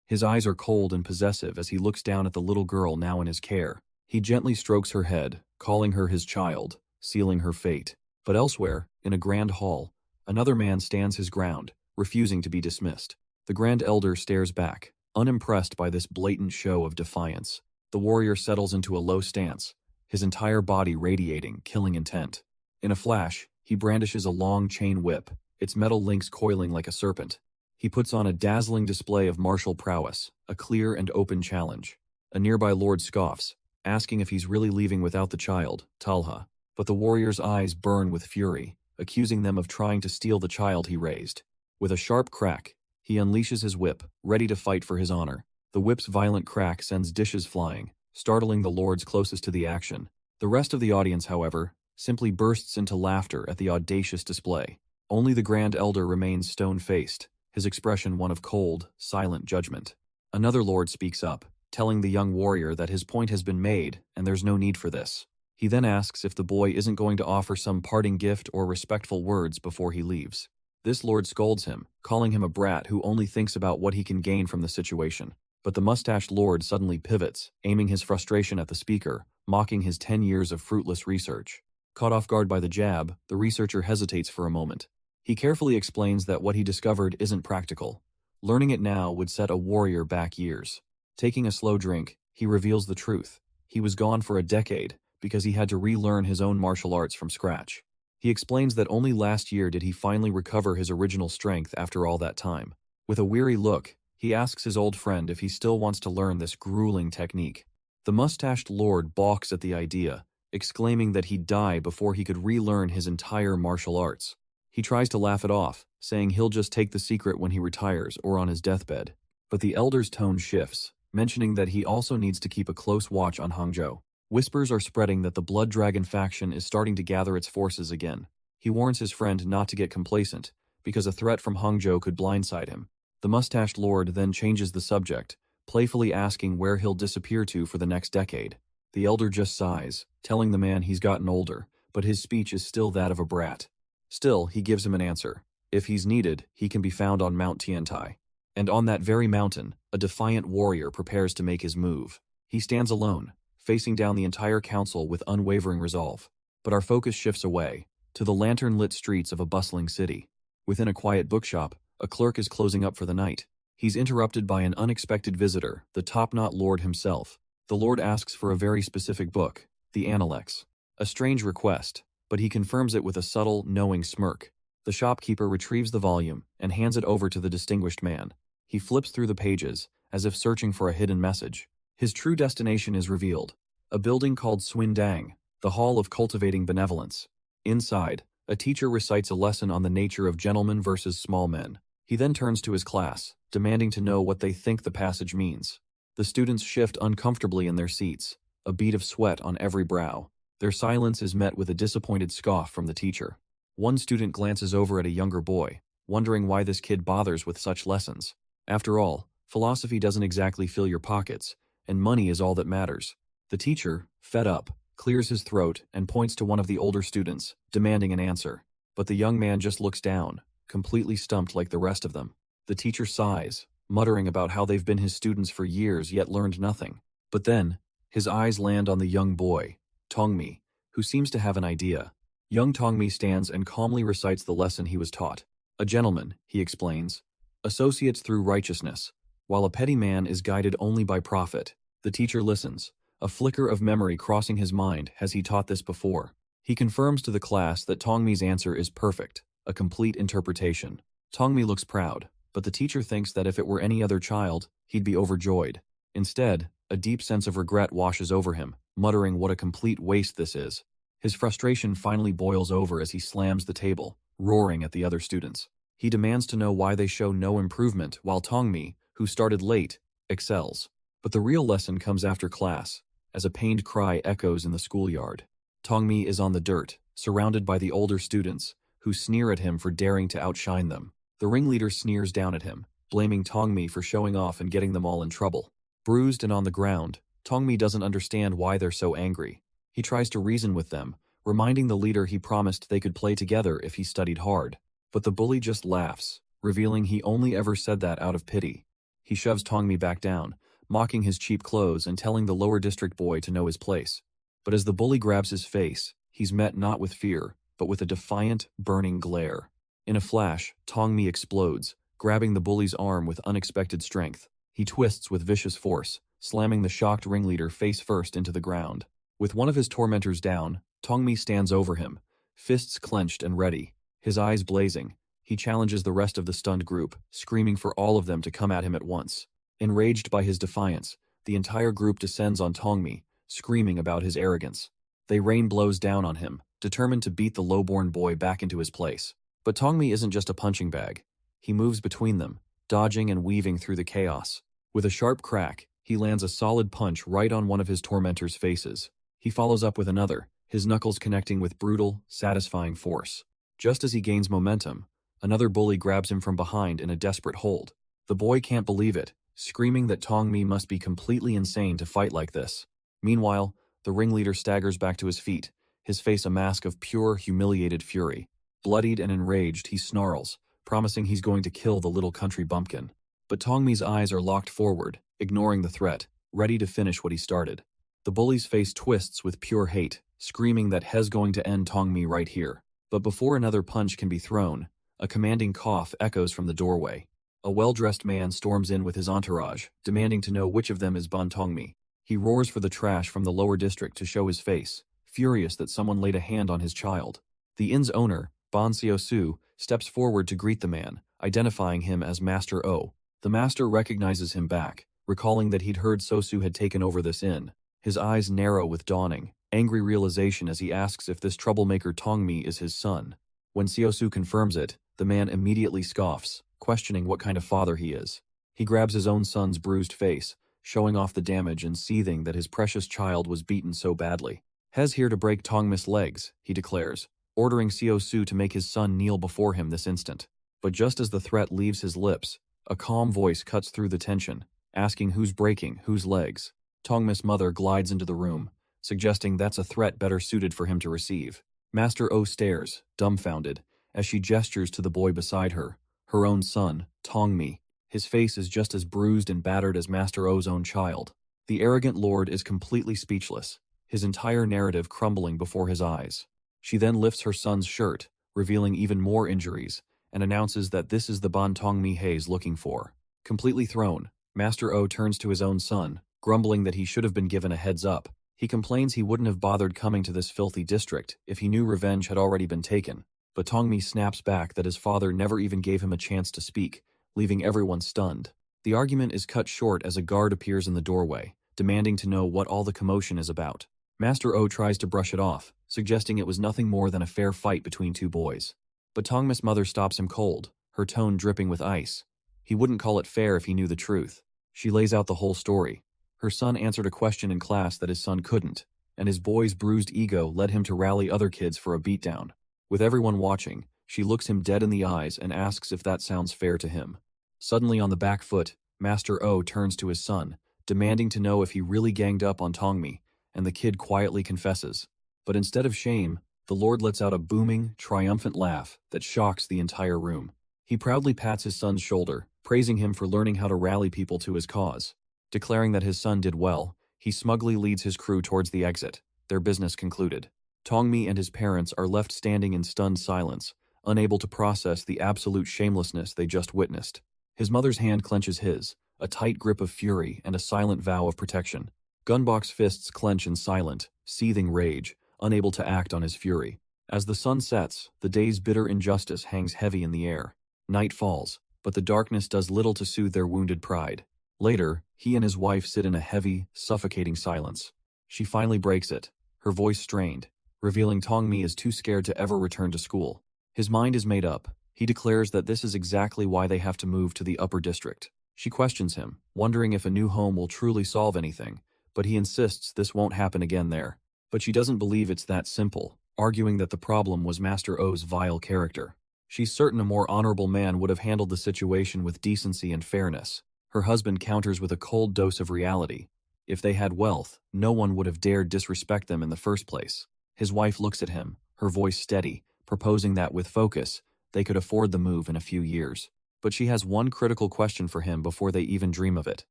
His eyes are cold and possessive as he looks down at the little girl now in his care. He gently strokes her head, calling her his child, sealing her fate. But elsewhere, in a grand hall, another man stands his ground, refusing to be dismissed. The Grand Elder stares back, unimpressed by this blatant show of defiance. The warrior settles into a low stance, his entire body radiating killing intent. In a flash, he brandishes a long chain whip, its metal links coiling like a serpent. He puts on a dazzling display of martial prowess, a clear and open challenge. A nearby lord scoffs, asking if he's really leaving without the child, Talha. But the warrior's eyes burn with fury, accusing them of trying to steal the child he raised. With a sharp crack, he unleashes his whip, ready to fight for his honor. The whip's violent crack sends dishes flying, startling the lords closest to the action. The rest of the audience, however, simply bursts into laughter at the audacious display. Only the Grand Elder remains stone-faced, his expression one of cold, silent judgment. Another lord speaks up, telling the young warrior that his point has been made and there's no need for this. He then asks if the boy isn't going to offer some parting gift or respectful words before he leaves. This lord scolds him, calling him a brat who only thinks about what he can gain from the situation. But the mustached lord suddenly pivots, aiming his frustration at the speaker, mocking his 10 years of fruitless research. Caught off guard by the jab, the researcher hesitates for a moment. He carefully explains that what he discovered isn't practical. Learning it now would set a warrior back years. Taking a slow drink, he reveals the truth. He was gone for a decade because he had to relearn his own martial arts from scratch. He explains that only last year did he finally recover his original strength after all that time. With a weary look, he asks his old friend if he still wants to learn this grueling technique. The mustached lord balks at the idea, exclaiming that he'd die before he could relearn his entire martial arts. He tries to laugh it off, saying he'll just take the secret when he retires or on his deathbed. But the elder's tone shifts, mentioning that he also needs to keep a close watch on Hangzhou. Whispers are spreading that the Blood Dragon faction is starting to gather its forces again. He warns his friend not to get complacent, because a threat from Hangzhou could blindside him. The mustached lord then changes the subject, playfully asking where he'll disappear to for the next decade. The elder just sighs, telling the man he's gotten older, but his speech is still that of a brat. Still, he gives him an answer. If he's needed, he can be found on Mount Tiantai. And on that very mountain, a defiant warrior prepares to make his move. He stands alone, facing down the entire council with unwavering resolve. But our focus shifts away, to the lantern-lit streets of a bustling city. Within a quiet bookshop, a clerk is closing up for the night. He's interrupted by an unexpected visitor, the top-knot lord himself. The lord asks for a very specific book, the Anilex. A strange request, but he confirms it with a subtle, knowing smirk. The shopkeeper retrieves the volume and hands it over to the distinguished man. He flips through the pages, as if searching for a hidden message. His true destination is revealed. A building called Swindang, the Hall of Cultivating Benevolence. Inside, a teacher recites a lesson on the nature of gentlemen versus small men. He then turns to his class, demanding to know what they think the passage means. The students shift uncomfortably in their seats, a bead of sweat on every brow. Their silence is met with a disappointed scoff from the teacher. One student glances over at a younger boy, wondering why this kid bothers with such lessons. After all, philosophy doesn't exactly fill your pockets, and money is all that matters. The teacher, fed up, clears his throat and points to one of the older students, demanding an answer. But the young man just looks down, completely stumped like the rest of them. The teacher sighs, muttering about how they've been his students for years yet learned nothing. But then, his eyes land on the young boy, Tongmi, who seems to have an idea. Young Tongmi stands and calmly recites the lesson he was taught. A gentleman, he explains, associates through righteousness, while a petty man is guided only by profit. The teacher listens, a flicker of memory crossing his mind. Has he taught this before? He confirms to the class that Tongmi's answer is perfect, a complete interpretation. Tongmi looks proud, but the teacher thinks that if it were any other child, he'd be overjoyed. Instead, a deep sense of regret washes over him, muttering what a complete waste this is. His frustration finally boils over as he slams the table, roaring at the other students. He demands to know why they show no improvement while Tongmi, who started late, excels. But the real lesson comes after class, as a pained cry echoes in the schoolyard. Tongmi is on the dirt, surrounded by the older students, who sneer at him for daring to outshine them. The ringleader sneers down at him, blaming Tongmi for showing off and getting them all in trouble. Bruised and on the ground, Tongmi doesn't understand why they're so angry. He tries to reason with them, reminding the leader he promised they could play together if he studied hard. But the bully just laughs, revealing he only ever said that out of pity. He shoves Tongmi back down, mocking his cheap clothes and telling the lower district boy to know his place. But as the bully grabs his face, he's met not with fear, but with a defiant, burning glare. In a flash, Tongmi explodes, grabbing the bully's arm with unexpected strength. He twists with vicious force, slamming the shocked ringleader face first into the ground. With one of his tormentors down, Tongmi stands over him, fists clenched and ready, his eyes blazing. He challenges the rest of the stunned group, screaming for all of them to come at him at once. Enraged by his defiance, the entire group descends on Tongmi, screaming about his arrogance. They rain blows down on him, determined to beat the lowborn boy back into his place. But Tongmi isn't just a punching bag. He moves between them, dodging and weaving through the chaos. With a sharp crack, he lands a solid punch right on one of his tormentors' faces. He follows up with another, his knuckles connecting with brutal, satisfying force. Just as he gains momentum, another bully grabs him from behind in a desperate hold. The boy can't believe it, screaming that Tongmi must be completely insane to fight like this. Meanwhile, the ringleader staggers back to his feet, his face a mask of pure, humiliated fury. Bloodied and enraged, he snarls, promising he's going to kill the little country bumpkin. But Tongmi's eyes are locked forward, ignoring the threat, ready to finish what he started. The bully's face twists with pure hate, screaming that he's going to end Tongmi right here. But before another punch can be thrown, a commanding cough echoes from the doorway. A well-dressed man storms in with his entourage, demanding to know which of them is Ban Tongmi. He roars for the trash from the lower district to show his face, furious that someone laid a hand on his child. The inn's owner, Ban Xiaosu, steps forward to greet the man, identifying him as Master O. The master recognizes him back, recalling that he'd heard Sosu had taken over this inn. His eyes narrow with dawning, angry realization as he asks if this troublemaker Tongmi is his son. When Xiaosu confirms it, the man immediately scoffs, questioning what kind of father he is. He grabs his own son's bruised face, showing off the damage and seething that his precious child was beaten so badly. He's here to break Tongmi's legs, he declares, ordering Xiaosu to make his son kneel before him this instant. But just as the threat leaves his lips, a calm voice cuts through the tension, asking who's breaking whose legs. Tongmi's mother glides into the room, suggesting that's a threat better suited for him to receive. Master O stares, dumbfounded, as she gestures to the boy beside her, her own son, Tongmi. His face is just as bruised and battered as Master O's own child. The arrogant lord is completely speechless, his entire narrative crumbling before his eyes. She then lifts her son's shirt, revealing even more injuries, and announces that this is the Ban Tongmi he's looking for. Completely thrown, Master O turns to his own son, grumbling that he should have been given a heads up. He complains he wouldn't have bothered coming to this filthy district if he knew revenge had already been taken. But Tongmi snaps back that his father never even gave him a chance to speak, leaving everyone stunned. The argument is cut short as a guard appears in the doorway, demanding to know what all the commotion is about. Master O tries to brush it off, suggesting it was nothing more than a fair fight between two boys. But Tongmi's mother stops him cold, her tone dripping with ice. He wouldn't call it fair if he knew the truth. She lays out the whole story. Her son answered a question in class that his son couldn't, and his boy's bruised ego led him to rally other kids for a beatdown. With everyone watching, she looks him dead in the eyes and asks if that sounds fair to him. Suddenly on the back foot, Master O turns to his son, demanding to know if he really ganged up on Tongmi, and the kid quietly confesses. But instead of shame, the Lord lets out a booming, triumphant laugh that shocks the entire room. He proudly pats his son's shoulder, praising him for learning how to rally people to his cause. Declaring that his son did well, he smugly leads his crew towards the exit, their business concluded. Tongmi and his parents are left standing in stunned silence, unable to process the absolute shamelessness they just witnessed. His mother's hand clenches his, a tight grip of fury and a silent vow of protection. Gunbox fists clench in silent, seething rage, unable to act on his fury. As the sun sets, the day's bitter injustice hangs heavy in the air. Night falls, but the darkness does little to soothe their wounded pride. Later, he and his wife sit in a heavy, suffocating silence. She finally breaks it, her voice strained, revealing Tongmi is too scared to ever return to school. His mind is made up. He declares that this is exactly why they have to move to the upper district. She questions him, wondering if a new home will truly solve anything, but he insists this won't happen again there. But she doesn't believe it's that simple, arguing that the problem was Master O's vile character. She's certain a more honorable man would have handled the situation with decency and fairness. Her husband counters with a cold dose of reality. If they had wealth, no one would have dared disrespect them in the first place. His wife looks at him, her voice steady, proposing that with focus, they could afford the move in a few years. But she has one critical question for him before they even dream of it.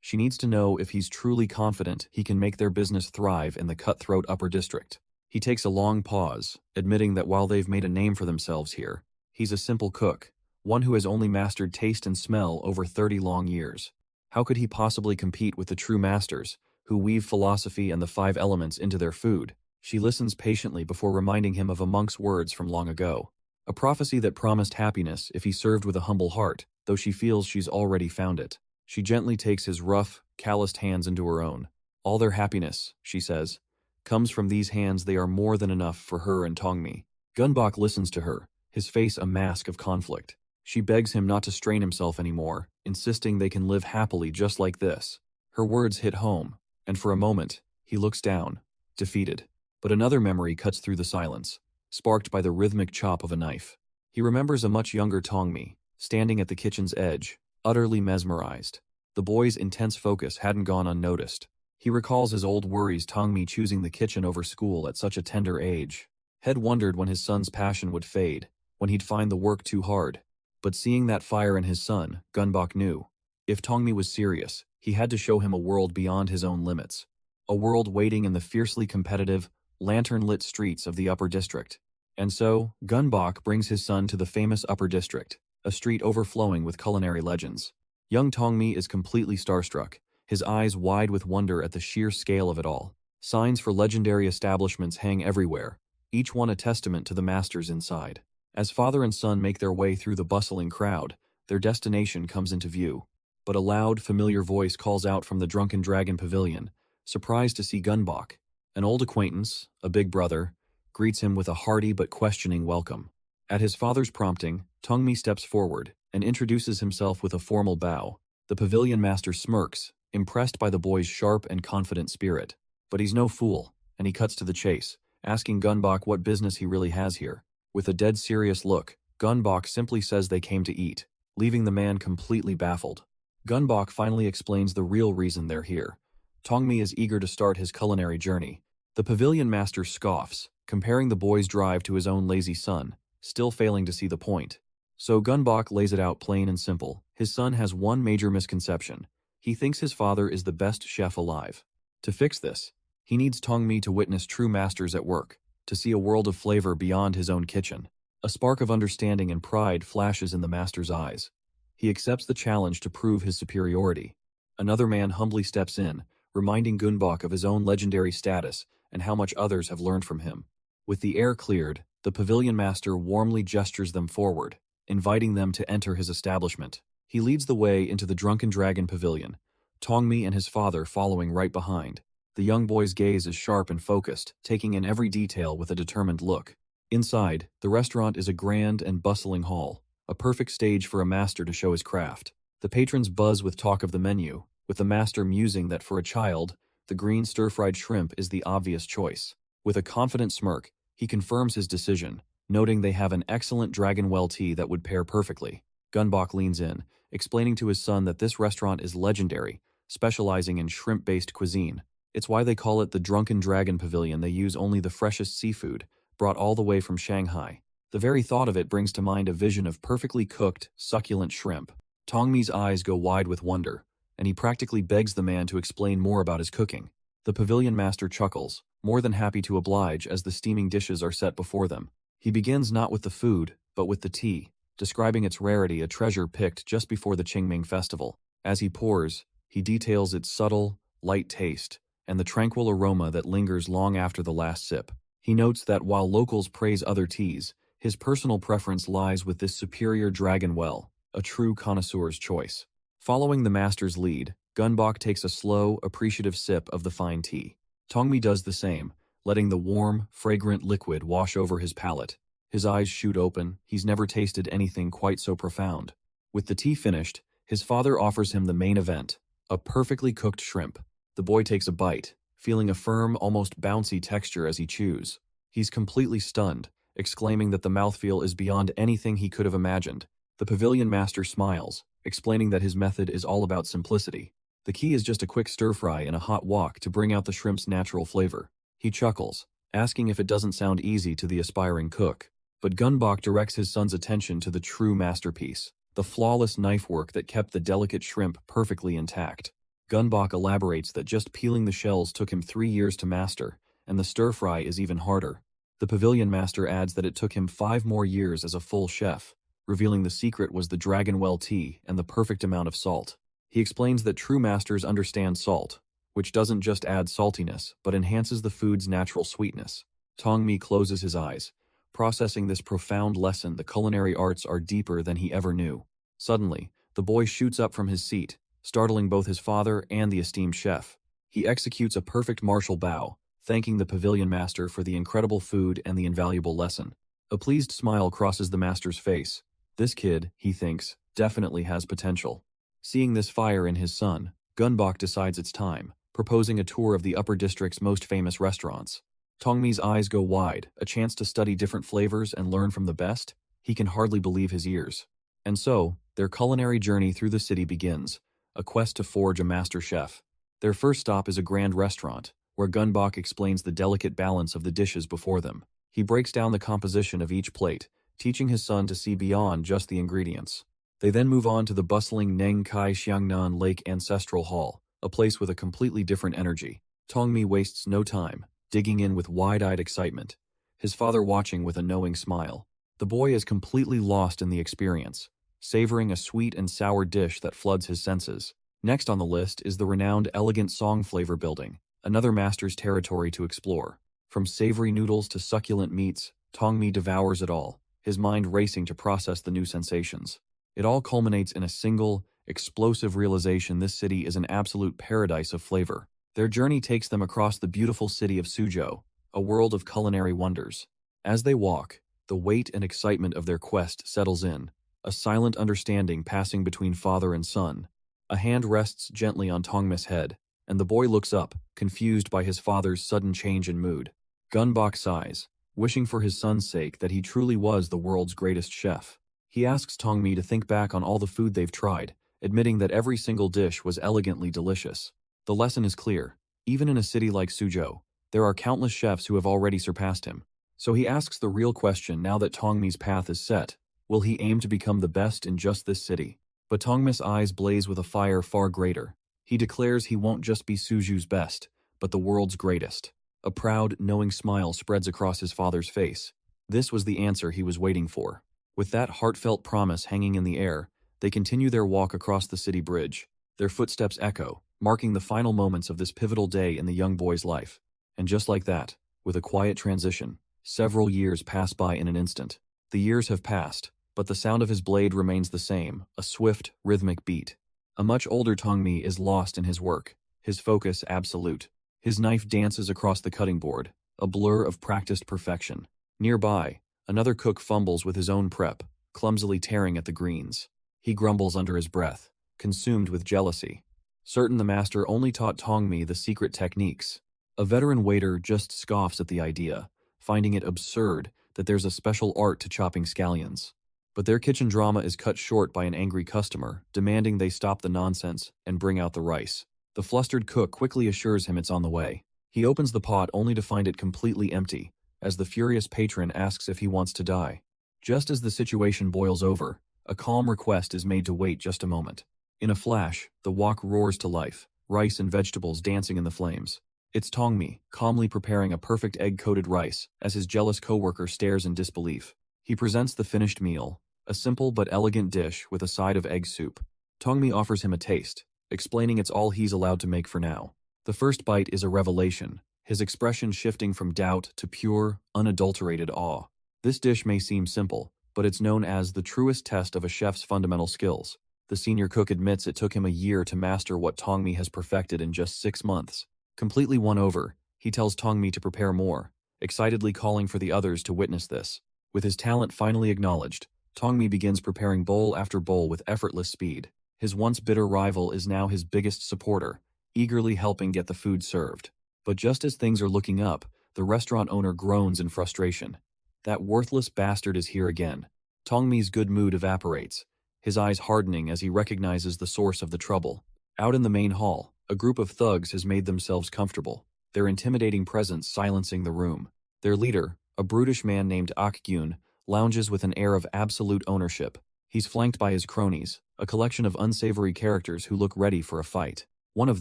She needs to know if he's truly confident he can make their business thrive in the cutthroat upper district. He takes a long pause, admitting that while they've made a name for themselves here, he's a simple cook, one who has only mastered taste and smell over 30 long years. How could he possibly compete with the true masters, who weave philosophy and the 5 elements into their food? She listens patiently before reminding him of a monk's words from long ago. A prophecy that promised happiness if he served with a humble heart, though she feels she's already found it. She gently takes his rough, calloused hands into her own. All their happiness, she says, comes from these hands. They are more than enough for her and Tongmi. Gunbok listens to her, his face a mask of conflict. She begs him not to strain himself anymore, insisting they can live happily just like this. Her words hit home, and for a moment, he looks down, defeated. But another memory cuts through the silence, sparked by the rhythmic chop of a knife. He remembers a much younger Tongmi, standing at the kitchen's edge, utterly mesmerized. The boy's intense focus hadn't gone unnoticed. He recalls his old worries, Tongmi choosing the kitchen over school at such a tender age. Had wondered when his son's passion would fade, when he'd find the work too hard. But seeing that fire in his son, Gunbok knew. If Tongmi was serious, he had to show him a world beyond his own limits. A world waiting in the fiercely competitive, lantern-lit streets of the upper district. And so, Gunbok brings his son to the famous upper district, a street overflowing with culinary legends. Young Tongmi is completely starstruck, his eyes wide with wonder at the sheer scale of it all. Signs for legendary establishments hang everywhere, each one a testament to the masters inside. As father and son make their way through the bustling crowd, their destination comes into view. But a loud, familiar voice calls out from the Drunken Dragon Pavilion, surprised to see Gunbok. An old acquaintance, a big brother, greets him with a hearty but questioning welcome. At his father's prompting, Tongmi steps forward and introduces himself with a formal bow. The pavilion master smirks, impressed by the boy's sharp and confident spirit. But he's no fool, and he cuts to the chase, asking Gunbok what business he really has here. With a dead serious look, Gunbok simply says they came to eat, leaving the man completely baffled. Gunbok finally explains the real reason they're here. Tongmi is eager to start his culinary journey. The pavilion master scoffs, comparing the boy's drive to his own lazy son, still failing to see the point. So Gunbok lays it out plain and simple. His son has one major misconception. He thinks his father is the best chef alive. To fix this, he needs Tongmi to witness true masters at work, to see a world of flavor beyond his own kitchen. A spark of understanding and pride flashes in the master's eyes. He accepts the challenge to prove his superiority. Another man humbly steps in, reminding Gunbok of his own legendary status and how much others have learned from him. With the air cleared, the pavilion master warmly gestures them forward, inviting them to enter his establishment. He leads the way into the Drunken Dragon Pavilion, Tongmi and his father following right behind. The young boy's gaze is sharp and focused, taking in every detail with a determined look. Inside, the restaurant is a grand and bustling hall, a perfect stage for a master to show his craft. The patrons buzz with talk of the menu, with the master musing that for a child, the green stir-fried shrimp is the obvious choice. With a confident smirk, he confirms his decision, noting they have an excellent dragon well tea that would pair perfectly. Gunbok leans in, explaining to his son that this restaurant is legendary, specializing in shrimp-based cuisine. It's why they call it the Drunken Dragon Pavilion. They use only the freshest seafood, brought all the way from Shanghai. The very thought of it brings to mind a vision of perfectly cooked, succulent shrimp. Tongmi's eyes go wide with wonder, and he practically begs the man to explain more about his cooking. The pavilion master chuckles, more than happy to oblige as the steaming dishes are set before them. He begins not with the food, but with the tea, describing its rarity, a treasure picked just before the Qingming festival. As he pours, he details its subtle, light taste, and the tranquil aroma that lingers long after the last sip. He notes that while locals praise other teas, his personal preference lies with this superior dragon well, a true connoisseur's choice. Following the master's lead, Gunbok takes a slow, appreciative sip of the fine tea. Tongmi does the same, letting the warm, fragrant liquid wash over his palate. His eyes shoot open. He's never tasted anything quite so profound. With the tea finished, his father offers him the main event, a perfectly cooked shrimp. The boy takes a bite, feeling a firm, almost bouncy texture as he chews. He's completely stunned, exclaiming that the mouthfeel is beyond anything he could have imagined. The pavilion master smiles, explaining that his method is all about simplicity. The key is just a quick stir-fry and a hot wok to bring out the shrimp's natural flavor. He chuckles, asking if it doesn't sound easy to the aspiring cook. But Gunbok directs his son's attention to the true masterpiece, the flawless knife work that kept the delicate shrimp perfectly intact. Gunbok elaborates that just peeling the shells took him 3 years to master, and the stir-fry is even harder. The pavilion master adds that it took him 5 more years as a full chef, revealing the secret was the dragonwell tea and the perfect amount of salt. He explains that true masters understand salt, which doesn't just add saltiness, but enhances the food's natural sweetness. Tongmi closes his eyes, processing this profound lesson. The culinary arts are deeper than he ever knew. Suddenly, the boy shoots up from his seat, startling both his father and the esteemed chef. He executes a perfect martial bow, thanking the pavilion master for the incredible food and the invaluable lesson. A pleased smile crosses the master's face. This kid, he thinks, definitely has potential. Seeing this fire in his son, Gunbok decides it's time, proposing a tour of the upper district's most famous restaurants. Tongmi's eyes go wide, a chance to study different flavors and learn from the best. He can hardly believe his ears. And so, their culinary journey through the city begins, a quest to forge a master chef. Their first stop is a grand restaurant, where Gunbok explains the delicate balance of the dishes before them. He breaks down the composition of each plate, teaching his son to see beyond just the ingredients. They then move on to the bustling Neng Kai Xiangnan Lake Ancestral Hall, a place with a completely different energy. Tongmi wastes no time, digging in with wide-eyed excitement, his father watching with a knowing smile. The boy is completely lost in the experience, savoring a sweet and sour dish that floods his senses. Next on the list is the renowned Elegant Song Flavor Building, another master's territory to explore. From savory noodles to succulent meats, Tongmi devours it all, his mind racing to process the new sensations. It all culminates in a single, explosive realization: this city is an absolute paradise of flavor. Their journey takes them across the beautiful city of Suzhou, a world of culinary wonders. As they walk, the weight and excitement of their quest settles in, a silent understanding passing between father and son. A hand rests gently on Tongmi's head, and the boy looks up, confused by his father's sudden change in mood. Gunbok sighs, wishing for his son's sake that he truly was the world's greatest chef. He asks Tongmi to think back on all the food they've tried, admitting that every single dish was elegantly delicious. The lesson is clear. Even in a city like Suzhou, there are countless chefs who have already surpassed him. So he asks the real question now that Tongmi's path is set: will he aim to become the best in just this city? But Tongmi's eyes blaze with a fire far greater. He declares he won't just be Suzhou's best, but the world's greatest. A proud, knowing smile spreads across his father's face. This was the answer he was waiting for. With that heartfelt promise hanging in the air, they continue their walk across the city bridge. Their footsteps echo, marking the final moments of this pivotal day in the young boy's life. And just like that, with a quiet transition, several years pass by in an instant. The years have passed, but the sound of his blade remains the same, a swift, rhythmic beat. A much older Tongmi is lost in his work, his focus absolute. His knife dances across the cutting board, a blur of practiced perfection. Nearby, another cook fumbles with his own prep, clumsily tearing at the greens. He grumbles under his breath, consumed with jealousy. Certain the master only taught Tongmi the secret techniques. A veteran waiter just scoffs at the idea, finding it absurd that there's a special art to chopping scallions. But their kitchen drama is cut short by an angry customer, demanding they stop the nonsense and bring out the rice. The flustered cook quickly assures him it's on the way. He opens the pot only to find it completely empty, as the furious patron asks if he wants to die. Just as the situation boils over, a calm request is made to wait just a moment. In a flash, the wok roars to life, rice and vegetables dancing in the flames. It's Tongmi, calmly preparing a perfect egg-coated rice, as his jealous coworker stares in disbelief. He presents the finished meal, a simple but elegant dish with a side of egg soup. Tongmi offers him a taste, explaining it's all he's allowed to make for now. The first bite is a revelation, his expression shifting from doubt to pure, unadulterated awe. This dish may seem simple, but it's known as the truest test of a chef's fundamental skills. The senior cook admits it took him a year to master what Tongmi has perfected in just 6 months. Completely won over, he tells Tongmi to prepare more, excitedly calling for the others to witness this. With his talent finally acknowledged, Tongmi begins preparing bowl after bowl with effortless speed. His once bitter rival is now his biggest supporter, eagerly helping get the food served. But just as things are looking up, the restaurant owner groans in frustration. That worthless bastard is here again. Tongmi's good mood evaporates, his eyes hardening as he recognizes the source of the trouble. Out in the main hall, a group of thugs has made themselves comfortable, their intimidating presence silencing the room. Their leader, a brutish man named Akgyun, lounges with an air of absolute ownership. He's flanked by his cronies, a collection of unsavory characters who look ready for a fight. One of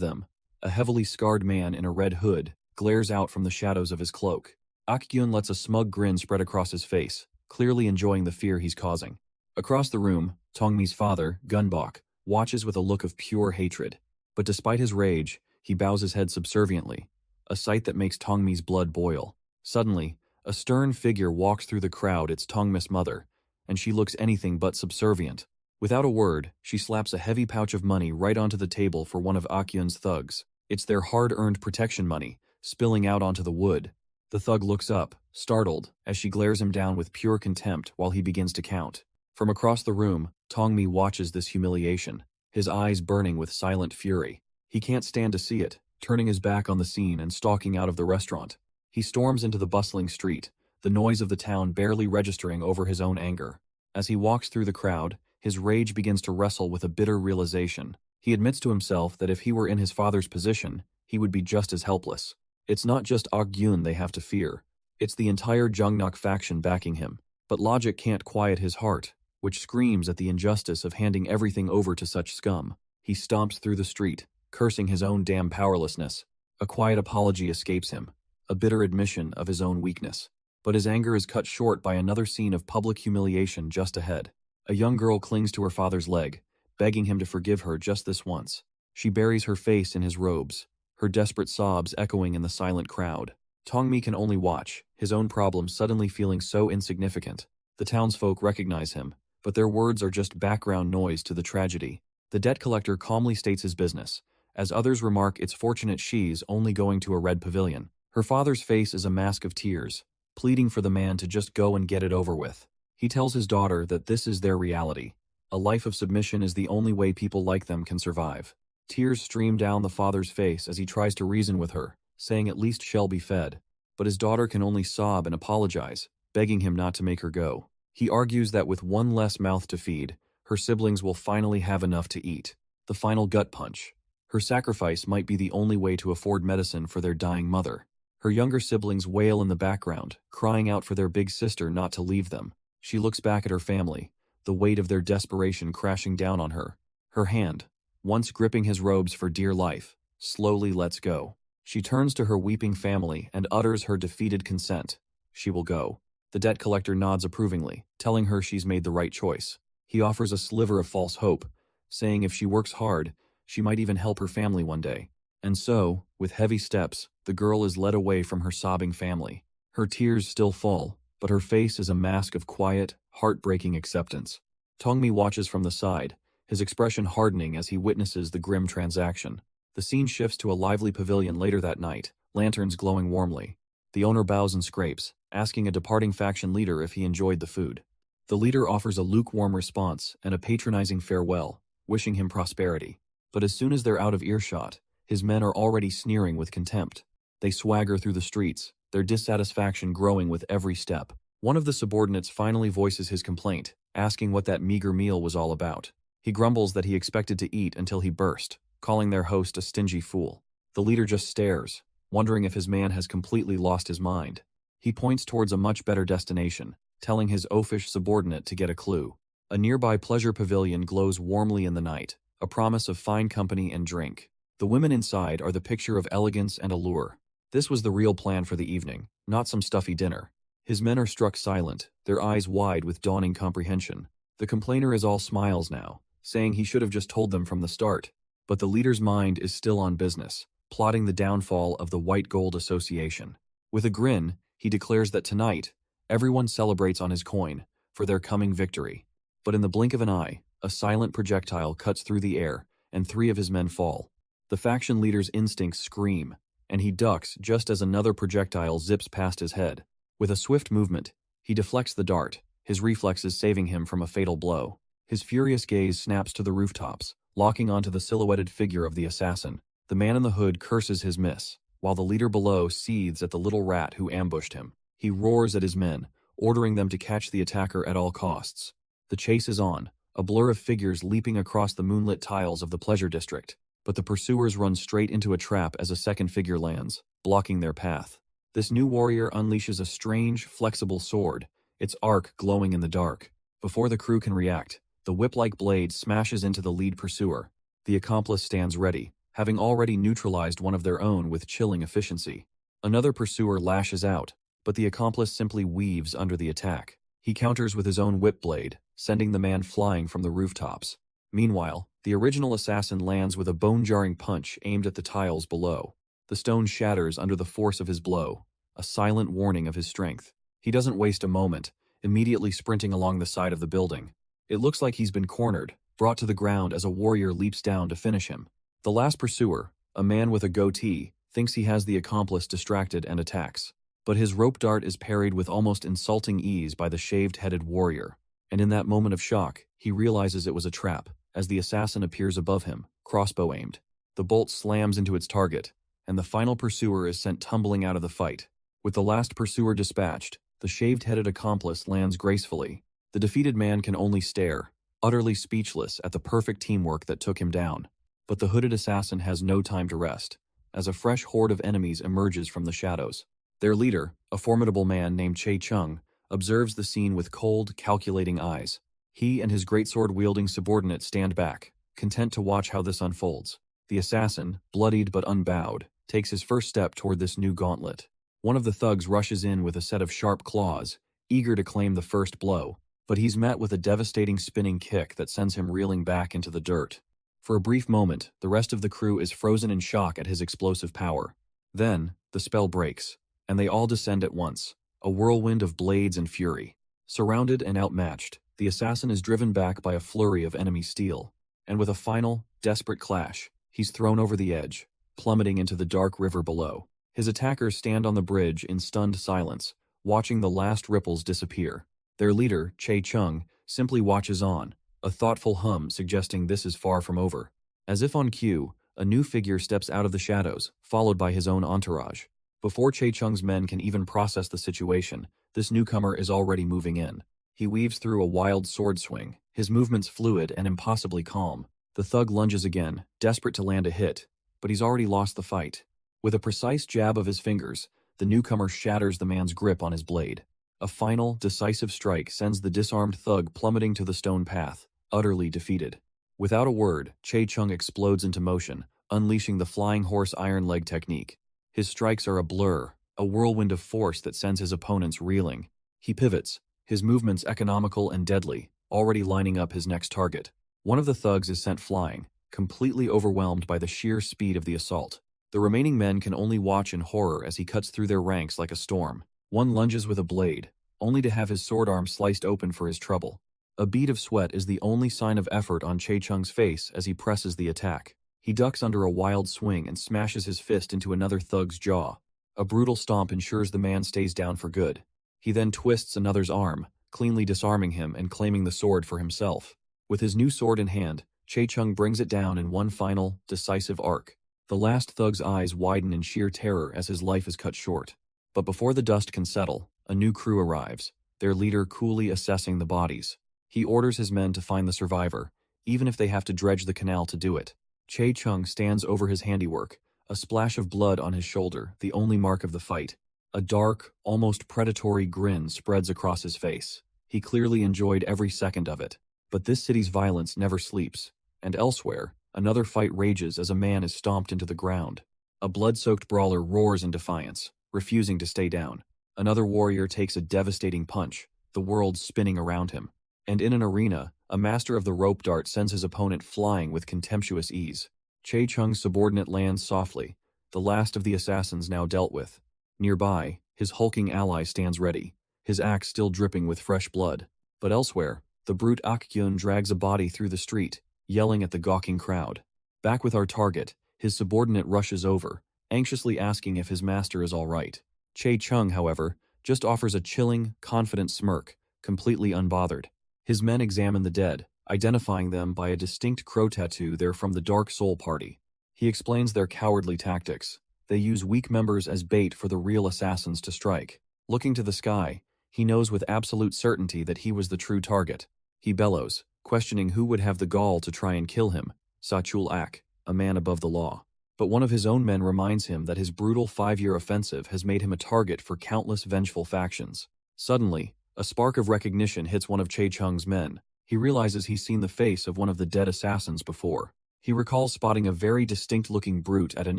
them, a heavily scarred man in a red hood, glares out from the shadows of his cloak. Akgyun lets a smug grin spread across his face, clearly enjoying the fear he's causing. Across the room, Tongmi's father, Gunbok, watches with a look of pure hatred. But despite his rage, he bows his head subserviently, a sight that makes Tongmi's blood boil. Suddenly, a stern figure walks through the crowd. It's Tongmi's mother, and she looks anything but subservient. Without a word, she slaps a heavy pouch of money right onto the table for one of Akgyun's thugs. It's their hard-earned protection money, spilling out onto the wood. The thug looks up, startled, as she glares him down with pure contempt while he begins to count. From across the room, Tongmi watches this humiliation, his eyes burning with silent fury. He can't stand to see it, turning his back on the scene and stalking out of the restaurant. He storms into the bustling street, the noise of the town barely registering over his own anger. As he walks through the crowd, his rage begins to wrestle with a bitter realization. He admits to himself that if he were in his father's position, he would be just as helpless. It's not just Akgyun they have to fear. It's the entire Jungnok faction backing him. But logic can't quiet his heart, which screams at the injustice of handing everything over to such scum. He stomps through the street, cursing his own damn powerlessness. A quiet apology escapes him, a bitter admission of his own weakness. But his anger is cut short by another scene of public humiliation just ahead. A young girl clings to her father's leg, begging him to forgive her just this once. She buries her face in his robes, her desperate sobs echoing in the silent crowd. Tongmi can only watch, his own problems suddenly feeling so insignificant. The townsfolk recognize him, but their words are just background noise to the tragedy. The debt collector calmly states his business, as others remark it's fortunate she's only going to a red pavilion. Her father's face is a mask of tears, pleading for the man to just go and get it over with. He tells his daughter that this is their reality. A life of submission is the only way people like them can survive. Tears stream down the father's face as he tries to reason with her, saying at least she'll be fed. But his daughter can only sob and apologize, begging him not to make her go. He argues that with one less mouth to feed, her siblings will finally have enough to eat. The final gut punch. Her sacrifice might be the only way to afford medicine for their dying mother. Her younger siblings wail in the background, crying out for their big sister not to leave them. She looks back at her family, the weight of their desperation crashing down on her. Her hand, once gripping his robes for dear life, slowly lets go. She turns to her weeping family and utters her defeated consent. She will go. The debt collector nods approvingly, telling her she's made the right choice. He offers a sliver of false hope, saying if she works hard, she might even help her family one day. And so, with heavy steps, the girl is led away from her sobbing family. Her tears still fall, but her face is a mask of quiet, heartbreaking acceptance. Tongmi watches from the side, his expression hardening as he witnesses the grim transaction. The scene shifts to a lively pavilion later that night, lanterns glowing warmly. The owner bows and scrapes, asking a departing faction leader if he enjoyed the food. The leader offers a lukewarm response and a patronizing farewell, wishing him prosperity. But as soon as they're out of earshot, his men are already sneering with contempt. They swagger through the streets, their dissatisfaction growing with every step. One of the subordinates finally voices his complaint, asking what that meager meal was all about. He grumbles that he expected to eat until he burst, calling their host a stingy fool. The leader just stares, wondering if his man has completely lost his mind. He points towards a much better destination, telling his oafish subordinate to get a clue. A nearby pleasure pavilion glows warmly in the night, a promise of fine company and drink. The women inside are the picture of elegance and allure. This was the real plan for the evening, not some stuffy dinner. His men are struck silent, their eyes wide with dawning comprehension. The complainer is all smiles now, saying he should have just told them from the start. But the leader's mind is still on business, plotting the downfall of the White Gold Association. With a grin, he declares that tonight, everyone celebrates on his coin for their coming victory. But in the blink of an eye, a silent projectile cuts through the air, and 3 of his men fall. The faction leader's instincts scream, and he ducks just as another projectile zips past his head. With a swift movement, he deflects the dart, his reflexes saving him from a fatal blow. His furious gaze snaps to the rooftops, locking onto the silhouetted figure of the assassin. The man in the hood curses his miss, while the leader below seethes at the little rat who ambushed him. He roars at his men, ordering them to catch the attacker at all costs. The chase is on, a blur of figures leaping across the moonlit tiles of the pleasure district. But the pursuers run straight into a trap as a second figure lands, blocking their path. This new warrior unleashes a strange, flexible sword, its arc glowing in the dark. Before the crew can react, The whip-like blade smashes into the lead pursuer. The accomplice stands ready, having already neutralized one of their own with chilling efficiency. Another pursuer lashes out, but the accomplice simply weaves under the attack. He counters with his own whip blade, sending the man flying from the rooftops. Meanwhile, the original assassin lands with a bone-jarring punch aimed at the tiles below. The stone shatters under the force of his blow, a silent warning of his strength. He doesn't waste a moment, immediately sprinting along the side of the building. It looks like he's been cornered, brought to the ground as a warrior leaps down to finish him. The last pursuer, a man with a goatee, thinks he has the accomplice distracted and attacks. But his rope dart is parried with almost insulting ease by the shaved-headed warrior. And in that moment of shock, he realizes it was a trap, as the assassin appears above him, crossbow aimed. The bolt slams into its target, and the final pursuer is sent tumbling out of the fight. With the last pursuer dispatched, the shaved-headed accomplice lands gracefully. The defeated man can only stare, utterly speechless at the perfect teamwork that took him down. But the hooded assassin has no time to rest, as a fresh horde of enemies emerges from the shadows. Their leader, a formidable man named Che-Chung, observes the scene with cold, calculating eyes. He and his greatsword-wielding subordinate stand back, content to watch how this unfolds. The assassin, bloodied but unbowed, takes his first step toward this new gauntlet. One of the thugs rushes in with a set of sharp claws, eager to claim the first blow, but he's met with a devastating spinning kick that sends him reeling back into the dirt. For a brief moment, the rest of the crew is frozen in shock at his explosive power. Then, the spell breaks, and they all descend at once, a whirlwind of blades and fury. Surrounded and outmatched, the assassin is driven back by a flurry of enemy steel, and with a final, desperate clash, he's thrown over the edge, plummeting into the dark river below. His attackers stand on the bridge in stunned silence, watching the last ripples disappear. Their leader, Che-Chung, simply watches on, a thoughtful hum suggesting this is far from over. As if on cue, a new figure steps out of the shadows, followed by his own entourage. Before Che-Chung's men can even process the situation, this newcomer is already moving in. He weaves through a wild sword swing, his movements fluid and impossibly calm. The thug lunges again, desperate to land a hit, but he's already lost the fight. With a precise jab of his fingers, the newcomer shatters the man's grip on his blade. A final, decisive strike sends the disarmed thug plummeting to the stone path, utterly defeated. Without a word, Che-Chung explodes into motion, unleashing the flying horse iron leg technique. His strikes are a blur, a whirlwind of force that sends his opponents reeling. He pivots, his movements economical and deadly, already lining up his next target. One of the thugs is sent flying, completely overwhelmed by the sheer speed of the assault. The remaining men can only watch in horror as he cuts through their ranks like a storm. One lunges with a blade, only to have his sword arm sliced open for his trouble. A bead of sweat is the only sign of effort on Che-Chung's face as he presses the attack. He ducks under a wild swing and smashes his fist into another thug's jaw. A brutal stomp ensures the man stays down for good. He then twists another's arm, cleanly disarming him and claiming the sword for himself. With his new sword in hand, Che-Chung brings it down in one final, decisive arc. The last thug's eyes widen in sheer terror as his life is cut short. But before the dust can settle, a new crew arrives, their leader coolly assessing the bodies. He orders his men to find the survivor, even if they have to dredge the canal to do it. Che-Chung stands over his handiwork, a splash of blood on his shoulder, the only mark of the fight. A dark, almost predatory grin spreads across his face. He clearly enjoyed every second of it. But this city's violence never sleeps, and elsewhere, another fight rages as a man is stomped into the ground. A blood-soaked brawler roars in defiance, refusing to stay down. Another warrior takes a devastating punch, the world spinning around him. And in an arena, a master of the rope dart sends his opponent flying with contemptuous ease. Che-Chung's subordinate lands softly, the last of the assassins now dealt with. Nearby, his hulking ally stands ready, his axe still dripping with fresh blood. But elsewhere, the brute Akkyun drags a body through the street, yelling at the gawking crowd. Back with our target, his subordinate rushes over, anxiously asking if his master is all right. Che-Chung, however, just offers a chilling, confident smirk, completely unbothered. His men examine the dead, identifying them by a distinct crow tattoo they're from the Dark Soul Party. He explains their cowardly tactics. They use weak members as bait for the real assassins to strike. Looking to the sky, he knows with absolute certainty that he was the true target. He bellows, questioning who would have the gall to try and kill him. Sachul-ak, a man above the law. But one of his own men reminds him that his brutal 5-year offensive has made him a target for countless vengeful factions. Suddenly, a spark of recognition hits one of Che-Chung's men. He realizes he's seen the face of one of the dead assassins before. He recalls spotting a very distinct-looking brute at an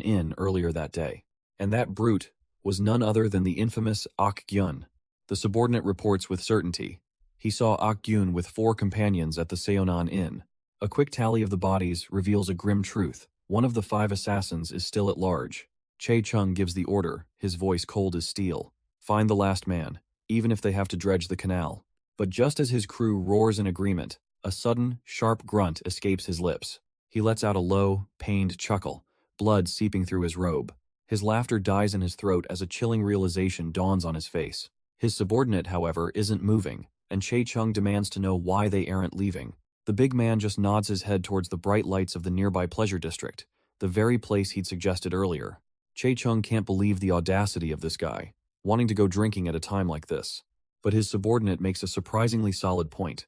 inn earlier that day. And that brute was none other than the infamous Ok-gyun. The subordinate reports with certainty. He saw Ok-gyun with 4 companions at the Seonan Inn. A quick tally of the bodies reveals a grim truth. One of the 5 assassins is still at large. Chae-chung gives the order, his voice cold as steel. Find the last man, even if they have to dredge the canal. But just as his crew roars in agreement, a sudden, sharp grunt escapes his lips. He lets out a low, pained chuckle, blood seeping through his robe. His laughter dies in his throat as a chilling realization dawns on his face. His subordinate, however, isn't moving, and Chae-chung demands to know why they aren't leaving. The big man just nods his head towards the bright lights of the nearby pleasure district, the very place he'd suggested earlier. Chae-chung can't believe the audacity of this guy, wanting to go drinking at a time like this. But his subordinate makes a surprisingly solid point.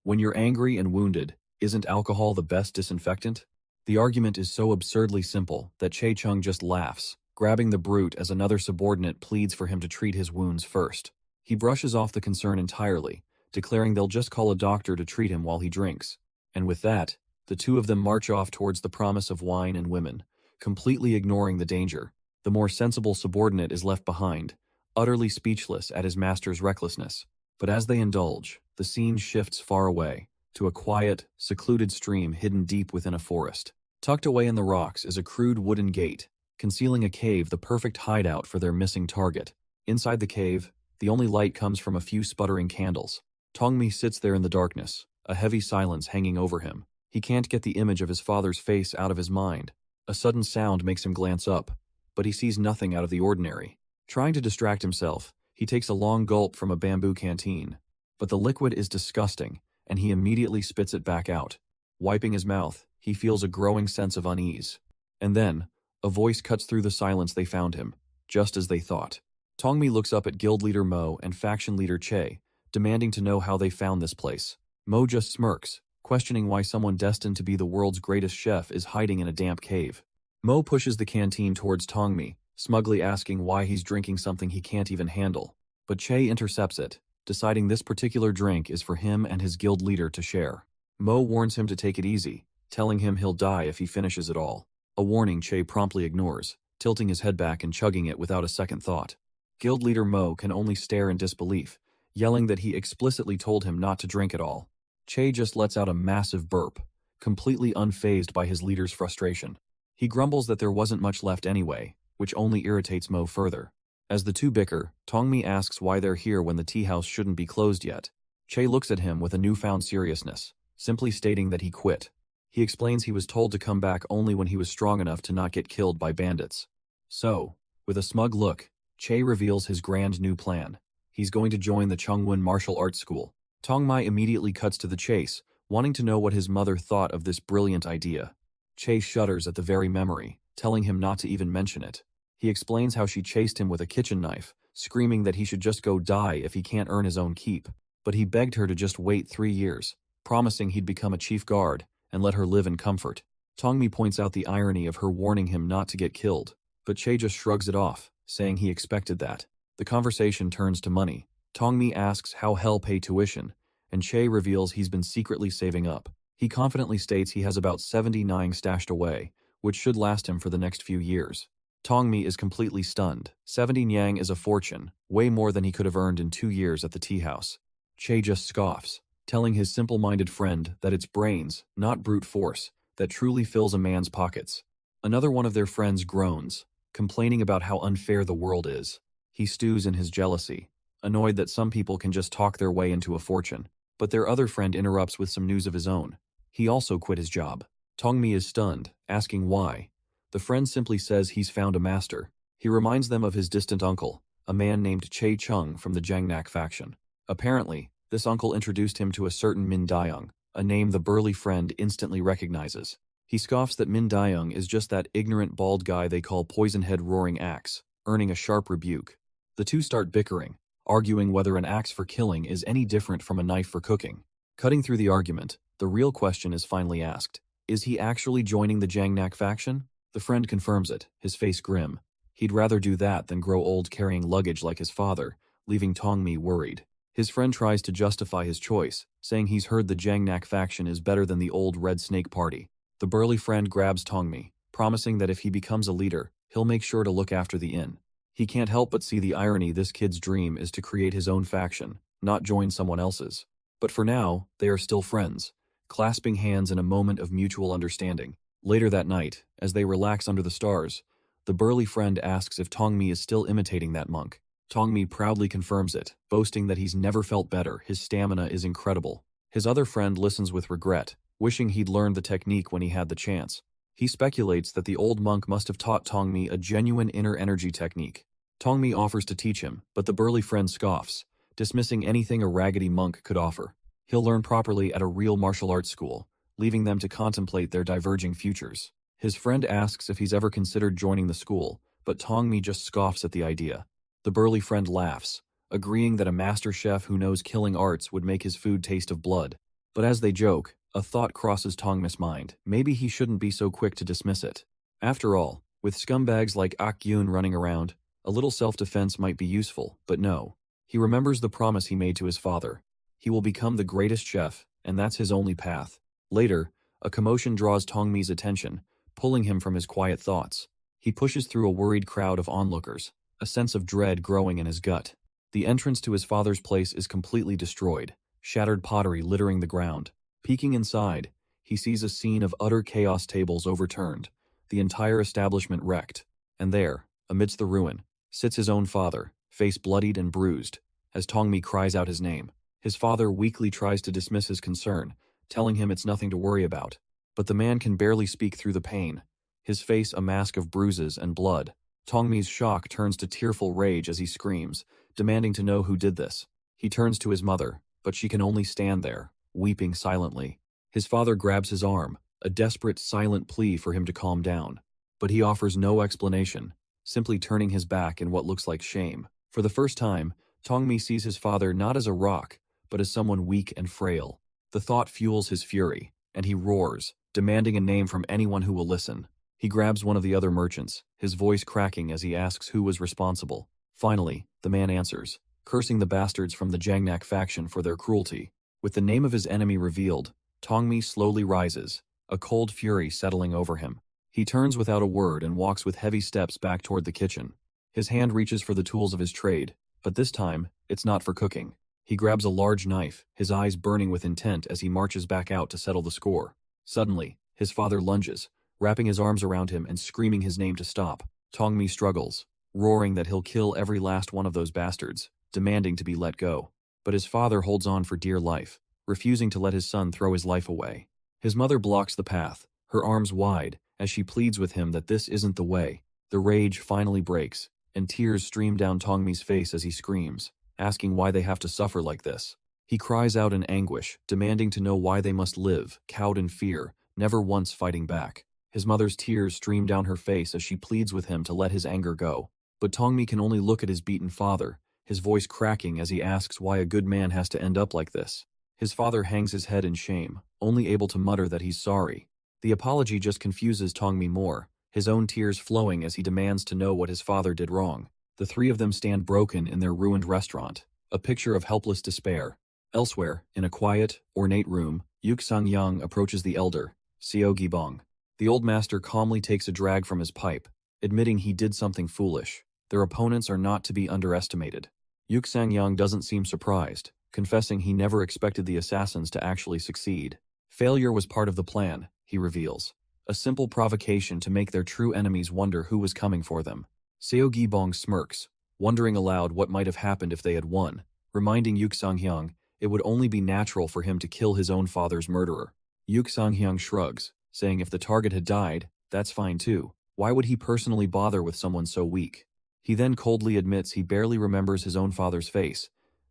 When you're angry and wounded, isn't alcohol the best disinfectant? The argument is so absurdly simple that Chae-chung just laughs, grabbing the brute as another subordinate pleads for him to treat his wounds first. He brushes off the concern entirely, declaring they'll just call a doctor to treat him while he drinks. And with that, the two of them march off towards the promise of wine and women, completely ignoring the danger. The more sensible subordinate is left behind, utterly speechless at his master's recklessness. But as they indulge, the scene shifts far away, to a quiet, secluded stream hidden deep within a forest. Tucked away in the rocks is a crude wooden gate, concealing a cave the perfect hideout for their missing target. Inside the cave, the only light comes from a few sputtering candles. Tongmi sits there in the darkness, a heavy silence hanging over him. He can't get the image of his father's face out of his mind. A sudden sound makes him glance up, but he sees nothing out of the ordinary. Trying to distract himself, he takes a long gulp from a bamboo canteen. But the liquid is disgusting, and he immediately spits it back out. Wiping his mouth, he feels a growing sense of unease. And then, a voice cuts through the silence they found him, just as they thought. Tongmi looks up at guild leader Mo and faction leader Che, demanding to know how they found this place. Mo just smirks, questioning why someone destined to be the world's greatest chef is hiding in a damp cave. Mo pushes the canteen towards Tongmi, smugly asking why he's drinking something he can't even handle. But Che intercepts it, deciding this particular drink is for him and his guild leader to share. Mo warns him to take it easy, telling him he'll die if he finishes it all. A warning Che promptly ignores, tilting his head back and chugging it without a second thought. Guild leader Mo can only stare in disbelief, yelling that he explicitly told him not to drink at all. Che just lets out a massive burp, completely unfazed by his leader's frustration. He grumbles that there wasn't much left anyway, which only irritates Mo further. As the two bicker, Tongmi asks why they're here when the tea house shouldn't be closed yet. Che looks at him with a newfound seriousness, simply stating that he quit. He explains he was told to come back only when he was strong enough to not get killed by bandits. So, with a smug look, Che reveals his grand new plan. He's going to join the Chungwon Martial Arts School. Tongmi immediately cuts to the chase, wanting to know what his mother thought of this brilliant idea. Che shudders at the very memory, telling him not to even mention it. He explains how she chased him with a kitchen knife, screaming that he should just go die if he can't earn his own keep. But he begged her to just wait 3 years, promising he'd become a chief guard and let her live in comfort. Tongmi points out the irony of her warning him not to get killed, but Che just shrugs it off, saying he expected that. The conversation turns to money. Tongmi asks how hell pay tuition, and Che reveals he's been secretly saving up. He confidently states he has about 79 stashed away, which should last him for the next few years. Tongmi is completely stunned. 70 nyang is a fortune, way more than he could have earned in 2 years at the tea house. Che just scoffs, telling his simple-minded friend that it's brains, not brute force, that truly fills a man's pockets. Another one of their friends groans, complaining about how unfair the world is. He stews in his jealousy, annoyed that some people can just talk their way into a fortune. But their other friend interrupts with some news of his own. He also quit his job. Tongmi is stunned, asking why. The friend simply says he's found a master. He reminds them of his distant uncle, a man named Chae-chung from the Jangnak faction. Apparently, this uncle introduced him to a certain Min Daeung, a name the burly friend instantly recognizes. He scoffs that Min Daeung is just that ignorant bald guy they call Poisonhead Roaring Axe, earning a sharp rebuke. The two start bickering, arguing whether an axe for killing is any different from a knife for cooking. Cutting through the argument, the real question is finally asked. Is he actually joining the Jangnak faction? The friend confirms it, his face grim. He'd rather do that than grow old carrying luggage like his father, leaving Tongmi worried. His friend tries to justify his choice, saying he's heard the Jangnak faction is better than the old Red Snake Party. The burly friend grabs Tongmi, promising that if he becomes a leader, he'll make sure to look after the inn. He can't help but see the irony. This kid's dream is to create his own faction, not join someone else's. But for now, they are still friends, clasping hands in a moment of mutual understanding. Later that night, as they relax under the stars, the burly friend asks if Tongmi is still imitating that monk. Tongmi proudly confirms it, boasting that he's never felt better. His stamina is incredible. His other friend listens with regret, wishing he'd learned the technique when he had the chance. He speculates that the old monk must have taught Tongmi a genuine inner energy technique. Tongmi offers to teach him, but the burly friend scoffs, dismissing anything a raggedy monk could offer. He'll learn properly at a real martial arts school, leaving them to contemplate their diverging futures. His friend asks if he's ever considered joining the school, but Tongmi just scoffs at the idea. The burly friend laughs, agreeing that a master chef who knows killing arts would make his food taste of blood. But as they joke, a thought crosses Tongmi's mind. Maybe he shouldn't be so quick to dismiss it. After all, with scumbags like Akyun running around, a little self-defense might be useful, but no. He remembers the promise he made to his father. He will become the greatest chef, and that's his only path. Later, a commotion draws Tongmi's attention, pulling him from his quiet thoughts. He pushes through a worried crowd of onlookers, a sense of dread growing in his gut. The entrance to his father's place is completely destroyed, shattered pottery littering the ground. Peeking inside, he sees a scene of utter chaos, tables overturned, the entire establishment wrecked. And there, amidst the ruin, sits his own father, face bloodied and bruised, as Tongmi cries out his name. His father weakly tries to dismiss his concern, telling him it's nothing to worry about. But the man can barely speak through the pain, his face a mask of bruises and blood. Tongmi's shock turns to tearful rage as he screams, demanding to know who did this. He turns to his mother, but she can only stand there, weeping silently. His father grabs his arm, a desperate, silent plea for him to calm down. But he offers no explanation, simply turning his back in what looks like shame. For the first time, Tongmi sees his father not as a rock, but as someone weak and frail. The thought fuels his fury, and he roars, demanding a name from anyone who will listen. He grabs one of the other merchants, his voice cracking as he asks who was responsible. Finally, the man answers, cursing the bastards from the Jangnak faction for their cruelty. With the name of his enemy revealed, Tongmi slowly rises, a cold fury settling over him. He turns without a word and walks with heavy steps back toward the kitchen. His hand reaches for the tools of his trade, but this time, it's not for cooking. He grabs a large knife, his eyes burning with intent as he marches back out to settle the score. Suddenly, his father lunges, wrapping his arms around him and screaming his name to stop. Tongmi struggles, roaring that he'll kill every last one of those bastards, demanding to be let go. But his father holds on for dear life, refusing to let his son throw his life away. His mother blocks the path, her arms wide, as she pleads with him that this isn't the way. The rage finally breaks, and tears stream down Tongmi's face as he screams, asking why they have to suffer like this. He cries out in anguish, demanding to know why they must live, cowed in fear, never once fighting back. His mother's tears stream down her face as she pleads with him to let his anger go. But Tongmi can only look at his beaten father, his voice cracking as he asks why a good man has to end up like this. His father hangs his head in shame, only able to mutter that he's sorry. The apology just confuses Tongmi more, his own tears flowing as he demands to know what his father did wrong. The three of them stand broken in their ruined restaurant, a picture of helpless despair. Elsewhere, in a quiet, ornate room, Yuk Sang-yang approaches the elder, Seo Gibong. The old master calmly takes a drag from his pipe, admitting he did something foolish. Their opponents are not to be underestimated. Yuk Sang-yang doesn't seem surprised, confessing he never expected the assassins to actually succeed. Failure was part of the plan, he reveals. A simple provocation to make their true enemies wonder who was coming for them. Seo Gibong smirks, wondering aloud what might have happened if they had won, reminding Yuk Sang-hyang it would only be natural for him to kill his own father's murderer. Yuk Sang-hyang shrugs, saying if the target had died, that's fine too. Why would he personally bother with someone so weak? He then coldly admits he barely remembers his own father's face.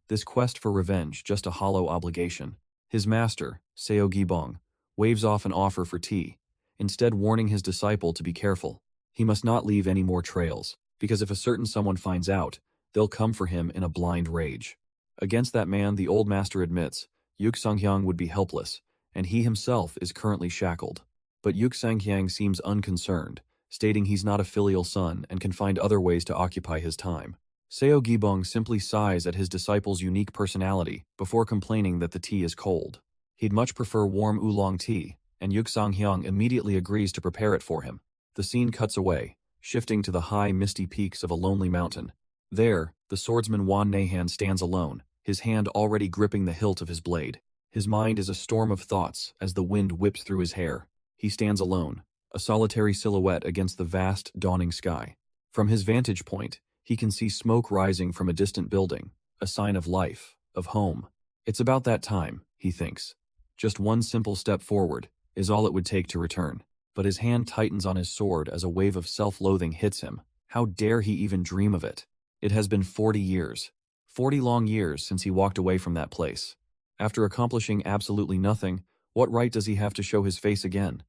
This quest for revenge, just a hollow obligation. His master, Seo Gibong, waves off an offer for tea, instead warning his disciple to be careful. He must not leave any more trails, because if a certain someone finds out, they'll come for him in a blind rage. Against that man, the old master admits, Yuk Sang-hyang would be helpless, and he himself is currently shackled. But Yuk Sang-hyang seems unconcerned, stating he's not a filial son and can find other ways to occupy his time. Seo Gibong simply sighs at his disciple's unique personality before complaining that the tea is cold. He'd much prefer warm oolong tea, and Yuksang-hyung immediately agrees to prepare it for him. The scene cuts away, shifting to the high, misty peaks of a lonely mountain. There, the swordsman Wan Nahan stands alone, his hand already gripping the hilt of his blade. His mind is a storm of thoughts as the wind whips through his hair. He stands alone, a solitary silhouette against the vast, dawning sky. From his vantage point, he can see smoke rising from a distant building, a sign of life, of home. It's about that time, he thinks. Just one simple step forward is all it would take to return. But his hand tightens on his sword as a wave of self-loathing hits him. How dare he even dream of it? It has been 40 years. 40 long years since he walked away from that place. After accomplishing absolutely nothing, what right does he have to show his face again?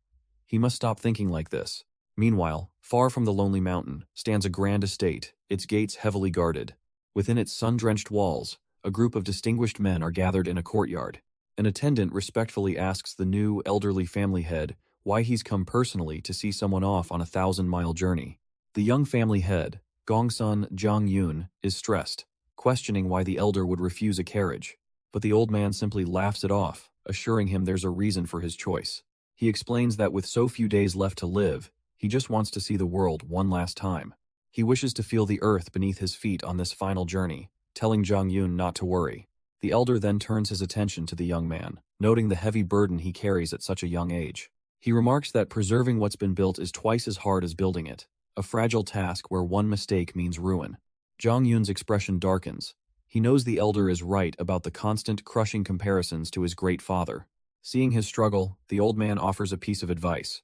He must stop thinking like this. Meanwhile, far from the lonely mountain, stands a grand estate, its gates heavily guarded. Within its sun-drenched walls, a group of distinguished men are gathered in a courtyard. An attendant respectfully asks the new, elderly family head why he's come personally to see someone off on a 1,000-mile journey. The young family head, Gongsun Jang-yoon, is stressed, questioning why the elder would refuse a carriage. But the old man simply laughs it off, assuring him there's a reason for his choice. He explains that with so few days left to live, he just wants to see the world one last time. He wishes to feel the earth beneath his feet on this final journey, telling Jang-yoon not to worry. The elder then turns his attention to the young man, noting the heavy burden he carries at such a young age. He remarks that preserving what's been built is twice as hard as building it, a fragile task where one mistake means ruin. Jang-yoon's expression darkens. He knows the elder is right about the constant, crushing comparisons to his great father. Seeing his struggle, the old man offers a piece of advice,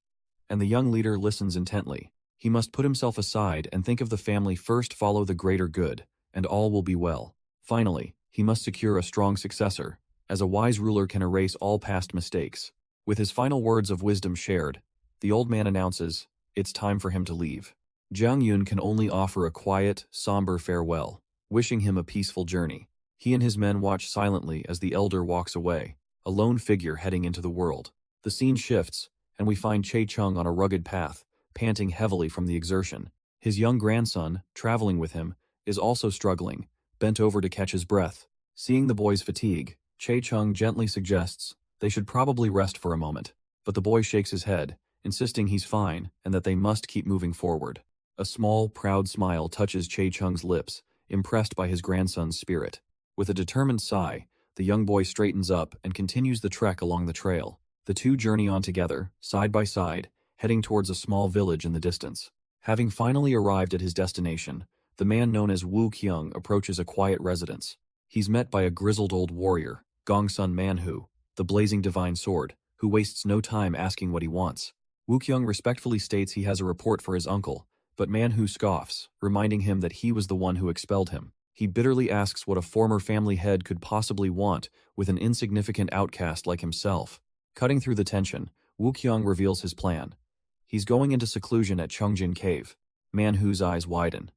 and the young leader listens intently. He must put himself aside and think of the family first, follow the greater good, and all will be well. Finally, he must secure a strong successor, as a wise ruler can erase all past mistakes. With his final words of wisdom shared, the old man announces, it's time for him to leave. Jang-yoon can only offer a quiet, somber farewell, wishing him a peaceful journey. He and his men watch silently as the elder walks away, a lone figure heading into the world. The scene shifts, and we find Chae-chung on a rugged path, panting heavily from the exertion. His young grandson, traveling with him, is also struggling, bent over to catch his breath. Seeing the boy's fatigue, Chae-chung gently suggests they should probably rest for a moment, but the boy shakes his head, insisting he's fine and that they must keep moving forward. A small, proud smile touches Chae-chung's lips, impressed by his grandson's spirit. With a determined sigh, the young boy straightens up and continues the trek along the trail. The two journey on together, side by side, heading towards a small village in the distance. Having finally arrived at his destination, the man known as Woo Kyung approaches a quiet residence. He's met by a grizzled old warrior, Gongsun Manhwa, the blazing divine sword, who wastes no time asking what he wants. Woo Kyung respectfully states he has a report for his uncle, but Manhwa scoffs, reminding him that he was the one who expelled him. He bitterly asks what a former family head could possibly want with an insignificant outcast like himself. Cutting through the tension, Woo Kyung reveals his plan. He's going into seclusion at Chungjin Cave. Manhwa's eyes widen.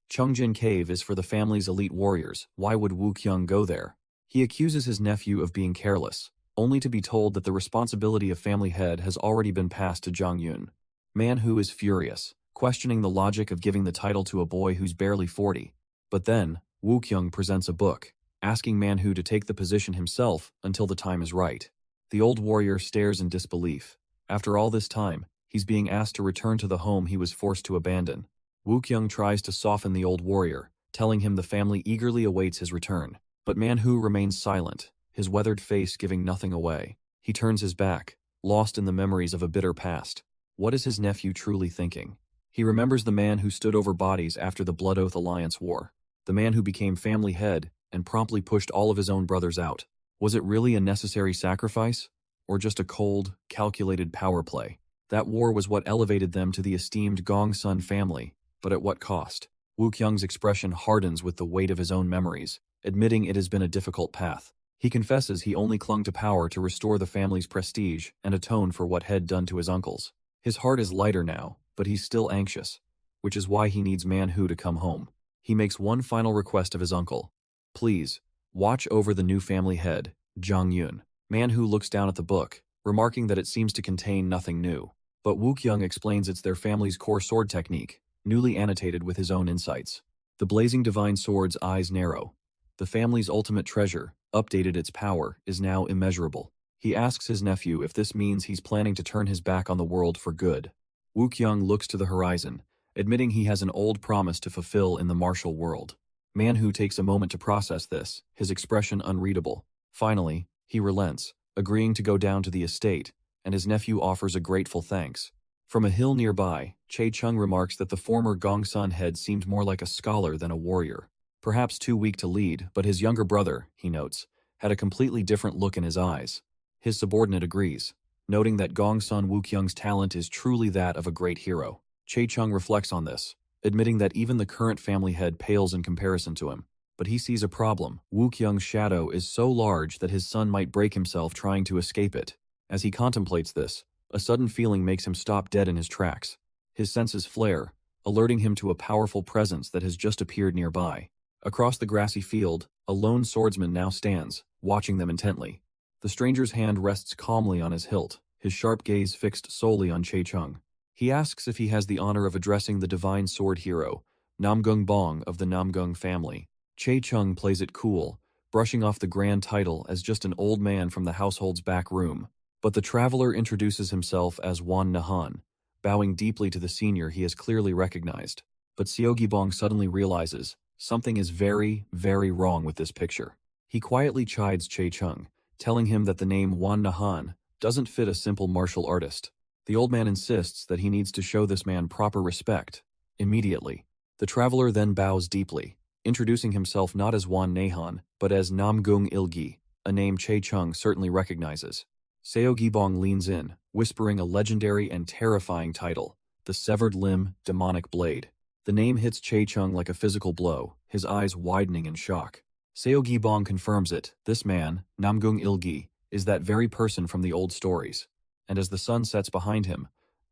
Chungjin Cave is for the family's elite warriors. Why would Woo Kyung go there? He accuses his nephew of being careless, only to be told that the responsibility of family head has already been passed to Jang-yoon. Manhwa is furious, questioning the logic of giving the title to a boy who's barely 40. But then, Woo Kyung presents a book, asking Manhwa to take the position himself until the time is right. The old warrior stares in disbelief. After all this time, he's being asked to return to the home he was forced to abandon. Woo Kyung tries to soften the old warrior, telling him the family eagerly awaits his return. But Manhwa remains silent, his weathered face giving nothing away. He turns his back, lost in the memories of a bitter past. What is his nephew truly thinking? He remembers the man who stood over bodies after the Blood Oath Alliance war. The man who became family head and promptly pushed all of his own brothers out. Was it really a necessary sacrifice? Or just a cold, calculated power play? That war was what elevated them to the esteemed Gongsun family, but at what cost? Woo Kyung's expression hardens with the weight of his own memories, admitting it has been a difficult path. He confesses he only clung to power to restore the family's prestige and atone for what had done to his uncles. His heart is lighter now, but he's still anxious, which is why he needs Manhwa to come home. He makes one final request of his uncle. Please, watch over the new family head, Jang-yoon. Manhwa looks down at the book, remarking that it seems to contain nothing new. But Woo Kyung explains it's their family's core sword technique, newly annotated with his own insights. The blazing divine sword's eyes narrow. The family's ultimate treasure, updated its power, is now immeasurable. He asks his nephew if this means he's planning to turn his back on the world for good. Wookyung looks to the horizon, admitting he has an old promise to fulfill in the martial world. Manhwa takes a moment to process this, his expression unreadable. Finally, he relents, agreeing to go down to the estate, and his nephew offers a grateful thanks. From a hill nearby, Chae-chung remarks that the former Gongsun head seemed more like a scholar than a warrior. Perhaps too weak to lead, but his younger brother, he notes, had a completely different look in his eyes. His subordinate agrees, noting that Gongsun Wookyung's talent is truly that of a great hero. Chae-chung reflects on this, admitting that even the current family head pales in comparison to him. But he sees a problem. Wookyung's shadow is so large that his son might break himself trying to escape it. As he contemplates this, a sudden feeling makes him stop dead in his tracks. His senses flare, alerting him to a powerful presence that has just appeared nearby. Across the grassy field, a lone swordsman now stands, watching them intently. The stranger's hand rests calmly on his hilt, his sharp gaze fixed solely on Chae-chung. He asks if he has the honor of addressing the divine sword hero, Namgung Bong of the Namgung family. Chae-chung plays it cool, brushing off the grand title as just an old man from the household's back room. But the traveler introduces himself as Wan Nahan, bowing deeply to the senior he has clearly recognized. But Seogibong suddenly realizes something is very, very wrong with this picture. He quietly chides Chae-chung, telling him that the name Wan Nahan doesn't fit a simple martial artist. The old man insists that he needs to show this man proper respect. Immediately, the traveler then bows deeply, introducing himself not as Wan Nahan, but as Namgung Ilgi, a name Chae-chung certainly recognizes. Seogibong leans in, whispering a legendary and terrifying title, the Severed Limb Demonic Blade. The name hits Chae-chung like a physical blow, his eyes widening in shock. Seogibong confirms it. This man, Namgung Ilgi, is that very person from the old stories. And as the sun sets behind him,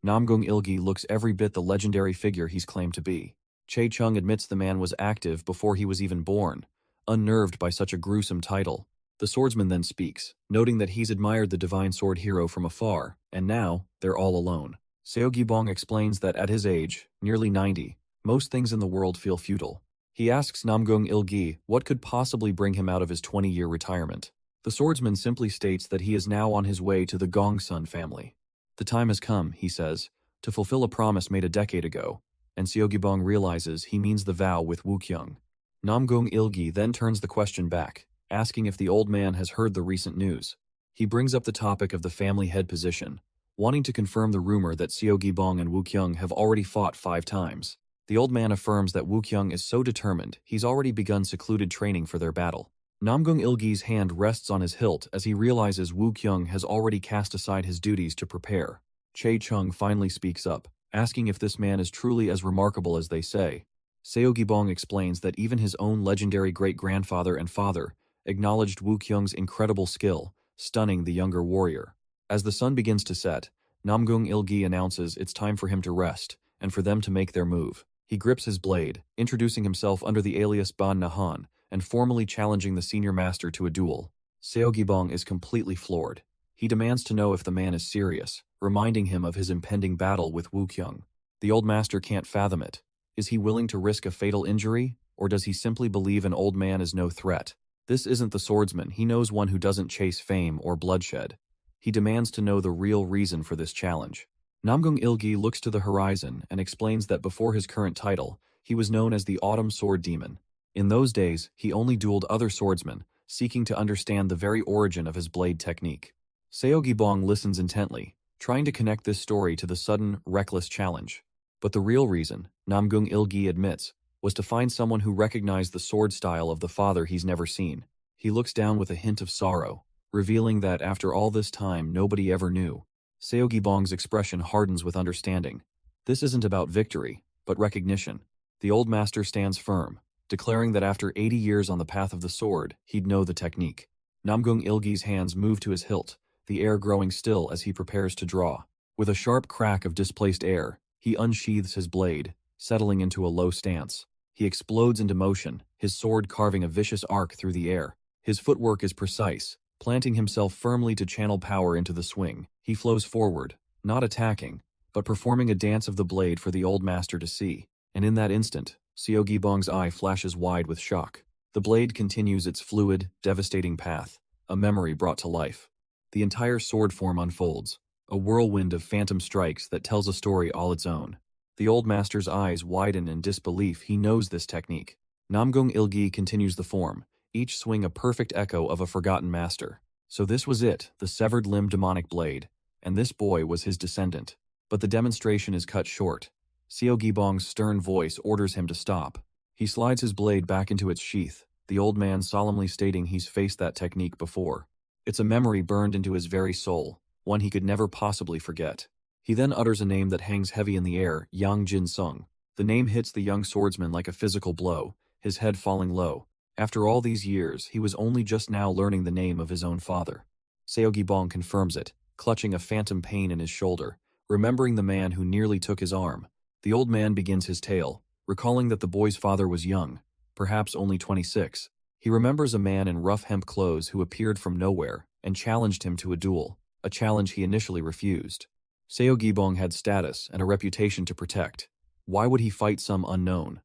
Namgung Ilgi looks every bit the legendary figure he's claimed to be. Chae-chung admits the man was active before he was even born, unnerved by such a gruesome title. The swordsman then speaks, noting that he's admired the divine sword hero from afar, and now they're all alone. Seogibong explains that at his age, nearly 90, most things in the world feel futile. He asks Namgung Ilgi what could possibly bring him out of his 20-year retirement. The swordsman simply states that he is now on his way to the Gongsun family. The time has come, he says, to fulfill a promise made a decade ago, and Seogibong realizes he means the vow with Wookyung. Namgung Ilgi then turns the question back, asking if the old man has heard the recent news. He brings up the topic of the family head position, wanting to confirm the rumor that Seogibong and Wookyung have already fought 5 times. The old man affirms that Wookyung is so determined he's already begun secluded training for their battle. Namgung Ilgi's hand rests on his hilt as he realizes Wookyung has already cast aside his duties to prepare. Chae-chung finally speaks up, asking if this man is truly as remarkable as they say. Seogibong explains that even his own legendary great-grandfather and father acknowledged Wookyung's incredible skill, stunning the younger warrior. As the sun begins to set, Namgung Ilgi announces it's time for him to rest, and for them to make their move. He grips his blade, introducing himself under the alias Ban Nahan, and formally challenging the senior master to a duel. Seogibong is completely floored. He demands to know if the man is serious, reminding him of his impending battle with Wookyung. The old master can't fathom it. Is he willing to risk a fatal injury, or does he simply believe an old man is no threat? This isn't the swordsman. He knows one who doesn't chase fame or bloodshed. He demands to know the real reason for this challenge. Namgung Ilgi looks to the horizon and explains that before his current title, he was known as the Autumn Sword Demon. In those days, he only dueled other swordsmen, seeking to understand the very origin of his blade technique. Seogibong listens intently, trying to connect this story to the sudden, reckless challenge. But the real reason, Namgung Ilgi admits, was to find someone who recognized the sword style of the father he's never seen. He looks down with a hint of sorrow, revealing that after all this time nobody ever knew. Seogibong's expression hardens with understanding. This isn't about victory, but recognition. The old master stands firm, declaring that after 80 years on the path of the sword, he'd know the technique. Namgung Ilgi's hands move to his hilt, the air growing still as he prepares to draw. With a sharp crack of displaced air, he unsheathes his blade, settling into a low stance. He explodes into motion, his sword carving a vicious arc through the air. His footwork is precise, planting himself firmly to channel power into the swing. He flows forward, not attacking, but performing a dance of the blade for the old master to see. And in that instant, Seo Gibong's eye flashes wide with shock. The blade continues its fluid, devastating path, a memory brought to life. The entire sword form unfolds, a whirlwind of phantom strikes that tells a story all its own. The old master's eyes widen in disbelief. He knows this technique. Namgung Ilgi continues the form, each swing a perfect echo of a forgotten master. So this was it, the severed limb demonic blade, and this boy was his descendant. But the demonstration is cut short. Seo Gibong's stern voice orders him to stop. He slides his blade back into its sheath, the old man solemnly stating he's faced that technique before. It's a memory burned into his very soul, one he could never possibly forget. He then utters a name that hangs heavy in the air, Yang Jin Sung. The name hits the young swordsman like a physical blow, his head falling low. After all these years, he was only just now learning the name of his own father. Seo Gibong confirms it, clutching a phantom pain in his shoulder, remembering the man who nearly took his arm. The old man begins his tale, recalling that the boy's father was young, perhaps only 26. He remembers a man in rough hemp clothes who appeared from nowhere and challenged him to a duel, a challenge he initially refused. Seo Gibong had status and a reputation to protect. Why would he fight some unknown?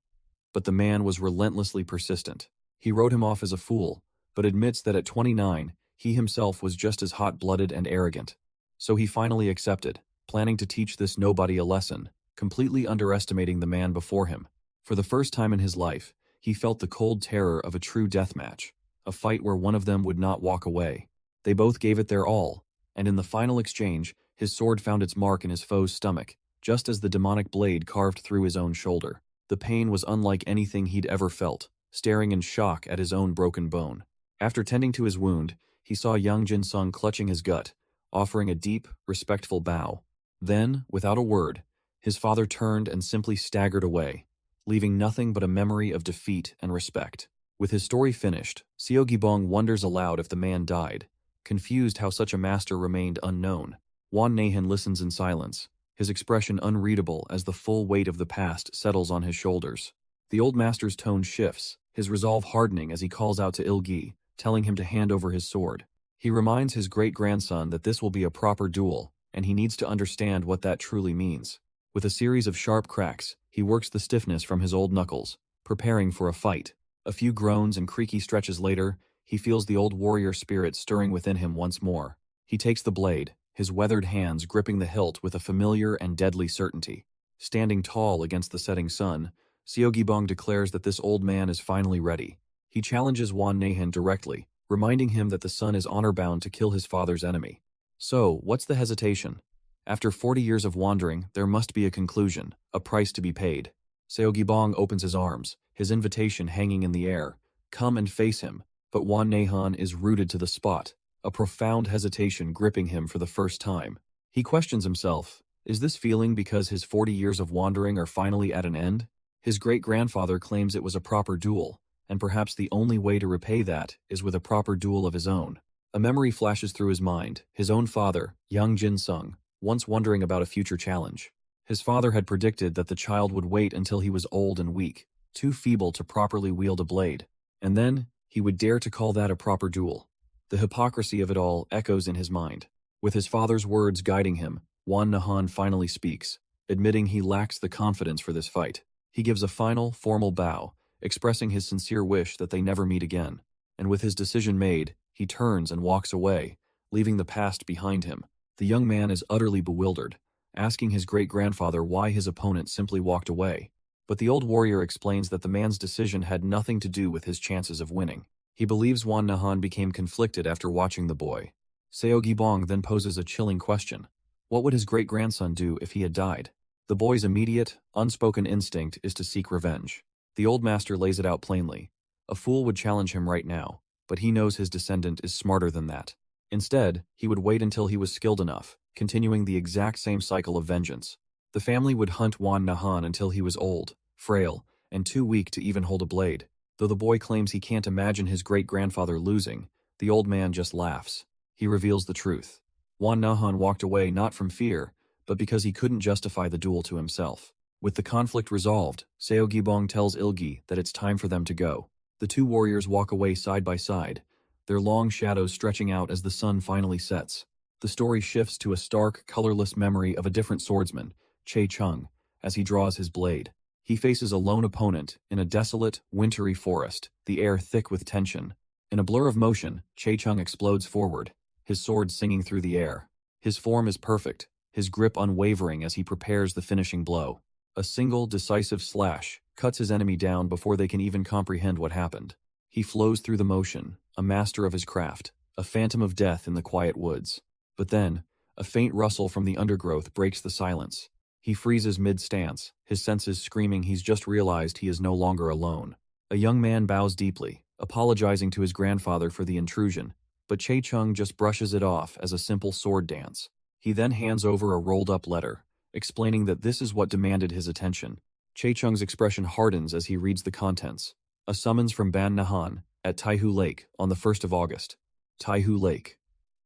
But the man was relentlessly persistent. He wrote him off as a fool, but admits that at 29, he himself was just as hot-blooded and arrogant. So he finally accepted, planning to teach this nobody a lesson, completely underestimating the man before him. For the first time in his life, he felt the cold terror of a true deathmatch, a fight where one of them would not walk away. They both gave it their all, and in the final exchange, his sword found its mark in his foe's stomach, just as the demonic blade carved through his own shoulder. The pain was unlike anything he'd ever felt, staring in shock at his own broken bone. After tending to his wound, he saw Yang Jin Sung clutching his gut, offering a deep, respectful bow. Then, without a word, his father turned and simply staggered away, leaving nothing but a memory of defeat and respect. With his story finished, Seo Gibong wonders aloud if the man died, confused how such a master remained unknown. Wan Nahan listens in silence, his expression unreadable as the full weight of the past settles on his shoulders. The old master's tone shifts, his resolve hardening as he calls out to Ilgi, telling him to hand over his sword. He reminds his great-grandson that this will be a proper duel, and he needs to understand what that truly means. With a series of sharp cracks, he works the stiffness from his old knuckles, preparing for a fight. A few groans and creaky stretches later, he feels the old warrior spirit stirring within him once more. He takes the blade, his weathered hands gripping the hilt with a familiar and deadly certainty. Standing tall against the setting sun, Seo Gibong declares that this old man is finally ready. He challenges Wan Nahan directly, reminding him that the son is honor-bound to kill his father's enemy. So, what's the hesitation? After 40 years of wandering, there must be a conclusion, a price to be paid. Seo Gibong opens his arms, his invitation hanging in the air. Come and face him. But Wan Nahan is rooted to the spot, a profound hesitation gripping him for the first time. He questions himself, is this feeling because his 40 years of wandering are finally at an end? His great-grandfather claims it was a proper duel, and perhaps the only way to repay that is with a proper duel of his own. A memory flashes through his mind, his own father, Yang Jin Sung, once wondering about a future challenge. His father had predicted that the child would wait until he was old and weak, too feeble to properly wield a blade, and then he would dare to call that a proper duel. The hypocrisy of it all echoes in his mind. With his father's words guiding him, Wan Nahan finally speaks, admitting he lacks the confidence for this fight. He gives a final, formal bow, expressing his sincere wish that they never meet again. And with his decision made, he turns and walks away, leaving the past behind him. The young man is utterly bewildered, asking his great-grandfather why his opponent simply walked away. But the old warrior explains that the man's decision had nothing to do with his chances of winning. He believes Wan Nahan became conflicted after watching the boy. Seo Gibong then poses a chilling question. What would his great-grandson do if he had died? The boy's immediate, unspoken instinct is to seek revenge. The old master lays it out plainly. A fool would challenge him right now, but he knows his descendant is smarter than that. Instead, he would wait until he was skilled enough, continuing the exact same cycle of vengeance. The family would hunt Wan Nahan until he was old, frail, and too weak to even hold a blade. Though the boy claims he can't imagine his great-grandfather losing, the old man just laughs. He reveals the truth. Wan Nahan walked away not from fear, but because he couldn't justify the duel to himself. With the conflict resolved, Seo Gibong tells Ilgi that it's time for them to go. The two warriors walk away side by side, their long shadows stretching out as the sun finally sets. The story shifts to a stark, colorless memory of a different swordsman, Che Chung, as he draws his blade. He faces a lone opponent in a desolate, wintry forest, the air thick with tension. In a blur of motion, Chae-chung explodes forward, his sword singing through the air. His form is perfect, his grip unwavering as he prepares the finishing blow. A single, decisive slash cuts his enemy down before they can even comprehend what happened. He flows through the motion, a master of his craft, a phantom of death in the quiet woods. But then, a faint rustle from the undergrowth breaks the silence. He freezes mid-stance, his senses screaming he's just realized he is no longer alone. A young man bows deeply, apologizing to his grandfather for the intrusion, but Chae-chung just brushes it off as a simple sword dance. He then hands over a rolled-up letter, explaining that this is what demanded his attention. Chae-chung's expression hardens as he reads the contents. A summons from Ban Nahan at Taihu Lake on the 1st of August. Taihu Lake.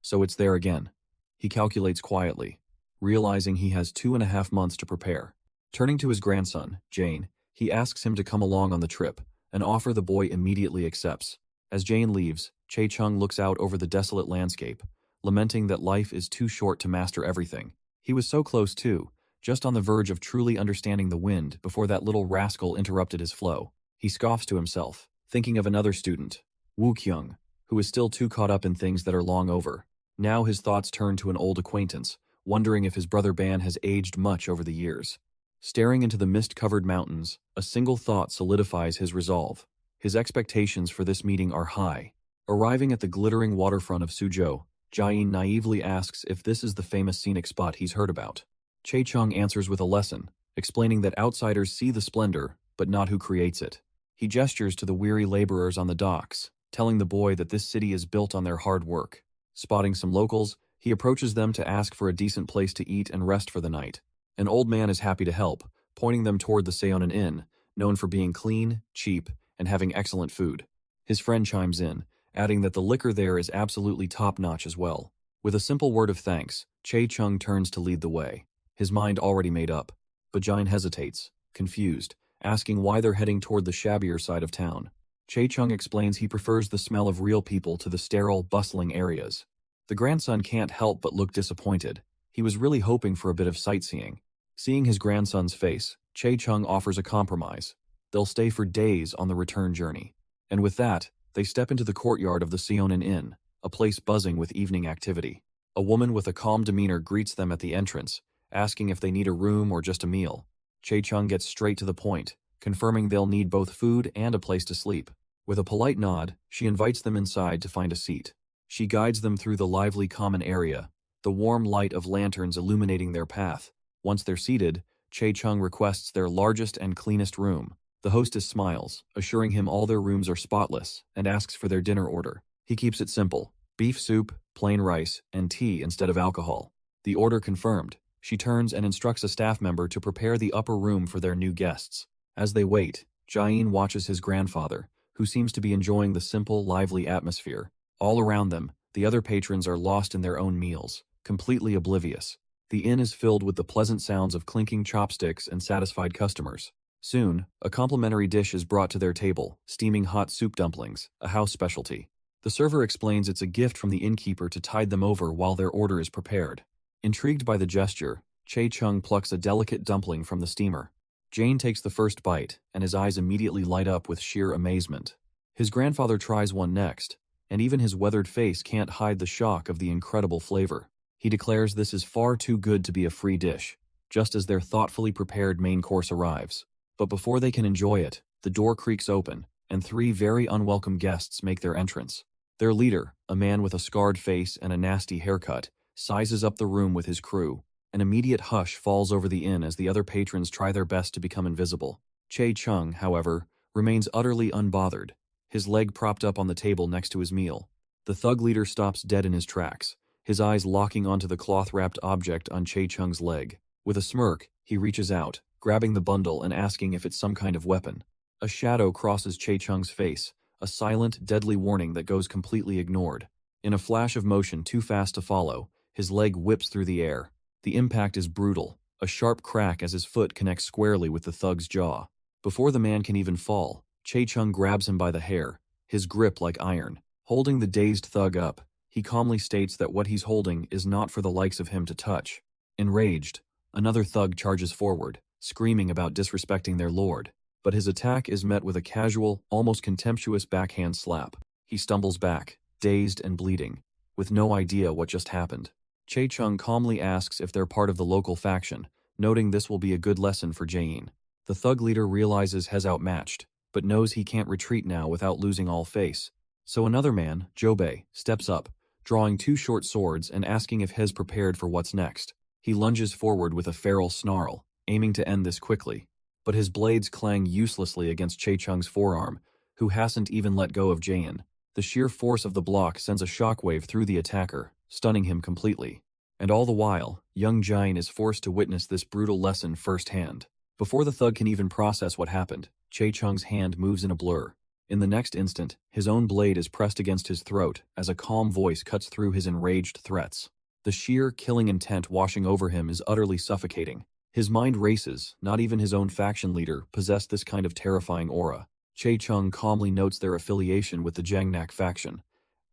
So it's there again. He calculates quietly, realizing he has 2.5 months to prepare. Turning to his grandson, Jane, he asks him to come along on the trip, an offer the boy immediately accepts. As Jane leaves, Chae-chung looks out over the desolate landscape, lamenting that life is too short to master everything. He was so close too, just on the verge of truly understanding the wind before that little rascal interrupted his flow. He scoffs to himself, thinking of another student, Woo Kyung, who is still too caught up in things that are long over. Now his thoughts turn to an old acquaintance, wondering if his brother Ban has aged much over the years. Staring into the mist-covered mountains, a single thought solidifies his resolve. His expectations for this meeting are high. Arriving at the glittering waterfront of Suzhou, Jain naively asks if this is the famous scenic spot he's heard about. Chae-chung answers with a lesson, explaining that outsiders see the splendor, but not who creates it. He gestures to the weary laborers on the docks, telling the boy that this city is built on their hard work. Spotting some locals, he approaches them to ask for a decent place to eat and rest for the night. An old man is happy to help, pointing them toward the Seonan Inn, known for being clean, cheap, and having excellent food. His friend chimes in, adding that the liquor there is absolutely top-notch as well. With a simple word of thanks, Chae-chung turns to lead the way, his mind already made up. But Jain hesitates, confused, asking why they're heading toward the shabbier side of town. Chae-chung explains he prefers the smell of real people to the sterile, bustling areas. The grandson can't help but look disappointed. He was really hoping for a bit of sightseeing. Seeing his grandson's face, Chae-chung offers a compromise. They'll stay for days on the return journey. And with that, they step into the courtyard of the Seonan Inn, a place buzzing with evening activity. A woman with a calm demeanor greets them at the entrance, asking if they need a room or just a meal. Chae-chung gets straight to the point, confirming they'll need both food and a place to sleep. With a polite nod, she invites them inside to find a seat. She guides them through the lively common area, the warm light of lanterns illuminating their path. Once they're seated, Chae-chung requests their largest and cleanest room. The hostess smiles, assuring him all their rooms are spotless, and asks for their dinner order. He keeps it simple: beef soup, plain rice, and tea instead of alcohol. The order confirmed, she turns and instructs a staff member to prepare the upper room for their new guests. As they wait, Jain watches his grandfather, who seems to be enjoying the simple, lively atmosphere. All around them, the other patrons are lost in their own meals, completely oblivious. The inn is filled with the pleasant sounds of clinking chopsticks and satisfied customers. Soon, a complimentary dish is brought to their table, steaming hot soup dumplings, a house specialty. The server explains it's a gift from the innkeeper to tide them over while their order is prepared. Intrigued by the gesture, Chae-chung plucks a delicate dumpling from the steamer. Jane takes the first bite, and his eyes immediately light up with sheer amazement. His grandfather tries one next, and even his weathered face can't hide the shock of the incredible flavor. He declares this is far too good to be a free dish, just as their thoughtfully prepared main course arrives. But before they can enjoy it, the door creaks open, and 3 very unwelcome guests make their entrance. Their leader, a man with a scarred face and a nasty haircut, sizes up the room with his crew. An immediate hush falls over the inn as the other patrons try their best to become invisible. Chae-chung, however, remains utterly unbothered, his leg propped up on the table next to his meal. The thug leader stops dead in his tracks, his eyes locking onto the cloth-wrapped object on Chae-chung's leg. With a smirk, he reaches out, grabbing the bundle and asking if it's some kind of weapon. A shadow crosses Chae-chung's face, a silent, deadly warning that goes completely ignored. In a flash of motion too fast to follow, his leg whips through the air. The impact is brutal, a sharp crack as his foot connects squarely with the thug's jaw. Before the man can even fall, Chae-chung grabs him by the hair, his grip like iron. Holding the dazed thug up, he calmly states that what he's holding is not for the likes of him to touch. Enraged, another thug charges forward, screaming about disrespecting their lord. But his attack is met with a casual, almost contemptuous backhand slap. He stumbles back, dazed and bleeding, with no idea what just happened. Chae-chung calmly asks if they're part of the local faction, noting this will be a good lesson for Jae-in. The thug leader realizes Hez outmatched, but knows he can't retreat now without losing all face. So another man, Jobei, steps up, drawing two short swords and asking if Hez prepared for what's next. He lunges forward with a feral snarl, aiming to end this quickly. But his blades clang uselessly against Chae-chung's forearm, who hasn't even let go of Jae-in. The sheer force of the block sends a shockwave through the attacker, stunning him completely. And all the while, young Jae-in is forced to witness this brutal lesson firsthand. Before the thug can even process what happened, Chae-chung's hand moves in a blur. In the next instant, his own blade is pressed against his throat as a calm voice cuts through his enraged threats. The sheer, killing intent washing over him is utterly suffocating. His mind races, not even his own faction leader possessed this kind of terrifying aura. Chae-chung calmly notes their affiliation with the Jangnak faction,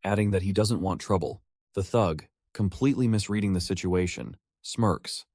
adding that he doesn't want trouble. The thug, completely misreading the situation, smirks.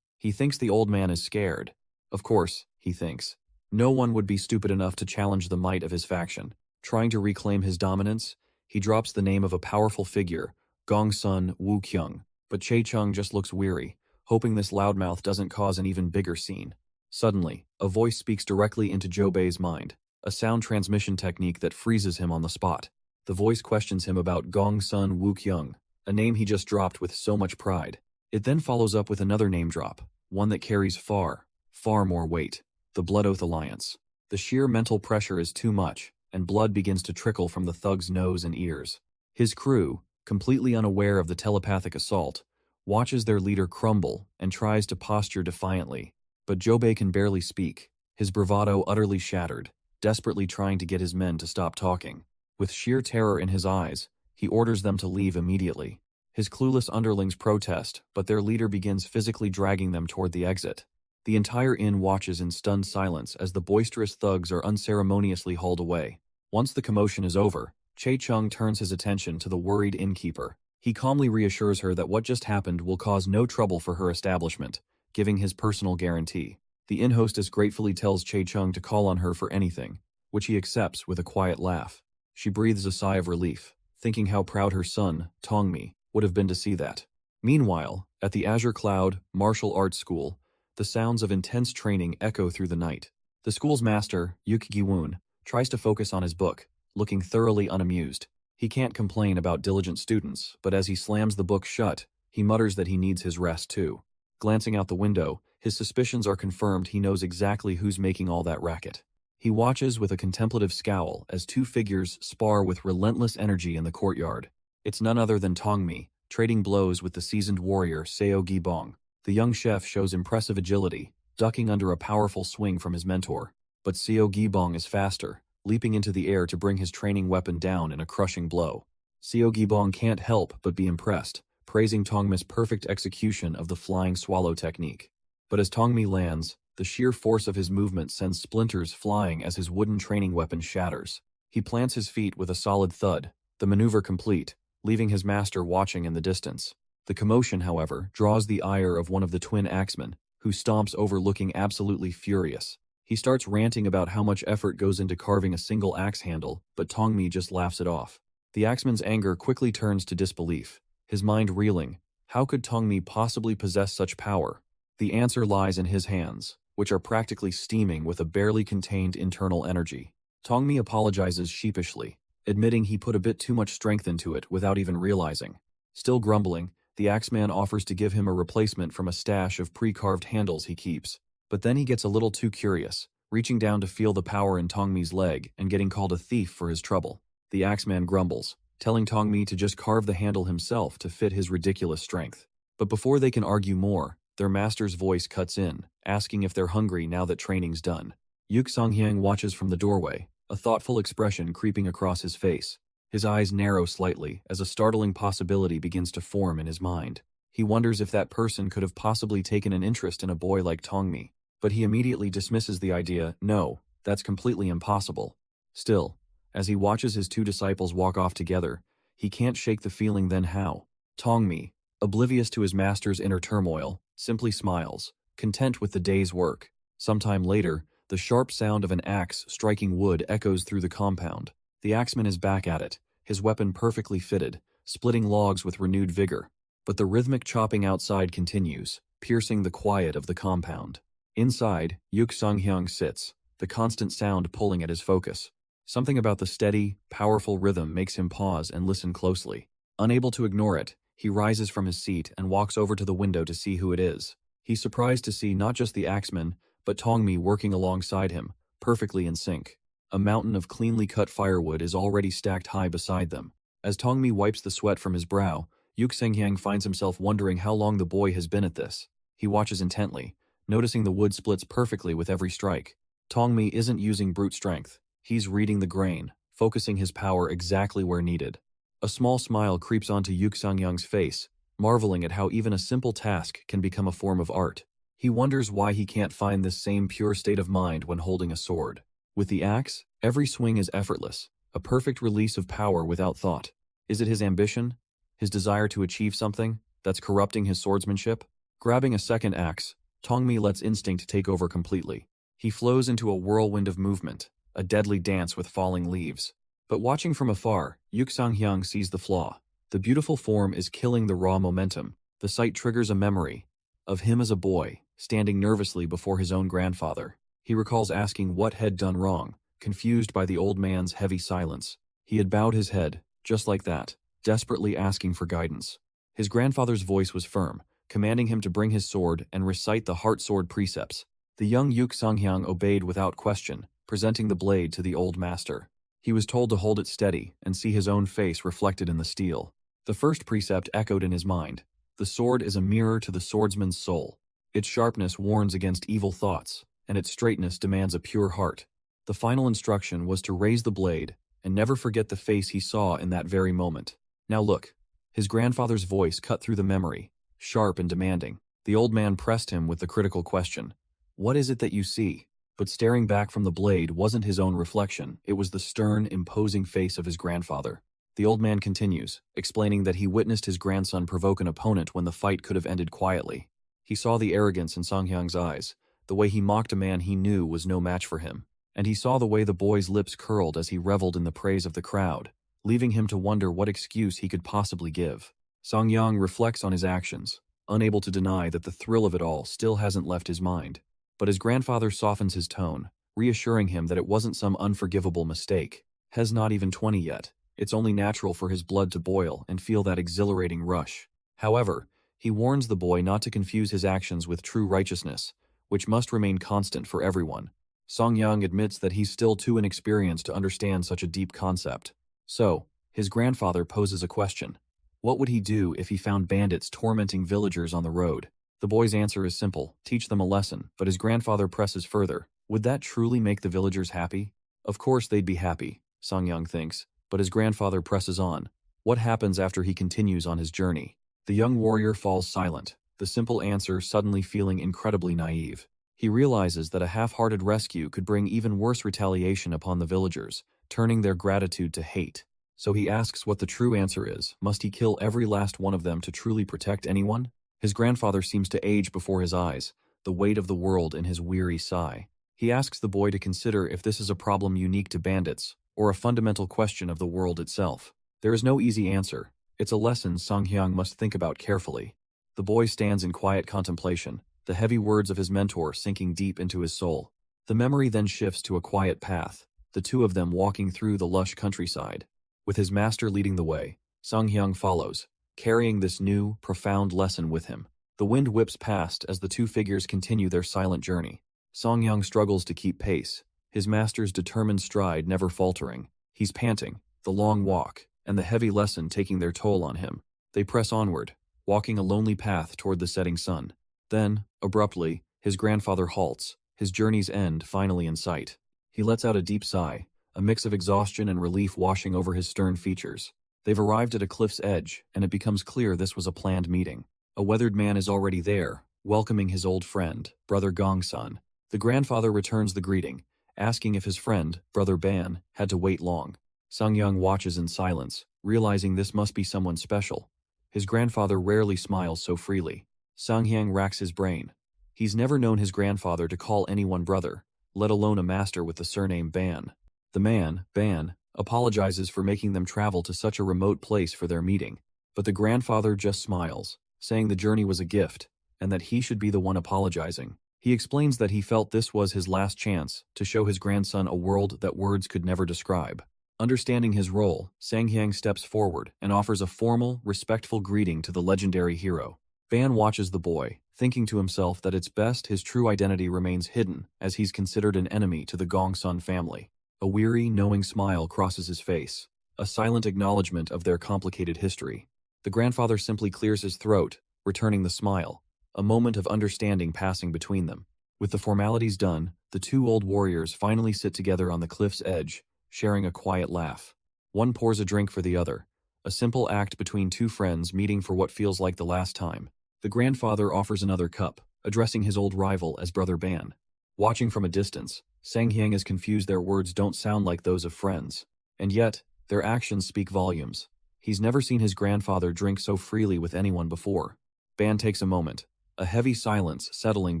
He thinks the old man is scared. Of course, he thinks. No one would be stupid enough to challenge the might of his faction. Trying to reclaim his dominance, he drops the name of a powerful figure, Gongsun Woo-kyung, but Chae-chung just looks weary, hoping this loudmouth doesn't cause an even bigger scene. Suddenly, a voice speaks directly into Jobei's mind, a sound transmission technique that freezes him on the spot. The voice questions him about Gongsun Woo-kyung, a name he just dropped with so much pride. It then follows up with another name drop, one that carries far more weight. The Blood Oath Alliance. The sheer mental pressure is too much, and blood begins to trickle from the thug's nose and ears. His crew, completely unaware of the telepathic assault, watches their leader crumble and tries to posture defiantly. But Jobei can barely speak, his bravado utterly shattered, desperately trying to get his men to stop talking. With sheer terror in his eyes, he orders them to leave immediately. His clueless underlings protest, but their leader begins physically dragging them toward the exit. The entire inn watches in stunned silence as the boisterous thugs are unceremoniously hauled away. Once the commotion is over, Chae-chung turns his attention to the worried innkeeper. He calmly reassures her that what just happened will cause no trouble for her establishment, giving his personal guarantee. The inn hostess gratefully tells Chae-chung to call on her for anything, which he accepts with a quiet laugh. She breathes a sigh of relief, thinking how proud her son, Tongmi, would have been to see that. Meanwhile, at the Azure Cloud Martial Arts School, the sounds of intense training echo through the night. The school's master, Gi-woon, tries to focus on his book, looking thoroughly unamused. He can't complain about diligent students, but as he slams the book shut, he mutters that he needs his rest too. Glancing out the window, his suspicions are confirmed. He knows exactly who's making all that racket. He watches with a contemplative scowl as two figures spar with relentless energy in the courtyard. It's none other than Tongmi, trading blows with the seasoned warrior Seo Gi-bong. The young chef shows impressive agility, ducking under a powerful swing from his mentor. But Seo Gi-bong is faster, leaping into the air to bring his training weapon down in a crushing blow. Seo Gi-bong can't help but be impressed, praising Tongmi's perfect execution of the flying swallow technique. But as Tongmi lands, the sheer force of his movement sends splinters flying as his wooden training weapon shatters. He plants his feet with a solid thud, the maneuver complete, leaving his master watching in the distance. The commotion, however, draws the ire of one of the twin axemen, who stomps over looking absolutely furious. He starts ranting about how much effort goes into carving a single axe handle, but Tongmi just laughs it off. The axeman's anger quickly turns to disbelief, his mind reeling. How could Tongmi possibly possess such power? The answer lies in his hands, which are practically steaming with a barely contained internal energy. Tongmi apologizes sheepishly, admitting he put a bit too much strength into it without even realizing. Still grumbling, the axeman offers to give him a replacement from a stash of pre-carved handles he keeps. But then he gets a little too curious, reaching down to feel the power in Tongmi's leg and getting called a thief for his trouble. The axeman grumbles, telling Tongmi to just carve the handle himself to fit his ridiculous strength. But before they can argue more, their master's voice cuts in, asking if they're hungry now that training's done. Yuk Songhyang watches from the doorway, a thoughtful expression creeping across his face. His eyes narrow slightly as a startling possibility begins to form in his mind. He wonders if that person could have possibly taken an interest in a boy like Tongmi. But he immediately dismisses the idea. No, that's completely impossible. Still, as he watches his two disciples walk off together, he can't shake the feeling then how. Tongmi, oblivious to his master's inner turmoil, simply smiles, content with the day's work. Sometime later, the sharp sound of an axe striking wood echoes through the compound. The axeman is back at it, his weapon perfectly fitted, splitting logs with renewed vigor. But the rhythmic chopping outside continues, piercing the quiet of the compound. Inside, Yuk Sung-hyung sits, the constant sound pulling at his focus. Something about the steady, powerful rhythm makes him pause and listen closely. Unable to ignore it, he rises from his seat and walks over to the window to see who it is. He's surprised to see not just the axeman, but Tongmi working alongside him, perfectly in sync. A mountain of cleanly cut firewood is already stacked high beside them. As Tongmi wipes the sweat from his brow, Yuk Sung-hyung finds himself wondering how long the boy has been at this. He watches intently, noticing the wood splits perfectly with every strike. Tongmi isn't using brute strength. He's reading the grain, focusing his power exactly where needed. A small smile creeps onto Yuk Sung-hyung's face, marveling at how even a simple task can become a form of art. He wonders why he can't find this same pure state of mind when holding a sword. With the axe, every swing is effortless, a perfect release of power without thought. Is it his ambition? His desire to achieve something that's corrupting his swordsmanship? Grabbing a second axe, Tongmi lets instinct take over completely. He flows into a whirlwind of movement, a deadly dance with falling leaves. But watching from afar, Yuk Sung-hyung sees the flaw. The beautiful form is killing the raw momentum. The sight triggers a memory of him as a boy, standing nervously before his own grandfather. He recalls asking what had done wrong, confused by the old man's heavy silence. He had bowed his head, just like that, desperately asking for guidance. His grandfather's voice was firm, commanding him to bring his sword and recite the heart sword precepts. The young Yuk Sung-hyung obeyed without question, presenting the blade to the old master. He was told to hold it steady and see his own face reflected in the steel. The first precept echoed in his mind. The sword is a mirror to the swordsman's soul. Its sharpness warns against evil thoughts, and its straightness demands a pure heart. The final instruction was to raise the blade and never forget the face he saw in that very moment. Now look. His grandfather's voice cut through the memory, sharp and demanding. The old man pressed him with the critical question. What is it that you see? But staring back from the blade wasn't his own reflection, it was the stern, imposing face of his grandfather. The old man continues, explaining that he witnessed his grandson provoke an opponent when the fight could have ended quietly. He saw the arrogance in Sung-hyung's eyes, the way he mocked a man he knew was no match for him, and he saw the way the boy's lips curled as he reveled in the praise of the crowd, leaving him to wonder what excuse he could possibly give. Sung-hyung reflects on his actions, unable to deny that the thrill of it all still hasn't left his mind. But his grandfather softens his tone, reassuring him that it wasn't some unforgivable mistake. He's not even 20 yet. It's only natural for his blood to boil and feel that exhilarating rush. However, he warns the boy not to confuse his actions with true righteousness, which must remain constant for everyone. Sung-hyung admits that he's still too inexperienced to understand such a deep concept. So, his grandfather poses a question. What would he do if he found bandits tormenting villagers on the road? The boy's answer is simple, teach them a lesson, but his grandfather presses further. Would that truly make the villagers happy? Of course they'd be happy, Sung-hyung thinks, but his grandfather presses on. What happens after he continues on his journey? The young warrior falls silent, the simple answer suddenly feeling incredibly naive. He realizes that a half-hearted rescue could bring even worse retaliation upon the villagers, turning their gratitude to hate. So he asks what the true answer is. Must he kill every last one of them to truly protect anyone? His grandfather seems to age before his eyes, the weight of the world in his weary sigh. He asks the boy to consider if this is a problem unique to bandits, or a fundamental question of the world itself. There is no easy answer. It's a lesson Sung-hyung must think about carefully. The boy stands in quiet contemplation, the heavy words of his mentor sinking deep into his soul. The memory then shifts to a quiet path, the two of them walking through the lush countryside. With his master leading the way, Sung-hyung follows, carrying this new, profound lesson with him. The wind whips past as the two figures continue their silent journey. Sung-hyung struggles to keep pace, his master's determined stride never faltering. He's panting, the long walk, and the heavy lesson taking their toll on him. They press onward, walking a lonely path toward the setting sun. Then, abruptly, his grandfather halts, his journey's end finally in sight. He lets out a deep sigh, a mix of exhaustion and relief washing over his stern features. They've arrived at a cliff's edge, and it becomes clear this was a planned meeting. A weathered man is already there, welcoming his old friend, Brother Gongsun. The grandfather returns the greeting, asking if his friend, Brother Ban, had to wait long. Sung-hyung watches in silence, realizing this must be someone special. His grandfather rarely smiles so freely. Sung-hyung racks his brain. He's never known his grandfather to call anyone brother, let alone a master with the surname Ban. The man, Ban, apologizes for making them travel to such a remote place for their meeting, but the grandfather just smiles, saying the journey was a gift, and that he should be the one apologizing. He explains that he felt this was his last chance to show his grandson a world that words could never describe. Understanding his role, Sanghyang steps forward and offers a formal, respectful greeting to the legendary hero. Ban watches the boy, thinking to himself that it's best his true identity remains hidden, as he's considered an enemy to the Gongsun family. A weary, knowing smile crosses his face, a silent acknowledgement of their complicated history. The grandfather simply clears his throat, returning the smile, a moment of understanding passing between them. With the formalities done, the two old warriors finally sit together on the cliff's edge, sharing a quiet laugh. One pours a drink for the other, a simple act between two friends meeting for what feels like the last time. The grandfather offers another cup, addressing his old rival as Brother Ban. Watching from a distance, Sanghyang is confused. Their words don't sound like those of friends. And yet, their actions speak volumes. He's never seen his grandfather drink so freely with anyone before. Ban takes a moment, a heavy silence settling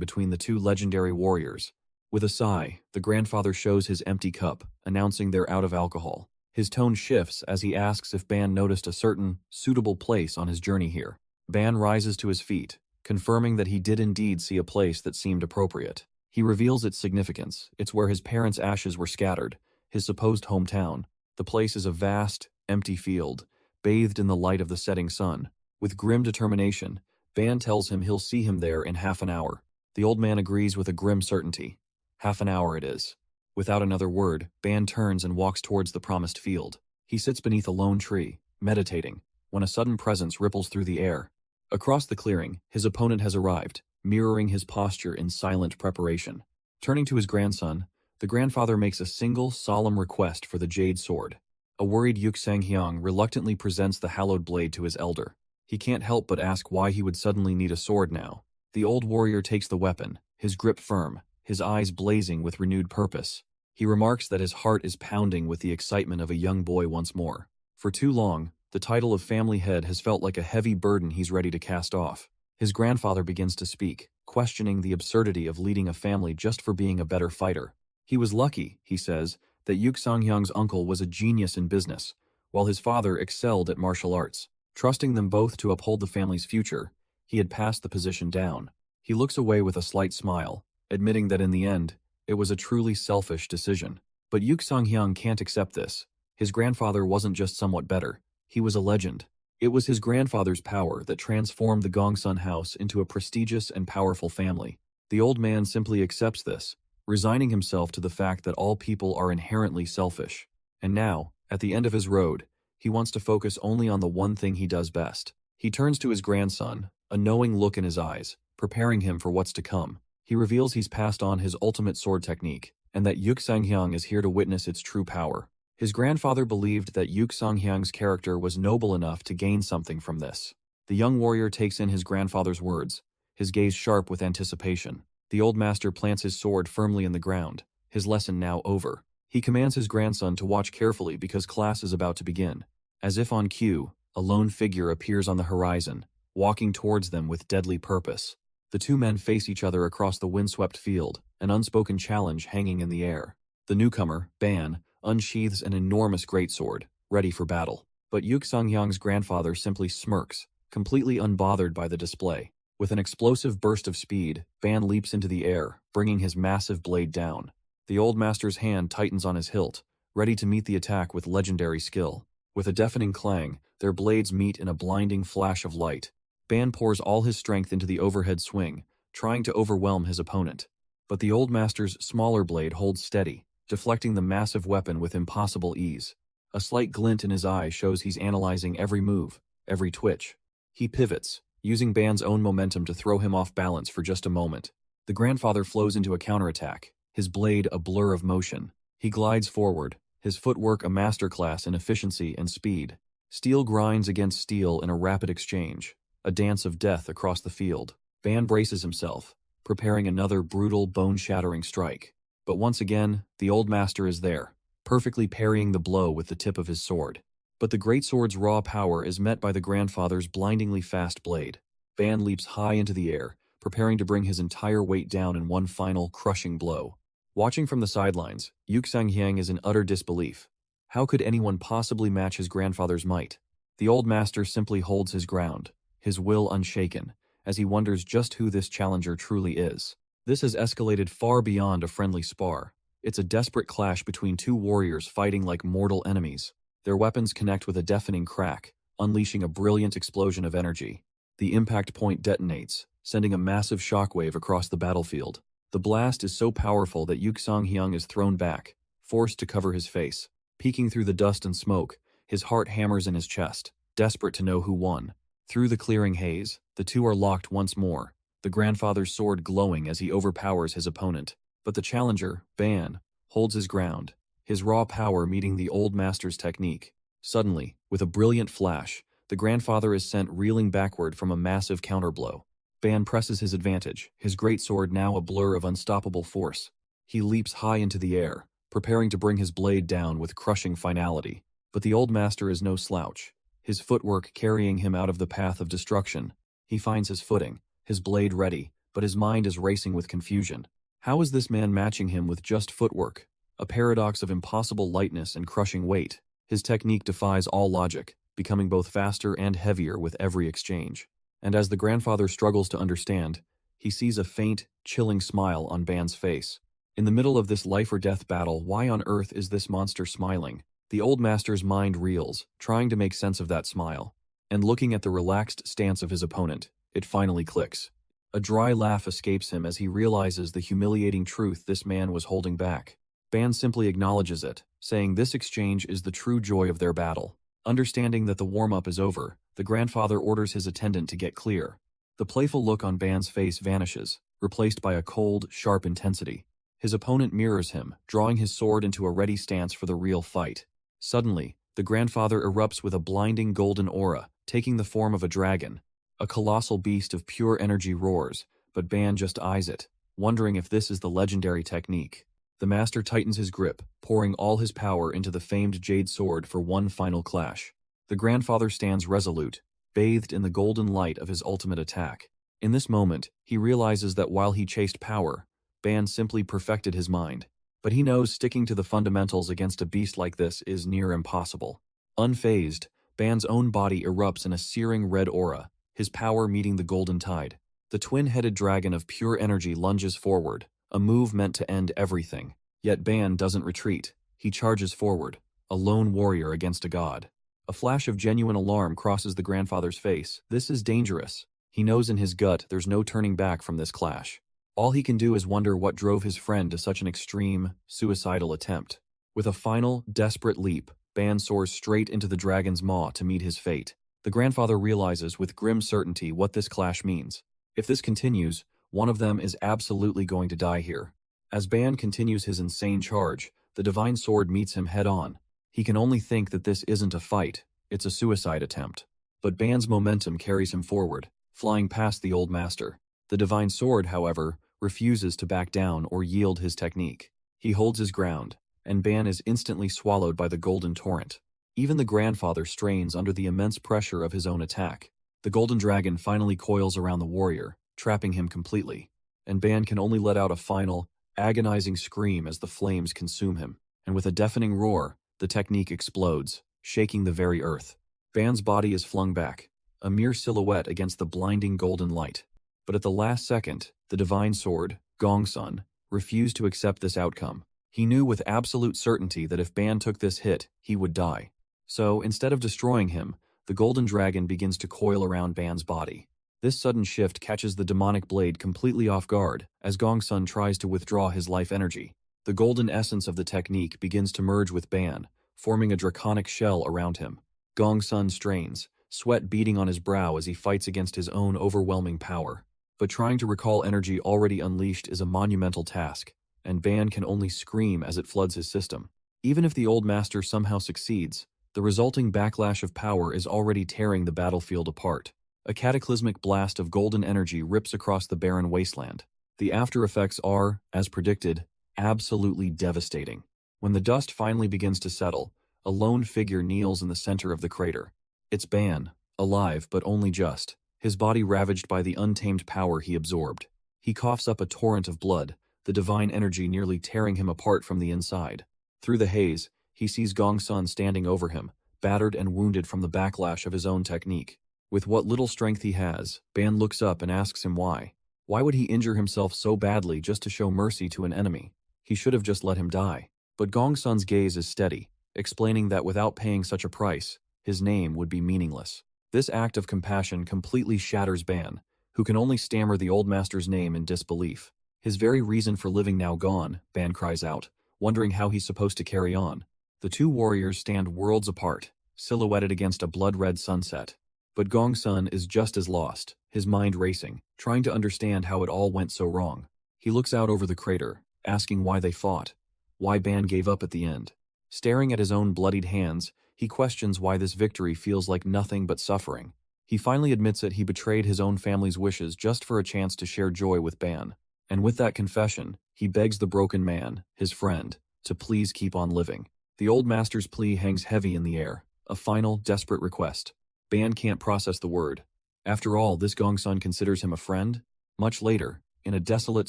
between the two legendary warriors. With a sigh, the grandfather shows his empty cup, announcing they're out of alcohol. His tone shifts as he asks if Ban noticed a certain, suitable place on his journey here. Ban rises to his feet, confirming that he did indeed see a place that seemed appropriate. He reveals its significance. It's where his parents' ashes were scattered, his supposed hometown. The place is a vast, empty field, bathed in the light of the setting sun. With grim determination, Ban tells him he'll see him there in half an hour. The old man agrees with a grim certainty. Half an hour it is. Without another word, Ban turns and walks towards the promised field. He sits beneath a lone tree, meditating, when a sudden presence ripples through the air. Across the clearing, his opponent has arrived, mirroring his posture in silent preparation. Turning to his grandson, the grandfather makes a single, solemn request for the jade sword. A worried Yuk Sanghyang reluctantly presents the hallowed blade to his elder. He can't help but ask why he would suddenly need a sword now. The old warrior takes the weapon, his grip firm, his eyes blazing with renewed purpose. He remarks that his heart is pounding with the excitement of a young boy once more. For too long, the title of family head has felt like a heavy burden he's ready to cast off. His grandfather begins to speak, questioning the absurdity of leading a family just for being a better fighter. He was lucky, he says, that Yuk Sanghyang's uncle was a genius in business, while his father excelled at martial arts. Trusting them both to uphold the family's future, he had passed the position down. He looks away with a slight smile, admitting that in the end, it was a truly selfish decision. But Yuk Sanghyang can't accept this. His grandfather wasn't just somewhat better. He was a legend. It was his grandfather's power that transformed the Gongsun house into a prestigious and powerful family. The old man simply accepts this, resigning himself to the fact that all people are inherently selfish. And now, at the end of his road, he wants to focus only on the one thing he does best. He turns to his grandson, a knowing look in his eyes, preparing him for what's to come. He reveals he's passed on his ultimate sword technique, and that Yuk Sanghyang is here to witness its true power. His grandfather believed that Yuk Sanghyang's character was noble enough to gain something from this. The young warrior takes in his grandfather's words, his gaze sharp with anticipation. The old master plants his sword firmly in the ground, his lesson now over. He commands his grandson to watch carefully because class is about to begin. As if on cue, a lone figure appears on the horizon, walking towards them with deadly purpose. The two men face each other across the windswept field, an unspoken challenge hanging in the air. The newcomer, Ban, unsheathes an enormous greatsword, ready for battle. But Yuk Sanghyang's grandfather simply smirks, completely unbothered by the display. With an explosive burst of speed, Ban leaps into the air, bringing his massive blade down. The old master's hand tightens on his hilt, ready to meet the attack with legendary skill. With a deafening clang, their blades meet in a blinding flash of light. Ban pours all his strength into the overhead swing, trying to overwhelm his opponent. But the old master's smaller blade holds steady, deflecting the massive weapon with impossible ease. A slight glint in his eye shows he's analyzing every move, every twitch. He pivots, using Ban's own momentum to throw him off balance for just a moment. The grandfather flows into a counterattack, his blade a blur of motion. He glides forward, his footwork a masterclass in efficiency and speed. Steel grinds against steel in a rapid exchange, a dance of death across the field. Ban braces himself, preparing another brutal, bone-shattering strike. But once again, the old master is there, perfectly parrying the blow with the tip of his sword. But the greatsword's raw power is met by the grandfather's blindingly fast blade. Ban leaps high into the air, preparing to bring his entire weight down in one final, crushing blow. Watching from the sidelines, Yuksang is in utter disbelief. How could anyone possibly match his grandfather's might? The old master simply holds his ground, his will unshaken, as he wonders just who this challenger truly is. This has escalated far beyond a friendly spar. It's a desperate clash between two warriors fighting like mortal enemies. Their weapons connect with a deafening crack, unleashing a brilliant explosion of energy. The impact point detonates, sending a massive shockwave across the battlefield. The blast is so powerful that Yuksang is thrown back, forced to cover his face. Peeking through the dust and smoke, his heart hammers in his chest, desperate to know who won. Through the clearing haze, the two are locked once more, the grandfather's sword glowing as he overpowers his opponent. But the challenger, Ban, holds his ground, his raw power meeting the old master's technique. Suddenly, with a brilliant flash, the grandfather is sent reeling backward from a massive counterblow. Ban presses his advantage, his greatsword now a blur of unstoppable force. He leaps high into the air, preparing to bring his blade down with crushing finality. But the old master is no slouch, his footwork carrying him out of the path of destruction. He finds his footing, his blade ready, but his mind is racing with confusion. How is this man matching him with just footwork? A paradox of impossible lightness and crushing weight. His technique defies all logic, becoming both faster and heavier with every exchange. And as the grandfather struggles to understand, he sees a faint, chilling smile on Ban's face. In the middle of this life-or-death battle, why on earth is this monster smiling? The old master's mind reels, trying to make sense of that smile. And looking at the relaxed stance of his opponent, it finally clicks. A dry laugh escapes him as he realizes the humiliating truth this man was holding back. Ban simply acknowledges it, saying this exchange is the true joy of their battle. Understanding that the warm-up is over, the grandfather orders his attendant to get clear. The playful look on Ban's face vanishes, replaced by a cold, sharp intensity. His opponent mirrors him, drawing his sword into a ready stance for the real fight. Suddenly, the grandfather erupts with a blinding golden aura, taking the form of a dragon. A colossal beast of pure energy roars, but Ban just eyes it, wondering if this is the legendary technique. The master tightens his grip, pouring all his power into the famed jade sword for one final clash. The grandfather stands resolute, bathed in the golden light of his ultimate attack. In this moment, he realizes that while he chased power, Ban simply perfected his mind. But he knows sticking to the fundamentals against a beast like this is near impossible. Unfazed, Ban's own body erupts in a searing red aura, his power meeting the golden tide. The twin-headed dragon of pure energy lunges forward, a move meant to end everything. Yet Ban doesn't retreat. He charges forward, a lone warrior against a god. A flash of genuine alarm crosses the grandfather's face. This is dangerous. He knows in his gut there's no turning back from this clash. All he can do is wonder what drove his friend to such an extreme, suicidal attempt. With a final, desperate leap, Ban soars straight into the dragon's maw to meet his fate. The grandfather realizes with grim certainty what this clash means. If this continues, one of them is absolutely going to die here. As Ban continues his insane charge, the divine sword meets him head-on. He can only think that this isn't a fight, it's a suicide attempt. But Ban's momentum carries him forward, flying past the old master. The divine sword, however, refuses to back down or yield his technique. He holds his ground, and Ban is instantly swallowed by the golden torrent. Even the grandfather strains under the immense pressure of his own attack. The golden dragon finally coils around the warrior, trapping him completely, and Ban can only let out a final, agonizing scream as the flames consume him. And with a deafening roar, the technique explodes, shaking the very earth. Ban's body is flung back, a mere silhouette against the blinding golden light. But at the last second, the divine sword, Gongsun, refused to accept this outcome. He knew with absolute certainty that if Ban took this hit, he would die. So, instead of destroying him, the golden dragon begins to coil around Ban's body. This sudden shift catches the demonic blade completely off guard as Gongsun tries to withdraw his life energy. The golden essence of the technique begins to merge with Ban, forming a draconic shell around him. Gongsun strains, sweat beading on his brow as he fights against his own overwhelming power. But trying to recall energy already unleashed is a monumental task, and Ban can only scream as it floods his system. Even if the old master somehow succeeds, the resulting backlash of power is already tearing the battlefield apart. A cataclysmic blast of golden energy rips across the barren wasteland. The after effects are, as predicted, absolutely devastating. When the dust finally begins to settle, a lone figure kneels in the center of the crater. It's Ban, alive but only just. his body ravaged by the untamed power he absorbed. He coughs up a torrent of blood, the divine energy nearly tearing him apart from the inside. Through the haze, he sees Gong Sun standing over him, battered and wounded from the backlash of his own technique. With what little strength he has, Ban looks up and asks him why. Why would he injure himself so badly just to show mercy to an enemy? He should have just let him die. But Gong Sun's gaze is steady, explaining that without paying such a price, his name would be meaningless. This act of compassion completely shatters Ban, who can only stammer the old master's name in disbelief. His very reason for living now gone, Ban cries out, wondering how he's supposed to carry on. The two warriors stand worlds apart, silhouetted against a blood-red sunset. But Gong Sun is just as lost, his mind racing, trying to understand how it all went so wrong. He looks out over the crater, asking why they fought, why Ban gave up at the end. Staring at his own bloodied hands, he questions why this victory feels like nothing but suffering. He finally admits that he betrayed his own family's wishes just for a chance to share joy with Ban. And with that confession, he begs the broken man, his friend, to please keep on living. The old master's plea hangs heavy in the air, a final, desperate request. Ban can't process the word. After all, this Gong Sun considers him a friend? Much later, in a desolate,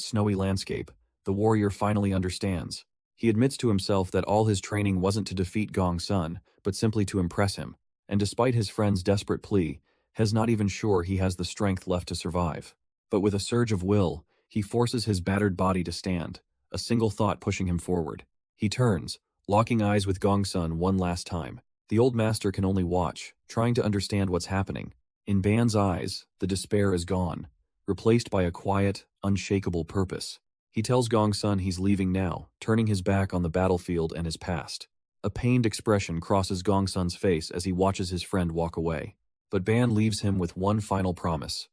snowy landscape, the warrior finally understands. He admits to himself that all his training wasn't to defeat Gong Sun, but simply to impress him, and despite his friend's desperate plea, is not even sure he has the strength left to survive. But with a surge of will, he forces his battered body to stand, a single thought pushing him forward. He turns, locking eyes with Gong Sun one last time. The old master can only watch, trying to understand what's happening. In Ban's eyes, the despair is gone, replaced by a quiet, unshakable purpose. He tells Gong Sun he's leaving now, turning his back on the battlefield and his past. A pained expression crosses Gong Sun's face as he watches his friend walk away. But Ban leaves him with one final promise,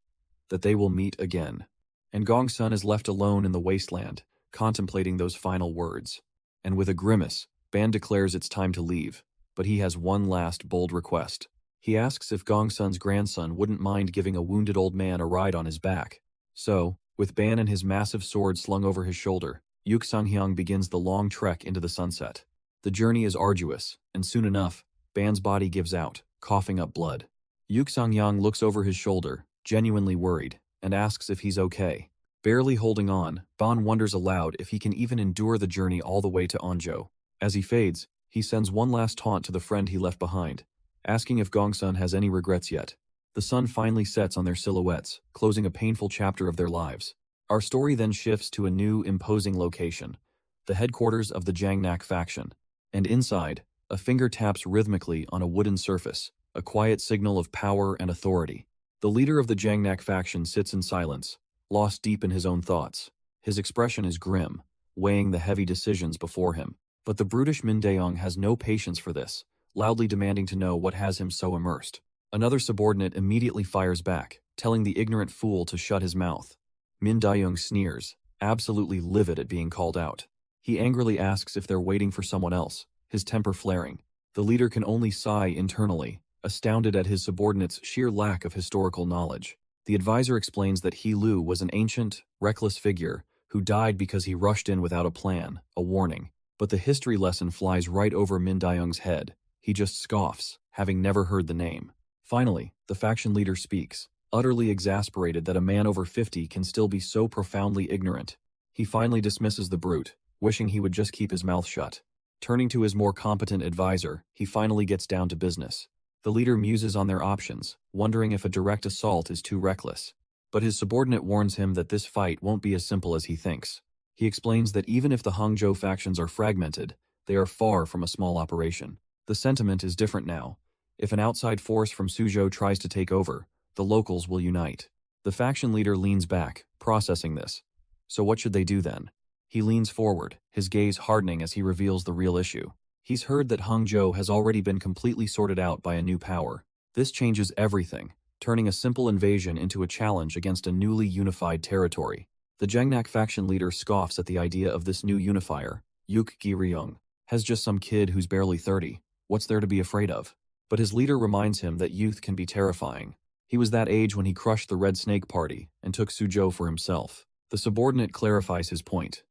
that they will meet again. And Gong Sun is left alone in the wasteland, contemplating those final words. And with a grimace, Ban declares it's time to leave. But he has one last bold request. He asks if Gong Sun's grandson wouldn't mind giving a wounded old man a ride on his back. So, with Ban and his massive sword slung over his shoulder, Yuk Sanghyang begins the long trek into the sunset. The journey is arduous, and soon enough, Ban's body gives out, coughing up blood. Yuk Sanghyang looks over his shoulder, genuinely worried, and asks if he's okay. Barely holding on, Ban wonders aloud if he can even endure the journey all the way to Anzhou. As he fades, he sends one last taunt to the friend he left behind, asking if Gong Sun has any regrets yet. The sun finally sets on their silhouettes, closing a painful chapter of their lives. Our story then shifts to a new, imposing location, the headquarters of the Jiangnak faction. And inside, a finger taps rhythmically on a wooden surface, a quiet signal of power and authority. The leader of the Jiangnak faction sits in silence, lost deep in his own thoughts. His expression is grim, weighing the heavy decisions before him. But the brutish Min Daeong has no patience for this, loudly demanding to know what has him so immersed. Another subordinate immediately fires back, telling the ignorant fool to shut his mouth. Min Daeong sneers, absolutely livid at being called out. He angrily asks if they're waiting for someone else, his temper flaring. The leader can only sigh internally, astounded at his subordinate's sheer lack of historical knowledge. The advisor explains that He Lu was an ancient, reckless figure who died because he rushed in without a plan, a warning. But the history lesson flies right over Min Daeong's head. He just scoffs, having never heard the name. Finally, the faction leader speaks, utterly exasperated that a man over 50 can still be so profoundly ignorant. He finally dismisses the brute, wishing he would just keep his mouth shut. Turning to his more competent advisor, he finally gets down to business. The leader muses on their options, wondering if a direct assault is too reckless. But his subordinate warns him that this fight won't be as simple as he thinks. He explains that even if the Hangzhou factions are fragmented, they are far from a small operation. The sentiment is different now. If an outside force from Suzhou tries to take over, the locals will unite. The faction leader leans back, processing this. So what should they do then? He leans forward, his gaze hardening as he reveals the real issue. He's heard that Hangzhou has already been completely sorted out by a new power. This changes everything, turning a simple invasion into a challenge against a newly unified territory. The Jiangnak faction leader scoffs at the idea of this new unifier. Yuk Gi-ryung has just some kid who's barely 30. What's there to be afraid of? But his leader reminds him that youth can be terrifying. He was that age when he crushed the Red Snake Party and took Suzhou for himself. The subordinate clarifies his point.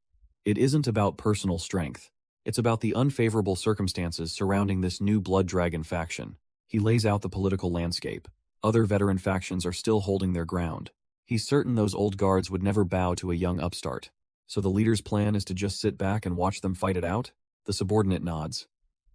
It isn't about personal strength. It's about the unfavorable circumstances surrounding this new Blood Dragon faction. He lays out the political landscape. Other veteran factions are still holding their ground. He's certain those old guards would never bow to a young upstart. So the leader's plan is to just sit back and watch them fight it out? The subordinate nods.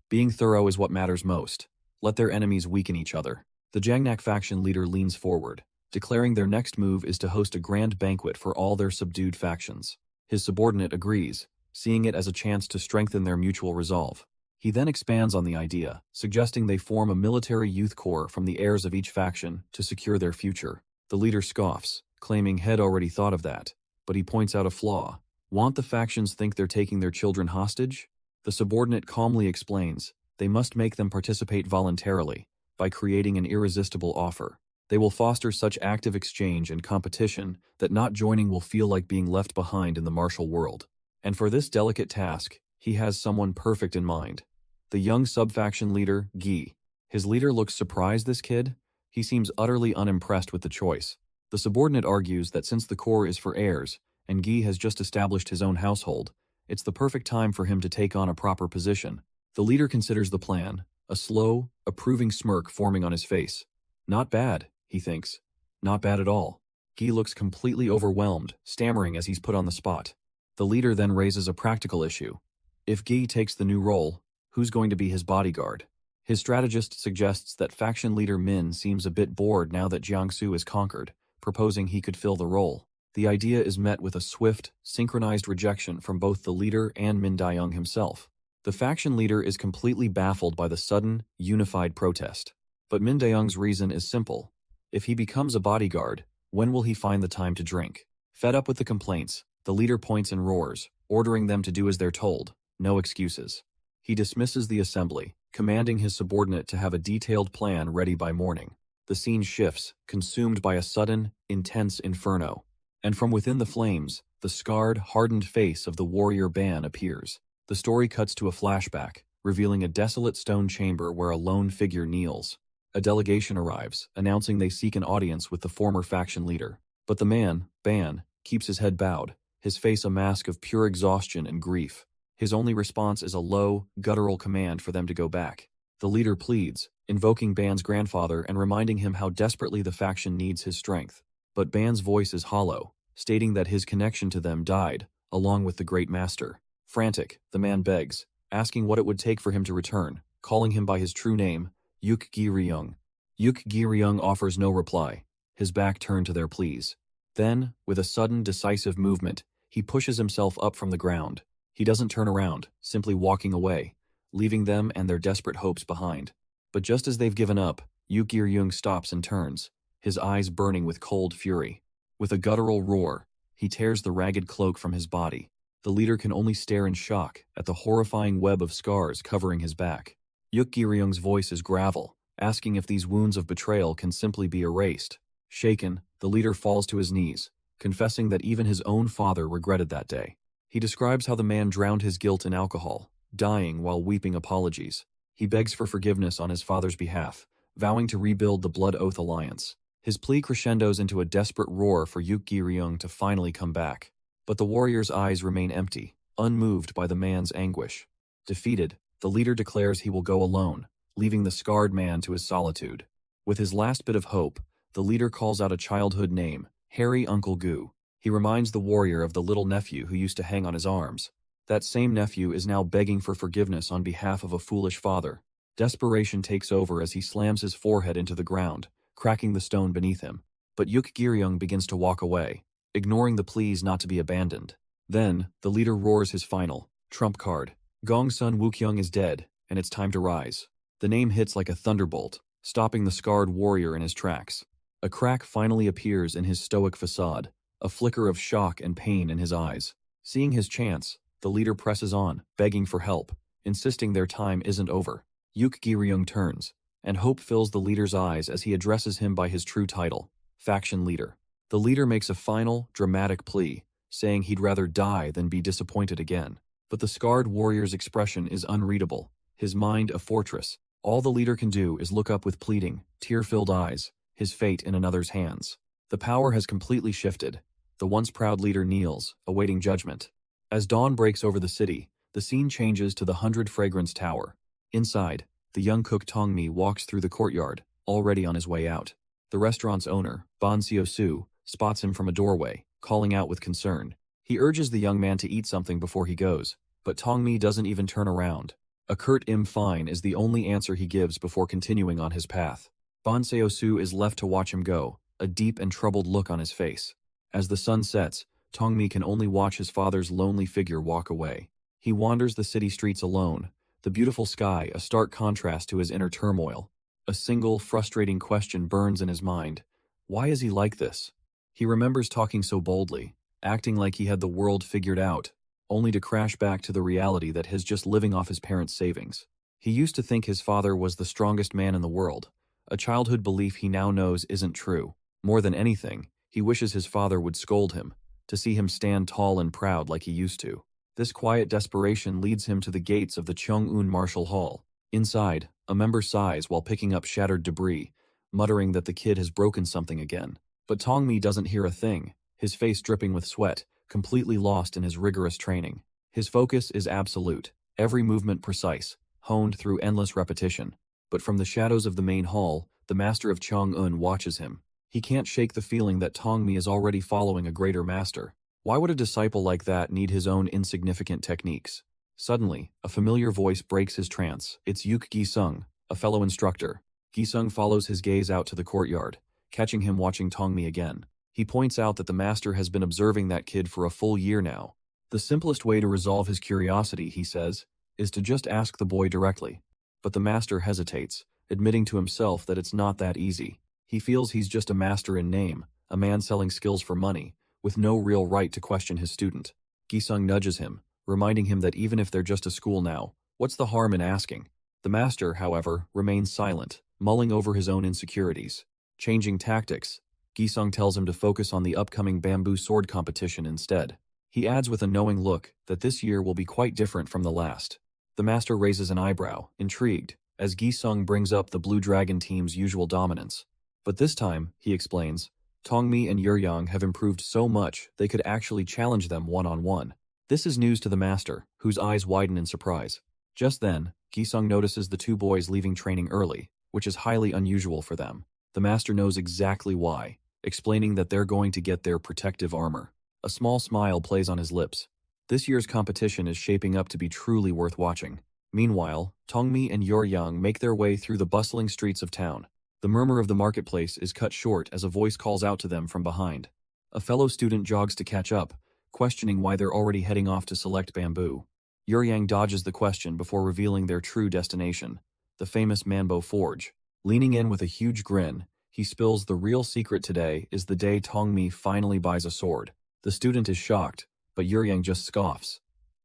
Being thorough is what matters most. Let their enemies weaken each other. The Jangnak faction leader leans forward, declaring their next move is to host a grand banquet for all their subdued factions. His subordinate agrees, seeing it as a chance to strengthen their mutual resolve. He then expands on the idea, suggesting they form a military youth corps from the heirs of each faction to secure their future. The leader scoffs, claiming he'd already thought of that, but he points out a flaw. Want the factions think they're taking their children hostage? The subordinate calmly explains, they must make them participate voluntarily, by creating an irresistible offer. They will foster such active exchange and competition that not joining will feel like being left behind in the martial world. And for this delicate task, he has someone perfect in mind. The young sub-faction leader, Guy. His leader looks surprised this kid. He seems utterly unimpressed with the choice. The subordinate argues that since the corps is for heirs, and Guy has just established his own household, it's the perfect time for him to take on a proper position. The leader considers the plan, a slow, approving smirk forming on his face. Not bad, he thinks. Not bad at all. Guy looks completely overwhelmed, stammering as he's put on the spot. The leader then raises a practical issue. If Guy takes the new role, who's going to be his bodyguard? His strategist suggests that faction leader Min seems a bit bored now that Jiangsu is conquered, proposing he could fill the role. The idea is met with a swift, synchronized rejection from both the leader and Min Dayoung himself. The faction leader is completely baffled by the sudden, unified protest. But Min Dayoung's reason is simple. If he becomes a bodyguard, when will he find the time to drink? Fed up with the complaints, the leader points and roars, ordering them to do as they're told. No excuses. He dismisses the assembly, commanding his subordinate to have a detailed plan ready by morning. The scene shifts, consumed by a sudden, intense inferno. And from within the flames, the scarred, hardened face of the warrior Ban appears. The story cuts to a flashback, revealing a desolate stone chamber where a lone figure kneels. A delegation arrives, announcing they seek an audience with the former faction leader. But the man, Ban, keeps his head bowed, his face a mask of pure exhaustion and grief. His only response is a low, guttural command for them to go back. The leader pleads, invoking Ban's grandfather and reminding him how desperately the faction needs his strength. But Ban's voice is hollow, stating that his connection to them died, along with the great master. Frantic, the man begs, asking what it would take for him to return, calling him by his true name, Yuk Gi-ryung. Yuk Gi-ryung offers no reply, his back turned to their pleas. Then, with a sudden, decisive movement, he pushes himself up from the ground. He doesn't turn around, simply walking away, leaving them and their desperate hopes behind. But just as they've given up, Yuk Gi-ryung stops and turns, his eyes burning with cold fury. With a guttural roar, he tears the ragged cloak from his body. The leader can only stare in shock at the horrifying web of scars covering his back. Yuk Gi-ryung's voice is gravel, asking if these wounds of betrayal can simply be erased. Shaken, the leader falls to his knees, confessing that even his own father regretted that day. He describes how the man drowned his guilt in alcohol, dying while weeping apologies. He begs for forgiveness on his father's behalf, vowing to rebuild the Blood Oath Alliance. His plea crescendos into a desperate roar for Yuk Gi-ryung to finally come back. But the warrior's eyes remain empty, unmoved by the man's anguish. Defeated, the leader declares he will go alone, leaving the scarred man to his solitude. With his last bit of hope, the leader calls out a childhood name, Harry Uncle Gu. He reminds the warrior of the little nephew who used to hang on his arms. That same nephew is now begging for forgiveness on behalf of a foolish father. Desperation takes over as he slams his forehead into the ground, cracking the stone beneath him. But Yuk Gi-ryung begins to walk away, ignoring the pleas not to be abandoned. Then, the leader roars his final trump card. Gongsun Wukyung is dead, and it's time to rise. The name hits like a thunderbolt, stopping the scarred warrior in his tracks. A crack finally appears in his stoic facade, a flicker of shock and pain in his eyes. Seeing his chance, the leader presses on, begging for help, insisting their time isn't over. Yuk Gi-ryung turns, and hope fills the leader's eyes as he addresses him by his true title, faction leader. The leader makes a final, dramatic plea, saying he'd rather die than be disappointed again. But the scarred warrior's expression is unreadable, his mind a fortress. All the leader can do is look up with pleading, tear-filled eyes, his fate in another's hands. The power has completely shifted. The once proud leader kneels, awaiting judgment. As dawn breaks over the city, the scene changes to the 100 Fragrance Tower. Inside, the young cook Tongmi walks through the courtyard, already on his way out. The restaurant's owner, Ban Xiao-su, spots him from a doorway, calling out with concern. He urges the young man to eat something before he goes, but Tongmi doesn't even turn around. A curt fine is the only answer he gives before continuing on his path. Ban Xiao-su is left to watch him go, a deep and troubled look on his face. As the sun sets, Tongmi can only watch his father's lonely figure walk away. He wanders the city streets alone, the beautiful sky a stark contrast to his inner turmoil. A single, frustrating question burns in his mind. Why is he like this? He remembers talking so boldly, acting like he had the world figured out, only to crash back to the reality that he's just living off his parents' savings. He used to think his father was the strongest man in the world, a childhood belief he now knows isn't true. More than anything, he wishes his father would scold him, to see him stand tall and proud like he used to. This quiet desperation leads him to the gates of the Chung-un Martial Hall. Inside, a member sighs while picking up shattered debris, muttering that the kid has broken something again. But Tongmi doesn't hear a thing, his face dripping with sweat, completely lost in his rigorous training. His focus is absolute, every movement precise, honed through endless repetition. But from the shadows of the main hall, the master of Chung-un watches him. He can't shake the feeling that Tongmi is already following a greater master. Why would a disciple like that need his own insignificant techniques? Suddenly, a familiar voice breaks his trance. It's Yuk Gi-sung, a fellow instructor. Gi-sung follows his gaze out to the courtyard, catching him watching Tongmi again. He points out that the master has been observing that kid for a full year now. The simplest way to resolve his curiosity, he says, is to just ask the boy directly. But the master hesitates, admitting to himself that it's not that easy. He feels he's just a master in name, a man selling skills for money, with no real right to question his student. Gi-sung nudges him, reminding him that even if they're just a school now, what's the harm in asking? The master, however, remains silent, mulling over his own insecurities. Changing tactics, Gi-sung tells him to focus on the upcoming bamboo sword competition instead. He adds with a knowing look that this year will be quite different from the last. The master raises an eyebrow, intrigued, as Gi-sung brings up the Blue Dragon team's usual dominance. But this time, he explains, Tongmi and Yuryang have improved so much they could actually challenge them one-on-one. This is news to the master, whose eyes widen in surprise. Just then, Gi-sung notices the two boys leaving training early, which is highly unusual for them. The master knows exactly why, explaining that they're going to get their protective armor. A small smile plays on his lips. This year's competition is shaping up to be truly worth watching. Meanwhile, Tongmi and Yuryang make their way through the bustling streets of town. The murmur of the marketplace is cut short as a voice calls out to them from behind. A fellow student jogs to catch up, questioning why they're already heading off to select bamboo. Yuryang dodges the question before revealing their true destination, the famous Manbo Forge. Leaning in with a huge grin, he spills the real secret today is the day Tongmi finally buys a sword. The student is shocked, but Yuryang just scoffs.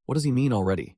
What does he mean already?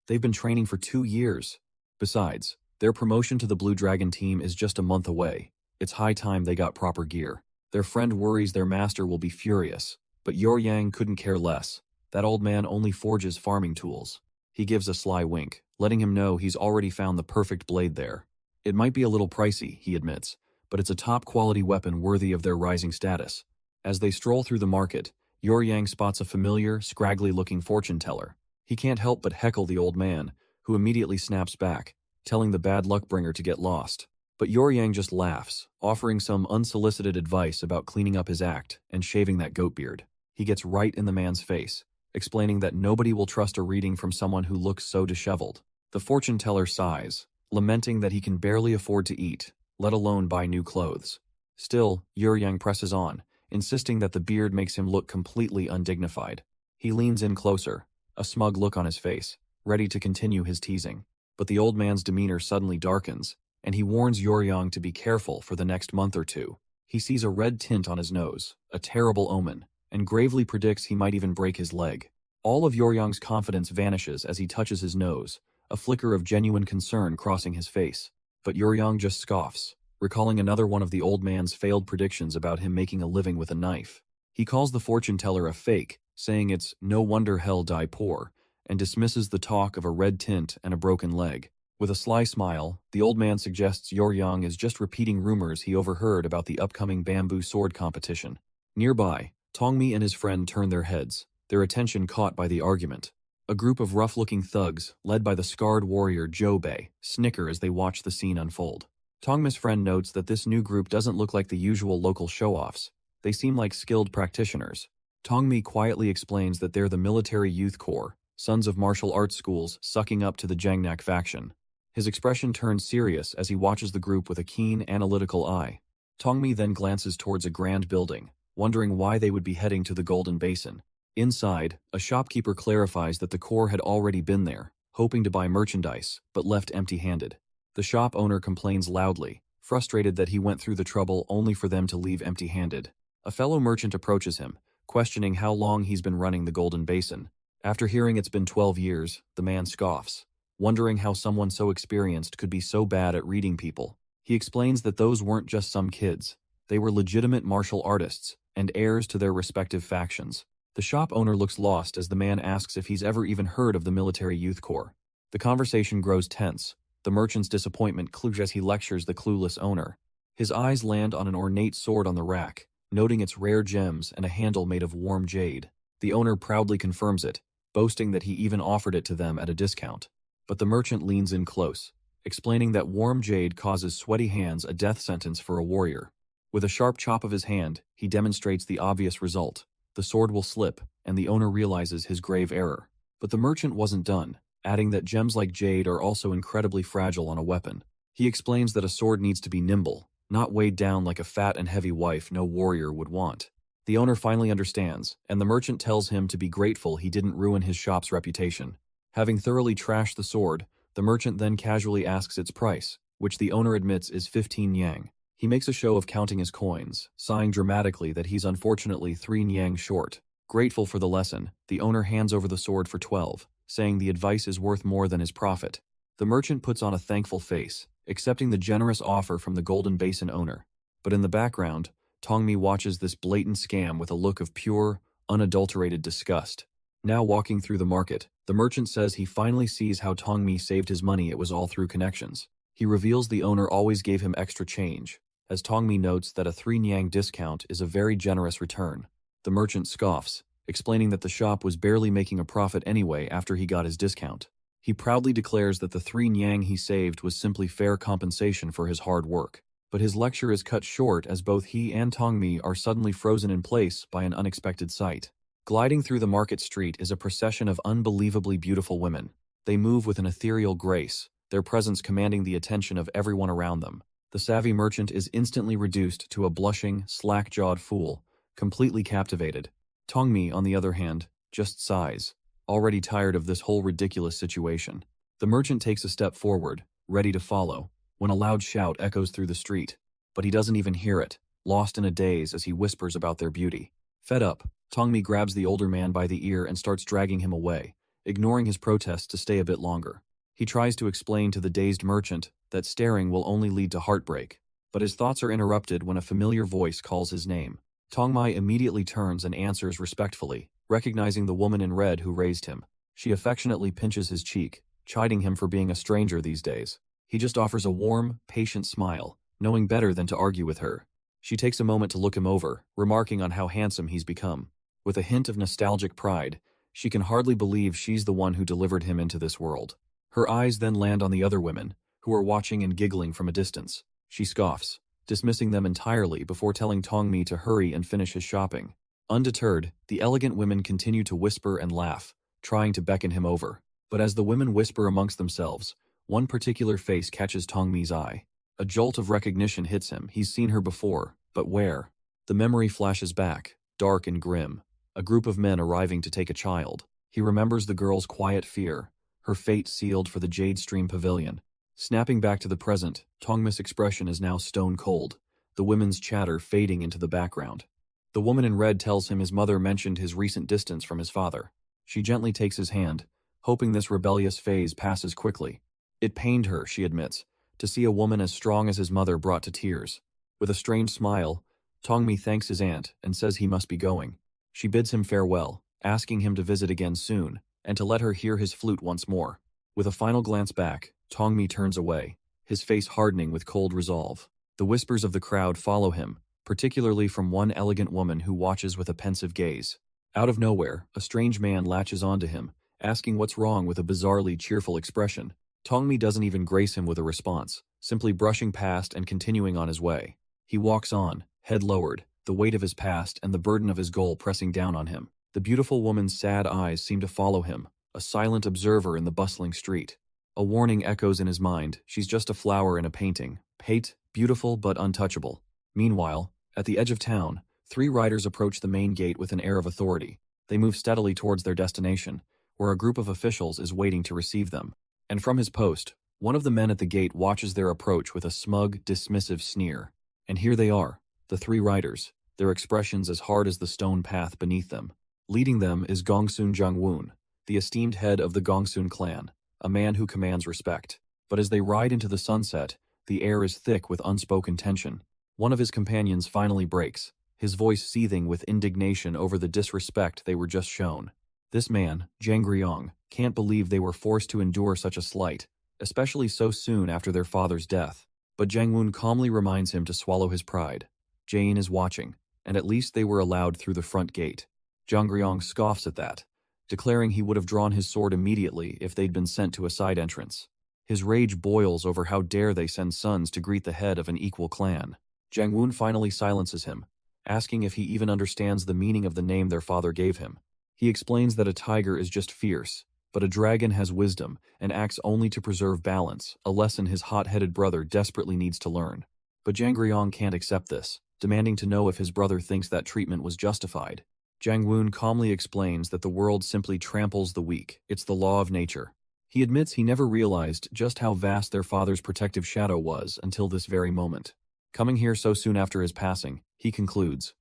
They've been training for 2 years. Besides, their promotion to the Blue Dragon team is just a month away. It's high time they got proper gear. Their friend worries their master will be furious, but Yuryang couldn't care less. That old man only forges farming tools. He gives a sly wink, letting him know he's already found the perfect blade there. It might be a little pricey, he admits, but it's a top-quality weapon worthy of their rising status. As they stroll through the market, Yuryang spots a familiar, scraggly-looking fortune-teller. He can't help but heckle the old man, who immediately snaps back, telling the bad luck bringer to get lost. But Yuryang just laughs, offering some unsolicited advice about cleaning up his act and shaving that goat beard. He gets right in the man's face, explaining that nobody will trust a reading from someone who looks so disheveled. The fortune-teller sighs, lamenting that he can barely afford to eat, let alone buy new clothes. Still, Yuryang presses on, insisting that the beard makes him look completely undignified. He leans in closer, a smug look on his face, ready to continue his teasing. But the old man's demeanor suddenly darkens, and he warns Yuryang to be careful for the next month or two. He sees a red tint on his nose, a terrible omen, and gravely predicts he might even break his leg. All of Yuryang's confidence vanishes as he touches his nose, a flicker of genuine concern crossing his face. But Yuryang just scoffs, recalling another one of the old man's failed predictions about him making a living with a knife. He calls the fortune-teller a fake, saying it's no wonder hell die poor, and dismisses the talk of a red tint and a broken leg. With a sly smile, the old man suggests Yuryang is just repeating rumors he overheard about the upcoming bamboo sword competition. Nearby, Tongmi and his friend turn their heads, their attention caught by the argument. A group of rough-looking thugs, led by the scarred warrior Jobei, snicker as they watch the scene unfold. Tongmi's friend notes that this new group doesn't look like the usual local show-offs. They seem like skilled practitioners. Tongmi quietly explains that they're the military youth corps, sons of martial arts schools sucking up to the Jangnak faction. His expression turns serious as he watches the group with a keen, analytical eye. Tongmi then glances towards a grand building, wondering why they would be heading to the Golden Basin. Inside, a shopkeeper clarifies that the corps had already been there, hoping to buy merchandise, but left empty-handed. The shop owner complains loudly, frustrated that he went through the trouble only for them to leave empty-handed. A fellow merchant approaches him, questioning how long he's been running the Golden Basin. After hearing it's been 12 years, the man scoffs, wondering how someone so experienced could be so bad at reading people. He explains that those weren't just some kids. They were legitimate martial artists, and heirs to their respective factions. The shop owner looks lost as the man asks if he's ever even heard of the military youth corps. The conversation grows tense, the merchant's disappointment clear as he lectures the clueless owner. His eyes land on an ornate sword on the rack, noting its rare gems and a handle made of warm jade. The owner proudly confirms it, boasting that he even offered it to them at a discount. But the merchant leans in close, explaining that warm jade causes sweaty hands a death sentence for a warrior. With a sharp chop of his hand, he demonstrates the obvious result. The sword will slip, and the owner realizes his grave error. But the merchant wasn't done, adding that gems like jade are also incredibly fragile on a weapon. He explains that a sword needs to be nimble, not weighed down like a fat and heavy wife no warrior would want. The owner finally understands, and the merchant tells him to be grateful he didn't ruin his shop's reputation. Having thoroughly trashed the sword, the merchant then casually asks its price, which the owner admits is 15 yang. He makes a show of counting his coins, sighing dramatically that he's unfortunately 3 yang short. Grateful for the lesson, the owner hands over the sword for 12, saying the advice is worth more than his profit. The merchant puts on a thankful face, accepting the generous offer from the Golden Basin owner. But in the background, Tongmi watches this blatant scam with a look of pure, unadulterated disgust. Now walking through the market, the merchant says he finally sees how Tongmi saved his money. It was all through connections. He reveals the owner always gave him extra change, as Tongmi notes that a 3 yang discount is a very generous return. The merchant scoffs, explaining that the shop was barely making a profit anyway after he got his discount. He proudly declares that the 3 yang he saved was simply fair compensation for his hard work. But his lecture is cut short as both he and Tongmi are suddenly frozen in place by an unexpected sight. Gliding through the market street is a procession of unbelievably beautiful women. They move with an ethereal grace, their presence commanding the attention of everyone around them. The savvy merchant is instantly reduced to a blushing, slack-jawed fool, completely captivated. Tongmi, on the other hand, just sighs, already tired of this whole ridiculous situation. The merchant takes a step forward, ready to follow, when a loud shout echoes through the street. But he doesn't even hear it, lost in a daze as he whispers about their beauty. Fed up, Tongmi grabs the older man by the ear and starts dragging him away, ignoring his protest to stay a bit longer. He tries to explain to the dazed merchant that staring will only lead to heartbreak, but his thoughts are interrupted when a familiar voice calls his name. Tongmi immediately turns and answers respectfully, recognizing the woman in red who raised him. She affectionately pinches his cheek, chiding him for being a stranger these days. He just offers a warm, patient smile, knowing better than to argue with her. She takes a moment to look him over, remarking on how handsome he's become. With a hint of nostalgic pride, she can hardly believe she's the one who delivered him into this world. Her eyes then land on the other women, who are watching and giggling from a distance. She scoffs, dismissing them entirely before telling Tongmi to hurry and finish his shopping. Undeterred, the elegant women continue to whisper and laugh, trying to beckon him over. But as the women whisper amongst themselves, one particular face catches Tongmi's eye. A jolt of recognition hits him. He's seen her before, but where? The memory flashes back, dark and grim. A group of men arriving to take a child. He remembers the girl's quiet fear, her fate sealed for the Jade Stream Pavilion. Snapping back to the present, Tongmi's expression is now stone cold, the women's chatter fading into the background. The woman in red tells him his mother mentioned his recent distance from his father. She gently takes his hand, hoping this rebellious phase passes quickly. It pained her, she admits, to see a woman as strong as his mother brought to tears. With a strange smile, Tongmi thanks his aunt and says he must be going. She bids him farewell, asking him to visit again soon, and to let her hear his flute once more. With a final glance back, Tongmi turns away, his face hardening with cold resolve. The whispers of the crowd follow him, particularly from one elegant woman who watches with a pensive gaze. Out of nowhere, a strange man latches onto him, asking what's wrong with a bizarrely cheerful expression. Tongmi doesn't even grace him with a response, simply brushing past and continuing on his way. He walks on, head lowered, the weight of his past and the burden of his goal pressing down on him. The beautiful woman's sad eyes seem to follow him, a silent observer in the bustling street. A warning echoes in his mind, she's just a flower in a painting, pate, beautiful but untouchable. Meanwhile, at the edge of town, 3 riders approach the main gate with an air of authority. They move steadily towards their destination, where a group of officials is waiting to receive them. And from his post, one of the men at the gate watches their approach with a smug, dismissive sneer. And here they are, the 3 riders, their expressions as hard as the stone path beneath them. Leading them is Gongsun Jangwoon, the esteemed head of the Gongsun clan, a man who commands respect. But as they ride into the sunset, the air is thick with unspoken tension. One of his companions finally breaks, his voice seething with indignation over the disrespect they were just shown. This man, Zhang Griong, can't believe they were forced to endure such a slight, especially so soon after their father's death. But Jangwoon calmly reminds him to swallow his pride. Jane is watching, and at least they were allowed through the front gate. Zhang Griong scoffs at that, declaring he would have drawn his sword immediately if they'd been sent to a side entrance. His rage boils over how dare they send sons to greet the head of an equal clan. Jangwoon finally silences him, asking if he even understands the meaning of the name their father gave him. He explains that a tiger is just fierce, but a dragon has wisdom and acts only to preserve balance, a lesson his hot-headed brother desperately needs to learn. But Zhang Griong can't accept this, demanding to know if his brother thinks that treatment was justified. Jangwoon calmly explains that the world simply tramples the weak, it's the law of nature. He admits he never realized just how vast their father's protective shadow was until this very moment. Coming here so soon after his passing, he concludes,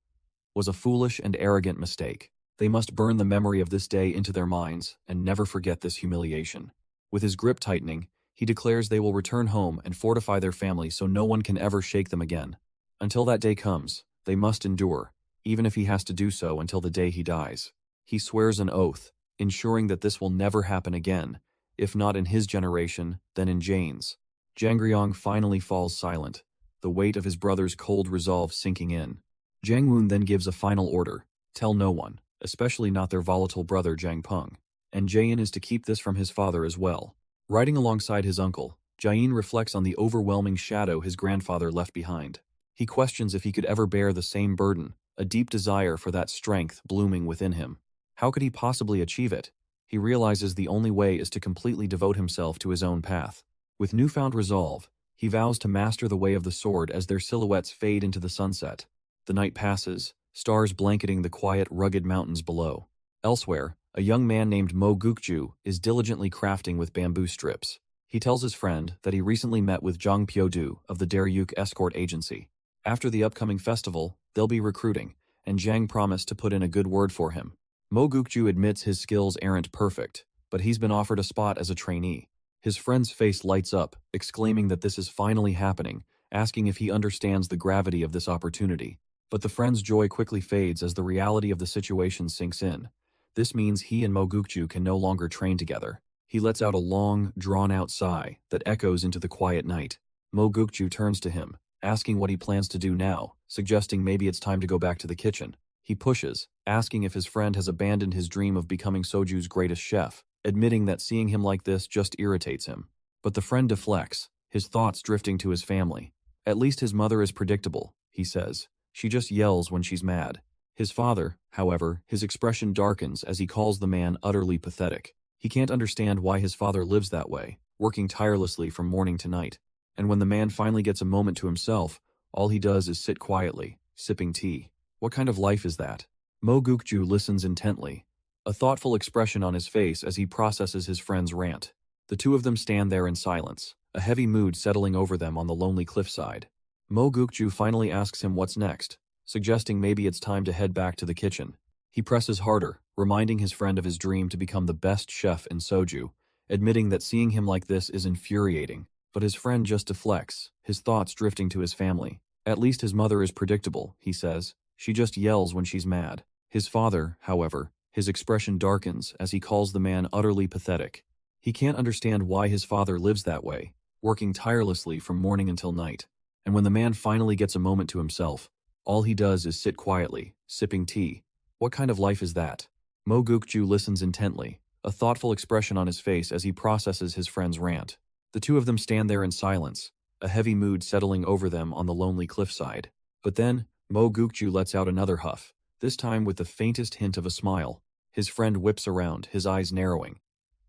was a foolish and arrogant mistake. They must burn the memory of this day into their minds and never forget this humiliation. With his grip tightening, he declares they will return home and fortify their family so no one can ever shake them again. Until that day comes, they must endure, even if he has to do so until the day he dies. He swears an oath, ensuring that this will never happen again, if not in his generation, then in Jane's. Zhang Griong finally falls silent, the weight of his brother's cold resolve sinking in. Jangwoon then gives a final order, tell no one, especially not their volatile brother Zhang Peng. And Jayin is to keep this from his father as well. Riding alongside his uncle, Jayin reflects on the overwhelming shadow his grandfather left behind. He questions if he could ever bear the same burden, a deep desire for that strength blooming within him. How could he possibly achieve it? He realizes the only way is to completely devote himself to his own path. With newfound resolve, he vows to master the way of the sword as their silhouettes fade into the sunset. The night passes, stars blanketing the quiet, rugged mountains below. Elsewhere, a young man named Mo Gukju is diligently crafting with bamboo strips. He tells his friend that he recently met with Zhang Pyodu of the Daryuk escort agency. After the upcoming festival, they'll be recruiting, and Zhang promised to put in a good word for him. Mo Gukju admits his skills aren't perfect, but he's been offered a spot as a trainee. His friend's face lights up, exclaiming that this is finally happening, asking if he understands the gravity of this opportunity. But the friend's joy quickly fades as the reality of the situation sinks in. This means he and Mo Gukju can no longer train together. He lets out a long, drawn-out sigh that echoes into the quiet night. Mo Gukju turns to him, asking what he plans to do now, suggesting maybe it's time to go back to the kitchen. He pushes, asking if his friend has abandoned his dream of becoming Soju's greatest chef, admitting that seeing him like this just irritates him. But the friend deflects, his thoughts drifting to his family. At least his mother is predictable, he says. She just yells when she's mad. His father, however, his expression darkens as he calls the man utterly pathetic. He can't understand why his father lives that way, working tirelessly from morning to night. And when the man finally gets a moment to himself, all he does is sit quietly, sipping tea. What kind of life is that? Mo Gukju listens intently, a thoughtful expression on his face as he processes his friend's rant. The two of them stand there in silence, a heavy mood settling over them on the lonely cliffside. Mo Gukju finally asks him what's next, suggesting maybe it's time to head back to the kitchen. He presses harder, reminding his friend of his dream to become the best chef in Soju, admitting that seeing him like this is infuriating. But his friend just deflects, his thoughts drifting to his family. At least his mother is predictable, he says. She just yells when she's mad. His father, however, his expression darkens as he calls the man utterly pathetic. He can't understand why his father lives that way, working tirelessly from morning until night. And when the man finally gets a moment to himself, all he does is sit quietly, sipping tea. What kind of life is that? Mo Gukju listens intently, a thoughtful expression on his face as he processes his friend's rant. The two of them stand there in silence, a heavy mood settling over them on the lonely cliffside. But then, Mo Gukju lets out another huff, this time with the faintest hint of a smile. His friend whips around, his eyes narrowing.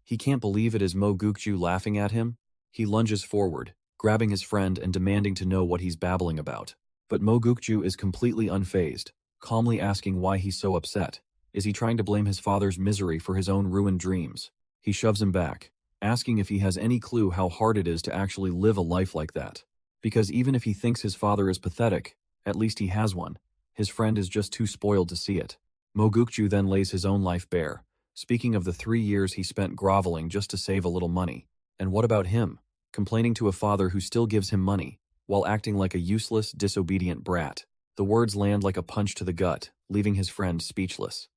He can't believe it is Mo Gukju laughing at him. He lunges forward, grabbing his friend and demanding to know what he's babbling about. But Mo Gukju is completely unfazed, calmly asking why he's so upset. Is he trying to blame his father's misery for his own ruined dreams? He shoves him back, asking if he has any clue how hard it is to actually live a life like that. Because even if he thinks his father is pathetic, at least he has one. His friend is just too spoiled to see it. Mo Gukju then lays his own life bare, speaking of the 3 years he spent groveling just to save a little money. And what about him? Complaining to a father who still gives him money, while acting like a useless, disobedient brat. The words land like a punch to the gut, leaving his friend speechless.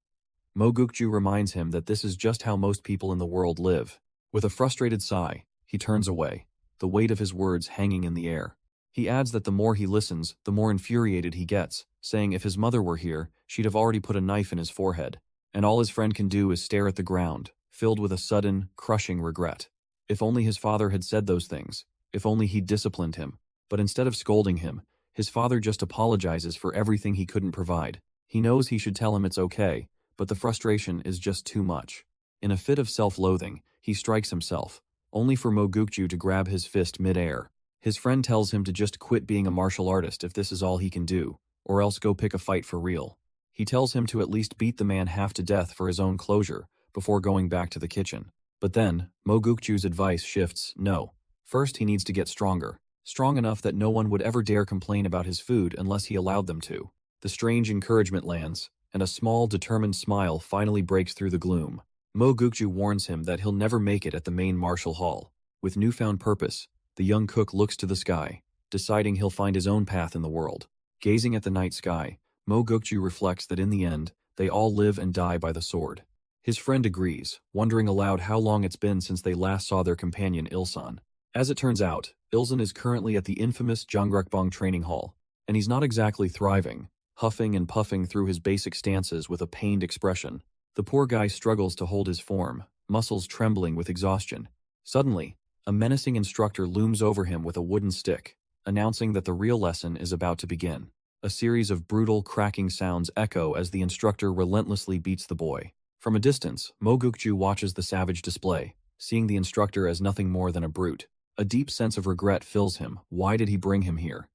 Mo Gukju reminds him that this is just how most people in the world live. With a frustrated sigh, he turns away, the weight of his words hanging in the air. He adds that the more he listens, the more infuriated he gets, saying if his mother were here, she'd have already put a knife in his forehead. And all his friend can do is stare at the ground, filled with a sudden, crushing regret. If only his father had said those things, if only he'd disciplined him. But instead of scolding him, his father just apologizes for everything he couldn't provide. He knows he should tell him it's okay, but the frustration is just too much. In a fit of self-loathing, he strikes himself, only for Mo Gukju to grab his fist mid-air. His friend tells him to just quit being a martial artist if this is all he can do, or else go pick a fight for real. He tells him to at least beat the man half to death for his own closure, before going back to the kitchen. But then, Mo Gukju's advice shifts, no. First he needs to get stronger, strong enough that no one would ever dare complain about his food unless he allowed them to. The strange encouragement lands, and a small, determined smile finally breaks through the gloom. Mo Gukju warns him that he'll never make it at the main martial hall. With newfound purpose, the young cook looks to the sky, deciding he'll find his own path in the world. Gazing at the night sky, Mo Gukju reflects that in the end, they all live and die by the sword. His friend agrees, wondering aloud how long it's been since they last saw their companion Ilsan. As it turns out, Ilsan is currently at the infamous Jangrekbang training hall, and he's not exactly thriving, huffing and puffing through his basic stances with a pained expression. The poor guy struggles to hold his form, muscles trembling with exhaustion. Suddenly, a menacing instructor looms over him with a wooden stick, announcing that the real lesson is about to begin. A series of brutal, cracking sounds echo as the instructor relentlessly beats the boy. From a distance, Mo Gukju watches the savage display, seeing the instructor as nothing more than a brute. A deep sense of regret fills him. Why did he bring him here?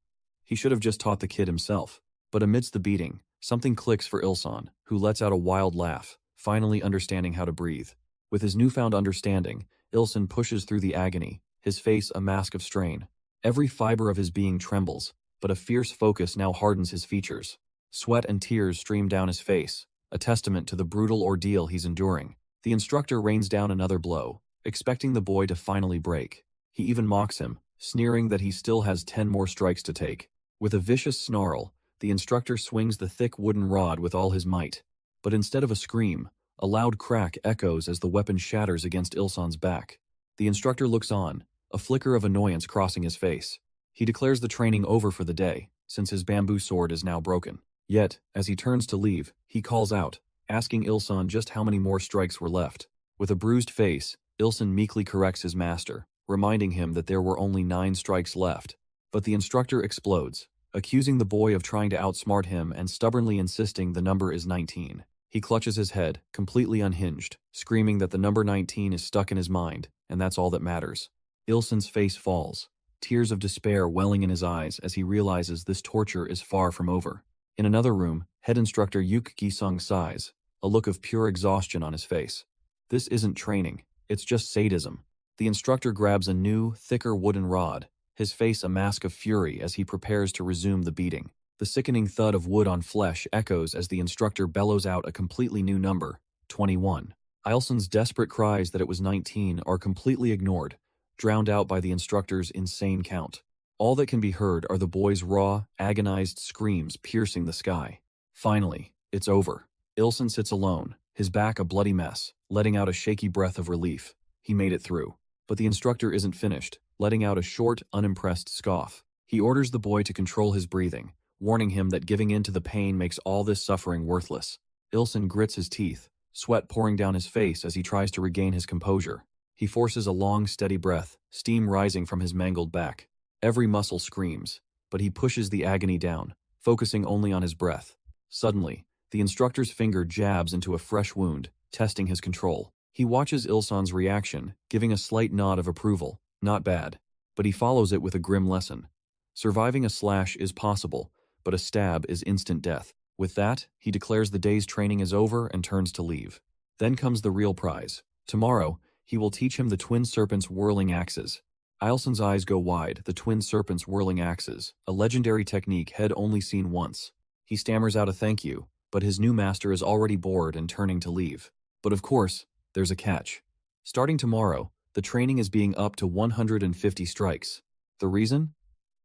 He should have just taught the kid himself. But amidst the beating, something clicks for Ilsan, who lets out a wild laugh, finally understanding how to breathe. With his newfound understanding, Ilsan pushes through the agony, his face a mask of strain. Every fiber of his being trembles, but a fierce focus now hardens his features. Sweat and tears stream down his face, a testament to the brutal ordeal he's enduring. The instructor rains down another blow, expecting the boy to finally break. He even mocks him, sneering that he still has 10 more strikes to take. With a vicious snarl, the instructor swings the thick wooden rod with all his might. But instead of a scream, a loud crack echoes as the weapon shatters against Ilsan's back. The instructor looks on, a flicker of annoyance crossing his face. He declares the training over for the day, since his bamboo sword is now broken. Yet, as he turns to leave, he calls out, asking Ilsan just how many more strikes were left. With a bruised face, Ilsan meekly corrects his master, reminding him that there were only 9 strikes left. But the instructor explodes, accusing the boy of trying to outsmart him and stubbornly insisting the number is 19. He clutches his head, completely unhinged, screaming that the number 19 is stuck in his mind, and that's all that matters. Ilsan's face falls, tears of despair welling in his eyes as he realizes this torture is far from over. In another room, head instructor Yuk Gi-sung sighs, a look of pure exhaustion on his face. This isn't training, it's just sadism. The instructor grabs a new, thicker wooden rod, his face a mask of fury as he prepares to resume the beating. The sickening thud of wood on flesh echoes as the instructor bellows out a completely new number, 21. Ilsan's desperate cries that it was 19 are completely ignored, drowned out by the instructor's insane count. All that can be heard are the boy's raw, agonized screams piercing the sky. Finally, it's over. Ilsan sits alone, his back a bloody mess, letting out a shaky breath of relief. He made it through. But the instructor isn't finished, letting out a short, unimpressed scoff. He orders the boy to control his breathing, warning him that giving in to the pain makes all this suffering worthless. Ilsan grits his teeth, sweat pouring down his face as he tries to regain his composure. He forces a long, steady breath, steam rising from his mangled back. Every muscle screams, but he pushes the agony down, focusing only on his breath. Suddenly, the instructor's finger jabs into a fresh wound, testing his control. He watches Ilsan's reaction, giving a slight nod of approval. Not bad. But he follows it with a grim lesson. Surviving a slash is possible, but a stab is instant death. With that, he declares the day's training is over and turns to leave. Then comes the real prize. Tomorrow, he will teach him the twin serpent's whirling axes. Ilsan's eyes go wide. The twin serpent's whirling axes, a legendary technique Head only seen once. He stammers out a thank you, but his new master is already bored and turning to leave. But of course, there's a catch. Starting tomorrow, the training is being upped to 150 strikes. The reason?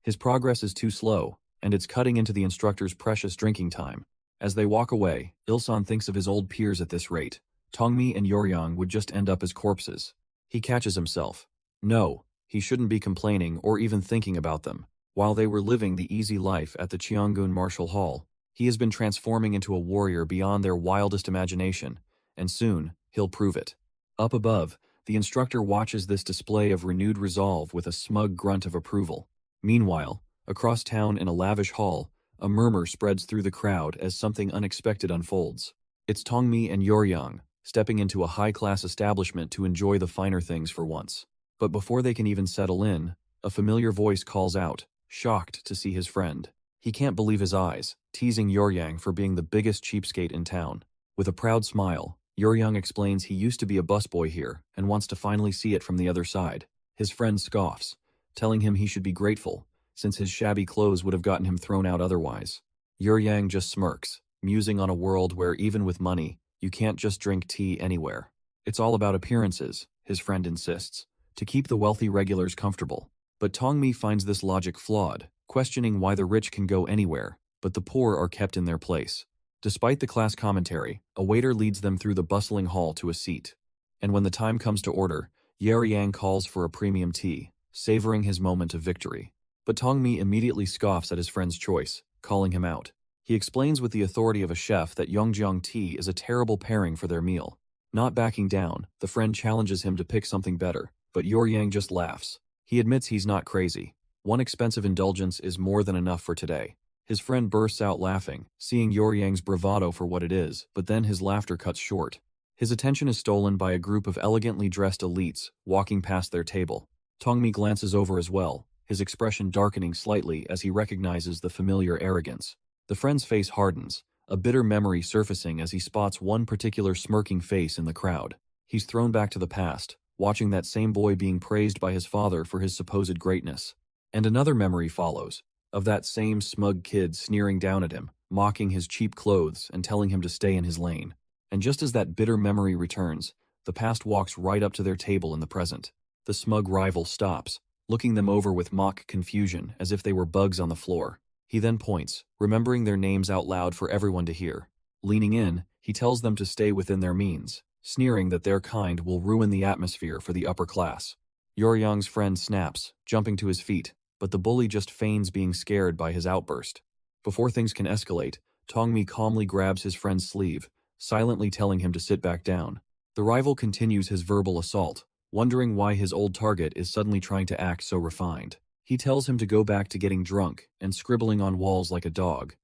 His progress is too slow, and it's cutting into the instructor's precious drinking time. As they walk away, Ilsan thinks of his old peers at this rate. Tongmi and Yoryang would just end up as corpses. He catches himself. No, he shouldn't be complaining or even thinking about them. While they were living the easy life at the Cheonggun Martial Hall, he has been transforming into a warrior beyond their wildest imagination, and soon, he'll prove it. Up above, the instructor watches this display of renewed resolve with a smug grunt of approval. Meanwhile, across town in a lavish hall, a murmur spreads through the crowd as something unexpected unfolds. It's Tongmi and Yoryang, stepping into a high-class establishment to enjoy the finer things for once. But before they can even settle in, a familiar voice calls out, shocked to see his friend. He can't believe his eyes, teasing Yoryang for being the biggest cheapskate in town. With a proud smile, Yoryang explains he used to be a busboy here and wants to finally see it from the other side. His friend scoffs, telling him he should be grateful, since his shabby clothes would have gotten him thrown out otherwise. Yoryang just smirks, musing on a world where even with money, you can't just drink tea anywhere. It's all about appearances, his friend insists, to keep the wealthy regulars comfortable. But Tongmi finds this logic flawed, questioning why the rich can go anywhere, but the poor are kept in their place. Despite the class commentary, a waiter leads them through the bustling hall to a seat. And when the time comes to order, Yoryang calls for a premium tea, savoring his moment of victory. But Tongmi immediately scoffs at his friend's choice, calling him out. He explains with the authority of a chef that Yongjiang tea is a terrible pairing for their meal. Not backing down, the friend challenges him to pick something better, but Yoryang just laughs. He admits he's not crazy. One expensive indulgence is more than enough for today. His friend bursts out laughing, seeing Yoryang's bravado for what it is, but then his laughter cuts short. His attention is stolen by a group of elegantly dressed elites walking past their table. Tongmi glances over as well, his expression darkening slightly as he recognizes the familiar arrogance. The friend's face hardens, a bitter memory surfacing as he spots one particular smirking face in the crowd. He's thrown back to the past, watching that same boy being praised by his father for his supposed greatness. And another memory follows, of that same smug kid sneering down at him, mocking his cheap clothes and telling him to stay in his lane. And just as that bitter memory returns, the past walks right up to their table in the present. The smug rival stops, looking them over with mock confusion as if they were bugs on the floor. He then points, remembering their names out loud for everyone to hear. Leaning in, he tells them to stay within their means, sneering that their kind will ruin the atmosphere for the upper class. Yoryang's friend snaps, jumping to his feet, but the bully just feigns being scared by his outburst. Before things can escalate, Tongmi calmly grabs his friend's sleeve, silently telling him to sit back down. The rival continues his verbal assault, wondering why his old target is suddenly trying to act so refined. He tells him to go back to getting drunk and scribbling on walls like a dog,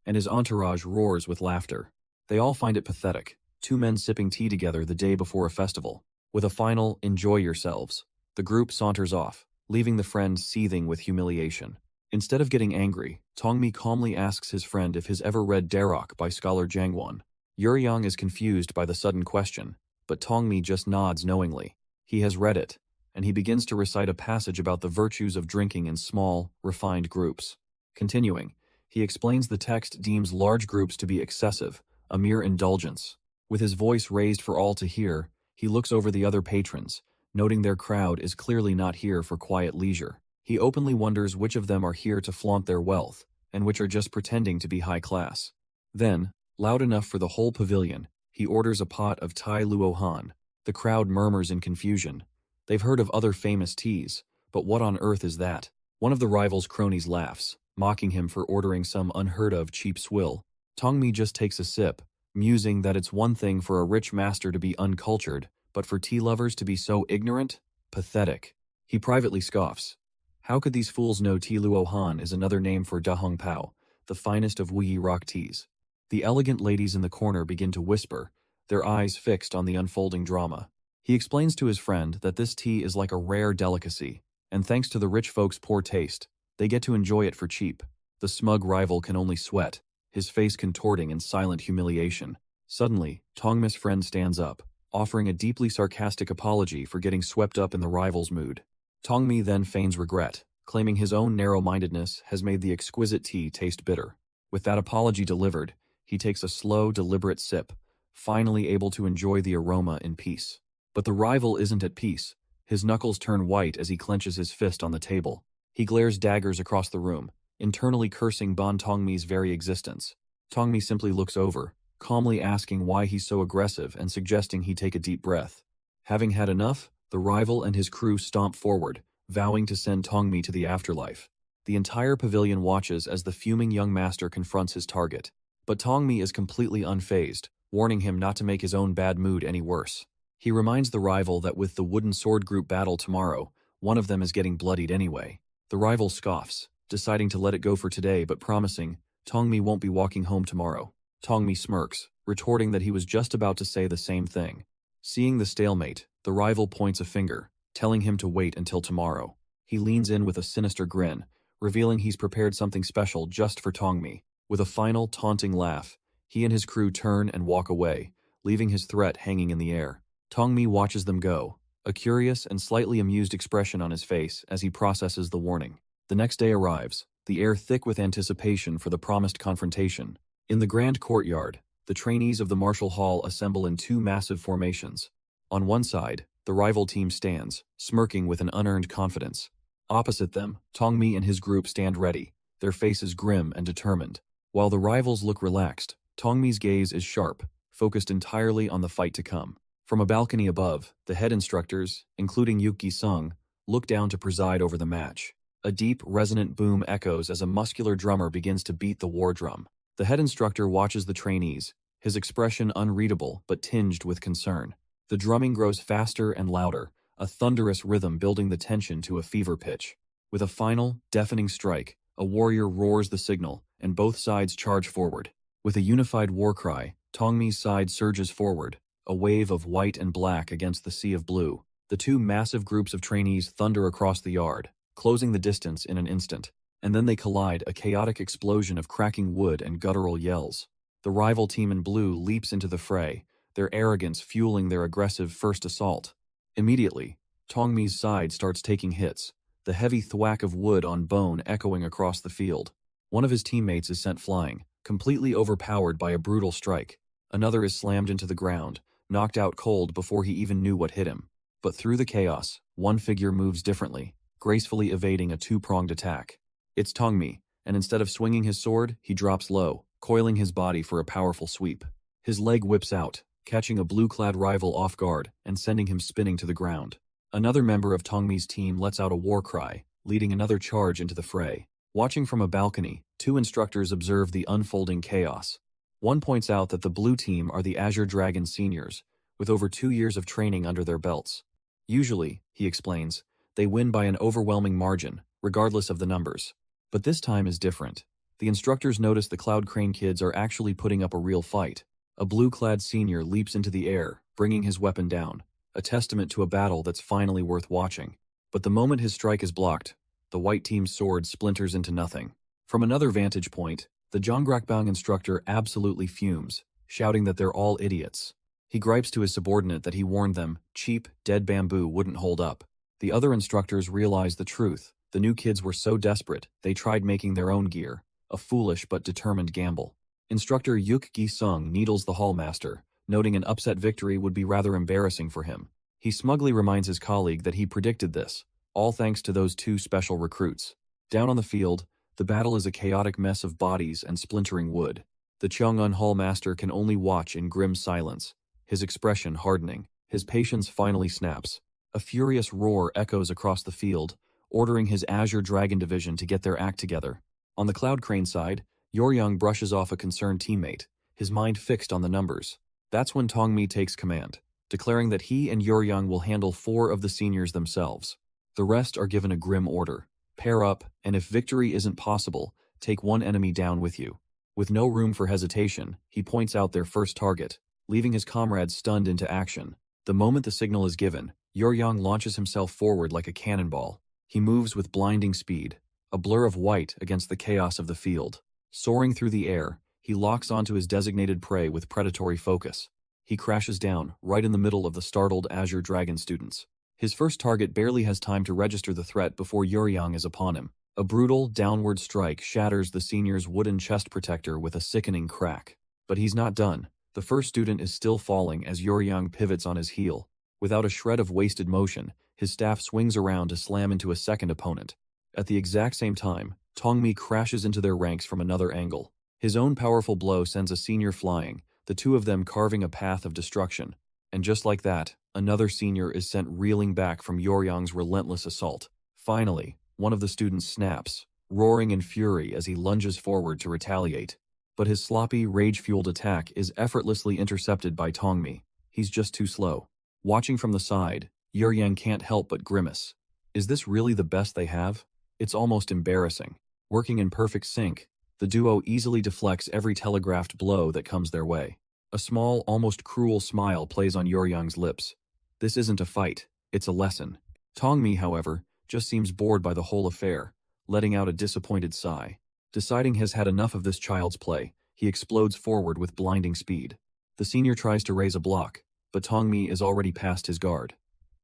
and his entourage roars with laughter. They all find it pathetic, two men sipping tea together the day before a festival. With a final, enjoy yourselves, the group saunters off, leaving the friend seething with humiliation. Instead of getting angry, Tongmi calmly asks his friend if he's ever read Darok by scholar Jangwon. Yoryang is confused by the sudden question, but Tongmi just nods knowingly. He has read it, and he begins to recite a passage about the virtues of drinking in small, refined groups. Continuing, he explains the text deems large groups to be excessive, a mere indulgence. With his voice raised for all to hear, he looks over the other patrons, noting their crowd is clearly not here for quiet leisure. He openly wonders which of them are here to flaunt their wealth, and which are just pretending to be high class. Then, loud enough for the whole pavilion, he orders a pot of Tai Luo Han. The crowd murmurs in confusion. They've heard of other famous teas, but what on earth is that? One of the rival's cronies laughs, mocking him for ordering some unheard-of cheap swill. Tongmi just takes a sip, musing that it's one thing for a rich master to be uncultured, but for tea lovers to be so ignorant? Pathetic. He privately scoffs. How could these fools know Tea Luo Han is another name for Da Hong Pao, the finest of Wuyi rock teas? The elegant ladies in the corner begin to whisper, their eyes fixed on the unfolding drama. He explains to his friend that this tea is like a rare delicacy, and thanks to the rich folks' poor taste, they get to enjoy it for cheap. The smug rival can only sweat, his face contorting in silent humiliation. Suddenly, Tongmi's friend stands up, offering a deeply sarcastic apology for getting swept up in the rival's mood. Tongmi then feigns regret, claiming his own narrow-mindedness has made the exquisite tea taste bitter. With that apology delivered, he takes a slow, deliberate sip, finally able to enjoy the aroma in peace. But the rival isn't at peace. His knuckles turn white as he clenches his fist on the table. He glares daggers across the room, internally cursing Ban Tongmi's very existence. Tongmi simply looks over, calmly asking why he's so aggressive and suggesting he take a deep breath. Having had enough, the rival and his crew stomp forward, vowing to send Tongmi to the afterlife. The entire pavilion watches as the fuming young master confronts his target. But Tongmi is completely unfazed, warning him not to make his own bad mood any worse. He reminds the rival that with the wooden sword group battle tomorrow, one of them is getting bloodied anyway. The rival scoffs, deciding to let it go for today but promising, Tongmi won't be walking home tomorrow. Tongmi smirks, retorting that he was just about to say the same thing. Seeing the stalemate, the rival points a finger, telling him to wait until tomorrow. He leans in with a sinister grin, revealing he's prepared something special just for Tongmi. With a final, taunting laugh, he and his crew turn and walk away, leaving his threat hanging in the air. Tongmi watches them go, a curious and slightly amused expression on his face as he processes the warning. The next day arrives, the air thick with anticipation for the promised confrontation. In the grand courtyard, the trainees of the martial hall assemble in two massive formations. On one side, the rival team stands, smirking with an unearned confidence. Opposite them, Tongmi and his group stand ready, their faces grim and determined. While the rivals look relaxed, Tongmi's gaze is sharp, focused entirely on the fight to come. From a balcony above, the head instructors, including Yuki Sung, look down to preside over the match. A deep, resonant boom echoes as a muscular drummer begins to beat the war drum. The head instructor watches the trainees, his expression unreadable but tinged with concern. The drumming grows faster and louder, a thunderous rhythm building the tension to a fever pitch. With a final, deafening strike, a warrior roars the signal, and both sides charge forward. With a unified war cry, Tongmi's side surges forward, a wave of white and black against the sea of blue. The two massive groups of trainees thunder across the yard, closing the distance in an instant, and then they collide, a chaotic explosion of cracking wood and guttural yells. The rival team in blue leaps into the fray, their arrogance fueling their aggressive first assault. Immediately, Tongmi's side starts taking hits, the heavy thwack of wood on bone echoing across the field. One of his teammates is sent flying, completely overpowered by a brutal strike. Another is slammed into the ground, knocked out cold before he even knew what hit him. But through the chaos, one figure moves differently, gracefully evading a two-pronged attack. It's Tongmi, and instead of swinging his sword, he drops low, coiling his body for a powerful sweep. His leg whips out, catching a blue-clad rival off guard and sending him spinning to the ground. Another member of Tongmi's team lets out a war cry, leading another charge into the fray. Watching from a balcony, two instructors observe the unfolding chaos. One points out that the blue team are the Azure Dragon seniors, with over 2 years of training under their belts. Usually, he explains, they win by an overwhelming margin, regardless of the numbers. But this time is different. The instructors notice the Cloud Crane kids are actually putting up a real fight. A blue-clad senior leaps into the air, bringing his weapon down, a testament to a battle that's finally worth watching. But the moment his strike is blocked, the white team's sword splinters into nothing. From another vantage point, the Zhonggrakbang instructor absolutely fumes, shouting that they're all idiots. He gripes to his subordinate that he warned them cheap, dead bamboo wouldn't hold up. The other instructors realize the truth. The new kids were so desperate, they tried making their own gear, a foolish but determined gamble. Instructor Yuk Gi-sung needles the hallmaster, noting an upset victory would be rather embarrassing for him. He smugly reminds his colleague that he predicted this, all thanks to those two special recruits. Down on the field, the battle is a chaotic mess of bodies and splintering wood. The Cheongun hallmaster can only watch in grim silence, his expression hardening. His patience finally snaps. A furious roar echoes across the field, ordering his Azure Dragon division to get their act together. On the Cloud Crane side, Yoryung brushes off a concerned teammate, his mind fixed on the numbers. That's when Tongmi takes command. declaring that he and Yuryang will handle 4 of the seniors themselves. The rest are given a grim order. Pair up, and if victory isn't possible, take one enemy down with you. With no room for hesitation, he points out their first target, leaving his comrades stunned into action. The moment the signal is given, Yuryang launches himself forward like a cannonball. He moves with blinding speed, a blur of white against the chaos of the field. Soaring through the air, he locks onto his designated prey with predatory focus. He crashes down, right in the middle of the startled Azure Dragon students. His first target barely has time to register the threat before Yuryang is upon him. A brutal, downward strike shatters the senior's wooden chest protector with a sickening crack. But he's not done. The first student is still falling as Yuryang pivots on his heel. Without a shred of wasted motion, his staff swings around to slam into a second opponent. At the exact same time, Tongmi crashes into their ranks from another angle. His own powerful blow sends a senior flying, the two of them carving a path of destruction. And just like that, another senior is sent reeling back from Yuryang's relentless assault. Finally, one of the students snaps, roaring in fury as he lunges forward to retaliate. But his sloppy, rage-fueled attack is effortlessly intercepted by Tongmi. He's just too slow. Watching from the side, Yuryang can't help but grimace. Is this really the best they have? It's almost embarrassing. Working in perfect sync, the duo easily deflects every telegraphed blow that comes their way. A small, almost cruel smile plays on Yuryang's lips. This isn't a fight, it's a lesson. Tongmi, however, just seems bored by the whole affair, letting out a disappointed sigh. Deciding he's had enough of this child's play, he explodes forward with blinding speed. The senior tries to raise a block, but Tongmi is already past his guard.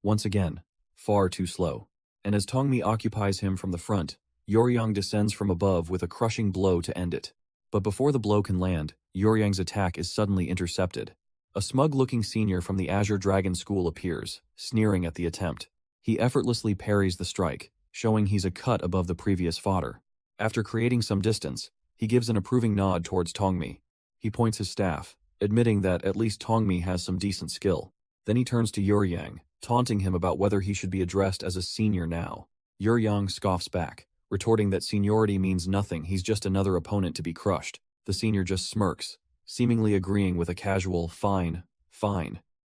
Once again, far too slow. And as Tongmi occupies him from the front, Yuryang descends from above with a crushing blow to end it. But before the blow can land, Yuryang's attack is suddenly intercepted. A smug-looking senior from the Azure Dragon School appears, sneering at the attempt. He effortlessly parries the strike, showing he's a cut above the previous fodder. After creating some distance, he gives an approving nod towards Tongmi. He points his staff, admitting that at least Tongmi has some decent skill. Then he turns to Yuryang, taunting him about whether he should be addressed as a senior now. Yuryang scoffs back, retorting that seniority means nothing, he's just another opponent to be crushed. The senior just smirks, seemingly agreeing with a casual, fine,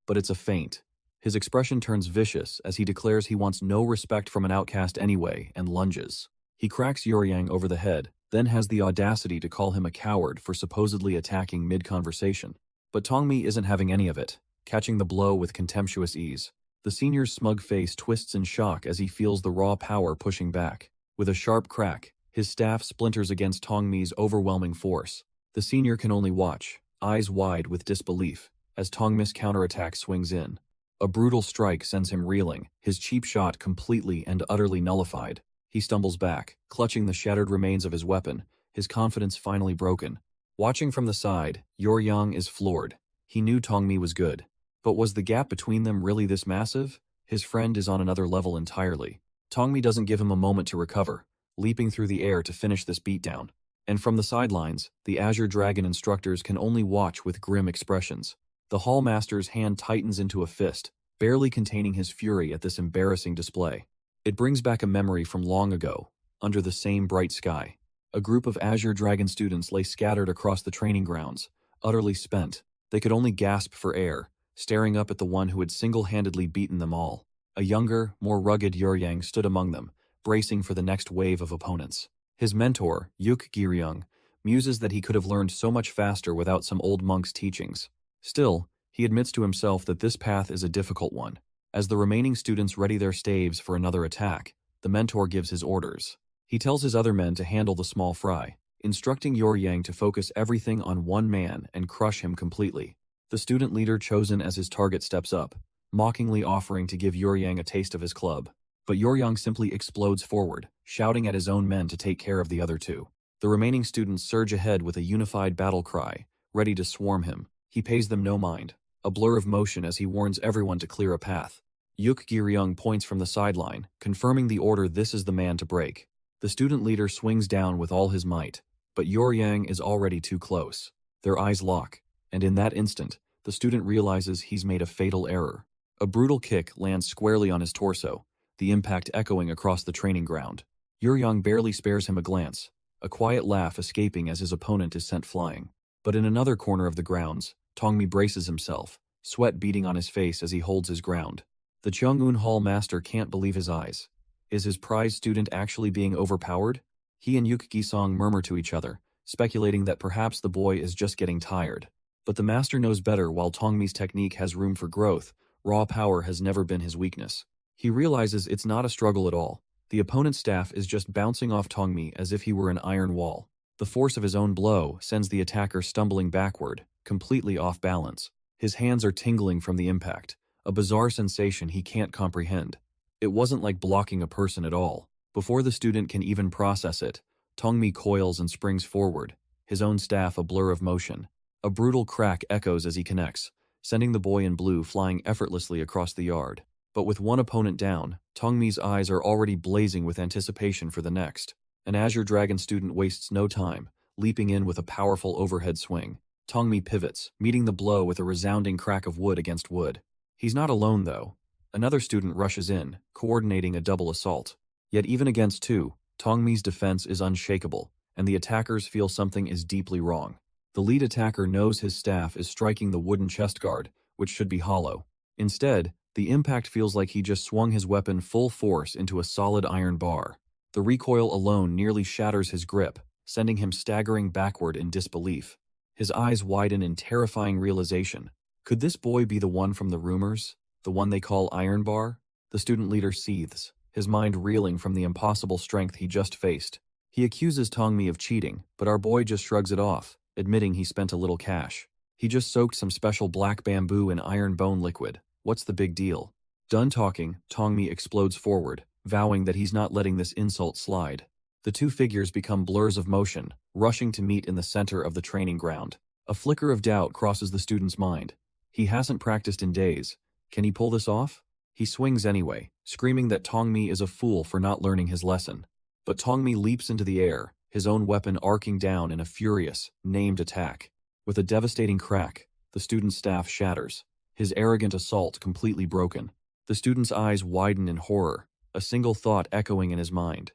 but it's a feint. His expression turns vicious as he declares he wants no respect from an outcast anyway and lunges. He cracks Yuryang over the head, then has the audacity to call him a coward for supposedly attacking mid-conversation. But Tongmi isn't having any of it, catching the blow with contemptuous ease. The senior's smug face twists in shock as he feels the raw power pushing back. With a sharp crack, his staff splinters against Tongmi's overwhelming force. The senior can only watch, eyes wide with disbelief, as Tongmi's counterattack swings in. A brutal strike sends him reeling, his cheap shot completely and utterly nullified. He stumbles back, clutching the shattered remains of his weapon, his confidence finally broken. Watching from the side, Yuryang is floored. He knew Tongmi was good. But was the gap between them really this massive? His friend is on another level entirely. Tongmi doesn't give him a moment to recover, leaping through the air to finish this beatdown. And from the sidelines, the Azure Dragon instructors can only watch with grim expressions. The Hall Master's hand tightens into a fist, barely containing his fury at this embarrassing display. It brings back a memory from long ago, under the same bright sky. A group of Azure Dragon students lay scattered across the training grounds, utterly spent. They could only gasp for air, staring up at the one who had single-handedly beaten them all. A younger, more rugged Yuryang stood among them, bracing for the next wave of opponents. His mentor, Yuk Giryung, muses that he could have learned so much faster without some old monk's teachings. Still, he admits to himself that this path is a difficult one. As the remaining students ready their staves for another attack, the mentor gives his orders. He tells his other men to handle the small fry, instructing Yuryang to focus everything on one man and crush him completely. The student leader chosen as his target steps up, mockingly offering to give Yuryang a taste of his club. But Yuryang simply explodes forward, shouting at his own men to take care of the other two. The remaining students surge ahead with a unified battle cry, ready to swarm him. He pays them no mind, a blur of motion as he warns everyone to clear a path. Yuk Giryung points from the sideline, confirming the order this is the man to break. The student leader swings down with all his might, but Yuryang is already too close. Their eyes lock, and in that instant, the student realizes he's made a fatal error. A brutal kick lands squarely on his torso, the impact echoing across the training ground. Yuryang barely spares him a glance, a quiet laugh escaping as his opponent is sent flying. But in another corner of the grounds, Tongmi braces himself, sweat beading on his face as he holds his ground. The Chung-un Hall master can't believe his eyes. Is his prize student actually being overpowered? He and Yukgi-song murmur to each other, speculating that perhaps the boy is just getting tired. But the master knows better. While Tongmi's technique has room for growth, raw power has never been his weakness. He realizes it's not a struggle at all. The opponent's staff is just bouncing off Tongmi as if he were an iron wall. The force of his own blow sends the attacker stumbling backward, completely off balance. His hands are tingling from the impact, a bizarre sensation he can't comprehend. It wasn't like blocking a person at all. Before the student can even process it, Tongmi coils and springs forward, his own staff a blur of motion. A brutal crack echoes as he connects, sending the boy in blue flying effortlessly across the yard. But with one opponent down, Tongmi's eyes are already blazing with anticipation for the next. An Azure Dragon student wastes no time, leaping in with a powerful overhead swing. Tongmi pivots, meeting the blow with a resounding crack of wood against wood. He's not alone, though. Another student rushes in, coordinating a double assault. Yet even against two, Tongmi's defense is unshakable, and the attackers feel something is deeply wrong. The lead attacker knows his staff is striking the wooden chest guard, which should be hollow. Instead, the impact feels like he just swung his weapon full force into a solid iron bar. The recoil alone nearly shatters his grip, sending him staggering backward in disbelief. His eyes widen in terrifying realization. Could this boy be the one from the rumors? The one they call Iron Bar? The student leader seethes, his mind reeling from the impossible strength he just faced. He accuses Tongmi of cheating, but our boy just shrugs it off, admitting he spent a little cash. He just soaked some special black bamboo in iron bone liquid. What's the big deal? Done talking, Tongmi explodes forward, vowing that he's not letting this insult slide. The two figures become blurs of motion, rushing to meet in the center of the training ground. A flicker of doubt crosses the student's mind. He hasn't practiced in days. Can he pull this off? He swings anyway, screaming that Tongmi is a fool for not learning his lesson. But Tongmi leaps into the air, his own weapon arcing down in a furious, named attack. With a devastating crack, the student's staff shatters, his arrogant assault completely broken. The student's eyes widen in horror, a single thought echoing in his mind.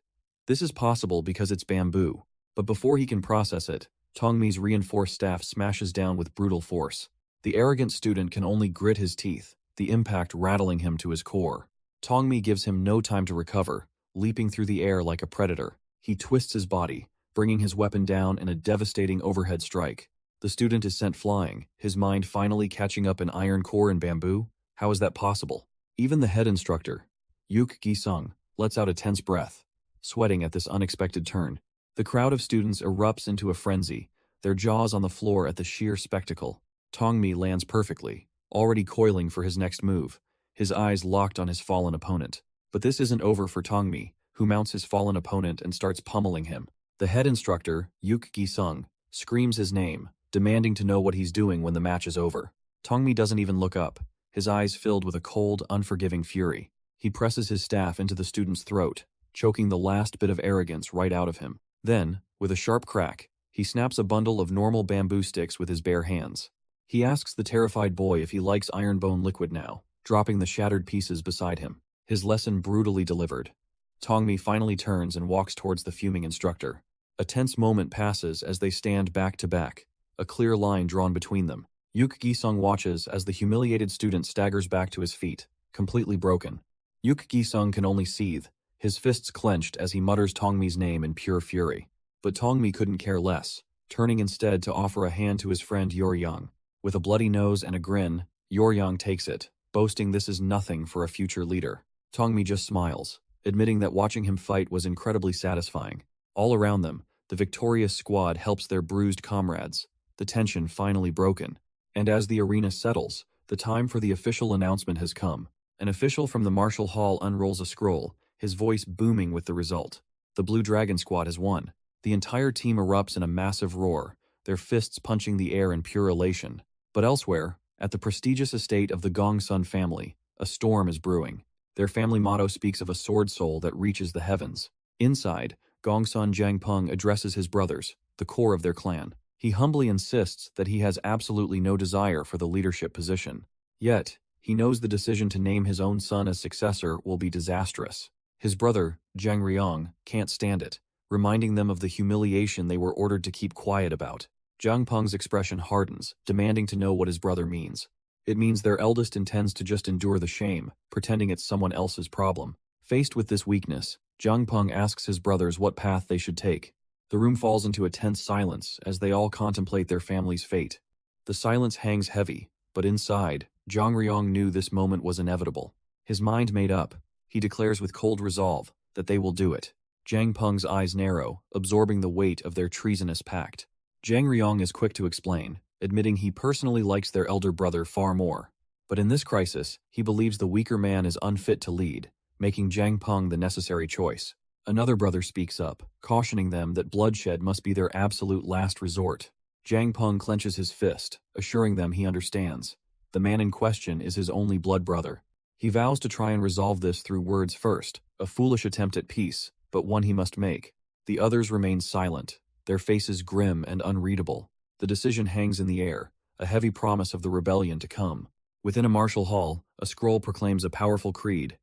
This is possible because it's bamboo. But before he can process it, Tongmi's reinforced staff smashes down with brutal force. The arrogant student can only grit his teeth, the impact rattling him to his core. Tongmi gives him no time to recover, leaping through the air like a predator. He twists his body, bringing his weapon down in a devastating overhead strike. The student is sent flying, his mind finally catching up an iron core in bamboo. How is that possible? Even the head instructor, Yukgi-sung, lets out a tense breath, sweating at this unexpected turn. The crowd of students erupts into a frenzy, their jaws on the floor at the sheer spectacle. Tongmi lands perfectly, already coiling for his next move, his eyes locked on his fallen opponent. But this isn't over for Tongmi, who mounts his fallen opponent and starts pummeling him. The head instructor, Yukgi-sung, screams his name, demanding to know what he's doing when the match is over. Tongmi doesn't even look up, his eyes filled with a cold, unforgiving fury. He presses his staff into the student's throat, choking the last bit of arrogance right out of him. Then, with a sharp crack, he snaps a bundle of normal bamboo sticks with his bare hands. He asks the terrified boy if he likes iron bone liquid now, dropping the shattered pieces beside him. His lesson brutally delivered. Tongmi finally turns and walks towards the fuming instructor. A tense moment passes as they stand back to back, a clear line drawn between them. Yukgi-sung watches as the humiliated student staggers back to his feet, completely broken. Yukgi-sung can only seethe, his fists clenched as he mutters Tongmi's name in pure fury. But Tongmi couldn't care less, turning instead to offer a hand to his friend Yoryang. With a bloody nose and a grin, Yoryang takes it, boasting this is nothing for a future leader. Tongmi just smiles, admitting that watching him fight was incredibly satisfying. All around them, the victorious squad helps their bruised comrades, the tension finally broken. And as the arena settles, the time for the official announcement has come. An official from the Martial Hall unrolls a scroll, his voice booming with the result. The Blue Dragon Squad has won. The entire team erupts in a massive roar, their fists punching the air in pure elation. But elsewhere, at the prestigious estate of the Gongsun family, a storm is brewing. Their family motto speaks of a sword soul that reaches the heavens. Inside, Gongsun Jangpeng addresses his brothers, the core of their clan. He humbly insists that he has absolutely no desire for the leadership position. Yet, he knows the decision to name his own son as successor will be disastrous. His brother, Zhang Riong, can't stand it, reminding them of the humiliation they were ordered to keep quiet about. Zhang Peng's expression hardens, demanding to know what his brother means. It means their eldest intends to just endure the shame, pretending it's someone else's problem. Faced with this weakness, Jung Peng asks his brothers what path they should take. The room falls into a tense silence as they all contemplate their family's fate. The silence hangs heavy, but inside, Zhang Ryong knew this moment was inevitable. His mind made up, he declares with cold resolve that they will do it. Zhang Peng's eyes narrow, absorbing the weight of their treasonous pact. Zhang Ryong is quick to explain, admitting he personally likes their elder brother far more. But in this crisis, he believes the weaker man is unfit to lead, making Zhang Peng the necessary choice. Another brother speaks up, cautioning them that bloodshed must be their absolute last resort. Zhang Peng clenches his fist, assuring them he understands. The man in question is his only blood brother. He vows to try and resolve this through words first, a foolish attempt at peace, but one he must make. The others remain silent, their faces grim and unreadable. The decision hangs in the air, a heavy promise of the rebellion to come. Within a martial hall, a scroll proclaims a powerful creed.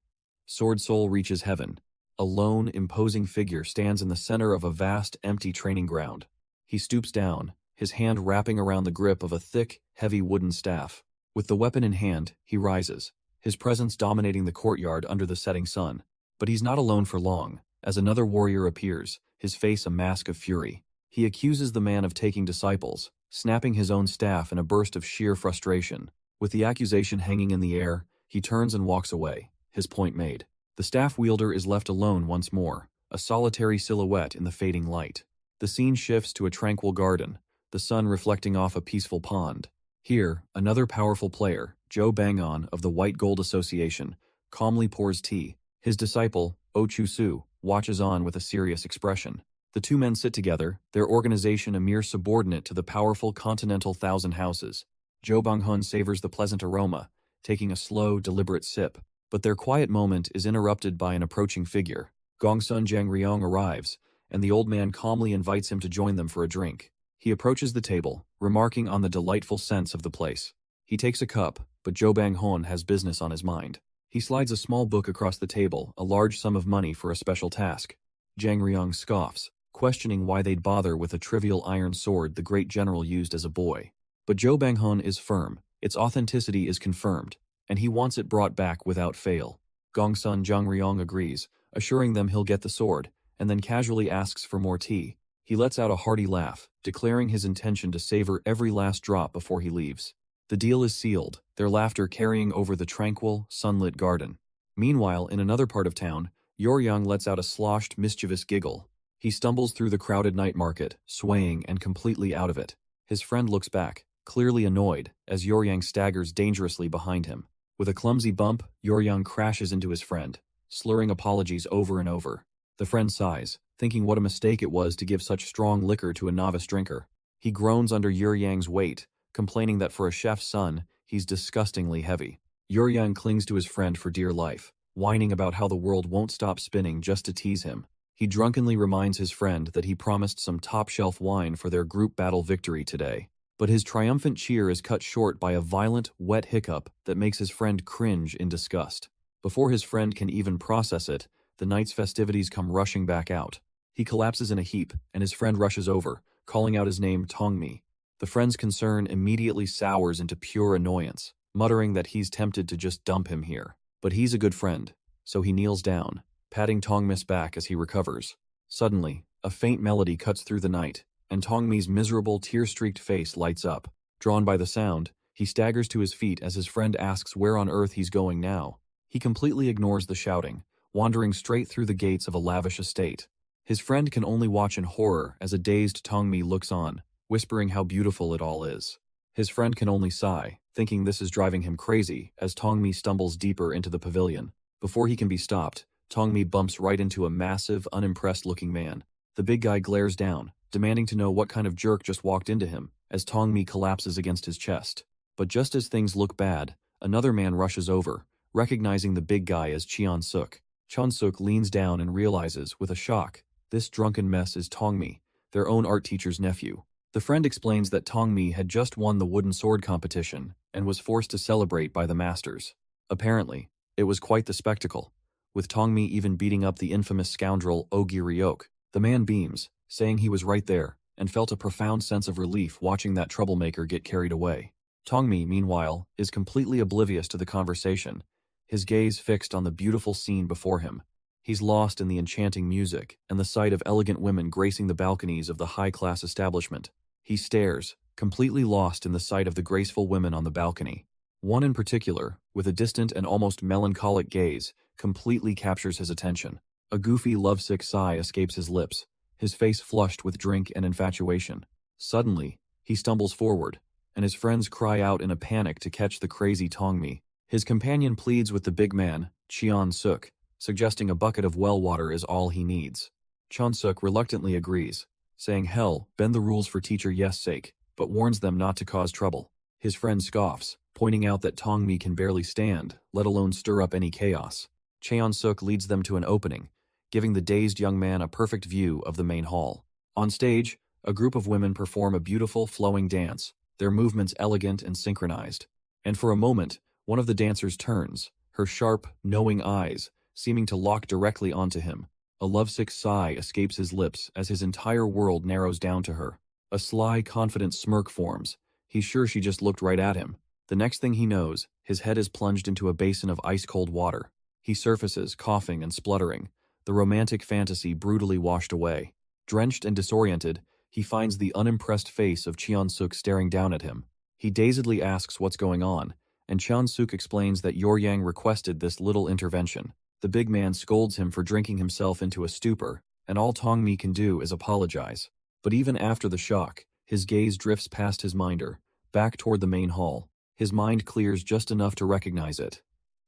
Sword Soul reaches heaven. A lone, imposing figure stands in the center of a vast, empty training ground. He stoops down, his hand wrapping around the grip of a thick, heavy wooden staff. With the weapon in hand, he rises, his presence dominating the courtyard under the setting sun. But he's not alone for long, as another warrior appears, his face a mask of fury. He accuses the man of taking disciples, snapping his own staff in a burst of sheer frustration. With the accusation hanging in the air, he turns and walks away, his point made. The staff wielder is left alone once more, a solitary silhouette in the fading light. The scene shifts to a tranquil garden, the sun reflecting off a peaceful pond. Here, another powerful player, Zhou Bangon of the White Gold Association, calmly pours tea. His disciple, Oh Chu-su, watches on with a serious expression. The two men sit together, their organization a mere subordinate to the powerful continental Thousand Houses. Zhou Banghun savors the pleasant aroma, taking a slow, deliberate sip. But their quiet moment is interrupted by an approaching figure. Gongsun Zhang Ryong arrives, and the old man calmly invites him to join them for a drink. He approaches the table, remarking on the delightful scents of the place. He takes a cup, but Zhou Banghun has business on his mind. He slides a small book across the table, a large sum of money for a special task. Zhang Ryong scoffs, questioning why they'd bother with a trivial iron sword the great general used as a boy. But Zhou Banghun is firm, its authenticity is confirmed, and he wants it brought back without fail. Gongsun Zhang Ryong agrees, assuring them he'll get the sword, and then casually asks for more tea. He lets out a hearty laugh, declaring his intention to savor every last drop before he leaves. The deal is sealed, their laughter carrying over the tranquil, sunlit garden. Meanwhile, in another part of town, Yoryang lets out a sloshed, mischievous giggle. He stumbles through the crowded night market, swaying and completely out of it. His friend looks back, clearly annoyed, as Yoryang staggers dangerously behind him. With a clumsy bump, Yoryang crashes into his friend, slurring apologies over and over. The friend sighs, thinking what a mistake it was to give such strong liquor to a novice drinker. He groans under Yoryang's weight, complaining that for a chef's son, he's disgustingly heavy. Yoryang clings to his friend for dear life, whining about how the world won't stop spinning just to tease him. He drunkenly reminds his friend that he promised some top-shelf wine for their group battle victory today. But his triumphant cheer is cut short by a violent, wet hiccup that makes his friend cringe in disgust. Before his friend can even process it, the night's festivities come rushing back out. He collapses in a heap, and his friend rushes over, calling out his name Tongmi. The friend's concern immediately sours into pure annoyance, muttering that he's tempted to just dump him here. But he's a good friend, so he kneels down, patting Tongmi's back as he recovers. Suddenly, a faint melody cuts through the night, and Tongmi's miserable, tear-streaked face lights up. Drawn by the sound, he staggers to his feet as his friend asks where on earth he's going now. He completely ignores the shouting, wandering straight through the gates of a lavish estate. His friend can only watch in horror as a dazed Tongmi looks on, whispering how beautiful it all is. His friend can only sigh, thinking this is driving him crazy, as Tongmi stumbles deeper into the pavilion. Before he can be stopped, Tongmi bumps right into a massive, unimpressed-looking man. The big guy glares down, demanding to know what kind of jerk just walked into him, as Tongmi collapses against his chest. But just as things look bad, another man rushes over, recognizing the big guy as Cheon-suk. Cheon-suk leans down and realizes, with a shock, this drunken mess is Tongmi, their own art teacher's nephew. The friend explains that Tongmi had just won the wooden sword competition and was forced to celebrate by the masters. Apparently, it was quite the spectacle, with Tongmi even beating up the infamous scoundrel Ogi Ryok. The man beams, saying he was right there, and felt a profound sense of relief watching that troublemaker get carried away. Tongmi, meanwhile, is completely oblivious to the conversation, his gaze fixed on the beautiful scene before him. He's lost in the enchanting music and the sight of elegant women gracing the balconies of the high-class establishment. He stares, completely lost in the sight of the graceful women on the balcony. One in particular, with a distant and almost melancholic gaze, completely captures his attention. A goofy, lovesick sigh escapes his lips, his face flushed with drink and infatuation. Suddenly, he stumbles forward, and his friends cry out in a panic to catch the crazy Tongmi. His companion pleads with the big man, Cheon-suk, suggesting a bucket of well water is all he needs. Cheon-suk reluctantly agrees, saying hell, bend the rules for teacher Yes' sake, but warns them not to cause trouble. His friend scoffs, pointing out that Tongmi can barely stand, let alone stir up any chaos. Cheon-suk leads them to an opening, giving the dazed young man a perfect view of the main hall. On stage, a group of women perform a beautiful, flowing dance, their movements elegant and synchronized. And for a moment, one of the dancers turns, her sharp, knowing eyes seeming to lock directly onto him. A lovesick sigh escapes his lips as his entire world narrows down to her. A sly, confident smirk forms. He's sure she just looked right at him. The next thing he knows, his head is plunged into a basin of ice-cold water. He surfaces, coughing and spluttering, the romantic fantasy brutally washed away. Drenched and disoriented, he finds the unimpressed face of Cheon-suk staring down at him. He dazedly asks what's going on, and Cheon-suk explains that Yor-yang requested this little intervention. The big man scolds him for drinking himself into a stupor, and all Tongmi can do is apologize. But even after the shock, his gaze drifts past his minder, back toward the main hall. His mind clears just enough to recognize it.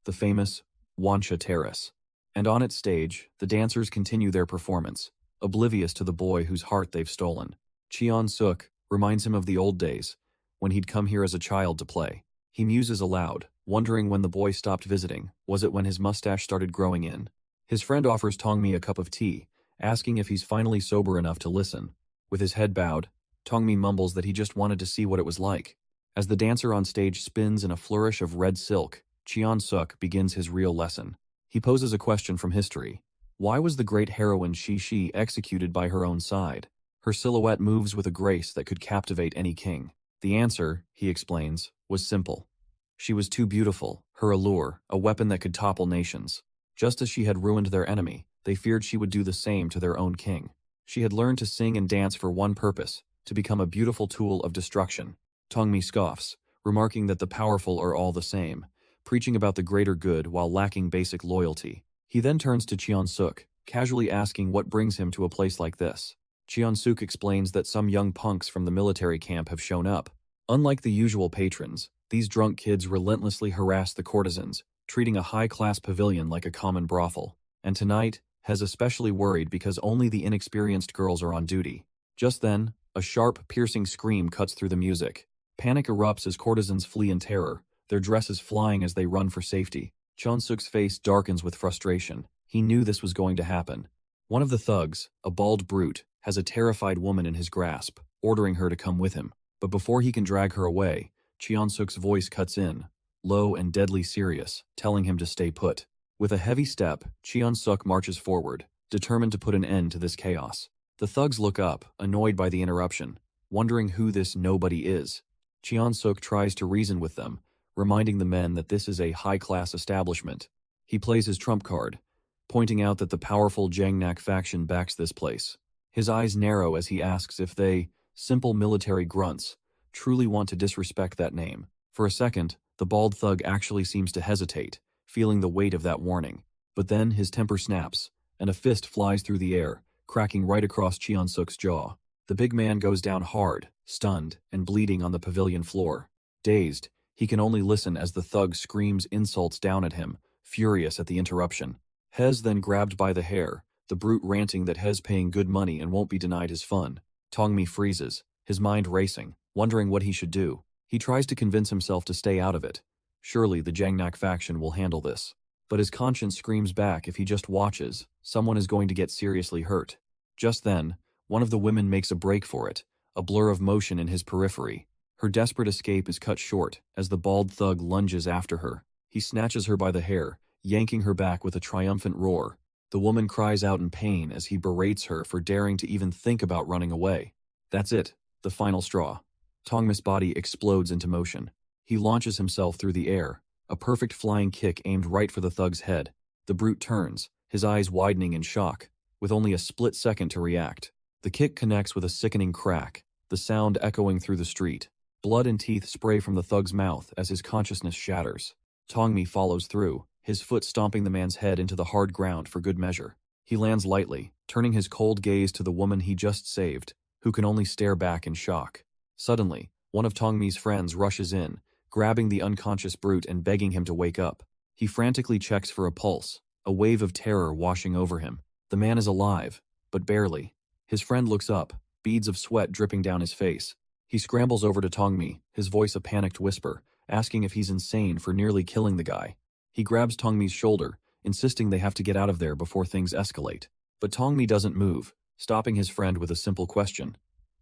The famous Wancha Terrace. And on its stage, the dancers continue their performance, oblivious to the boy whose heart they've stolen. Cheon-suk reminds him of the old days, when he'd come here as a child to play. He muses aloud, wondering when the boy stopped visiting. Was it when his mustache started growing in? His friend offers Tongmi a cup of tea, asking if he's finally sober enough to listen. With his head bowed, Tongmi mumbles that he just wanted to see what it was like. As the dancer on stage spins in a flourish of red silk, Cheon-suk begins his real lesson. He poses a question from history. Why was the great heroine Shi executed by her own side? Her silhouette moves with a grace that could captivate any king. The answer, he explains, was simple. She was too beautiful, her allure, a weapon that could topple nations. Just as she had ruined their enemy, they feared she would do the same to their own king. She had learned to sing and dance for one purpose, to become a beautiful tool of destruction. Tongmi scoffs, remarking that the powerful are all the same, preaching about the greater good while lacking basic loyalty. He then turns to Cheon-suk, casually asking what brings him to a place like this. Cheon-suk explains that some young punks from the military camp have shown up. Unlike the usual patrons, these drunk kids relentlessly harass the courtesans, treating a high-class pavilion like a common brothel. And tonight, Hez especially worried because only the inexperienced girls are on duty. Just then, a sharp, piercing scream cuts through the music. Panic erupts as courtesans flee in terror, their dresses flying as they run for safety. Cheon-suk's face darkens with frustration. He knew this was going to happen. One of the thugs, a bald brute, has a terrified woman in his grasp, ordering her to come with him. But before he can drag her away, Cheon-suk's voice cuts in, low and deadly serious, telling him to stay put. With a heavy step, Cheon-suk marches forward, determined to put an end to this chaos. The thugs look up, annoyed by the interruption, wondering who this nobody is. Cheon-suk tries to reason with them, reminding the men that this is a high-class establishment. He plays his trump card, pointing out that the powerful Jangnak faction backs this place. His eyes narrow as he asks if they, simple military grunts, truly want to disrespect that name. For a second, the bald thug actually seems to hesitate, feeling the weight of that warning. But then his temper snaps, and a fist flies through the air, cracking right across Cheon-suk's jaw. The big man goes down hard, stunned, and bleeding on the pavilion floor. Dazed, he can only listen as the thug screams insults down at him, furious at the interruption. Hez then grabbed by the hair, the brute ranting that Hez paying good money and won't be denied his fun. Tongmi freezes, his mind racing, wondering what he should do. He tries to convince himself to stay out of it. Surely the Jangnak faction will handle this. But his conscience screams back if he just watches, someone is going to get seriously hurt. Just then, one of the women makes a break for it, a blur of motion in his periphery. Her desperate escape is cut short as the bald thug lunges after her. He snatches her by the hair, yanking her back with a triumphant roar. The woman cries out in pain as he berates her for daring to even think about running away. That's it, the final straw. Tongmi's body explodes into motion. He launches himself through the air, a perfect flying kick aimed right for the thug's head. The brute turns, his eyes widening in shock, with only a split second to react. The kick connects with a sickening crack, the sound echoing through the street. Blood and teeth spray from the thug's mouth as his consciousness shatters. Tongmi follows through, his foot stomping the man's head into the hard ground for good measure. He lands lightly, turning his cold gaze to the woman he just saved, who can only stare back in shock. Suddenly, one of Tongmi's friends rushes in, grabbing the unconscious brute and begging him to wake up. He frantically checks for a pulse, a wave of terror washing over him. The man is alive, but barely. His friend looks up, beads of sweat dripping down his face. He scrambles over to Tongmi, his voice a panicked whisper, asking if he's insane for nearly killing the guy. He grabs Tongmi's shoulder, insisting they have to get out of there before things escalate. But Tongmi doesn't move, stopping his friend with a simple question.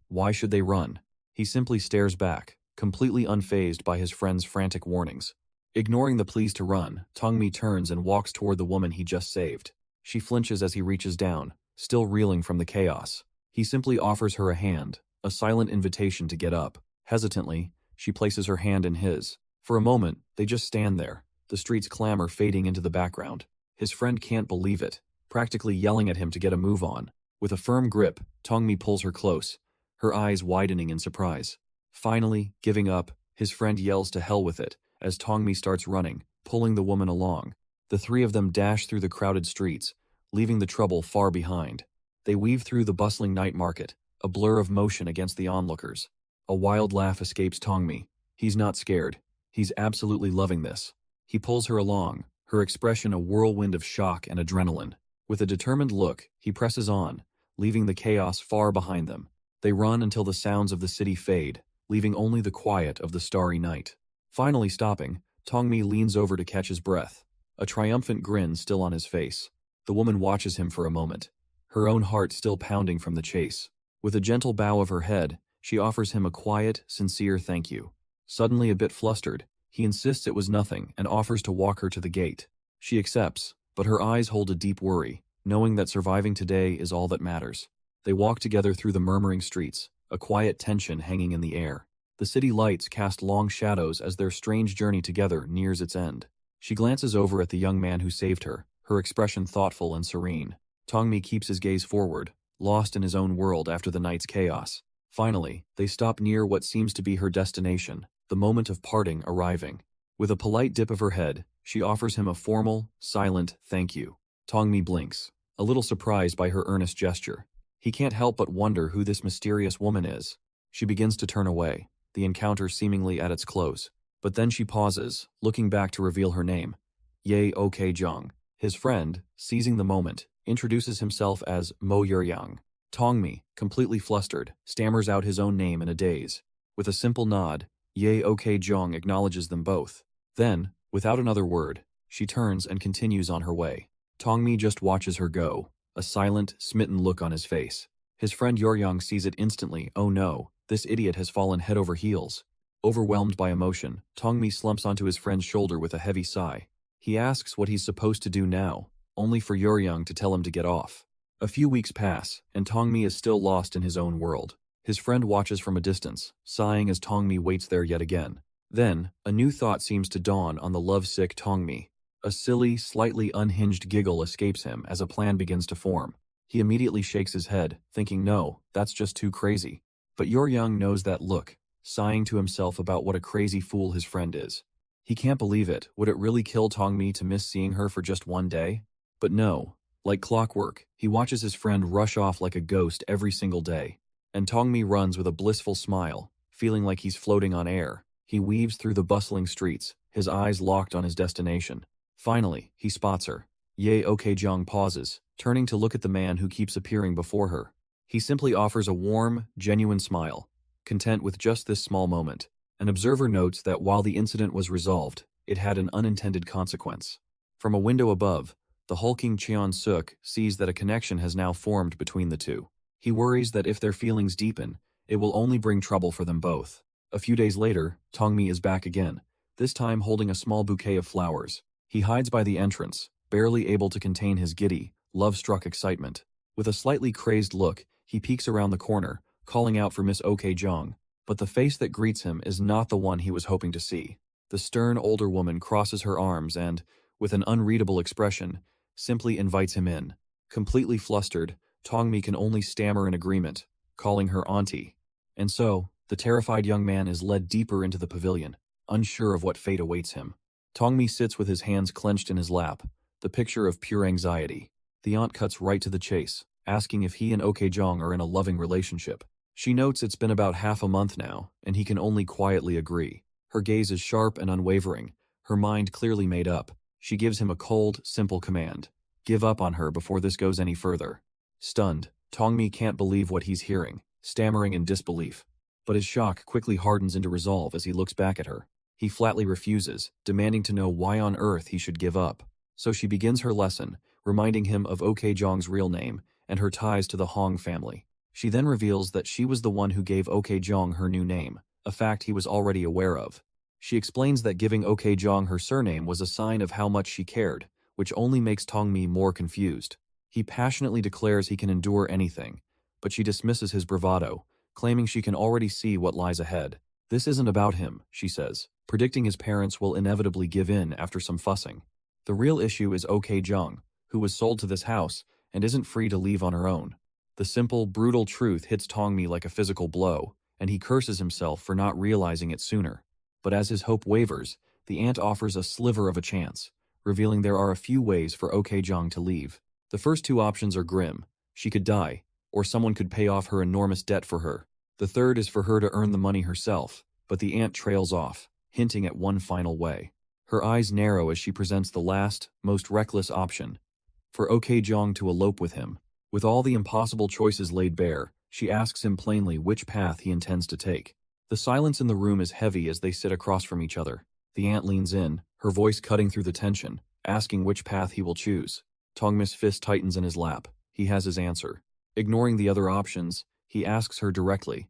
Why should they run? He simply stares back, completely unfazed by his friend's frantic warnings. Ignoring the pleas to run, Tongmi turns and walks toward the woman he just saved. She flinches as he reaches down, still reeling from the chaos. He simply offers her a hand, a silent invitation to get up. Hesitantly, she places her hand in his. For a moment, they just stand there, the street's clamor fading into the background. His friend can't believe it, practically yelling at him to get a move on. With a firm grip, Tongmi pulls her close, her eyes widening in surprise. Finally, giving up, his friend yells to hell with it, as Tongmi starts running, pulling the woman along. The three of them dash through the crowded streets, leaving the trouble far behind. They weave through the bustling night market, a blur of motion against the onlookers. A wild laugh escapes Tongmi. He's not scared. He's absolutely loving this. He pulls her along, her expression a whirlwind of shock and adrenaline. With a determined look, he presses on, leaving the chaos far behind them. They run until the sounds of the city fade, leaving only the quiet of the starry night. Finally stopping, Tongmi leans over to catch his breath, a triumphant grin still on his face. The woman watches him for a moment, her own heart still pounding from the chase. With a gentle bow of her head, she offers him a quiet, sincere thank you. Suddenly a bit flustered, he insists it was nothing and offers to walk her to the gate. She accepts, but her eyes hold a deep worry, knowing that surviving today is all that matters. They walk together through the murmuring streets, a quiet tension hanging in the air. The city lights cast long shadows as their strange journey together nears its end. She glances over at the young man who saved her, her expression thoughtful and serene. Tongmi keeps his gaze forward, lost in his own world after the night's chaos. Finally, they stop near what seems to be her destination, the moment of parting arriving. With a polite dip of her head, she offers him a formal, silent thank you. Tongmi blinks, a little surprised by her earnest gesture. He can't help but wonder who this mysterious woman is. She begins to turn away, the encounter seemingly at its close. But then she pauses, looking back to reveal her name. Yahello. His friend, seizing the moment, introduces himself as Mo Yuryang. Tongmi, completely flustered, stammers out his own name in a daze. With a simple nod, Yahello acknowledges them both. Then, without another word, she turns and continues on her way. Tongmi just watches her go, a silent, smitten look on his face. His friend Yuryang sees it instantly. Oh no, this idiot has fallen head over heels. Overwhelmed by emotion, Tongmi slumps onto his friend's shoulder with a heavy sigh. He asks what he's supposed to do now, only for Yuryang to tell him to get off. A few weeks pass, and Tongmi is still lost in his own world. His friend watches from a distance, sighing as Tongmi waits there yet again. Then, a new thought seems to dawn on the lovesick Tongmi. A silly, slightly unhinged giggle escapes him as a plan begins to form. He immediately shakes his head, thinking no, that's just too crazy. But Yuryang knows that look, sighing to himself about what a crazy fool his friend is. He can't believe it. Would it really kill Tongmi to miss seeing her for just one day? But no. Like clockwork, he watches his friend rush off like a ghost every single day. And Tongmi runs with a blissful smile, feeling like he's floating on air. He weaves through the bustling streets, his eyes locked on his destination. Finally, he spots her. Yahello pauses, turning to look at the man who keeps appearing before her. He simply offers a warm, genuine smile, content with just this small moment. An observer notes that while the incident was resolved, it had an unintended consequence. From a window above, the hulking Cheon-suk sees that a connection has now formed between the two. He worries that if their feelings deepen, it will only bring trouble for them both. A few days later, Tongmi is back again, this time holding a small bouquet of flowers. He hides by the entrance, barely able to contain his giddy, love-struck excitement. With a slightly crazed look, he peeks around the corner, calling out for Miss Ok-jong. But the face that greets him is not the one he was hoping to see. The stern older woman crosses her arms and, with an unreadable expression, simply invites him in. Completely flustered, Tongmi can only stammer in agreement, calling her auntie. And so, the terrified young man is led deeper into the pavilion, unsure of what fate awaits him. Tongmi sits with his hands clenched in his lap, the picture of pure anxiety. The aunt cuts right to the chase, asking if he and Okejong are in a loving relationship. She notes it's been about half a month now, and he can only quietly agree. Her gaze is sharp and unwavering, her mind clearly made up. She gives him a cold, simple command. Give up on her before this goes any further. Stunned, Tongmi can't believe what he's hearing, stammering in disbelief. But his shock quickly hardens into resolve as he looks back at her. He flatly refuses, demanding to know why on earth he should give up. So she begins her lesson, reminding him of Okejong's real name and her ties to the Hong family. She then reveals that she was the one who gave Okejong her new name, a fact he was already aware of. She explains that giving Okejong her surname was a sign of how much she cared, which only makes Tongmi more confused. He passionately declares he can endure anything, but she dismisses his bravado, claiming she can already see what lies ahead. This isn't about him, she says, predicting his parents will inevitably give in after some fussing. The real issue is Okejong, who was sold to this house and isn't free to leave on her own. The simple, brutal truth hits Tongmi like a physical blow, and he curses himself for not realizing it sooner. But as his hope wavers, the aunt offers a sliver of a chance, revealing there are a few ways for Okejong to leave. The first two options are grim. She could die, or someone could pay off her enormous debt for her. The third is for her to earn the money herself, but the aunt trails off, hinting at one final way. Her eyes narrow as she presents the last, most reckless option, for Okejong to elope with him. With all the impossible choices laid bare, she asks him plainly which path he intends to take. The silence in the room is heavy as they sit across from each other. The aunt leans in, her voice cutting through the tension, asking which path he will choose. Tongmi's fist tightens in his lap. He has his answer. Ignoring the other options, he asks her directly,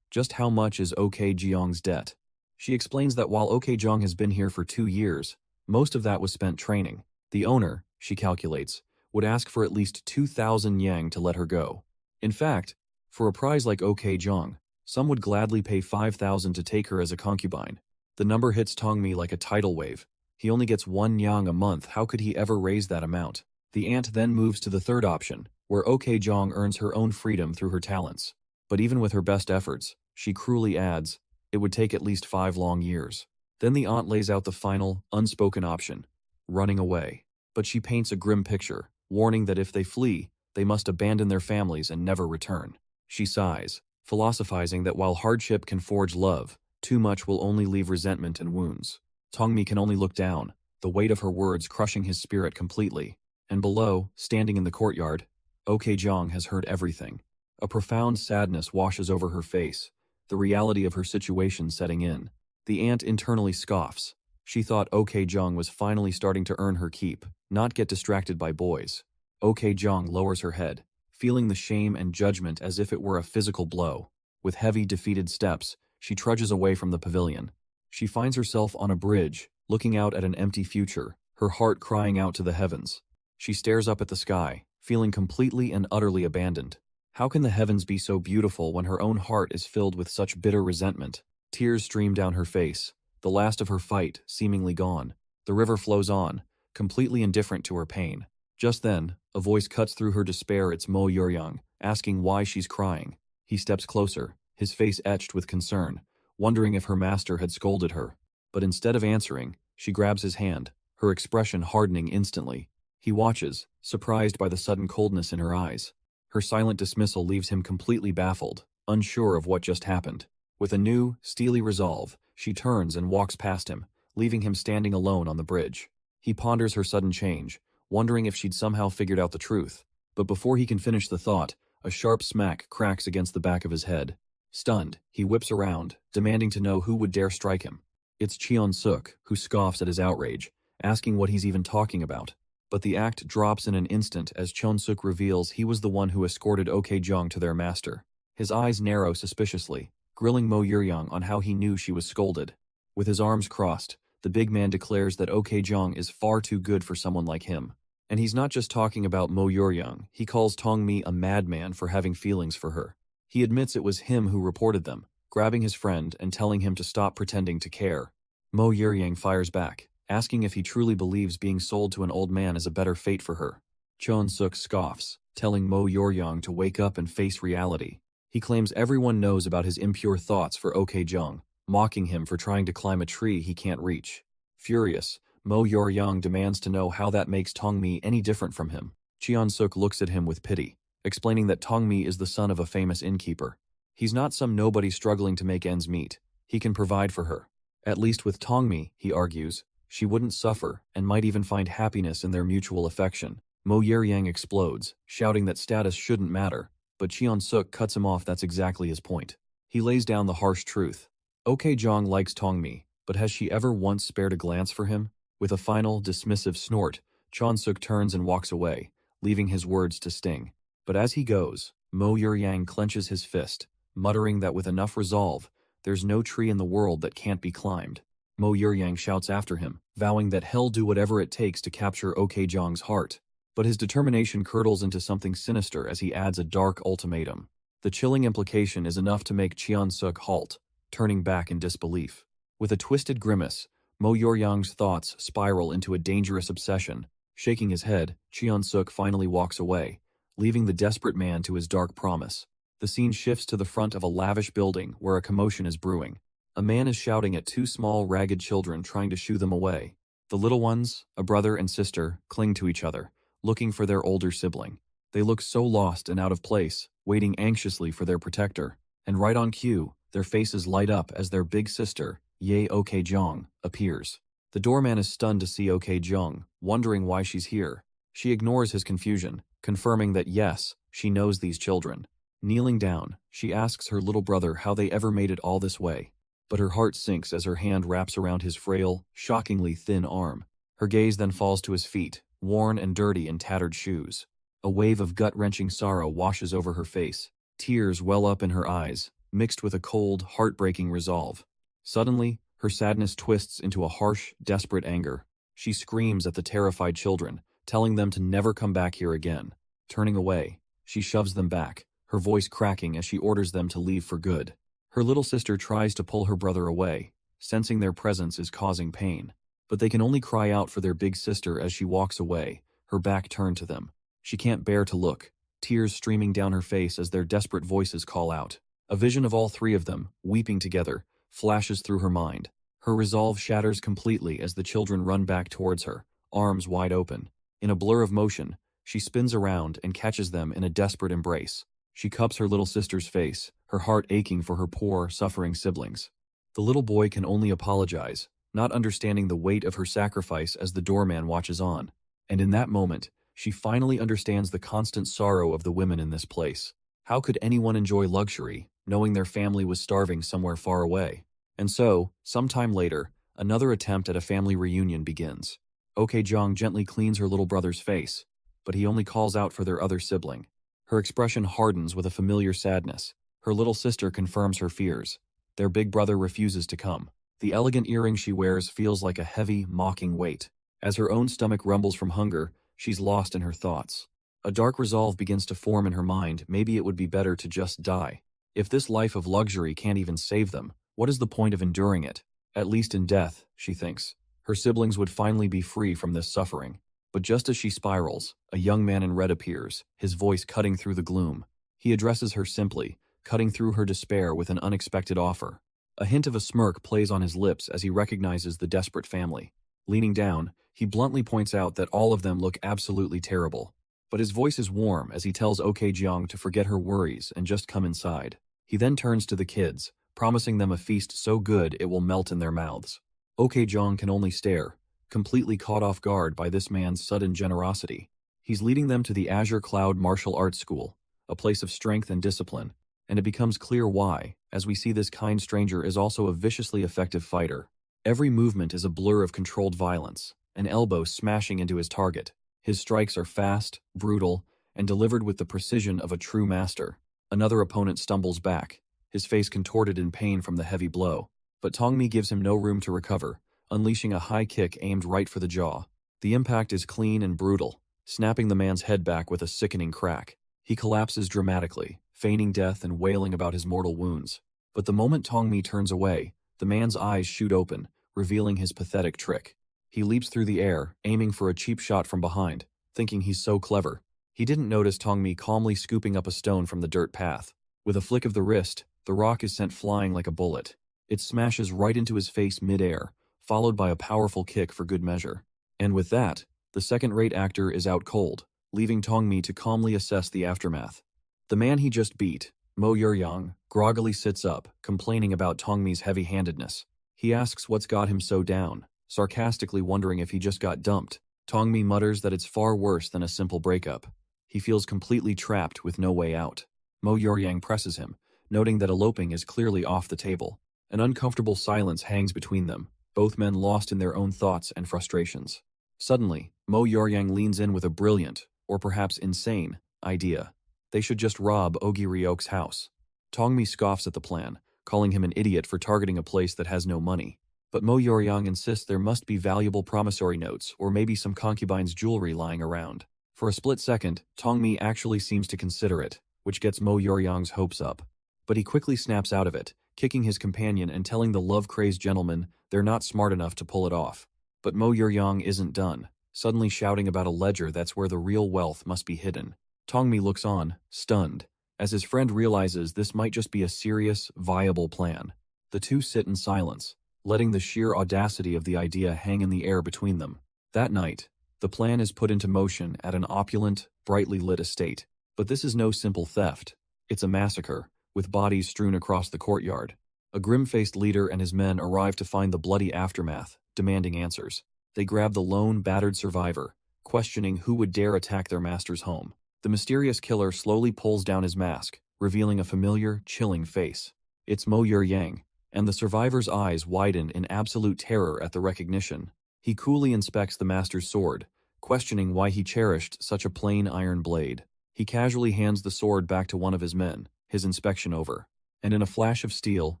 just how much is Okejong's debt? She explains that while Okejong has been here for 2 years, most of that was spent training. The owner, she calculates, would ask for at least 2,000 yang to let her go. In fact, for a prize like Okejong, some would gladly pay 5,000 to take her as a concubine. The number hits Tongmi like a tidal wave. He only gets 1 yang a month, how could he ever raise that amount? The aunt then moves to the third option, where Okejong earns her own freedom through her talents. But even with her best efforts, she cruelly adds, it would take at least 5 long years. Then the aunt lays out the final, unspoken option, running away. But she paints a grim picture, warning that if they flee, they must abandon their families and never return. She sighs, philosophizing that while hardship can forge love, too much will only leave resentment and wounds. Tongmi can only look down, the weight of her words crushing his spirit completely. And below, standing in the courtyard, Okejong has heard everything. A profound sadness washes over her face, the reality of her situation setting in. The aunt internally scoffs. She thought Okejong was finally starting to earn her keep, not get distracted by boys. Okejong lowers her head, feeling the shame and judgment as if it were a physical blow. With heavy, defeated steps, she trudges away from the pavilion. She finds herself on a bridge, looking out at an empty future, her heart crying out to the heavens. She stares up at the sky, feeling completely and utterly abandoned. How can the heavens be so beautiful when her own heart is filled with such bitter resentment? Tears stream down her face, the last of her fight seemingly gone. The river flows on, completely indifferent to her pain. Just then, a voice cuts through her despair. It's Mo Yuryang, asking why she's crying. He steps closer, his face etched with concern, wondering if her master had scolded her. But instead of answering, she grabs his hand, her expression hardening instantly. He watches, surprised by the sudden coldness in her eyes. Her silent dismissal leaves him completely baffled, unsure of what just happened. With a new, steely resolve, she turns and walks past him, leaving him standing alone on the bridge. He ponders her sudden change, wondering if she'd somehow figured out the truth. But before he can finish the thought, a sharp smack cracks against the back of his head. Stunned, he whips around, demanding to know who would dare strike him. It's Cheon-suk, who scoffs at his outrage, asking what he's even talking about. But the act drops in an instant as Cheon-suk reveals he was the one who escorted Okejong to their master. His eyes narrow suspiciously, grilling Mo Yuryang on how he knew she was scolded. With his arms crossed, the big man declares that Okejong is far too good for someone like him. And he's not just talking about Mo Yuryang, he calls Tongmi a madman for having feelings for her. He admits it was him who reported them, grabbing his friend and telling him to stop pretending to care. Mo Yuryang fires back, asking if he truly believes being sold to an old man is a better fate for her. Chon Suk scoffs, telling Mo Yuryang to wake up and face reality. He claims everyone knows about his impure thoughts for Ok Jung, mocking him for trying to climb a tree he can't reach. Furious, Mo Yuryang demands to know how that makes Tongmi any different from him. Cheon Suk looks at him with pity, explaining that Tongmi is the son of a famous innkeeper. He's not some nobody struggling to make ends meet. He can provide for her. At least with Tongmi, he argues, she wouldn't suffer and might even find happiness in their mutual affection. Mo Yuryang explodes, shouting that status shouldn't matter, but Cheon Suk cuts him off. That's exactly his point. He lays down the harsh truth. Ok Jong likes Tongmi, but has she ever once spared a glance for him? With a final, dismissive snort, Chon Suk turns and walks away, leaving his words to sting. But as he goes, Mo Yuryang clenches his fist, muttering that with enough resolve, there's no tree in the world that can't be climbed. Mo Yuryang shouts after him, vowing that he'll do whatever it takes to capture Ok Jong's heart. But his determination curdles into something sinister as he adds a dark ultimatum. The chilling implication is enough to make Cheon Suk halt, turning back in disbelief. With a twisted grimace, Mo Yuryang's thoughts spiral into a dangerous obsession. Shaking his head, Cheon Suk finally walks away, leaving the desperate man to his dark promise. The scene shifts to the front of a lavish building where a commotion is brewing. A man is shouting at two small, ragged children trying to shoo them away. The little ones, a brother and sister, cling to each other, looking for their older sibling. They look so lost and out of place, waiting anxiously for their protector. And right on cue, their faces light up as their big sister, Ye Ok Jong, appears. The doorman is stunned to see Ok Jong, wondering why she's here. She ignores his confusion, confirming that yes, she knows these children. Kneeling down, she asks her little brother how they ever made it all this way. But her heart sinks as her hand wraps around his frail, shockingly thin arm. Her gaze then falls to his feet, worn and dirty in tattered shoes. A wave of gut-wrenching sorrow washes over her face. Tears well up in her eyes, mixed with a cold, heartbreaking resolve. Suddenly, her sadness twists into a harsh, desperate anger. She screams at the terrified children, telling them to never come back here again. Turning away, she shoves them back, her voice cracking as she orders them to leave for good. Her little sister tries to pull her brother away, sensing their presence is causing pain. But they can only cry out for their big sister as she walks away, her back turned to them. She can't bear to look, tears streaming down her face as their desperate voices call out. A vision of all three of them, weeping together, flashes through her mind. Her resolve shatters completely as the children run back towards her, arms wide open. In a blur of motion, she spins around and catches them in a desperate embrace. She cups her little sister's face, her heart aching for her poor, suffering siblings. The little boy can only apologize, not understanding the weight of her sacrifice as the doorman watches on. And in that moment, she finally understands the constant sorrow of the women in this place. How could anyone enjoy luxury, knowing their family was starving somewhere far away? And so, sometime later, another attempt at a family reunion begins. Ok Jong gently cleans her little brother's face, but he only calls out for their other sibling. Her expression hardens with a familiar sadness. Her little sister confirms her fears. Their big brother refuses to come. The elegant earring she wears feels like a heavy, mocking weight. As her own stomach rumbles from hunger, she's lost in her thoughts. A dark resolve begins to form in her mind. Maybe it would be better to just die. If this life of luxury can't even save them, what is the point of enduring it? At least in death, she thinks. Her siblings would finally be free from this suffering. But just as she spirals, a young man in red appears, his voice cutting through the gloom. He addresses her simply, cutting through her despair with an unexpected offer. A hint of a smirk plays on his lips as he recognizes the desperate family. Leaning down, he bluntly points out that all of them look absolutely terrible. But his voice is warm as he tells Ok Jeong to forget her worries and just come inside. He then turns to the kids, promising them a feast so good it will melt in their mouths. Ok Jeong can only stare, completely caught off guard by this man's sudden generosity. He's leading them to the Azure Cloud Martial Arts School, a place of strength and discipline, and it becomes clear why, as we see this kind stranger is also a viciously effective fighter. Every movement is a blur of controlled violence, an elbow smashing into his target. His strikes are fast, brutal, and delivered with the precision of a true master. Another opponent stumbles back, his face contorted in pain from the heavy blow. But Tongmi gives him no room to recover, unleashing a high kick aimed right for the jaw. The impact is clean and brutal, snapping the man's head back with a sickening crack. He collapses dramatically, feigning death and wailing about his mortal wounds. But the moment Tongmi turns away, the man's eyes shoot open, revealing his pathetic trick. He leaps through the air, aiming for a cheap shot from behind, thinking he's so clever. He didn't notice Tongmi calmly scooping up a stone from the dirt path. With a flick of the wrist, the rock is sent flying like a bullet. It smashes right into his face mid-air, followed by a powerful kick for good measure. And with that, the second-rate actor is out cold, leaving Tongmi to calmly assess the aftermath. The man he just beat, Mo Yuryang, groggily sits up, complaining about Tongmi's heavy-handedness. He asks what's got him so down, sarcastically wondering if he just got dumped. Tongmi mutters that it's far worse than a simple breakup. He feels completely trapped with no way out. Mo Yuryang presses him, noting that eloping is clearly off the table. An uncomfortable silence hangs between them, both men lost in their own thoughts and frustrations. Suddenly, Mo Yuryang leans in with a brilliant, or perhaps insane, idea. They should just rob Ogi Ryok's house. Tongmi scoffs at the plan, calling him an idiot for targeting a place that has no money. But Mo Yuryang insists there must be valuable promissory notes or maybe some concubine's jewelry lying around. For a split second, Tongmi actually seems to consider it, which gets Mo Yuryang's hopes up. But he quickly snaps out of it, kicking his companion and telling the love-crazed gentleman they're not smart enough to pull it off. But Mo Yuryang isn't done, suddenly shouting about a ledger that's where the real wealth must be hidden. Tongmi looks on, stunned, as his friend realizes this might just be a serious, viable plan. The two sit in silence, letting the sheer audacity of the idea hang in the air between them. That night, the plan is put into motion at an opulent, brightly lit estate. But this is no simple theft. It's a massacre, with bodies strewn across the courtyard. A grim-faced leader and his men arrive to find the bloody aftermath, demanding answers. They grab the lone, battered survivor, questioning who would dare attack their master's home. The mysterious killer slowly pulls down his mask, revealing a familiar, chilling face. It's Mo Yuryang, and the survivor's eyes widen in absolute terror at the recognition. He coolly inspects the master's sword, questioning why he cherished such a plain iron blade. He casually hands the sword back to one of his men, his inspection over. And in a flash of steel,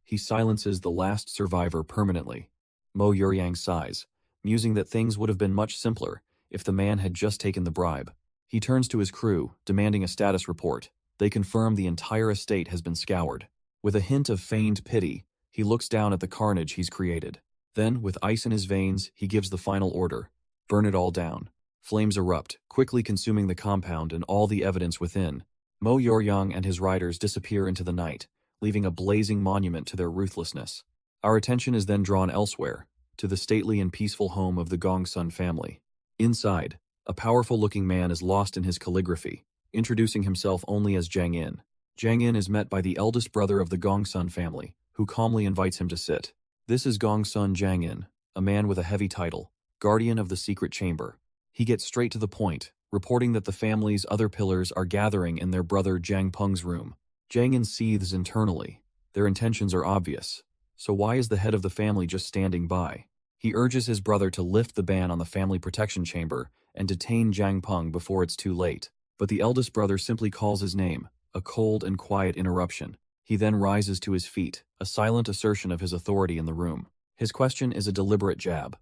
he silences the last survivor permanently. Mo Yuryang sighs, musing that things would have been much simpler if the man had just taken the bribe. He turns to his crew, demanding a status report. They confirm the entire estate has been scoured. With a hint of feigned pity, he looks down at the carnage he's created. Then, with ice in his veins, he gives the final order. Burn it all down. Flames erupt, quickly consuming the compound and all the evidence within. Mo Yuryang and his riders disappear into the night, leaving a blazing monument to their ruthlessness. Our attention is then drawn elsewhere, to the stately and peaceful home of the Gongsun family. Inside, a powerful-looking man is lost in his calligraphy, introducing himself only as Jang In. Jang In is met by the eldest brother of the Gongsun family, who calmly invites him to sit. This is Gongsun Jang In, a man with a heavy title, guardian of the secret chamber. He gets straight to the point, reporting that the family's other pillars are gathering in their brother Jang Peng's room. Jang In seethes internally. Their intentions are obvious. So why is the head of the family just standing by? He urges his brother to lift the ban on the family protection chamber and detain Jang Peng before it's too late. But the eldest brother simply calls his name, a cold and quiet interruption. He then rises to his feet, a silent assertion of his authority in the room. His question is a deliberate jab.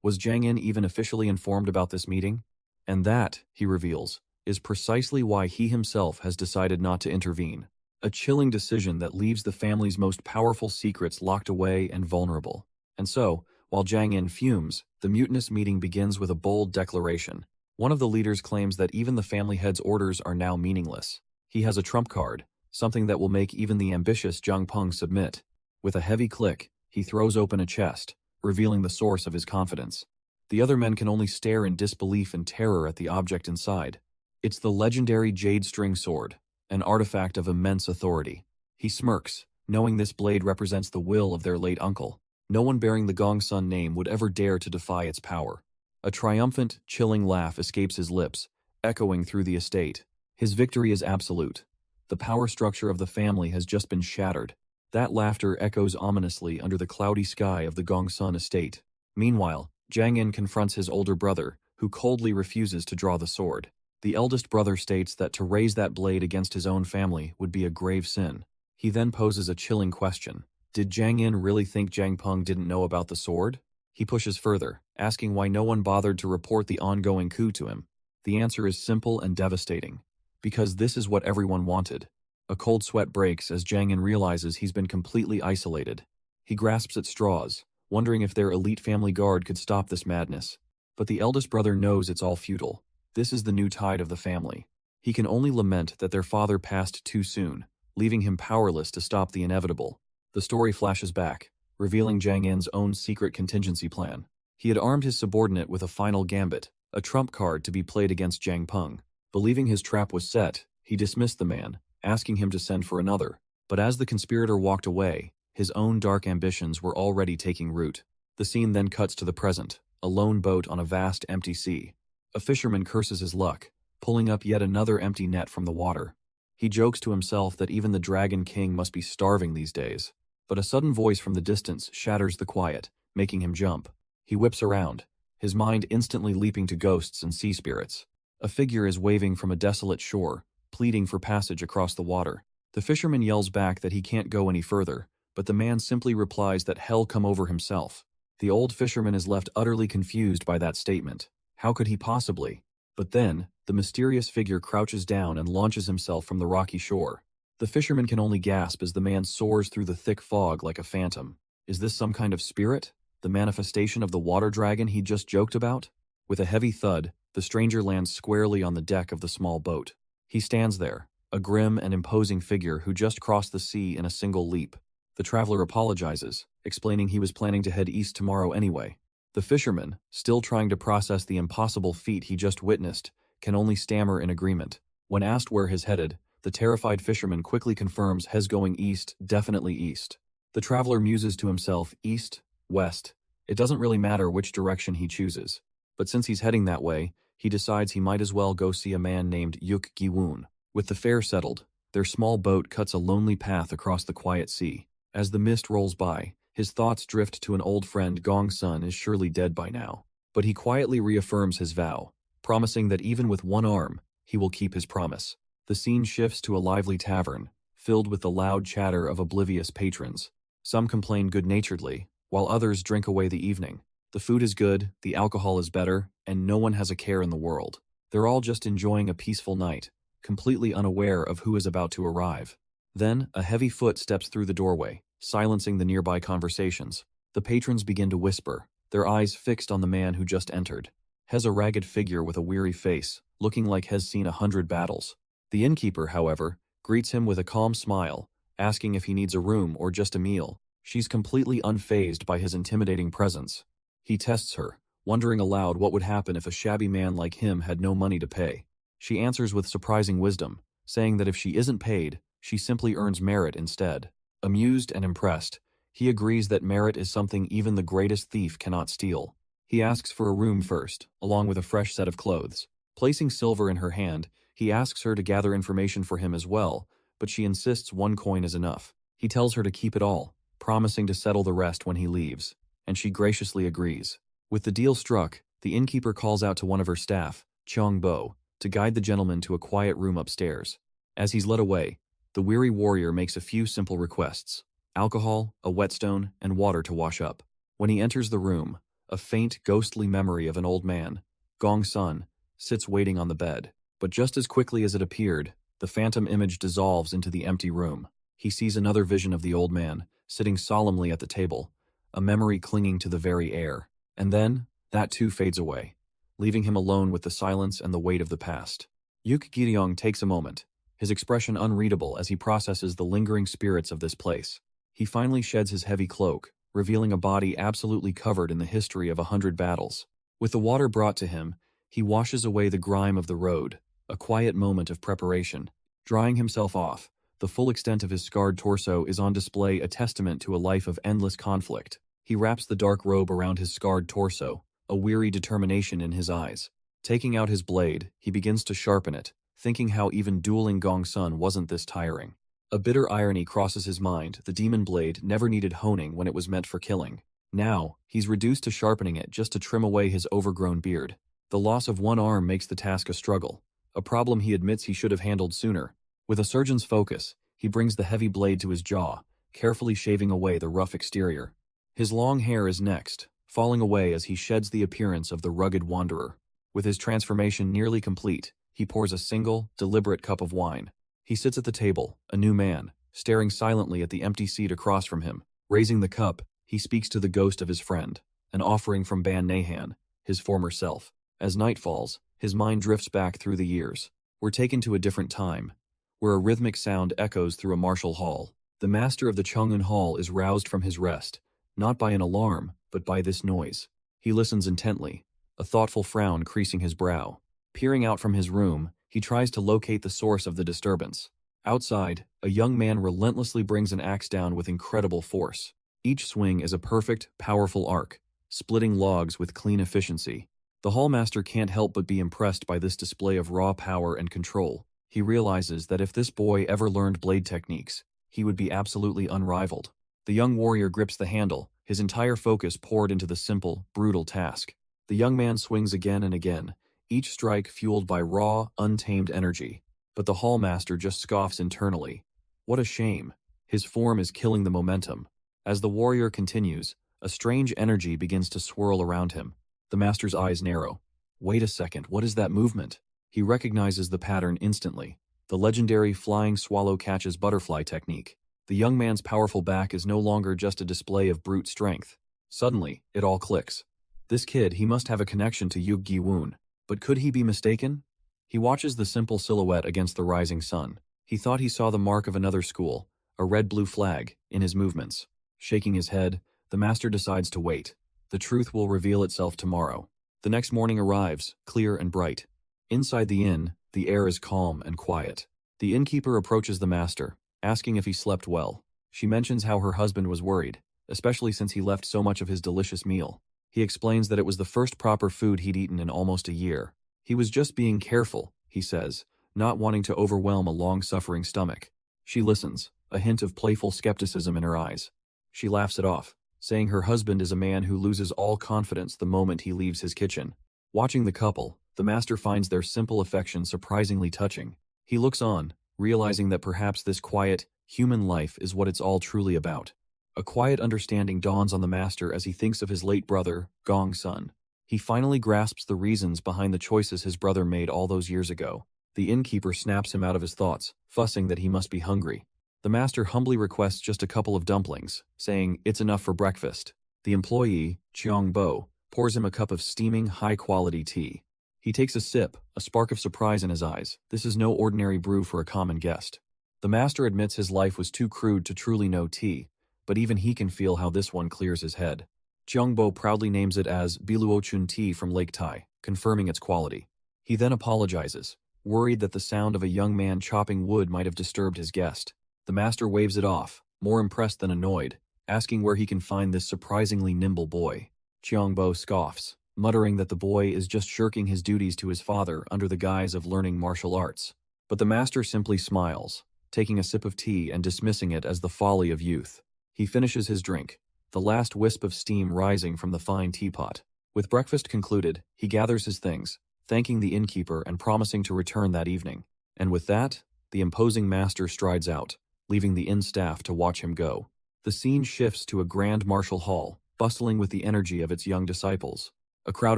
Was Jang In even officially informed about this meeting? And that, he reveals, is precisely why he himself has decided not to intervene. A chilling decision that leaves the family's most powerful secrets locked away and vulnerable. And so, while Jang In fumes, the mutinous meeting begins with a bold declaration. One of the leaders claims that even the family head's orders are now meaningless. He has a trump card, something that will make even the ambitious Jang Peng submit. With a heavy click, he throws open a chest, revealing the source of his confidence. The other men can only stare in disbelief and terror at the object inside. It's the legendary jade string sword, an artifact of immense authority. He smirks, knowing this blade represents the will of their late uncle. No one bearing the Gongsun name would ever dare to defy its power. A triumphant, chilling laugh escapes his lips, echoing through the estate. His victory is absolute. The power structure of the family has just been shattered. That laughter echoes ominously under the cloudy sky of the Gongsun estate. Meanwhile, Jang In confronts his older brother, who coldly refuses to draw the sword. The eldest brother states that to raise that blade against his own family would be a grave sin. He then poses a chilling question. Did Jang In really think Jang Peng didn't know about the sword? He pushes further, asking why no one bothered to report the ongoing coup to him. The answer is simple and devastating. Because this is what everyone wanted. A cold sweat breaks as Jangin realizes he's been completely isolated. He grasps at straws, wondering if their elite family guard could stop this madness. But the eldest brother knows it's all futile. This is the new tide of the family. He can only lament that their father passed too soon, leaving him powerless to stop the inevitable. The story flashes back, revealing Jangin's own secret contingency plan. He had armed his subordinate with a final gambit, a trump card to be played against Jang Peng. Believing his trap was set, he dismissed the man, asking him to send for another. But as the conspirator walked away, his own dark ambitions were already taking root. The scene then cuts to the present, a lone boat on a vast empty sea. A fisherman curses his luck, pulling up yet another empty net from the water. He jokes to himself that even the Dragon King must be starving these days. But a sudden voice from the distance shatters the quiet, making him jump. He whips around, his mind instantly leaping to ghosts and sea spirits. A figure is waving from a desolate shore, pleading for passage across the water. The fisherman yells back that he can't go any further, but the man simply replies that hell come over himself. The old fisherman is left utterly confused by that statement. How could he possibly? But then, the mysterious figure crouches down and launches himself from the rocky shore. The fisherman can only gasp as the man soars through the thick fog like a phantom. Is this some kind of spirit? The manifestation of the water dragon he just joked about? With a heavy thud, the stranger lands squarely on the deck of the small boat. He stands there, a grim and imposing figure who just crossed the sea in a single leap. The traveler apologizes, explaining he was planning to head east tomorrow anyway. The fisherman, still trying to process the impossible feat he just witnessed, can only stammer in agreement. When asked where he's headed, the terrified fisherman quickly confirms he's going east, definitely east. The traveler muses to himself, east, west. It doesn't really matter which direction he chooses. But since he's heading that way, he decides he might as well go see a man named Yuk Gi-woon. With the fare settled, their small boat cuts a lonely path across the quiet sea. As the mist rolls by, his thoughts drift to an old friend Gong-sun is surely dead by now. But he quietly reaffirms his vow, promising that even with one arm, he will keep his promise. The scene shifts to a lively tavern, filled with the loud chatter of oblivious patrons. Some complain good-naturedly, while others drink away the evening. The food is good, the alcohol is better, and no one has a care in the world. They're all just enjoying a peaceful night, completely unaware of who is about to arrive. Then, a heavy foot steps through the doorway, silencing the nearby conversations. The patrons begin to whisper, their eyes fixed on the man who just entered. He's a ragged figure with a weary face, looking like he's seen 100 battles. The innkeeper, however, greets him with a calm smile, asking if he needs a room or just a meal. She's completely unfazed by his intimidating presence. He tests her, wondering aloud what would happen if a shabby man like him had no money to pay. She answers with surprising wisdom, saying that if she isn't paid, she simply earns merit instead. Amused and impressed, he agrees that merit is something even the greatest thief cannot steal. He asks for a room first, along with a fresh set of clothes. Placing silver in her hand, he asks her to gather information for him as well, but she insists one coin is enough. He tells her to keep it all, promising to settle the rest when he leaves, and she graciously agrees. With the deal struck, the innkeeper calls out to one of her staff, Cheong Bo, to guide the gentleman to a quiet room upstairs. As he's led away, the weary warrior makes a few simple requests: alcohol, a whetstone, and water to wash up. When he enters the room, a faint, ghostly memory of an old man, Gong-sun, sits waiting on the bed. But just as quickly as it appeared, the phantom image dissolves into the empty room. He sees another vision of the old man, sitting solemnly at the table, a memory clinging to the very air. And then, that too fades away, leaving him alone with the silence and the weight of the past. Yuk Gi-ryong takes a moment, his expression unreadable as he processes the lingering spirits of this place. He finally sheds his heavy cloak, revealing a body absolutely covered in the history of 100 battles. With the water brought to him, he washes away the grime of the road, a quiet moment of preparation. Drying himself off, the full extent of his scarred torso is on display, a testament to a life of endless conflict. He wraps the dark robe around his scarred torso, a weary determination in his eyes. Taking out his blade, he begins to sharpen it, thinking how even dueling Gong-sun wasn't this tiring. A bitter irony crosses his mind: the demon blade never needed honing when it was meant for killing. Now, he's reduced to sharpening it just to trim away his overgrown beard. The loss of one arm makes the task a struggle, a problem he admits he should have handled sooner. With a surgeon's focus, he brings the heavy blade to his jaw, carefully shaving away the rough exterior. His long hair is next, falling away as he sheds the appearance of the rugged wanderer. With his transformation nearly complete, he pours a single, deliberate cup of wine. He sits at the table, a new man, staring silently at the empty seat across from him. Raising the cup, he speaks to the ghost of his friend, an offering from Ban Nahan, his former self. As night falls, his mind drifts back through the years. We're taken to a different time, where a rhythmic sound echoes through a martial hall. The master of the Chang'un Hall is roused from his rest, not by an alarm, but by this noise. He listens intently, a thoughtful frown creasing his brow. Peering out from his room, he tries to locate the source of the disturbance. Outside, a young man relentlessly brings an axe down with incredible force. Each swing is a perfect, powerful arc, splitting logs with clean efficiency. The hallmaster can't help but be impressed by this display of raw power and control. He realizes that if this boy ever learned blade techniques, he would be absolutely unrivaled. The young warrior grips the handle, his entire focus poured into the simple, brutal task. The young man swings again and again, each strike fueled by raw, untamed energy. But the hallmaster just scoffs internally. What a shame. His form is killing the momentum. As the warrior continues, a strange energy begins to swirl around him. The master's eyes narrow. Wait a second, what is that movement? He recognizes the pattern instantly. The legendary flying swallow catches butterfly technique. The young man's powerful back is no longer just a display of brute strength. Suddenly, it all clicks. This kid, he must have a connection to Yug Gi-woon. But could he be mistaken? He watches the simple silhouette against the rising sun. He thought he saw the mark of another school, a red-blue flag, in his movements. Shaking his head, the master decides to wait. The truth will reveal itself tomorrow. The next morning arrives, clear and bright. Inside the inn, the air is calm and quiet. The innkeeper approaches the master, asking if he slept well. She mentions how her husband was worried, especially since he left so much of his delicious meal. He explains that it was the first proper food he'd eaten in almost a year. He was just being careful, he says, not wanting to overwhelm a long-suffering stomach. She listens, a hint of playful skepticism in her eyes. She laughs it off, saying her husband is a man who loses all confidence the moment he leaves his kitchen. Watching the couple, the master finds their simple affection surprisingly touching. He looks on, realizing that perhaps this quiet, human life is what it's all truly about. A quiet understanding dawns on the master as he thinks of his late brother, Gong's son. He finally grasps the reasons behind the choices his brother made all those years ago. The innkeeper snaps him out of his thoughts, fussing that he must be hungry. The master humbly requests just a couple of dumplings, saying it's enough for breakfast. The employee, Cheong Bo, pours him a cup of steaming, high-quality tea. He takes a sip, a spark of surprise in his eyes. This is no ordinary brew for a common guest. The master admits his life was too crude to truly know tea, but even he can feel how this one clears his head. Cheongbo proudly names it as Biluochun tea from Lake Tai, confirming its quality. He then apologizes, worried that the sound of a young man chopping wood might have disturbed his guest. The master waves it off, more impressed than annoyed, asking where he can find this surprisingly nimble boy. Cheongbo scoffs, muttering that the boy is just shirking his duties to his father under the guise of learning martial arts. But the master simply smiles, taking a sip of tea and dismissing it as the folly of youth. He finishes his drink, the last wisp of steam rising from the fine teapot. With breakfast concluded, he gathers his things, thanking the innkeeper and promising to return that evening. And with that, the imposing master strides out, leaving the inn staff to watch him go. The scene shifts to a grand martial hall, bustling with the energy of its young disciples. A crowd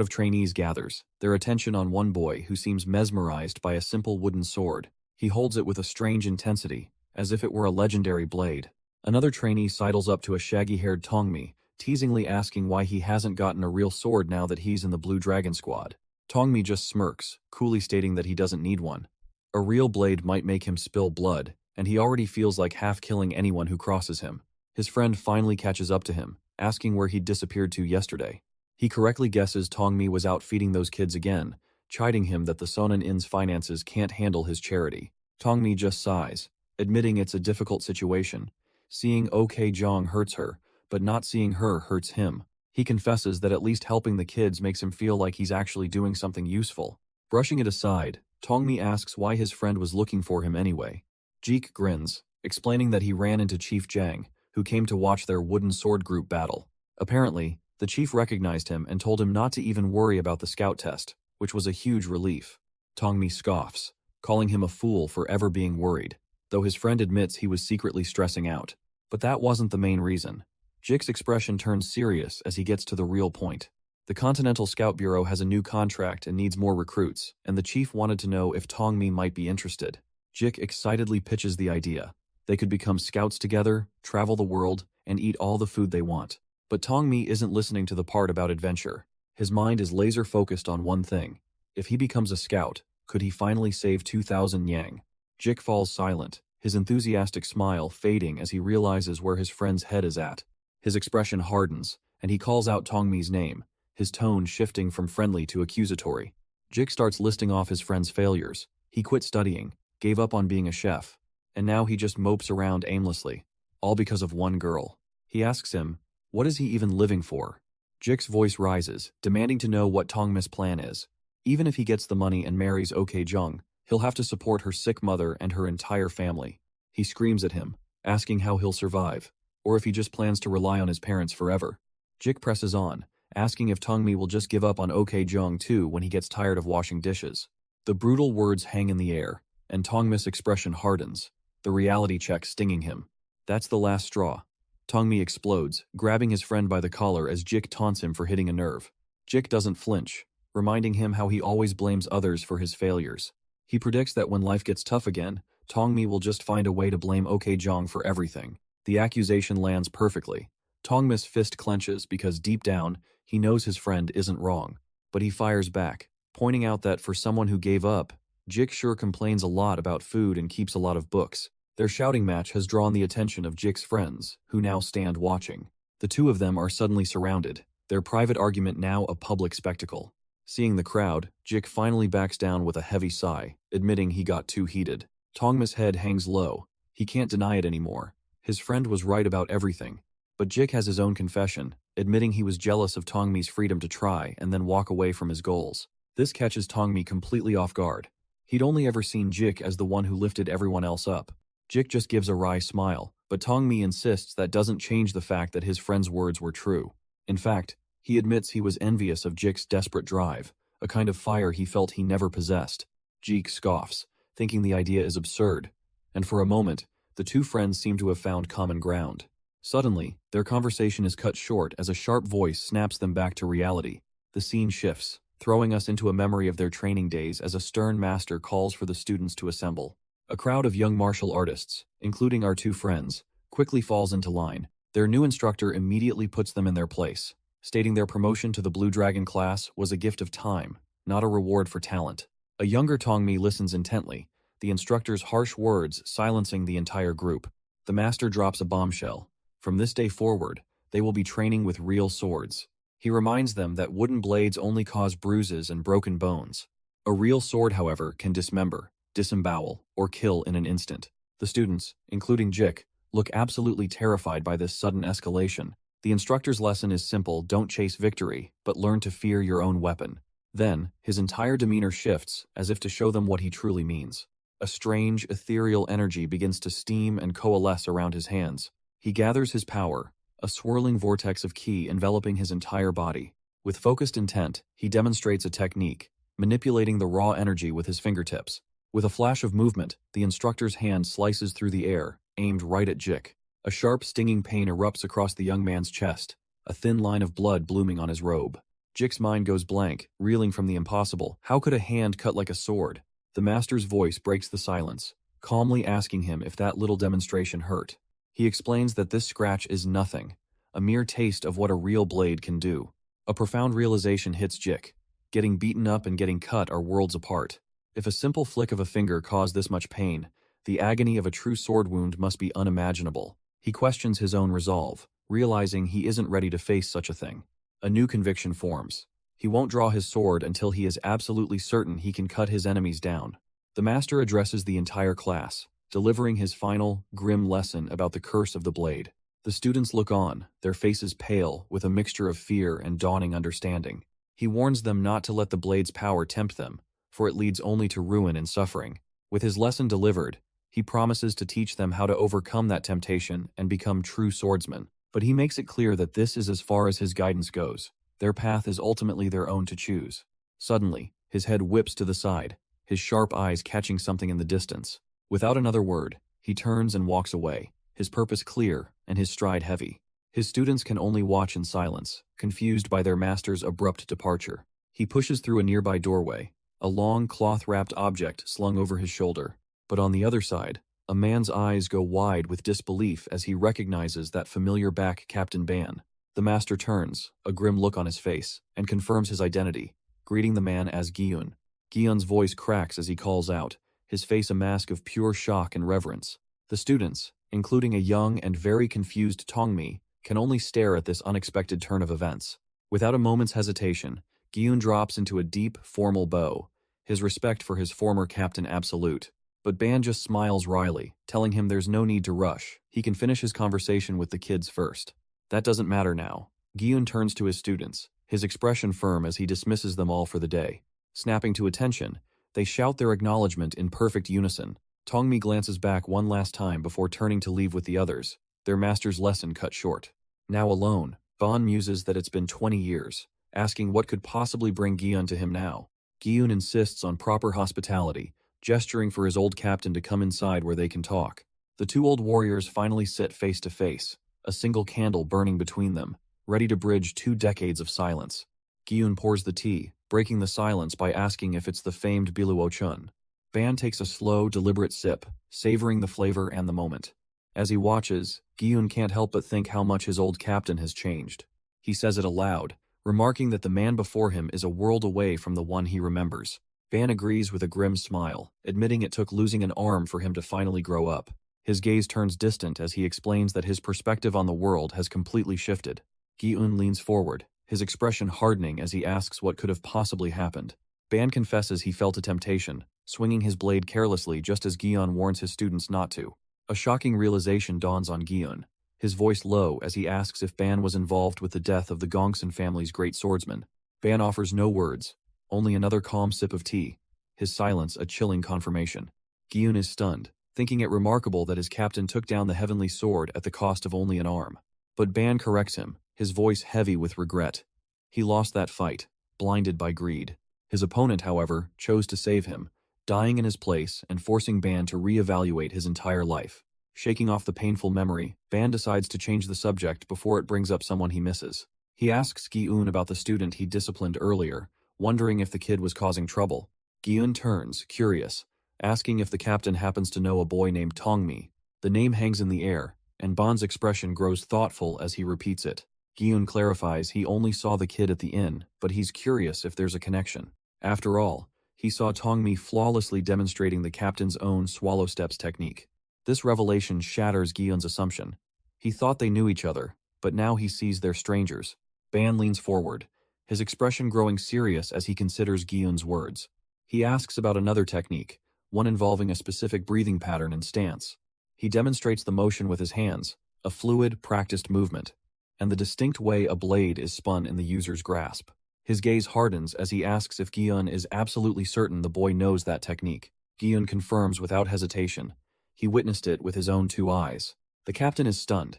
of trainees gathers, their attention on one boy who seems mesmerized by a simple wooden sword. He holds it with a strange intensity, as if it were a legendary blade. Another trainee sidles up to a shaggy-haired Tongmi, teasingly asking why he hasn't gotten a real sword now that he's in the Blue Dragon Squad. Tongmi just smirks, coolly stating that he doesn't need one. A real blade might make him spill blood, and he already feels like half-killing anyone who crosses him. His friend finally catches up to him, asking where he'd disappeared to yesterday. He correctly guesses Tongmi was out feeding those kids again, chiding him that the Sonnen Inn's finances can't handle his charity. Tongmi just sighs, admitting it's a difficult situation. Seeing OK Jong hurts her, but not seeing her hurts him. He confesses that at least helping the kids makes him feel like he's actually doing something useful. Brushing it aside, Tongmi asks why his friend was looking for him anyway. Jeek grins, explaining that he ran into Chief Jang, who came to watch their wooden sword group battle. Apparently, the chief recognized him and told him not to even worry about the scout test, which was a huge relief. Tongmi scoffs, calling him a fool for ever being worried, though his friend admits he was secretly stressing out. But that wasn't the main reason. Jik's expression turns serious as he gets to the real point. The Continental Scout Bureau has a new contract and needs more recruits, and the chief wanted to know if Tongmi might be interested. Jik excitedly pitches the idea. They could become scouts together, travel the world, and eat all the food they want. But Tongmi isn't listening to the part about adventure. His mind is laser-focused on one thing. If he becomes a scout, could he finally save 2,000 yang? Jik falls silent, his enthusiastic smile fading as he realizes where his friend's head is at. His expression hardens, and he calls out Tongmi's name, his tone shifting from friendly to accusatory. Jik starts listing off his friend's failures. He quit studying, gave up on being a chef, and now he just mopes around aimlessly, all because of one girl. He asks him, what is he even living for? Jik's voice rises, demanding to know what Tongmi's plan is. Even if he gets the money and marries OK Jung, he'll have to support her sick mother and her entire family. He screams at him, asking how he'll survive, or if he just plans to rely on his parents forever. Jik presses on, asking if Tongmi will just give up on OK Jung too when he gets tired of washing dishes. The brutal words hang in the air, and Tongmi's expression hardens, the reality check stinging him. That's the last straw. Tongmi explodes, grabbing his friend by the collar as Jik taunts him for hitting a nerve. Jik doesn't flinch, reminding him how he always blames others for his failures. He predicts that when life gets tough again, Tongmi will just find a way to blame OK Jong for everything. The accusation lands perfectly. Tongmi's fist clenches because deep down, he knows his friend isn't wrong. But he fires back, pointing out that for someone who gave up, Jik sure complains a lot about food and keeps a lot of books. Their shouting match has drawn the attention of Jik's friends, who now stand watching. The two of them are suddenly surrounded, their private argument now a public spectacle. Seeing the crowd, Jik finally backs down with a heavy sigh, admitting he got too heated. Tongmi's head hangs low. He can't deny it anymore. His friend was right about everything. But Jik has his own confession, admitting he was jealous of Tongmi's freedom to try and then walk away from his goals. This catches Tongmi completely off guard. He'd only ever seen Jik as the one who lifted everyone else up. Jik just gives a wry smile, but Tongmi insists that doesn't change the fact that his friend's words were true. In fact, he admits he was envious of Jik's desperate drive, a kind of fire he felt he never possessed. Jik scoffs, thinking the idea is absurd, and for a moment, the two friends seem to have found common ground. Suddenly, their conversation is cut short as a sharp voice snaps them back to reality. The scene shifts, throwing us into a memory of their training days as a stern master calls for the students to assemble. A crowd of young martial artists, including our two friends, quickly falls into line. Their new instructor immediately puts them in their place, stating their promotion to the Blue Dragon class was a gift of time, not a reward for talent. A younger Tongmi listens intently, the instructor's harsh words silencing the entire group. The master drops a bombshell. From this day forward, they will be training with real swords. He reminds them that wooden blades only cause bruises and broken bones. A real sword, however, can dismember, disembowel, or kill in an instant. The students, including Jik, look absolutely terrified by this sudden escalation. The instructor's lesson is simple: don't chase victory, but learn to fear your own weapon. Then, his entire demeanor shifts, as if to show them what he truly means. A strange, ethereal energy begins to steam and coalesce around his hands. He gathers his power, a swirling vortex of ki enveloping his entire body. With focused intent, he demonstrates a technique, manipulating the raw energy with his fingertips. With a flash of movement, the instructor's hand slices through the air, aimed right at Jik. A sharp, stinging pain erupts across the young man's chest, a thin line of blood blooming on his robe. Jik's mind goes blank, reeling from the impossible. How could a hand cut like a sword? The master's voice breaks the silence, calmly asking him if that little demonstration hurt. He explains that this scratch is nothing, a mere taste of what a real blade can do. A profound realization hits Jik. Getting beaten up and getting cut are worlds apart. If a simple flick of a finger caused this much pain, the agony of a true sword wound must be unimaginable. He questions his own resolve, realizing he isn't ready to face such a thing. A new conviction forms. He won't draw his sword until he is absolutely certain he can cut his enemies down. The master addresses the entire class, delivering his final, grim lesson about the curse of the blade. The students look on, their faces pale with a mixture of fear and dawning understanding. He warns them not to let the blade's power tempt them, for it leads only to ruin and suffering. With his lesson delivered, he promises to teach them how to overcome that temptation and become true swordsmen. But he makes it clear that this is as far as his guidance goes. Their path is ultimately their own to choose. Suddenly, his head whips to the side, his sharp eyes catching something in the distance. Without another word, he turns and walks away, his purpose clear and his stride heavy. His students can only watch in silence, confused by their master's abrupt departure. He pushes through a nearby doorway, a long cloth-wrapped object slung over his shoulder. But on the other side, a man's eyes go wide with disbelief as he recognizes that familiar back Captain Ban. The master turns, a grim look on his face, and confirms his identity, greeting the man as Gyun. Gyun's voice cracks as he calls out, his face a mask of pure shock and reverence. The students, including a young and very confused Tongmi, can only stare at this unexpected turn of events. Without a moment's hesitation, Gyun drops into a deep, formal bow, his respect for his former captain absolute. But Ban just smiles wryly, telling him there's no need to rush, he can finish his conversation with the kids first. That doesn't matter now. Gyun turns to his students, his expression firm as he dismisses them all for the day. Snapping to attention, they shout their acknowledgement in perfect unison. Tongmi glances back one last time before turning to leave with the others, their master's lesson cut short. Now alone, Ban muses that it's been 20 years, asking what could possibly bring Gyun to him now. Gyun insists on proper hospitality, gesturing for his old captain to come inside where they can talk. The two old warriors finally sit face to face, a single candle burning between them, ready to bridge 2 decades of silence. Gyun pours the tea, breaking the silence by asking if it's the famed Biluo Chun. Ban takes a slow, deliberate sip, savoring the flavor and the moment. As he watches, Gyun can't help but think how much his old captain has changed. He says it aloud, remarking that the man before him is a world away from the one he remembers. Ban agrees with a grim smile, admitting it took losing an arm for him to finally grow up. His gaze turns distant as he explains that his perspective on the world has completely shifted. Gyun leans forward, his expression hardening as he asks what could have possibly happened. Ban confesses he felt a temptation, swinging his blade carelessly just as Gyun warns his students not to. A shocking realization dawns on Gyun, his voice low as he asks if Ban was involved with the death of the Gongsun family's great swordsman. Ban offers no words, only another calm sip of tea, his silence a chilling confirmation. Gyun is stunned, thinking it remarkable that his captain took down the heavenly sword at the cost of only an arm. But Ban corrects him, his voice heavy with regret. He lost that fight, blinded by greed. His opponent, however, chose to save him, dying in his place and forcing Ban to reevaluate his entire life. Shaking off the painful memory, Ban decides to change the subject before it brings up someone he misses. He asks Gyun about the student he disciplined earlier, wondering if the kid was causing trouble. Gyun turns, curious, asking if the captain happens to know a boy named Tongmi. The name hangs in the air, and Ban's expression grows thoughtful as he repeats it. Gyun clarifies he only saw the kid at the inn, but he's curious if there's a connection. After all, he saw Tongmi flawlessly demonstrating the captain's own swallow steps technique. This revelation shatters Gyun's assumption. He thought they knew each other, but now he sees they're strangers. Ban leans forward, his expression growing serious as he considers Gyun's words. He asks about another technique, one involving a specific breathing pattern and stance. He demonstrates the motion with his hands, a fluid, practiced movement, and the distinct way a blade is spun in the user's grasp. His gaze hardens as he asks if Gyun is absolutely certain the boy knows that technique. Gyun confirms without hesitation. He witnessed it with his own 2 eyes. The captain is stunned.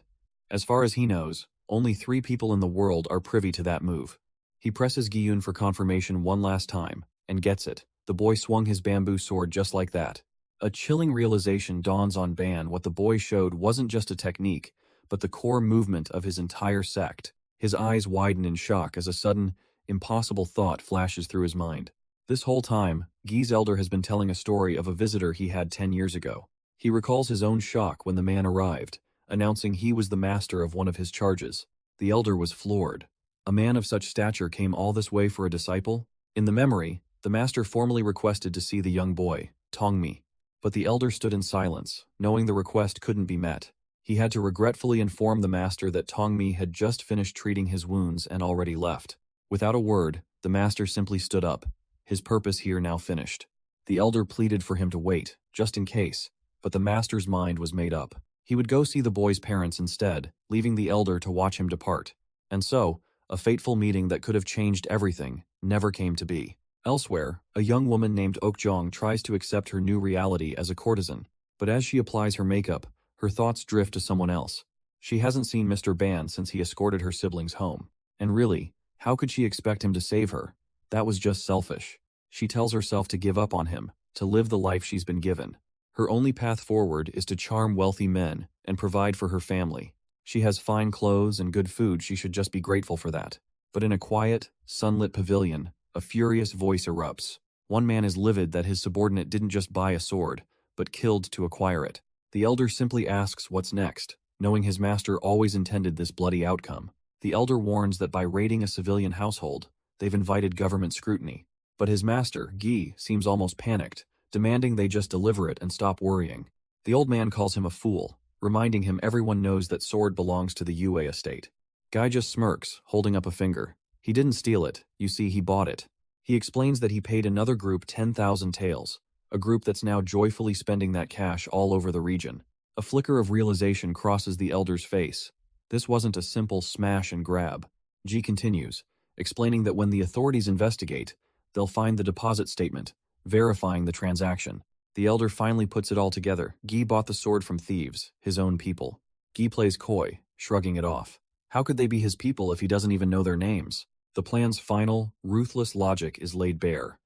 As far as he knows, only 3 people in the world are privy to that move. He presses Gyun for confirmation one last time, and gets it. The boy swung his bamboo sword just like that. A chilling realization dawns on Ban what the boy showed wasn't just a technique, but the core movement of his entire sect. His eyes widen in shock as a sudden, impossible thought flashes through his mind. This whole time, Guy's elder has been telling a story of a visitor he had 10 years ago. He recalls his own shock when the man arrived, announcing he was the master of one of his charges. The elder was floored. A man of such stature came all this way for a disciple? In the memory, the master formally requested to see the young boy, Tongmi. But the elder stood in silence, knowing the request couldn't be met. He had to regretfully inform the master that Tongmi had just finished treating his wounds and already left. Without a word, the master simply stood up, his purpose here now finished. The elder pleaded for him to wait, just in case, but the master's mind was made up. He would go see the boy's parents instead, leaving the elder to watch him depart. And so, a fateful meeting that could have changed everything never came to be. Elsewhere, a young woman named Okjong tries to accept her new reality as a courtesan, but as she applies her makeup, her thoughts drift to someone else. She hasn't seen Mr. Ban since he escorted her siblings home. And really, how could she expect him to save her? That was just selfish. She tells herself to give up on him, to live the life she's been given. Her only path forward is to charm wealthy men and provide for her family. She has fine clothes and good food, she should just be grateful for that. But in a quiet, sunlit pavilion, a furious voice erupts. One man is livid that his subordinate didn't just buy a sword, but killed to acquire it. The elder simply asks what's next, knowing his master always intended this bloody outcome. The elder warns that by raiding a civilian household, they've invited government scrutiny. But his master, Guy, seems almost panicked, demanding they just deliver it and stop worrying. The old man calls him a fool, reminding him everyone knows that sword belongs to the Yue estate. Guy just smirks, holding up a finger. He didn't steal it, you see, he bought it. He explains that he paid another group 10,000 taels, a group that's now joyfully spending that cash all over the region. A flicker of realization crosses the elder's face. This wasn't a simple smash and grab. G continues, explaining that when the authorities investigate, they'll find the deposit statement, verifying the transaction. The elder finally puts it all together. Guy bought the sword from thieves, his own people. Guy plays coy, shrugging it off. How could they be his people if he doesn't even know their names? The plan's final, ruthless logic is laid bare.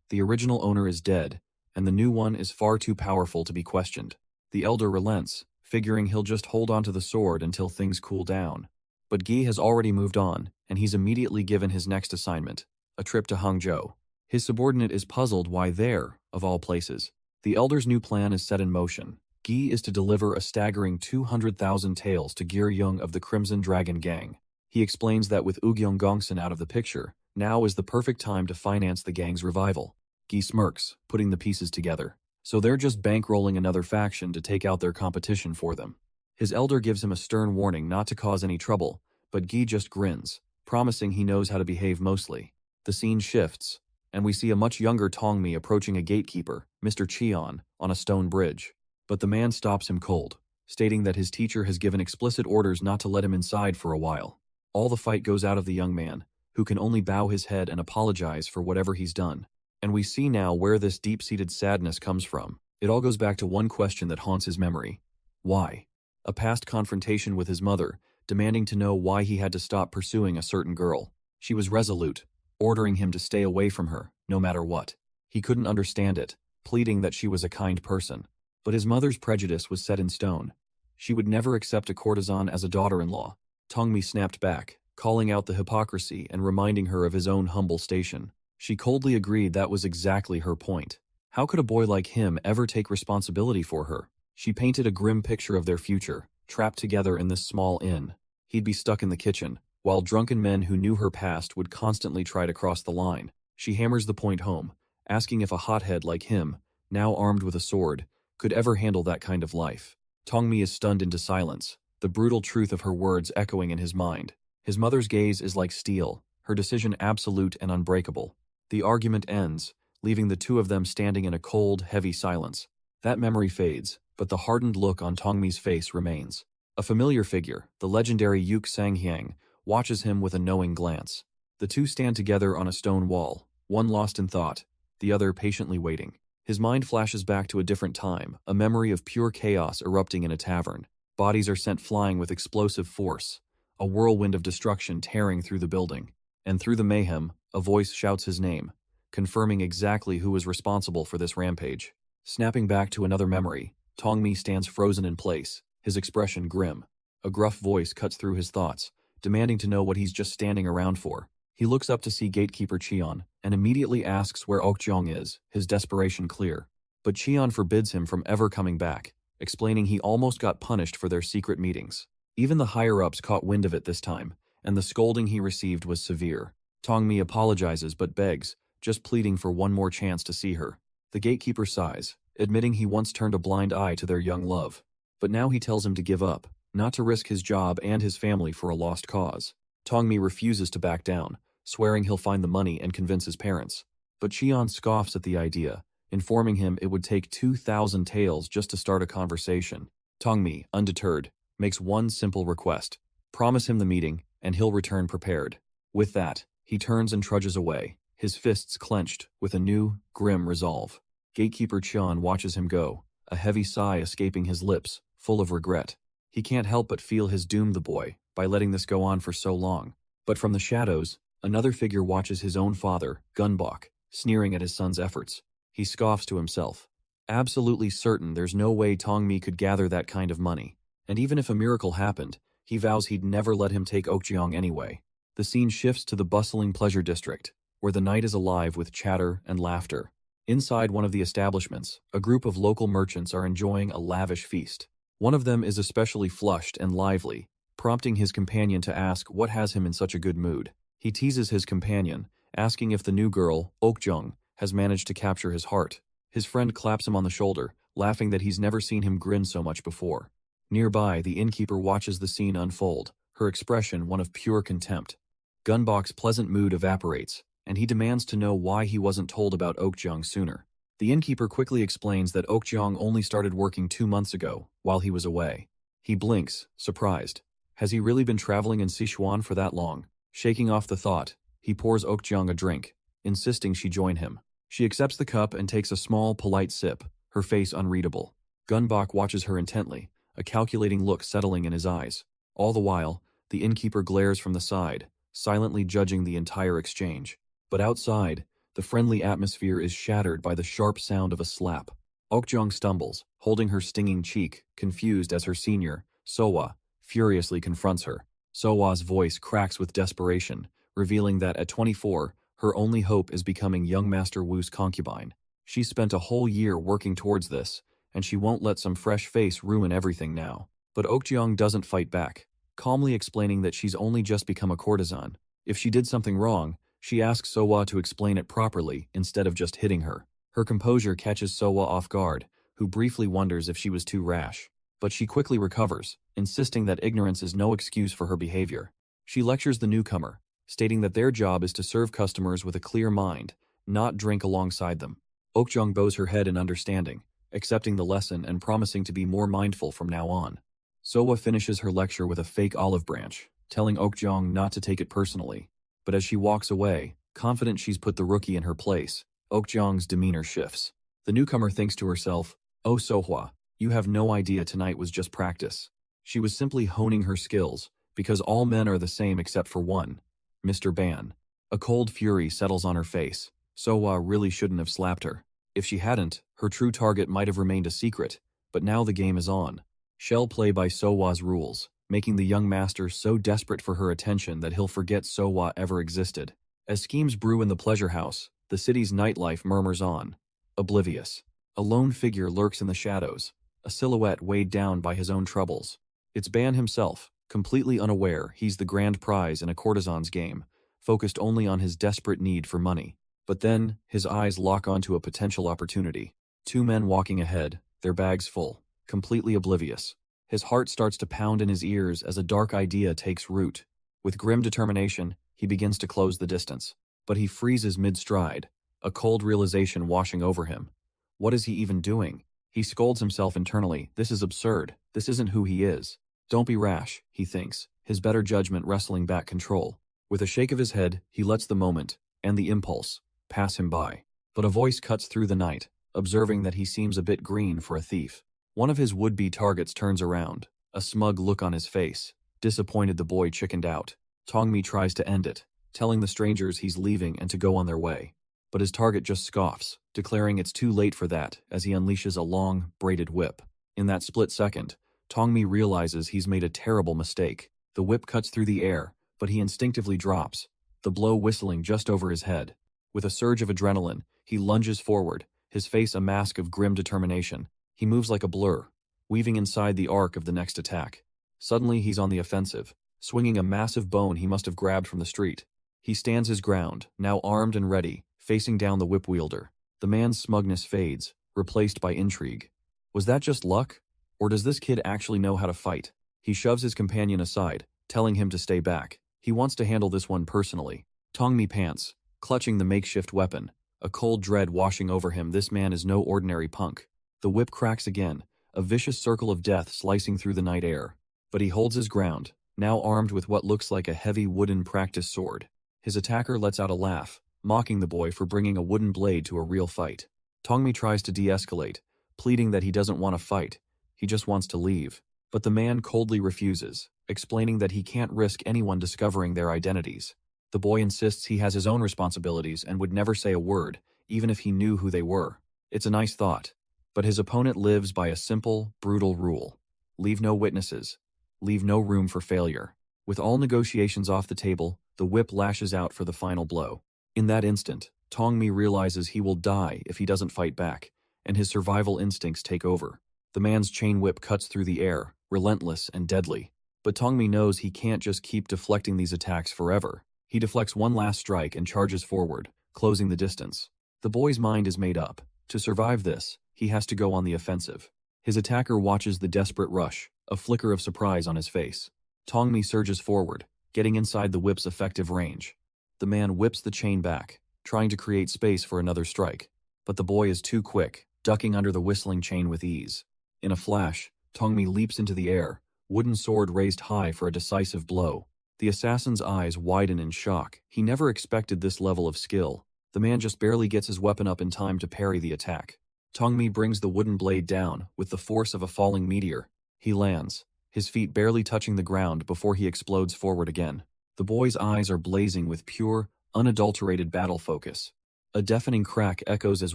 The original owner is dead, and the new one is far too powerful to be questioned. The elder relents, figuring he'll just hold onto the sword until things cool down. But Guy has already moved on, and he's immediately given his next assignment, a trip to Hangzhou. His subordinate is puzzled why there, of all places. The elder's new plan is set in motion. Guy is to deliver a staggering 200,000 taels to Gyuryoung of the Crimson Dragon Gang. He explains that with Ugyong Gongsun out of the picture, now is the perfect time to finance the gang's revival. Guy smirks, putting the pieces together. So they're just bankrolling another faction to take out their competition for them. His elder gives him a stern warning not to cause any trouble, but Guy just grins, promising he knows how to behave mostly. The scene shifts, and we see a much younger Tongmi approaching a gatekeeper, Mr. Cheon, on a stone bridge. But the man stops him cold, stating that his teacher has given explicit orders not to let him inside for a while. All the fight goes out of the young man, who can only bow his head and apologize for whatever he's done. And we see now where this deep-seated sadness comes from. It all goes back to one question that haunts his memory. Why? A past confrontation with his mother, demanding to know why he had to stop pursuing a certain girl. She was resolute, ordering him to stay away from her, no matter what. He couldn't understand it, pleading that she was a kind person. But his mother's prejudice was set in stone. She would never accept a courtesan as a daughter-in-law. Tongmi snapped back, calling out the hypocrisy and reminding her of his own humble station. She coldly agreed that was exactly her point. How could a boy like him ever take responsibility for her? She painted a grim picture of their future, trapped together in this small inn. He'd be stuck in the kitchen, while drunken men who knew her past would constantly try to cross the line. She hammers the point home, asking if a hothead like him, now armed with a sword, could ever handle that kind of life. Tongmi is stunned into silence, the brutal truth of her words echoing in his mind. His mother's gaze is like steel, her decision absolute and unbreakable. The argument ends, leaving the two of them standing in a cold, heavy silence. That memory fades, but the hardened look on Tongmi's face remains. A familiar figure, the legendary Yuk Sanghyang, watches him with a knowing glance. The two stand together on a stone wall, one lost in thought, the other patiently waiting. His mind flashes back to a different time, a memory of pure chaos erupting in a tavern. Bodies are sent flying with explosive force, a whirlwind of destruction tearing through the building. And through the mayhem, a voice shouts his name, confirming exactly who was responsible for this rampage. Snapping back to another memory, Tongmi stands frozen in place, his expression grim. A gruff voice cuts through his thoughts, demanding to know what he's just standing around for. He looks up to see gatekeeper Cheon, and immediately asks where Okjeong is, his desperation clear. But Cheon forbids him from ever coming back, explaining he almost got punished for their secret meetings. Even the higher-ups caught wind of it this time, and the scolding he received was severe. Tongmi apologizes but begs, just pleading for one more chance to see her. The gatekeeper sighs, admitting he once turned a blind eye to their young love. But now he tells him to give up, not to risk his job and his family for a lost cause. Tongmi refuses to back down, swearing he'll find the money and convince his parents. But Cheon scoffs at the idea, informing him it would take 2,000 taels just to start a conversation. Tongmi, undeterred, makes one simple request. Promise him the meeting, and he'll return prepared. With that, he turns and trudges away, his fists clenched with a new, grim resolve. Gatekeeper Cheon watches him go, a heavy sigh escaping his lips, full of regret. He can't help but feel he's doomed the boy by letting this go on for so long. But from the shadows, another figure watches his own father, Gunbok, sneering at his son's efforts. He scoffs to himself, absolutely certain there's no way Tongmi could gather that kind of money. And even if a miracle happened, he vows he'd never let him take Okjeong anyway. The scene shifts to the bustling pleasure district, where the night is alive with chatter and laughter. Inside one of the establishments, a group of local merchants are enjoying a lavish feast. One of them is especially flushed and lively, prompting his companion to ask what has him in such a good mood. He teases his companion, asking if the new girl, Okjung, has managed to capture his heart. His friend claps him on the shoulder, laughing that he's never seen him grin so much before. Nearby, the innkeeper watches the scene unfold, her expression one of pure contempt. Gunbok's pleasant mood evaporates, and he demands to know why he wasn't told about Okjung sooner. The innkeeper quickly explains that Okjung only started working 2 months ago, while he was away. He blinks, surprised. Has he really been traveling in Sichuan for that long? Shaking off the thought, he pours Okjung a drink, insisting she join him. She accepts the cup and takes a small, polite sip, her face unreadable. Gunbok watches her intently, a calculating look settling in his eyes. All the while, the innkeeper glares from the side, silently judging the entire exchange. But outside, the friendly atmosphere is shattered by the sharp sound of a slap. Okjung stumbles, holding her stinging cheek, confused as her senior, Sowa, furiously confronts her. Sowa's voice cracks with desperation, revealing that at 24, her only hope is becoming young Master Wu's concubine. She spent a whole year working towards this, and she won't let some fresh face ruin everything now. But Okjung doesn't fight back, calmly explaining that she's only just become a courtesan. If she did something wrong, she asks Sowa to explain it properly instead of just hitting her. Her composure catches Sowa off guard, who briefly wonders if she was too rash. But she quickly recovers, insisting that ignorance is no excuse for her behavior. She lectures the newcomer, stating that their job is to serve customers with a clear mind, not drink alongside them. Okjung bows her head in understanding, accepting the lesson and promising to be more mindful from now on. Sowa finishes her lecture with a fake olive branch, telling Okjung not to take it personally. But as she walks away, confident she's put the rookie in her place, Okjung's demeanor shifts. The newcomer thinks to herself, "Oh Sohwa, you have no idea tonight was just practice." She was simply honing her skills, because all men are the same except for one, Mr. Ban. A cold fury settles on her face. Sohwa really shouldn't have slapped her. If she hadn't, her true target might have remained a secret, but now the game is on. She'll play by Sohwa's rules, making the young master so desperate for her attention that he'll forget Sohwa ever existed. As schemes brew in the pleasure house, the city's nightlife murmurs on, oblivious. A lone figure lurks in the shadows, a silhouette weighed down by his own troubles. It's Ban himself, completely unaware he's the grand prize in a courtesan's game, focused only on his desperate need for money. But then, his eyes lock onto a potential opportunity. 2 men walking ahead, their bags full, completely oblivious. His heart starts to pound in his ears as a dark idea takes root. With grim determination, he begins to close the distance. But he freezes mid-stride, a cold realization washing over him. What is he even doing? He scolds himself internally. This is absurd. This isn't who he is. Don't be rash, he thinks, his better judgment wrestling back control. With a shake of his head, he lets the moment, and the impulse, pass him by. But a voice cuts through the night, observing that he seems a bit green for a thief. One of his would-be targets turns around, a smug look on his face. Disappointed, the boy chickened out. Tongmi tries to end it, telling the strangers he's leaving and to go on their way. But his target just scoffs, declaring it's too late for that as he unleashes a long, braided whip. In that split second, Tongmi realizes he's made a terrible mistake. The whip cuts through the air, but he instinctively drops, the blow whistling just over his head. With a surge of adrenaline, he lunges forward, his face a mask of grim determination. He moves like a blur, weaving inside the arc of the next attack. Suddenly he's on the offensive, swinging a massive bone he must have grabbed from the street. He stands his ground, now armed and ready, facing down the whip wielder. The man's smugness fades, replaced by intrigue. Was that just luck? Or does this kid actually know how to fight? He shoves his companion aside, telling him to stay back. He wants to handle this one personally. Tongmi pants, clutching the makeshift weapon, a cold dread washing over him. This man is no ordinary punk. The whip cracks again, a vicious circle of death slicing through the night air. But he holds his ground, now armed with what looks like a heavy wooden practice sword. His attacker lets out a laugh, mocking the boy for bringing a wooden blade to a real fight. Tongmi tries to de-escalate, pleading that he doesn't want to fight, he just wants to leave. But the man coldly refuses, explaining that he can't risk anyone discovering their identities. The boy insists he has his own responsibilities and would never say a word, even if he knew who they were. It's a nice thought. But his opponent lives by a simple, brutal rule. Leave no witnesses. Leave no room for failure. With all negotiations off the table, the whip lashes out for the final blow. In that instant, Tongmi realizes he will die if he doesn't fight back, and his survival instincts take over. The man's chain whip cuts through the air, relentless and deadly. But Tongmi knows he can't just keep deflecting these attacks forever. He deflects one last strike and charges forward, closing the distance. The boy's mind is made up. To survive this, he has to go on the offensive. His attacker watches the desperate rush, a flicker of surprise on his face. Tongmi surges forward, getting inside the whip's effective range. The man whips the chain back, trying to create space for another strike. But the boy is too quick, ducking under the whistling chain with ease. In a flash, Tongmi leaps into the air, wooden sword raised high for a decisive blow. The assassin's eyes widen in shock. He never expected this level of skill. The man just barely gets his weapon up in time to parry the attack. Tongmi brings the wooden blade down with the force of a falling meteor. He lands, his feet barely touching the ground before he explodes forward again. The boy's eyes are blazing with pure, unadulterated battle focus. A deafening crack echoes as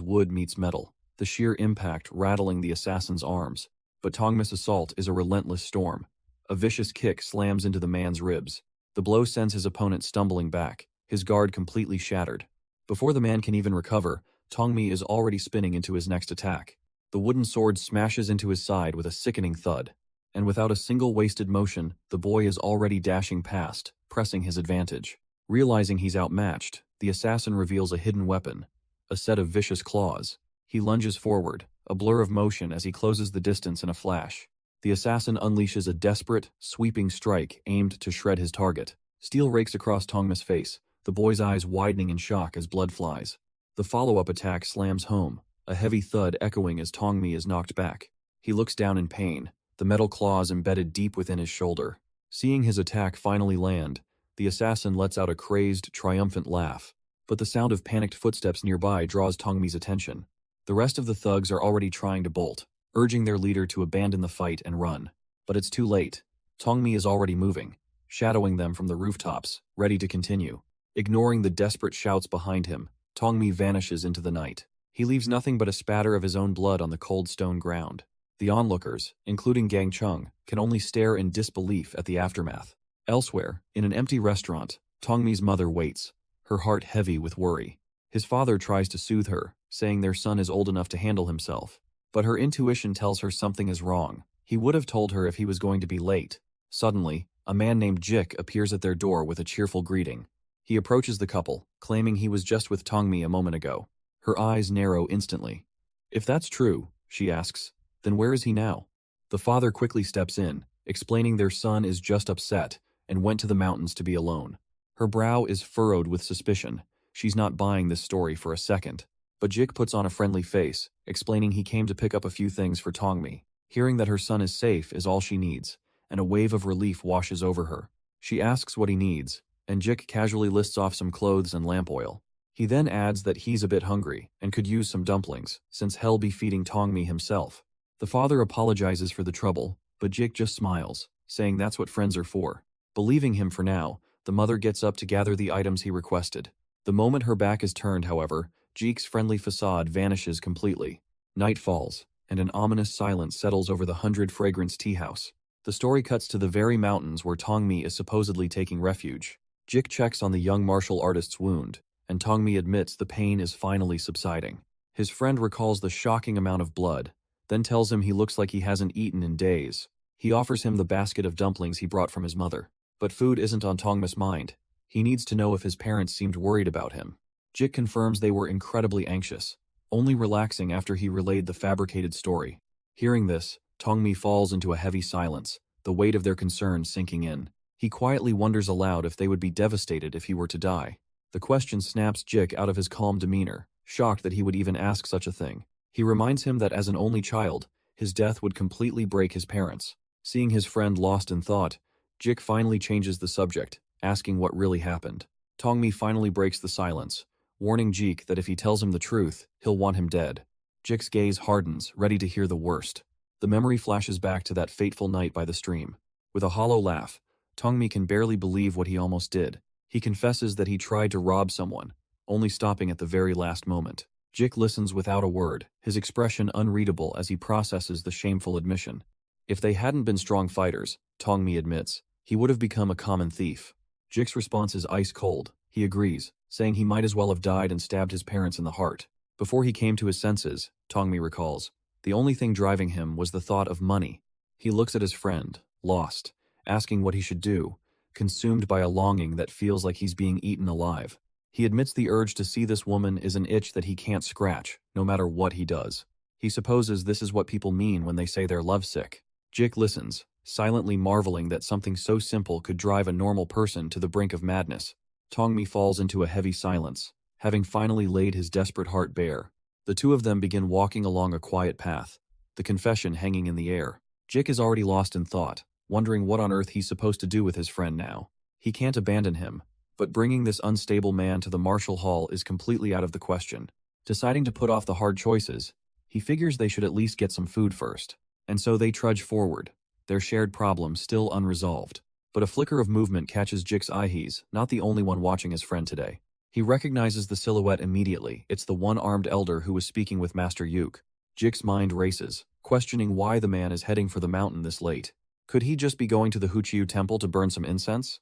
wood meets metal, the sheer impact rattling the assassin's arms. But Tongmi's assault is a relentless storm. A vicious kick slams into the man's ribs. The blow sends his opponent stumbling back, his guard completely shattered. Before the man can even recover, Tongmi is already spinning into his next attack. The wooden sword smashes into his side with a sickening thud. And without a single wasted motion, the boy is already dashing past, pressing his advantage. Realizing he's outmatched, the assassin reveals a hidden weapon, a set of vicious claws. He lunges forward, a blur of motion as he closes the distance in a flash. The assassin unleashes a desperate, sweeping strike aimed to shred his target. Steel rakes across Tongmi's face, the boy's eyes widening in shock as blood flies. The follow-up attack slams home, a heavy thud echoing as Tongmi is knocked back. He looks down in pain, the metal claws embedded deep within his shoulder. Seeing his attack finally land, the assassin lets out a crazed, triumphant laugh. But the sound of panicked footsteps nearby draws Tongmi's attention. The rest of the thugs are already trying to bolt, urging their leader to abandon the fight and run. But it's too late. Tongmi is already moving, shadowing them from the rooftops, ready to continue. Ignoring the desperate shouts behind him, Tongmi vanishes into the night. He leaves nothing but a spatter of his own blood on the cold stone ground. The onlookers, including Gang Chung, can only stare in disbelief at the aftermath. Elsewhere, in an empty restaurant, Tongmi's mother waits, her heart heavy with worry. His father tries to soothe her, saying their son is old enough to handle himself. But her intuition tells her something is wrong. He would have told her if he was going to be late. Suddenly, a man named Jik appears at their door with a cheerful greeting. He approaches the couple, claiming he was just with Tongmi a moment ago. Her eyes narrow instantly. If that's true, she asks, then where is he now? The father quickly steps in, explaining their son is just upset and went to the mountains to be alone. Her brow is furrowed with suspicion. She's not buying this story for a second. But Jik puts on a friendly face, explaining he came to pick up a few things for Tongmi. Hearing that her son is safe is all she needs, and a wave of relief washes over her. She asks what he needs, and Jik casually lists off some clothes and lamp oil. He then adds that he's a bit hungry and could use some dumplings, since he'll be feeding Tongmi himself. The father apologizes for the trouble, but Jik just smiles, saying that's what friends are for. Believing him for now, the mother gets up to gather the items he requested. The moment her back is turned, however, Jik's friendly facade vanishes completely. Night falls, and an ominous silence settles over the 100-fragrance tea house. The story cuts to the very mountains where Tongmi is supposedly taking refuge. Jik checks on the young martial artist's wound, and Tongmi admits the pain is finally subsiding. His friend recalls the shocking amount of blood, then tells him he looks like he hasn't eaten in days. He offers him the basket of dumplings he brought from his mother. But food isn't on Tongmi's mind. He needs to know if his parents seemed worried about him. Jik confirms they were incredibly anxious, only relaxing after he relayed the fabricated story. Hearing this, Tongmi falls into a heavy silence, the weight of their concern sinking in. He quietly wonders aloud if they would be devastated if he were to die. The question snaps Jik out of his calm demeanor, shocked that he would even ask such a thing. He reminds him that as an only child, his death would completely break his parents. Seeing his friend lost in thought, Jik finally changes the subject, asking what really happened. Tongmi finally breaks the silence, warning Jik that if he tells him the truth, he'll want him dead. Jik's gaze hardens, ready to hear the worst. The memory flashes back to that fateful night by the stream. With a hollow laugh, Tongmi can barely believe what he almost did. He confesses that he tried to rob someone, only stopping at the very last moment. Jik listens without a word, his expression unreadable as he processes the shameful admission. If they hadn't been strong fighters, Tongmi admits, he would have become a common thief. Jik's response is ice cold, He agrees, saying he might as well have died and stabbed his parents in the heart. Before he came to his senses, Tongmi recalls, the only thing driving him was the thought of money. He looks at his friend, lost, asking what he should do, consumed by a longing that feels like he's being eaten alive. He admits the urge to see this woman is an itch that he can't scratch, no matter what he does. He supposes this is what people mean when they say they're lovesick. Jik listens, silently marveling that something so simple could drive a normal person to the brink of madness. Tongmi falls into a heavy silence, having finally laid his desperate heart bare. The two of them begin walking along a quiet path, the confession hanging in the air. Jik is already lost in thought, wondering what on earth he's supposed to do with his friend now. He can't abandon him, but bringing this unstable man to the martial hall is completely out of the question. Deciding to put off the hard choices, he figures they should at least get some food first. And so they trudge forward, their shared problem still unresolved. But a flicker of movement catches Jik's eye. He's not the only one watching his friend today. He recognizes the silhouette immediately. It's the one-armed elder who was speaking with Master Yuk. Jik's mind races, questioning why the man is heading for the mountain this late. Could he just be going to the Huchiyu temple to burn some incense?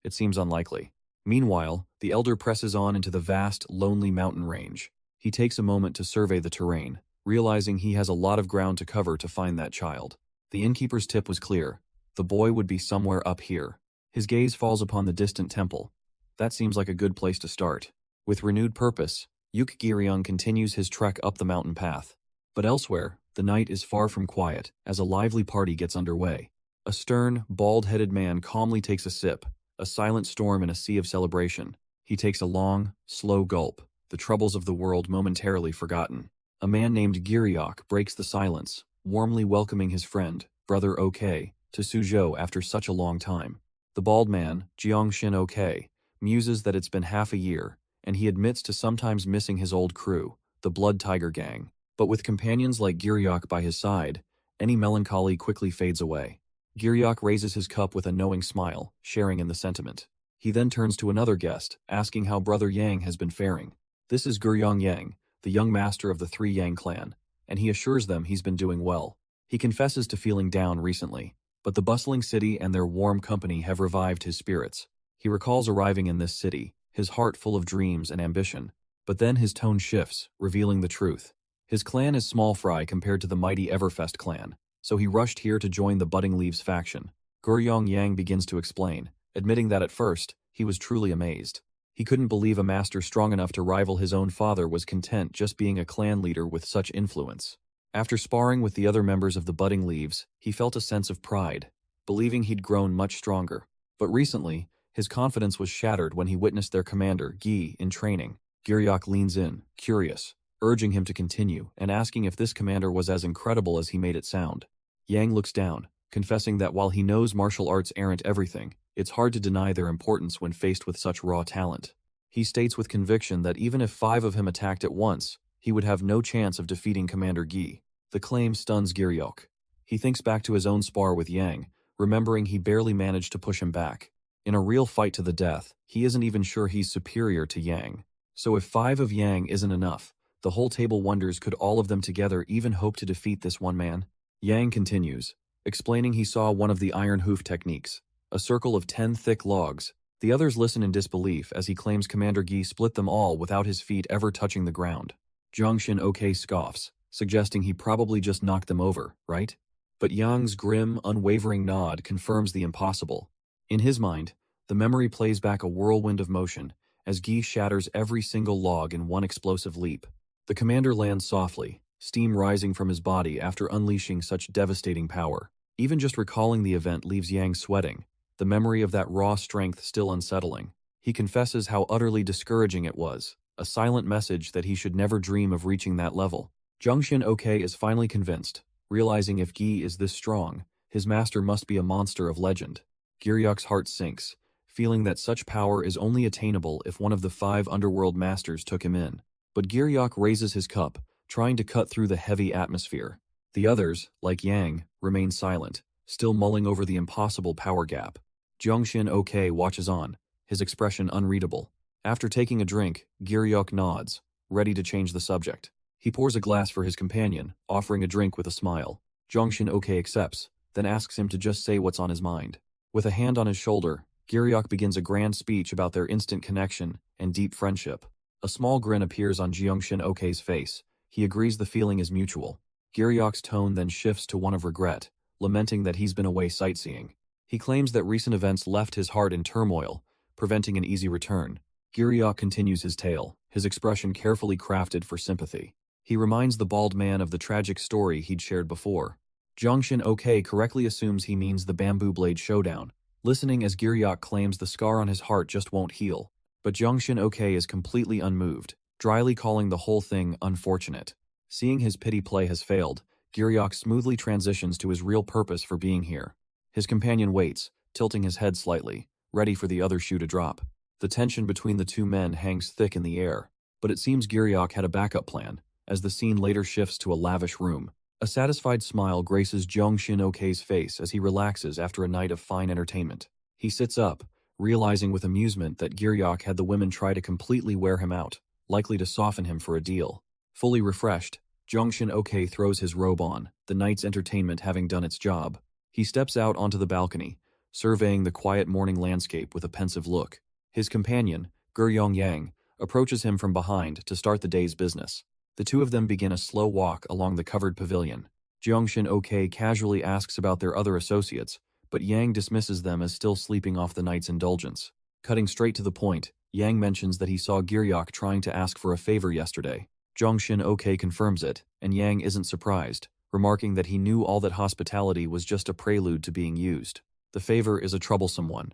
It seems unlikely. Meanwhile, the elder presses on into the vast, lonely mountain range. He takes a moment to survey the terrain, realizing he has a lot of ground to cover to find that child. The innkeeper's tip was clear. The boy would be somewhere up here. His gaze falls upon the distant temple. That seems like a good place to start. With renewed purpose, Yuk Giryong continues his trek up the mountain path. But elsewhere, the night is far from quiet as a lively party gets underway. A stern, bald-headed man calmly takes a sip, a silent storm in a sea of celebration. He takes a long, slow gulp, the troubles of the world momentarily forgotten. A man named Giryok breaks the silence, warmly welcoming his friend, Brother OK, to Suzhou after such a long time. The bald man, Jiangshin OK, muses that it's been half a year, and he admits to sometimes missing his old crew, the Blood Tiger Gang. But with companions like Giryok by his side, any melancholy quickly fades away. Giryok raises his cup with a knowing smile, sharing in the sentiment. He then turns to another guest, asking how Brother Yang has been faring. This is Guryong Yang, the young master of the Three Yang clan, and he assures them he's been doing well. He confesses to feeling down recently, but the bustling city and their warm company have revived his spirits. He recalls arriving in this city, his heart full of dreams and ambition, but then his tone shifts, revealing the truth. His clan is small fry compared to the mighty Everfest clan, so he rushed here to join the Budding Leaves faction. Guryong Yang begins to explain, admitting that at first, he was truly amazed. He couldn't believe a master strong enough to rival his own father was content just being a clan leader with such influence. After sparring with the other members of the Budding Leaves, he felt a sense of pride, believing he'd grown much stronger. But recently, his confidence was shattered when he witnessed their commander, Gi, in training. Giryok leans in, curious, urging him to continue and asking if this commander was as incredible as he made it sound. Yang looks down, confessing that while he knows martial arts aren't everything, it's hard to deny their importance when faced with such raw talent. He states with conviction that even if 5 of him attacked at once, he would have no chance of defeating Commander Gi. The claim stuns Giryok. He thinks back to his own spar with Yang, remembering he barely managed to push him back. In a real fight to the death, he isn't even sure he's superior to Yang. So if 5 of Yang isn't enough, the whole table wonders could all of them together even hope to defeat this one man? Yang continues, explaining he saw one of the iron hoof techniques, a circle of 10 thick logs. The others listen in disbelief as he claims Commander Gi split them all without his feet ever touching the ground. Jiangshin OK scoffs, suggesting he probably just knocked them over, right? But Yang's grim, unwavering nod confirms the impossible. In his mind, the memory plays back a whirlwind of motion as Gi shatters every single log in one explosive leap. The commander lands softly, steam rising from his body after unleashing such devastating power. Even just recalling the event leaves Yang sweating, the memory of that raw strength still unsettling. He confesses how utterly discouraging it was, a silent message that he should never dream of reaching that level. Jiangshin OK is finally convinced, realizing if Gi is this strong, his master must be a monster of legend. Giryok's heart sinks, feeling that such power is only attainable if one of the 5 underworld masters took him in. But Giryok raises his cup, trying to cut through the heavy atmosphere. The others, like Yang, remain silent, still mulling over the impossible power gap. Jiangshin OK watches on, his expression unreadable. After taking a drink, Giryok nods, ready to change the subject. He pours a glass for his companion, offering a drink with a smile. Jiangshin OK accepts, then asks him to just say what's on his mind. With a hand on his shoulder, Giryok begins a grand speech about their instant connection and deep friendship. A small grin appears on Jeongshin Ok's face. He agrees the feeling is mutual. Giryok's tone then shifts to one of regret, lamenting that he's been away sightseeing. He claims that recent events left his heart in turmoil, preventing an easy return. Giryok continues his tale, his expression carefully crafted for sympathy. He reminds the bald man of the tragic story he'd shared before. Jeongshin Ok correctly assumes he means the bamboo blade showdown, listening as Giryok claims the scar on his heart just won't heal. But Jeongshin Ok is completely unmoved, dryly calling the whole thing unfortunate. Seeing his pity play has failed, Giryok smoothly transitions to his real purpose for being here. His companion waits, tilting his head slightly, ready for the other shoe to drop. The tension between the two men hangs thick in the air, but it seems Giryok had a backup plan, as the scene later shifts to a lavish room. A satisfied smile graces Jeongshin Ok's face as he relaxes after a night of fine entertainment. He sits up, realizing with amusement that Giryok had the women try to completely wear him out, likely to soften him for a deal. Fully refreshed, Jeongshin Ok throws his robe on, the night's entertainment having done its job. He steps out onto the balcony, surveying the quiet morning landscape with a pensive look. His companion, Guryong Yang, approaches him from behind to start the day's business. The two of them begin a slow walk along the covered pavilion. Jeongshin Ok casually asks about their other associates, but Yang dismisses them as still sleeping off the night's indulgence. Cutting straight to the point, Yang mentions that he saw Giryok trying to ask for a favor yesterday. Jeongshin Ok confirms it, and Yang isn't surprised, remarking that he knew all that hospitality was just a prelude to being used. The favor is a troublesome one.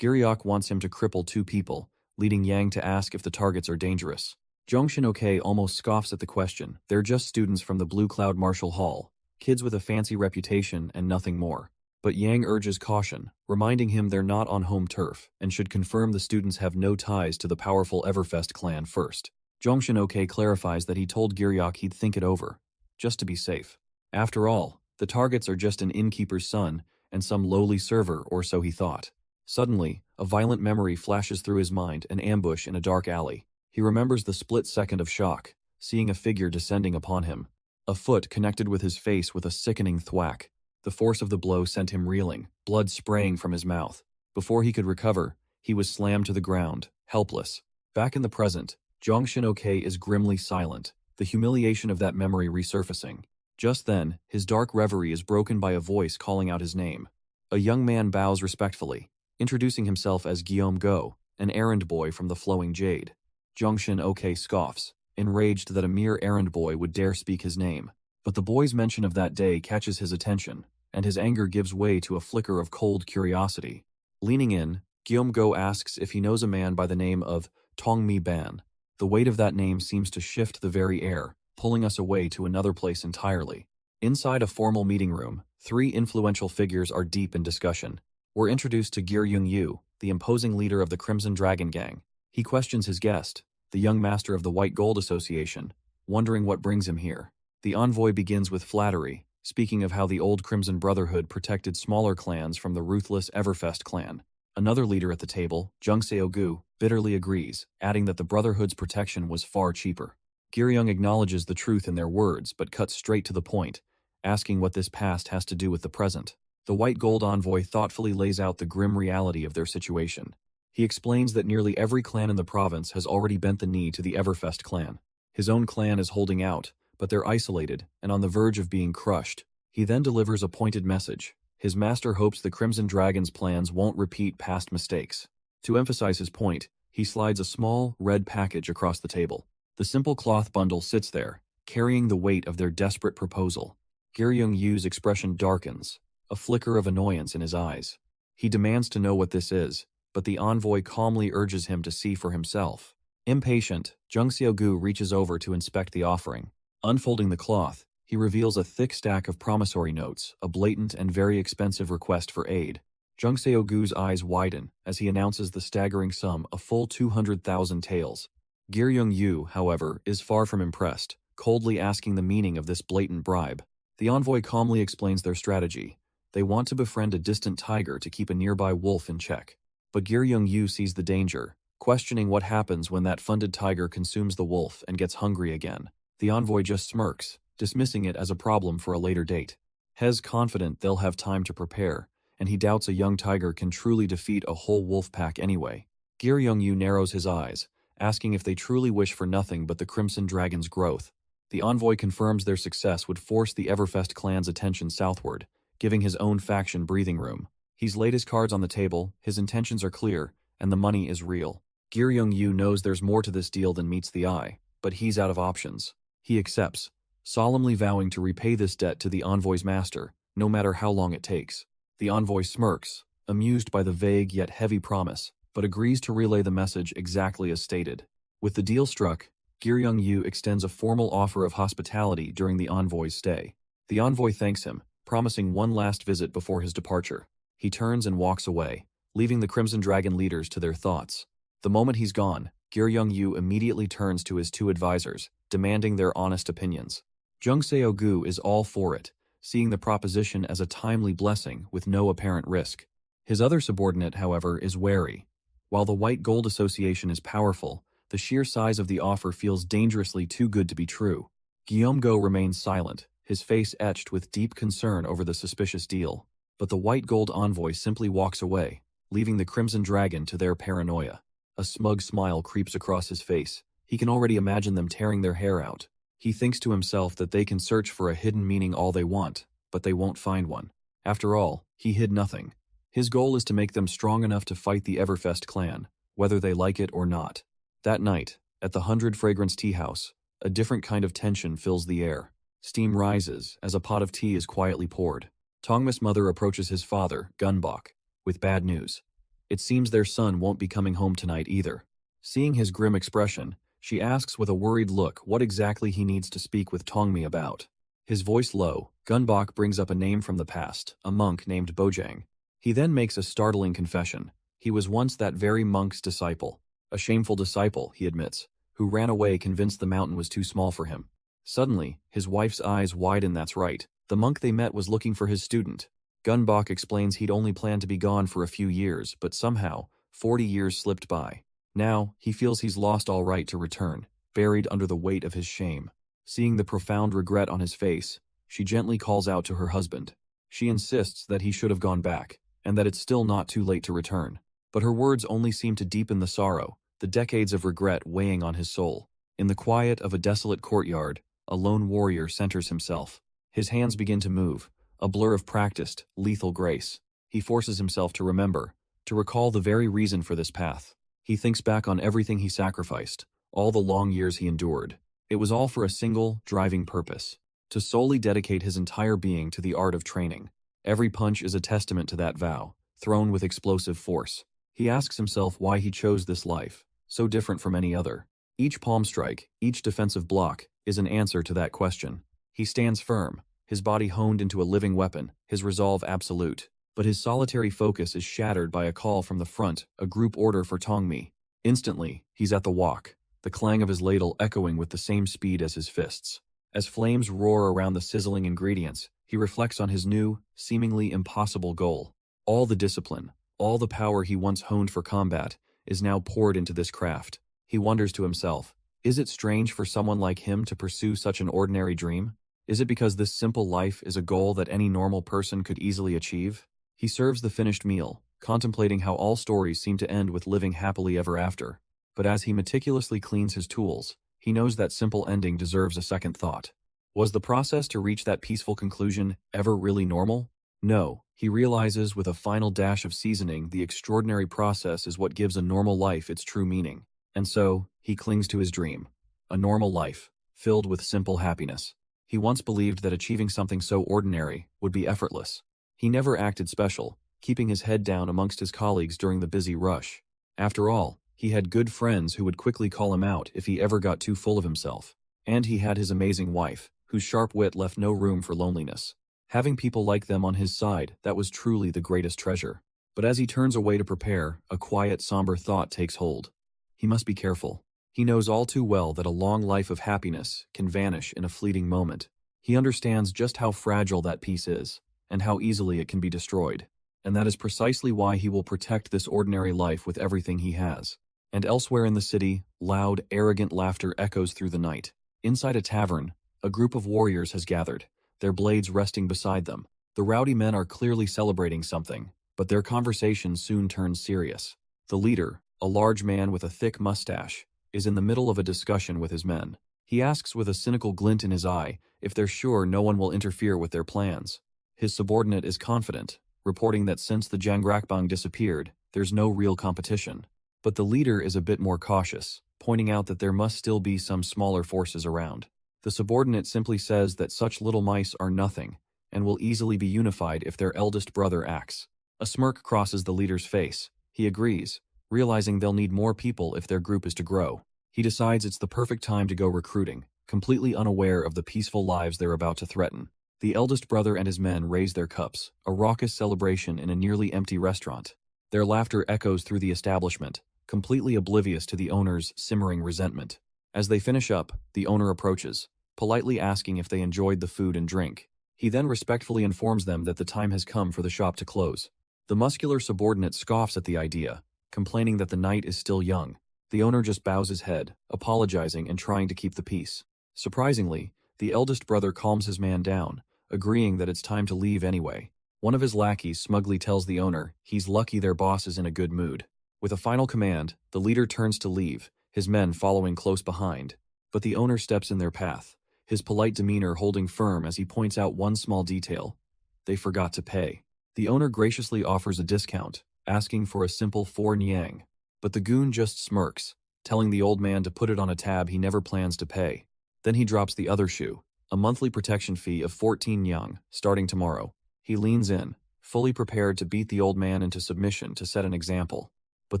Giryok wants him to cripple two people, leading Yang to ask if the targets are dangerous. Jeongshin Ok almost scoffs at the question. They're just students from the Blue Cloud Martial Hall, kids with a fancy reputation and nothing more. But Yang urges caution, reminding him they're not on home turf, and should confirm the students have no ties to the powerful Everfest clan first. Jeongshin Ok clarifies that he told Giryok he'd think it over, just to be safe. After all, the targets are just an innkeeper's son and some lowly server, or so he thought. Suddenly, a violent memory flashes through his mind, an ambush in a dark alley. He remembers the split second of shock, seeing a figure descending upon him. A foot connected with his face with a sickening thwack. The force of the blow sent him reeling, blood spraying from his mouth. Before he could recover, he was slammed to the ground, helpless. Back in the present, Jeongshin Ok is grimly silent, the humiliation of that memory resurfacing. Just then, his dark reverie is broken by a voice calling out his name. A young man bows respectfully, introducing himself as Guillaume Go, an errand boy from the Flowing Jade. Jeongshin Ok scoffs, enraged that a mere errand boy would dare speak his name. But the boy's mention of that day catches his attention, and his anger gives way to a flicker of cold curiosity. Leaning in, Guillaume Go asks if he knows a man by the name of Tong Mi Ban. The weight of that name seems to shift the very air, pulling us away to another place entirely. Inside a formal meeting room, three influential figures are deep in discussion. We're introduced to Giryong Yu, the imposing leader of the Crimson Dragon Gang. He questions his guest, the young master of the White Gold Association, wondering what brings him here. The envoy begins with flattery, speaking of how the old Crimson Brotherhood protected smaller clans from the ruthless Everfest clan. Another leader at the table, Jungseo-gu, bitterly agrees, adding that the Brotherhood's protection was far cheaper. Giryong acknowledges the truth in their words but cuts straight to the point, asking what this past has to do with the present. The White Gold envoy thoughtfully lays out the grim reality of their situation. He explains that nearly every clan in the province has already bent the knee to the Everfest clan. His own clan is holding out, but they're isolated and on the verge of being crushed. He then delivers a pointed message. His master hopes the Crimson Dragon's plans won't repeat past mistakes. To emphasize his point, he slides a small, red package across the table. The simple cloth bundle sits there, carrying the weight of their desperate proposal. Giryong Yu's expression darkens, a flicker of annoyance in his eyes. He demands to know what this is, but the envoy calmly urges him to see for himself. Impatient, Jungseo-gu reaches over to inspect the offering. Unfolding the cloth, he reveals a thick stack of promissory notes, a blatant and very expensive request for aid. Jungseo-gu's eyes widen as he announces the staggering sum, a full 200,000 taels. Giryong Yu, however, is far from impressed, coldly asking the meaning of this blatant bribe. The envoy calmly explains their strategy. They want to befriend a distant tiger to keep a nearby wolf in check. But Giryong Yu sees the danger, questioning what happens when that funded tiger consumes the wolf and gets hungry again. The envoy just smirks, dismissing it as a problem for a later date. Hez confident they'll have time to prepare, and he doubts a young tiger can truly defeat a whole wolf pack anyway. Gir Young-yu narrows his eyes, asking if they truly wish for nothing but the Crimson Dragon's growth. The envoy confirms their success would force the Everfest clan's attention southward, giving his own faction breathing room. He's laid his cards on the table, his intentions are clear, and the money is real. Gir Young-yu knows there's more to this deal than meets the eye, but he's out of options. He accepts, solemnly vowing to repay this debt to the envoy's master, no matter how long it takes. The envoy smirks, amused by the vague yet heavy promise, but agrees to relay the message exactly as stated. With the deal struck, Gir Young-yu extends a formal offer of hospitality during the envoy's stay. The envoy thanks him, promising one last visit before his departure. He turns and walks away, leaving the Crimson Dragon leaders to their thoughts. The moment he's gone, Gir Young-yu immediately turns to his two advisors, demanding their honest opinions. Jung Seo-gu is all for it, seeing the proposition as a timely blessing with no apparent risk. His other subordinate, however, is wary. While the White Gold Association is powerful, the sheer size of the offer feels dangerously too good to be true. Guillaume Go remains silent, his face etched with deep concern over the suspicious deal. But the White Gold envoy simply walks away, leaving the Crimson Dragon to their paranoia. A smug smile creeps across his face. He can already imagine them tearing their hair out. He thinks to himself that they can search for a hidden meaning all they want, but they won't find one. After all, he hid nothing. His goal is to make them strong enough to fight the Everfest clan, whether they like it or not. That night, at the 100 Fragrance Tea House, a different kind of tension fills the air. Steam rises as a pot of tea is quietly poured. Tongma's mother approaches his father, Gunbok, with bad news. It seems their son won't be coming home tonight either. Seeing his grim expression, she asks with a worried look what exactly he needs to speak with Tongmi about. His voice low, Gunbok brings up a name from the past, a monk named Bojang. He then makes a startling confession. He was once that very monk's disciple. A shameful disciple, he admits, who ran away convinced the mountain was too small for him. Suddenly, his wife's eyes widen. That's right. The monk they met was looking for his student. Gunbok explains he'd only planned to be gone for a few years, but somehow, 40 years slipped by. Now, he feels he's lost all right to return, buried under the weight of his shame. Seeing the profound regret on his face, she gently calls out to her husband. She insists that he should have gone back, and that it's still not too late to return. But her words only seem to deepen the sorrow, the decades of regret weighing on his soul. In the quiet of a desolate courtyard, a lone warrior centers himself. His hands begin to move, a blur of practiced, lethal grace. He forces himself to remember, to recall the very reason for this path. He thinks back on everything he sacrificed, all the long years he endured. It was all for a single, driving purpose: to solely dedicate his entire being to the art of training. Every punch is a testament to that vow, thrown with explosive force. He asks himself why he chose this life, so different from any other. Each palm strike, each defensive block, is an answer to that question. He stands firm, his body honed into a living weapon, his resolve absolute. But his solitary focus is shattered by a call from the front, a group order for Tongmi. Instantly, he's at the wok, the clang of his ladle echoing with the same speed as his fists. As flames roar around the sizzling ingredients, he reflects on his new, seemingly impossible goal. All the discipline, all the power he once honed for combat, is now poured into this craft. He wonders to himself, is it strange for someone like him to pursue such an ordinary dream? Is it because this simple life is a goal that any normal person could easily achieve? He serves the finished meal, contemplating how all stories seem to end with living happily ever after. But as he meticulously cleans his tools, he knows that simple ending deserves a second thought. Was the process to reach that peaceful conclusion ever really normal? No, he realizes with a final dash of seasoning the extraordinary process is what gives a normal life its true meaning. And so, he clings to his dream. A normal life, filled with simple happiness. He once believed that achieving something so ordinary would be effortless. He never acted special, keeping his head down amongst his colleagues during the busy rush. After all, he had good friends who would quickly call him out if he ever got too full of himself. And he had his amazing wife, whose sharp wit left no room for loneliness. Having people like them on his side, that was truly the greatest treasure. But as he turns away to prepare, a quiet, somber thought takes hold. He must be careful. He knows all too well that a long life of happiness can vanish in a fleeting moment. He understands just how fragile that peace is, and how easily it can be destroyed. And that is precisely why he will protect this ordinary life with everything he has. And elsewhere in the city, loud, arrogant laughter echoes through the night. Inside a tavern, a group of warriors has gathered, their blades resting beside them. The rowdy men are clearly celebrating something, but their conversation soon turns serious. The leader, a large man with a thick mustache, is in the middle of a discussion with his men. He asks with a cynical glint in his eye if they're sure no one will interfere with their plans. His subordinate is confident, reporting that since the Jangrakbang disappeared, there's no real competition. But the leader is a bit more cautious, pointing out that there must still be some smaller forces around. The subordinate simply says that such little mice are nothing, and will easily be unified if their eldest brother acts. A smirk crosses the leader's face. He agrees, realizing they'll need more people if their group is to grow. He decides it's the perfect time to go recruiting, completely unaware of the peaceful lives they're about to threaten. The eldest brother and his men raise their cups, a raucous celebration in a nearly empty restaurant. Their laughter echoes through the establishment, completely oblivious to the owner's simmering resentment. As they finish up, the owner approaches, politely asking if they enjoyed the food and drink. He then respectfully informs them that the time has come for the shop to close. The muscular subordinate scoffs at the idea, complaining that the night is still young. The owner just bows his head, apologizing and trying to keep the peace. Surprisingly, the eldest brother calms his man down, agreeing that it's time to leave anyway. One of his lackeys smugly tells the owner he's lucky their boss is in a good mood. With a final command, the leader turns to leave, his men following close behind. But the owner steps in their path, his polite demeanor holding firm as he points out one small detail. They forgot to pay. The owner graciously offers a discount, asking for a simple 4 nyang. But the goon just smirks, telling the old man to put it on a tab he never plans to pay. Then he drops the other shoe, a monthly protection fee of 14 nyang, starting tomorrow. He leans in, fully prepared to beat the old man into submission to set an example. But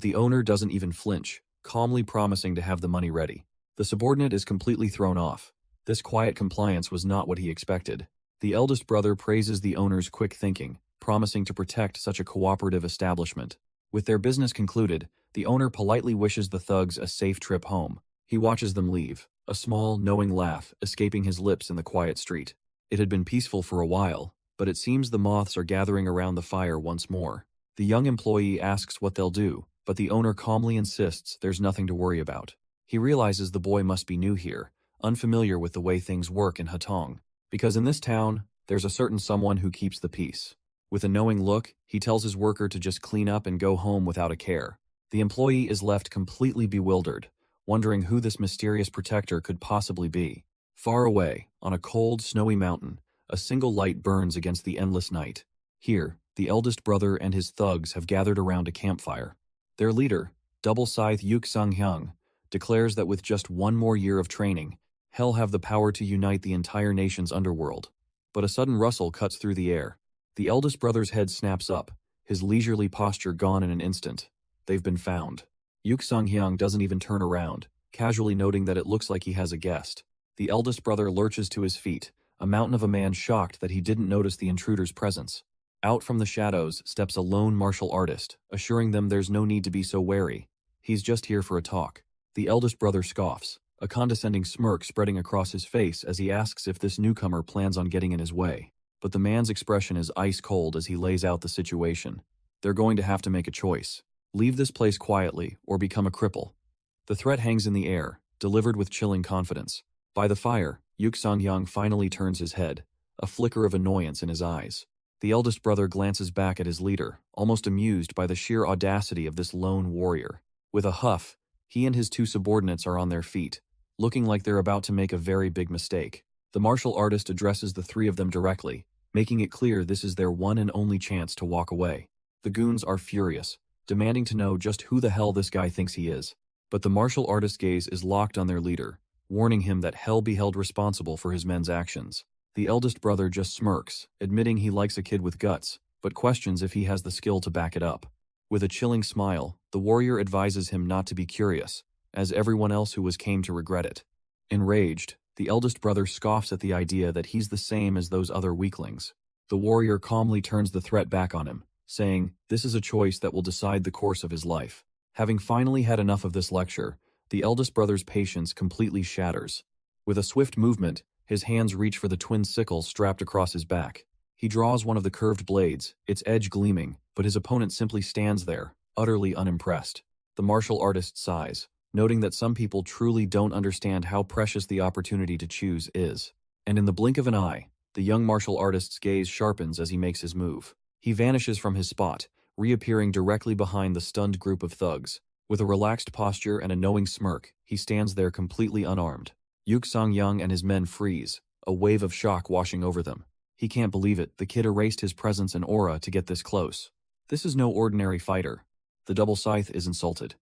the owner doesn't even flinch, calmly promising to have the money ready. The subordinate is completely thrown off. This quiet compliance was not what he expected. The eldest brother praises the owner's quick thinking, promising to protect such a cooperative establishment. With their business concluded, the owner politely wishes the thugs a safe trip home. He watches them leave, a small, knowing laugh escaping his lips in the quiet street. It had been peaceful for a while, but it seems the moths are gathering around the fire once more. The young employee asks what they'll do, but the owner calmly insists there's nothing to worry about. He realizes the boy must be new here, unfamiliar with the way things work in Hatong, because in this town, there's a certain someone who keeps the peace. With a knowing look, he tells his worker to just clean up and go home without a care. The employee is left completely bewildered, wondering who this mysterious protector could possibly be. Far away, on a cold, snowy mountain, a single light burns against the endless night. Here, the eldest brother and his thugs have gathered around a campfire. Their leader, Double Scythe Yuk Sang-hyung, declares that with just one more year of training, he'll have the power to unite the entire nation's underworld. But a sudden rustle cuts through the air. The eldest brother's head snaps up, his leisurely posture gone in an instant. They've been found. Yuk Sang-hyung doesn't even turn around, casually noting that it looks like he has a guest. The eldest brother lurches to his feet, a mountain of a man shocked that he didn't notice the intruder's presence. Out from the shadows steps a lone martial artist, assuring them there's no need to be so wary. He's just here for a talk. The eldest brother scoffs, a condescending smirk spreading across his face as he asks if this newcomer plans on getting in his way. But the man's expression is ice cold as he lays out the situation. They're going to have to make a choice. Leave this place quietly or become a cripple. The threat hangs in the air, delivered with chilling confidence. By the fire, Yuk Sang-hyung finally turns his head, a flicker of annoyance in his eyes. The eldest brother glances back at his leader, almost amused by the sheer audacity of this lone warrior. With a huff, he and his 2 subordinates are on their feet, looking like they're about to make a very big mistake. The martial artist addresses the 3 of them directly, making it clear this is their one and only chance to walk away. The goons are furious, demanding to know just who the hell this guy thinks he is. But the martial artist's gaze is locked on their leader, warning him that hell be held responsible for his men's actions. The eldest brother just smirks, admitting he likes a kid with guts, but questions if he has the skill to back it up. With a chilling smile, the warrior advises him not to be curious, as everyone else who came to regret it. Enraged, the eldest brother scoffs at the idea that he's the same as those other weaklings. The warrior calmly turns the threat back on him, saying, this is a choice that will decide the course of his life. Having finally had enough of this lecture, the eldest brother's patience completely shatters. With a swift movement, his hands reach for the twin sickle strapped across his back. He draws one of the curved blades, its edge gleaming, but his opponent simply stands there, utterly unimpressed. The martial artist sighs, noting that some people truly don't understand how precious the opportunity to choose is. And in the blink of an eye, The young martial artist's gaze sharpens as he makes his move. He vanishes from his spot, reappearing directly behind the stunned group of thugs. With a relaxed posture and a knowing smirk, he stands there completely unarmed. Yuk Sang-young and his men freeze, a wave of shock washing over them. He can't believe it, the kid erased his presence and aura to get this close. This is no ordinary fighter. The double scythe is insulted.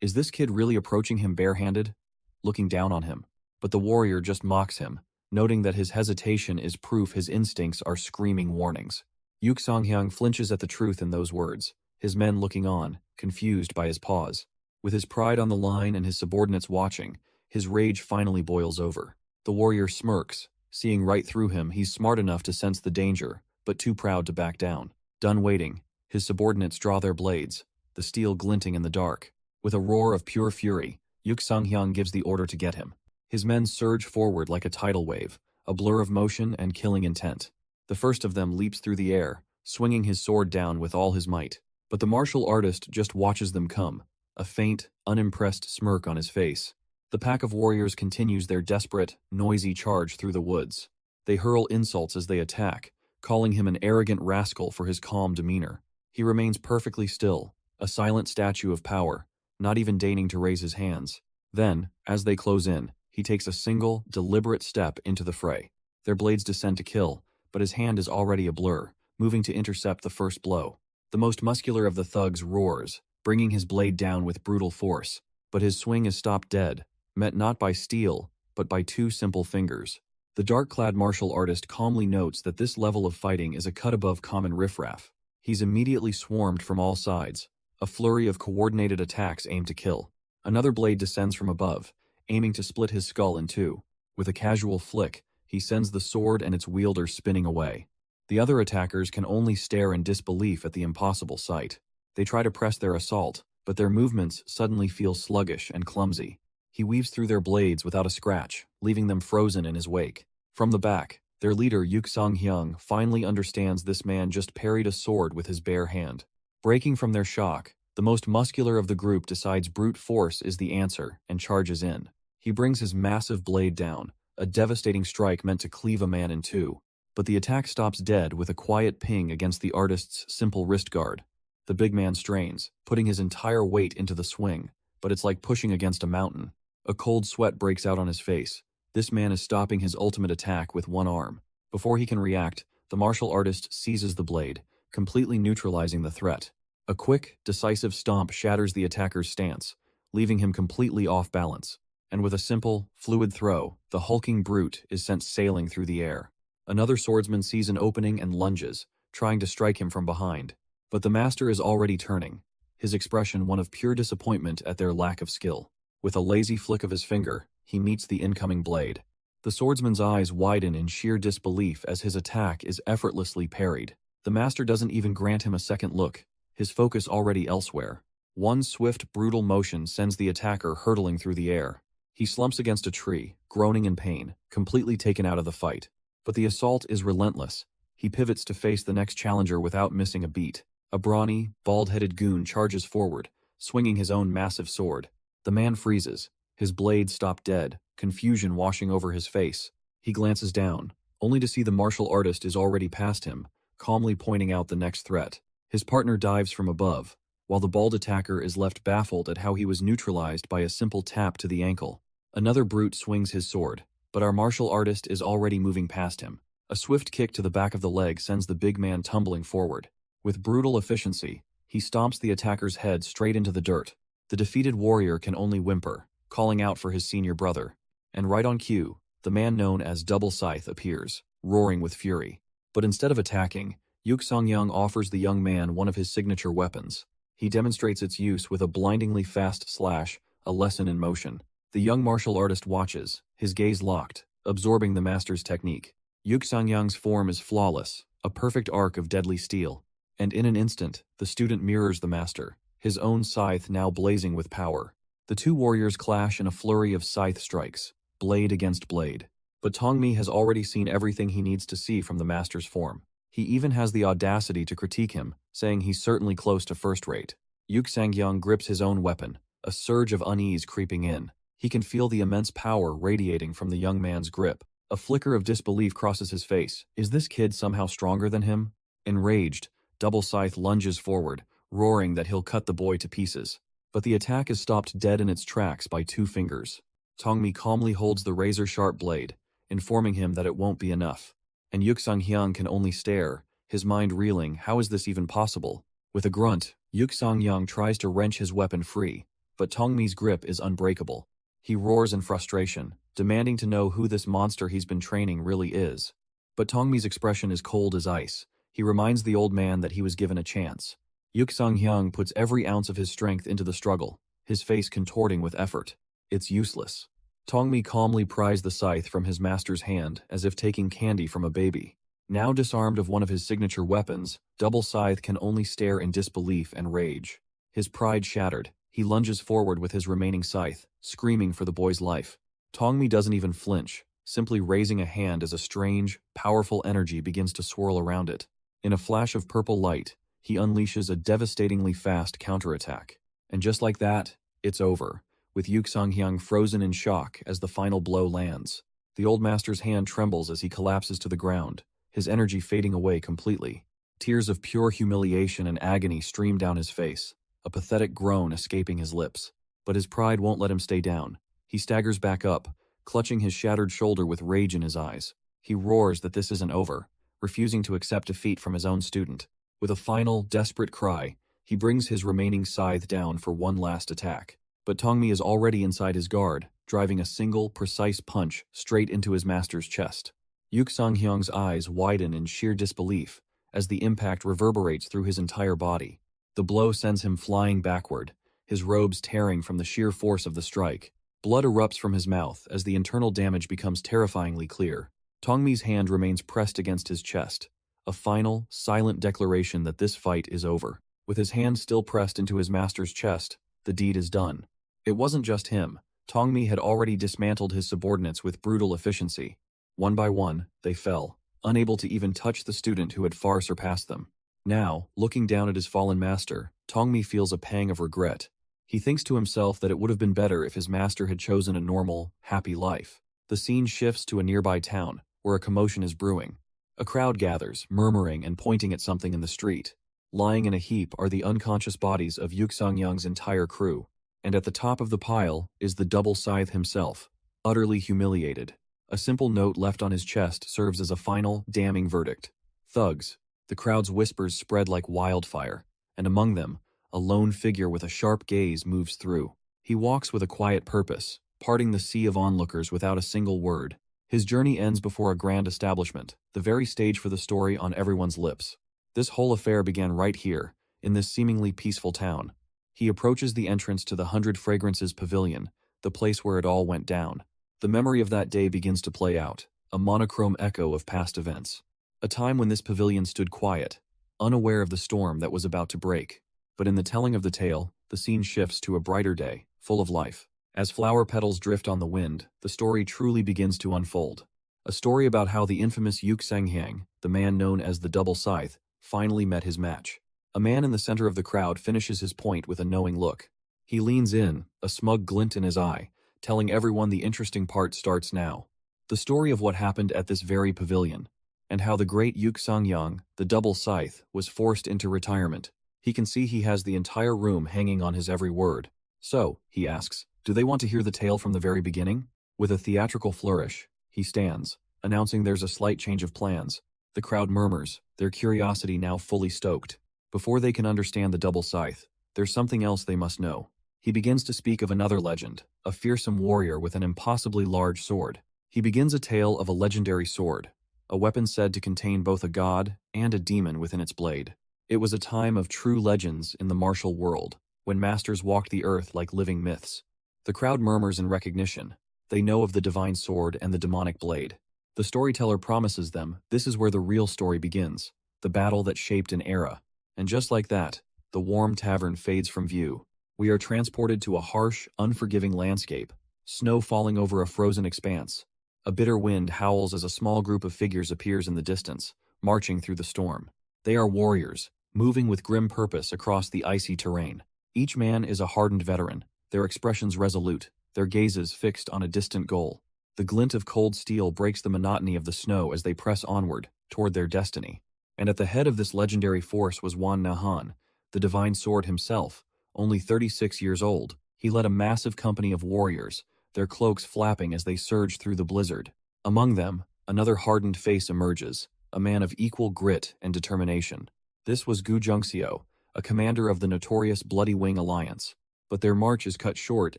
Is this kid really approaching him barehanded? Looking down on him. But the warrior just mocks him, noting that his hesitation is proof his instincts are screaming warnings. Yuk Sang-hyung flinches at the truth in those words, his men looking on, confused by his pause. With his pride on the line and his subordinates watching, his rage finally boils over. The warrior smirks. Seeing right through him, he's smart enough to sense the danger, but too proud to back down. Done waiting, his subordinates draw their blades, the steel glinting in the dark. With a roar of pure fury, Yuk Sang-hyung gives the order to get him. His men surge forward like a tidal wave, a blur of motion and killing intent. The first of them leaps through the air, swinging his sword down with all his might. But the martial artist just watches them come, a faint, unimpressed smirk on his face. The pack of warriors continues their desperate, noisy charge through the woods. They hurl insults as they attack, calling him an arrogant rascal for his calm demeanor. He remains perfectly still, a silent statue of power, not even deigning to raise his hands. Then, as they close in, he takes a single, deliberate step into the fray. Their blades descend to kill, but his hand is already a blur, moving to intercept the first blow. The most muscular of the thugs roars, bringing his blade down with brutal force, but his swing is stopped dead, met not by steel, but by two simple fingers. The dark-clad martial artist calmly notes that this level of fighting is a cut above common riffraff. He's immediately swarmed from all sides. A flurry of coordinated attacks aim to kill. Another blade descends from above, aiming to split his skull in two. With a casual flick, he sends the sword and its wielder spinning away. The other attackers can only stare in disbelief at the impossible sight. They try to press their assault, but their movements suddenly feel sluggish and clumsy. He weaves through their blades without a scratch, leaving them frozen in his wake. From the back, their leader Yuk Sang-hyung finally understands this man just parried a sword with his bare hand. Breaking from their shock, the most muscular of the group decides brute force is the answer and charges in. He brings his massive blade down, a devastating strike meant to cleave a man in two. But the attack stops dead with a quiet ping against the artist's simple wrist guard. The big man strains, putting his entire weight into the swing, but it's like pushing against a mountain. A cold sweat breaks out on his face. This man is stopping his ultimate attack with one arm. Before he can react, the martial artist seizes the blade, completely neutralizing the threat. A quick, decisive stomp shatters the attacker's stance, leaving him completely off balance. And with a simple, fluid throw, the hulking brute is sent sailing through the air. Another swordsman sees an opening and lunges, trying to strike him from behind. But the master is already turning, his expression one of pure disappointment at their lack of skill. With a lazy flick of his finger, he meets the incoming blade. The swordsman's eyes widen in sheer disbelief as his attack is effortlessly parried. The master doesn't even grant him a second look, his focus already elsewhere. One swift, brutal motion sends the attacker hurtling through the air. He slumps against a tree, groaning in pain, completely taken out of the fight. But the assault is relentless. He pivots to face the next challenger without missing a beat. A brawny, bald-headed goon charges forward, swinging his own massive sword. The man freezes, his blade stopped dead, confusion washing over his face. He glances down, only to see the martial artist is already past him, calmly pointing out the next threat. His partner dives from above, while the bald attacker is left baffled at how he was neutralized by a simple tap to the ankle. Another brute swings his sword, but our martial artist is already moving past him. A swift kick to the back of the leg sends the big man tumbling forward. With brutal efficiency, he stomps the attacker's head straight into the dirt. The defeated warrior can only whimper, calling out for his senior brother. And right on cue, the man known as Double Scythe appears, roaring with fury. But instead of attacking, Yuk Sang-young offers the young man one of his signature weapons. He demonstrates its use with a blindingly fast slash, a lesson in motion. The young martial artist watches, his gaze locked, absorbing the master's technique. Yuk Sang-young's form is flawless, a perfect arc of deadly steel. And in an instant, the student mirrors the master, his own scythe now blazing with power. The two warriors clash in a flurry of scythe strikes, blade against blade. But Tongmi has already seen everything he needs to see from the master's form. He even has the audacity to critique him, saying he's certainly close to first rate. Yuk Sang-young grips his own weapon, a surge of unease creeping in. He can feel the immense power radiating from the young man's grip. A flicker of disbelief crosses his face. Is this kid somehow stronger than him? Enraged, Double Scythe lunges forward, roaring that he'll cut the boy to pieces. But the attack is stopped dead in its tracks by 2 fingers. Tongmi calmly holds the razor-sharp blade, informing him that it won't be enough. And Yuksang-hyang can only stare, his mind reeling. How is this even possible? With a grunt, Yuksang-hyang tries to wrench his weapon free, but Tongmi's grip is unbreakable. He roars in frustration, demanding to know who this monster he's been training really is. But Tongmi's expression is cold as ice. He reminds the old man that he was given a chance. Yuksang-hyang puts every ounce of his strength into the struggle, his face contorting with effort. It's useless. Tongmi calmly pries the scythe from his master's hand as if taking candy from a baby. Now disarmed of one of his signature weapons, Double Scythe can only stare in disbelief and rage. His pride shattered, he lunges forward with his remaining scythe, screaming for the boy's life. Tongmi doesn't even flinch, simply raising a hand as a strange, powerful energy begins to swirl around it. In a flash of purple light, he unleashes a devastatingly fast counterattack. And just like that, it's over, with Yuksang-hyang frozen in shock as the final blow lands. The old master's hand trembles as he collapses to the ground, his energy fading away completely. Tears of pure humiliation and agony stream down his face, a pathetic groan escaping his lips. But his pride won't let him stay down. He staggers back up, clutching his shattered shoulder with rage in his eyes. He roars that this isn't over, refusing to accept defeat from his own student. With a final, desperate cry, he brings his remaining scythe down for one last attack. But Tongmi is already inside his guard, driving a single, precise punch straight into his master's chest. Yuksang-hyang's eyes widen in sheer disbelief as the impact reverberates through his entire body. The blow sends him flying backward, his robes tearing from the sheer force of the strike. Blood erupts from his mouth as the internal damage becomes terrifyingly clear. Tongmi's hand remains pressed against his chest, a final, silent declaration that this fight is over. With his hand still pressed into his master's chest, the deed is done. It wasn't just him. Tongmi had already dismantled his subordinates with brutal efficiency. One by one, they fell, unable to even touch the student who had far surpassed them. Now, looking down at his fallen master, Tongmi feels a pang of regret. He thinks to himself that it would have been better if his master had chosen a normal, happy life. The scene shifts to a nearby town, where a commotion is brewing. A crowd gathers, murmuring and pointing at something in the street. Lying in a heap are the unconscious bodies of Yuksang-hyang's entire crew, and at the top of the pile is the Double Scythe himself, utterly humiliated. A simple note left on his chest serves as a final, damning verdict. Thugs. The crowd's whispers spread like wildfire, and among them, a lone figure with a sharp gaze moves through. He walks with a quiet purpose, parting the sea of onlookers without a single word. His journey ends before a grand establishment, the very stage for the story on everyone's lips. This whole affair began right here, in this seemingly peaceful town. He approaches the entrance to the 100 Fragrances Pavilion, the place where it all went down. The memory of that day begins to play out, a monochrome echo of past events. A time when this pavilion stood quiet, unaware of the storm that was about to break. But in the telling of the tale, the scene shifts to a brighter day, full of life. As flower petals drift on the wind, the story truly begins to unfold. A story about how the infamous Yuksang-hyang, the man known as the Double Scythe, finally met his match. A man in the center of the crowd finishes his point with a knowing look. He leans in, a smug glint in his eye, telling everyone the interesting part starts now. The story of what happened at this very pavilion, and how the great Yuksang-hyang, the Double Scythe, was forced into retirement. He can see he has the entire room hanging on his every word. So, he asks, do they want to hear the tale from the very beginning? With a theatrical flourish, he stands, announcing there's a slight change of plans. The crowd murmurs, their curiosity now fully stoked. Before they can understand the Double Scythe, there's something else they must know. He begins to speak of another legend, a fearsome warrior with an impossibly large sword. He begins a tale of a legendary sword, a weapon said to contain both a god and a demon within its blade. It was a time of true legends in the martial world, when masters walked the earth like living myths. The crowd murmurs in recognition. They know of the divine sword and the demonic blade. The storyteller promises them this is where the real story begins, the battle that shaped an era. And just like that, the warm tavern fades from view. We are transported to a harsh, unforgiving landscape, snow falling over a frozen expanse. A bitter wind howls as a small group of figures appears in the distance, marching through the storm. They are warriors, moving with grim purpose across the icy terrain. Each man is a hardened veteran, their expressions resolute, their gazes fixed on a distant goal. The glint of cold steel breaks the monotony of the snow as they press onward, toward their destiny. And at the head of this legendary force was Wan Nahan, the divine sword himself, only 36 years old. He led a massive company of warriors, their cloaks flapping as they surged through the blizzard. Among them, another hardened face emerges, a man of equal grit and determination. This was Gu Jungxio, a commander of the notorious Bloody Wing Alliance. But their march is cut short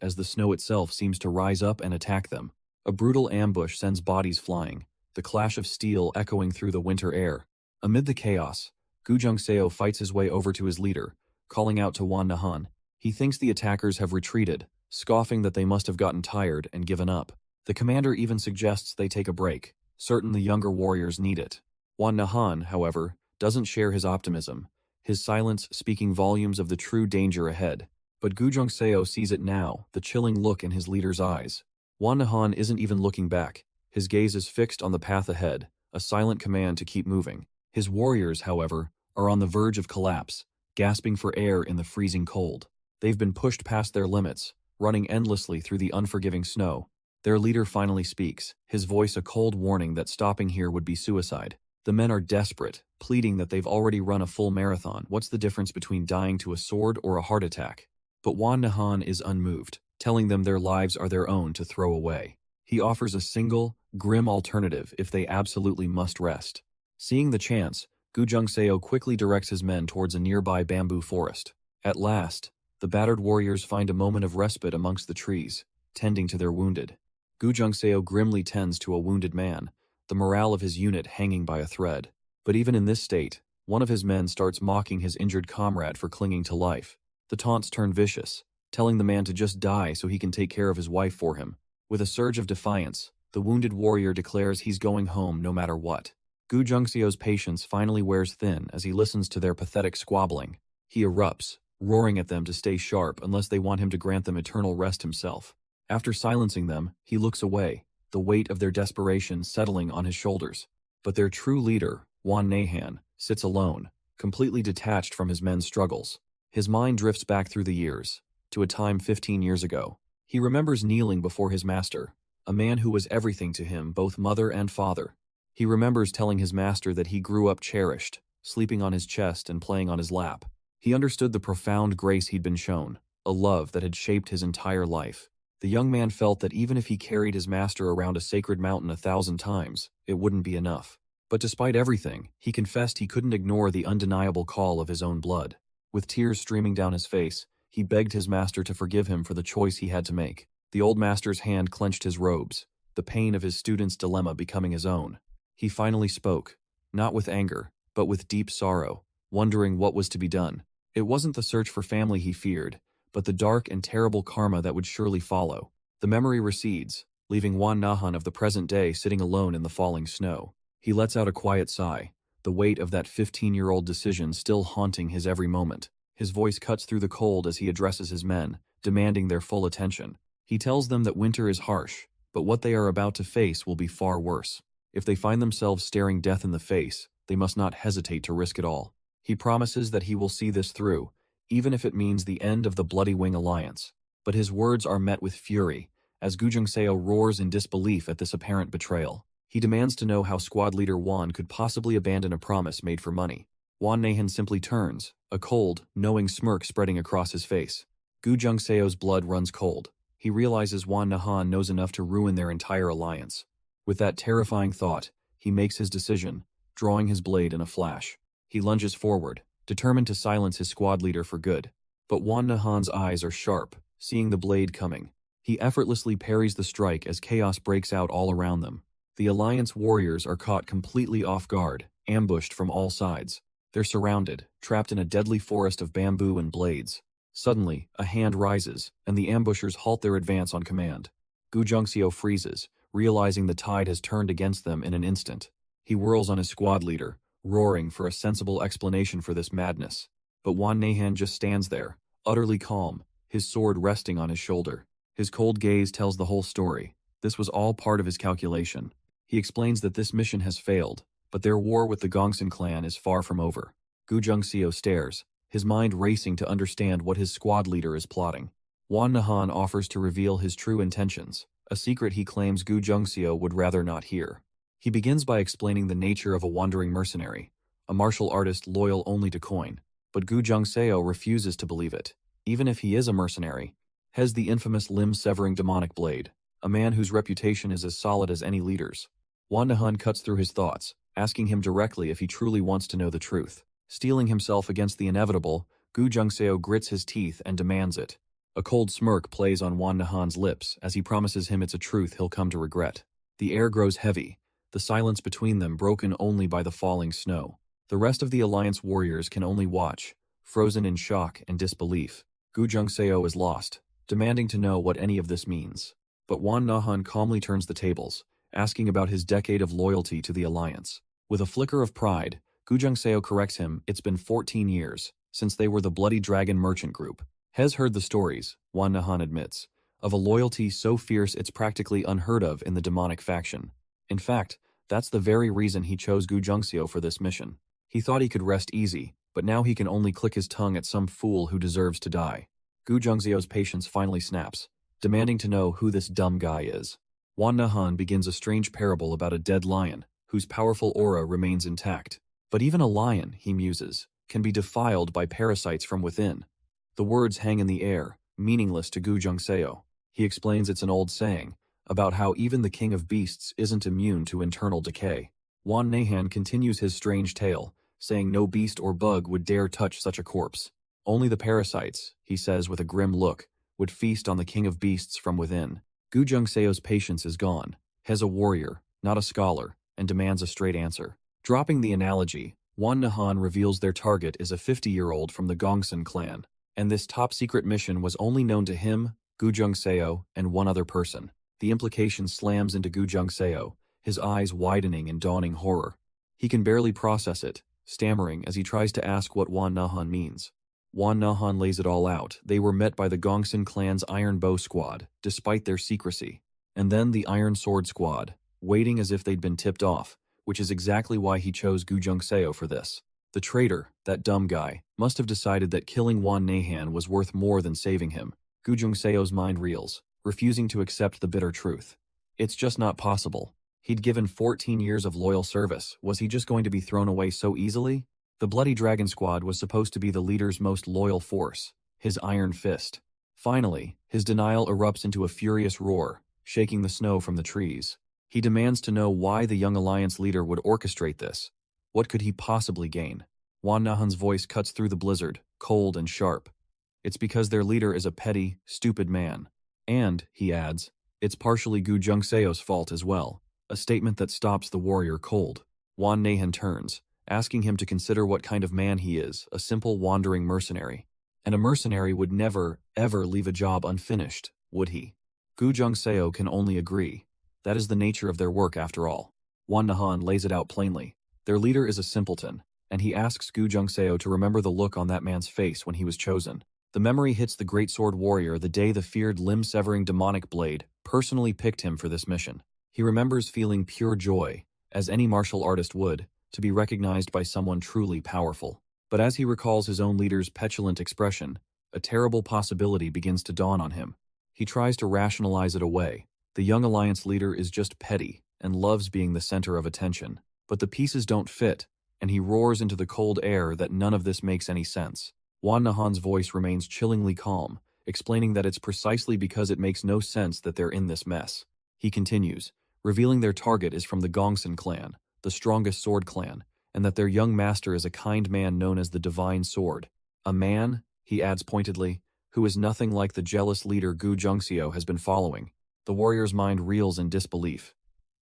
as the snow itself seems to rise up and attack them. A brutal ambush sends bodies flying, the clash of steel echoing through the winter air. Amid the chaos, Gu Jungxio fights his way over to his leader, calling out to Wan Nahan. He thinks the attackers have retreated, scoffing that they must have gotten tired and given up. The commander even suggests they take a break, certain the younger warriors need it. Wan Nahan, however, doesn't share his optimism, his silence speaking volumes of the true danger ahead. But Gu Jungxio sees it now, the chilling look in his leader's eyes. Wan Nahan isn't even looking back. His gaze is fixed on the path ahead, a silent command to keep moving. His warriors, however, are on the verge of collapse, gasping for air in the freezing cold. They've been pushed past their limits, running endlessly through the unforgiving snow. Their leader finally speaks, his voice a cold warning that stopping here would be suicide. The men are desperate, pleading that they've already run a full marathon. What's the difference between dying to a sword or a heart attack? But Wan Nahan is unmoved, telling them their lives are their own to throw away. He offers a single, grim alternative if they absolutely must rest. Seeing the chance, Gu Jungxio quickly directs his men towards a nearby bamboo forest. At last, the battered warriors find a moment of respite amongst the trees, tending to their wounded. Gu Jungxio grimly tends to a wounded man, the morale of his unit hanging by a thread. But even in this state, one of his men starts mocking his injured comrade for clinging to life. The taunts turn vicious, telling the man to just die so he can take care of his wife for him. With a surge of defiance, the wounded warrior declares he's going home no matter what. Gu Jungxio's patience finally wears thin as he listens to their pathetic squabbling. He erupts, roaring at them to stay sharp unless they want him to grant them eternal rest himself. After silencing them, he looks away, the weight of their desperation settling on his shoulders. But their true leader, Wan Nahan, sits alone, completely detached from his men's struggles. His mind drifts back through the years, to a time 15 years ago. He remembers kneeling before his master, a man who was everything to him, both mother and father. He remembers telling his master that he grew up cherished, sleeping on his chest and playing on his lap. He understood the profound grace he'd been shown, a love that had shaped his entire life. The young man felt that even if he carried his master around a sacred mountain 1,000 times, it wouldn't be enough. But despite everything, he confessed he couldn't ignore the undeniable call of his own blood. With tears streaming down his face, he begged his master to forgive him for the choice he had to make. The old master's hand clenched his robes, the pain of his student's dilemma becoming his own. He finally spoke, not with anger, but with deep sorrow, wondering what was to be done. It wasn't the search for family he feared, but the dark and terrible karma that would surely follow. The memory recedes, leaving Wan Nahan of the present day sitting alone in the falling snow. He lets out a quiet sigh, the weight of that 15-year-old decision still haunting his every moment. His voice cuts through the cold as he addresses his men, demanding their full attention. He tells them that winter is harsh, but what they are about to face will be far worse. If they find themselves staring death in the face, they must not hesitate to risk it all. He promises that he will see this through, even if it means the end of the Bloody Wing Alliance. But his words are met with fury, as Gu Jungxio roars in disbelief at this apparent betrayal. He demands to know how squad leader Wan could possibly abandon a promise made for money. Wan Nahan simply turns, a cold, knowing smirk spreading across his face. Gu Jungxio's blood runs cold. He realizes Wan Nahan knows enough to ruin their entire alliance. With that terrifying thought, he makes his decision, drawing his blade in a flash. He lunges forward, determined to silence his squad leader for good. But Wan Nahan's eyes are sharp, seeing the blade coming. He effortlessly parries the strike as chaos breaks out all around them. The Alliance warriors are caught completely off guard, ambushed from all sides. They're surrounded, trapped in a deadly forest of bamboo and blades. Suddenly, a hand rises, and the ambushers halt their advance on command. Gu Jungxio freezes, realizing the tide has turned against them in an instant. He whirls on his squad leader, roaring for a sensible explanation for this madness. But Wan Nahan just stands there, utterly calm, his sword resting on his shoulder. His cold gaze tells the whole story. This was all part of his calculation. He explains that this mission has failed, but their war with the Gongsun clan is far from over. Gu Jungxio stares, his mind racing to understand what his squad leader is plotting. Wan Nahan offers to reveal his true intentions, a secret he claims Gu Jungseo would rather not hear. He begins by explaining the nature of a wandering mercenary, a martial artist loyal only to coin, but Gu Jungseo refuses to believe it. Even if he is a mercenary, has the infamous limb-severing demonic blade, a man whose reputation is as solid as any leader's. Wan Nahun cuts through his thoughts, asking him directly if he truly wants to know the truth. Steeling himself against the inevitable, Gu Jungseo grits his teeth and demands it. A cold smirk plays on Wan Nahun's lips as he promises him it's a truth he'll come to regret. The air grows heavy, the silence between them broken only by the falling snow. The rest of the Alliance warriors can only watch, frozen in shock and disbelief. Gu Jungseo is lost, demanding to know what any of this means. But Wan Nahun calmly turns the tables, asking about his decade of loyalty to the Alliance. With a flicker of pride, Gu Jungseo corrects him it's been 14 years since they were the Bloody Dragon merchant group. Has heard the stories, Wan Nahun admits, of a loyalty so fierce it's practically unheard of in the demonic faction. In fact, that's the very reason he chose Gu Jungseo for this mission. He thought he could rest easy, but now he can only click his tongue at some fool who deserves to die. Gu Jungseo's patience finally snaps, demanding to know who this dumb guy is. Wan Nahun begins a strange parable about a dead lion, whose powerful aura remains intact. But even a lion, he muses, can be defiled by parasites from within. The words hang in the air, meaningless to Gu Jungseo. He explains it's an old saying, about how even the king of beasts isn't immune to internal decay. Wan Nahun continues his strange tale, saying no beast or bug would dare touch such a corpse. Only the parasites, he says with a grim look, would feast on the king of beasts from within. Gu Jungseo's patience is gone. He's a warrior, not a scholar, and demands a straight answer. Dropping the analogy, Wan Nahun reveals their target is a 50-year-old from the Gongsun clan, and this top-secret mission was only known to him, Gu Jungseo, and one other person. The implication slams into Gu Jungseo, his eyes widening in dawning horror. He can barely process it, stammering as he tries to ask what Wan Nahun means. Wan Nahun lays it all out. They were met by the Gongsun clan's Iron Bow Squad, despite their secrecy. And then the Iron Sword Squad, waiting as if they'd been tipped off, which is exactly why he chose Gu Jungseo for this. The traitor, that dumb guy, must have decided that killing Wan Nahun was worth more than saving him. Gu Jungseo's mind reels, refusing to accept the bitter truth. It's just not possible. He'd given 14 years of loyal service. Was he just going to be thrown away so easily? The Bloody Dragon Squad was supposed to be the leader's most loyal force, his iron fist. Finally, his denial erupts into a furious roar, shaking the snow from the trees. He demands to know why the young Alliance leader would orchestrate this. What could he possibly gain? Wan Nahun's voice cuts through the blizzard, cold and sharp. It's because their leader is a petty, stupid man. And, he adds, it's partially Gu Jungseo's fault as well, a statement that stops the warrior cold. Wan Nahun turns, asking him to consider what kind of man he is, a simple wandering mercenary. And a mercenary would never, ever leave a job unfinished, would he? Gu Jungseo can only agree. That is the nature of their work after all. Wan Nahun lays it out plainly. Their leader is a simpleton, and he asks Gu Jungseo to remember the look on that man's face when he was chosen. The memory hits the great sword warrior the day the feared limb-severing demonic blade personally picked him for this mission. He remembers feeling pure joy, as any martial artist would, to be recognized by someone truly powerful. But as he recalls his own leader's petulant expression, a terrible possibility begins to dawn on him. He tries to rationalize it away. The young Alliance leader is just petty and loves being the center of attention. But the pieces don't fit, and he roars into the cold air that none of this makes any sense. Wan Nahun's voice remains chillingly calm, explaining that it's precisely because it makes no sense that they're in this mess. He continues, revealing their target is from the Gongsun clan, the strongest sword clan, and that their young master is a kind man known as the Divine Sword. A man, he adds pointedly, who is nothing like the jealous leader Gu Jungseo has been following. The warrior's mind reels in disbelief.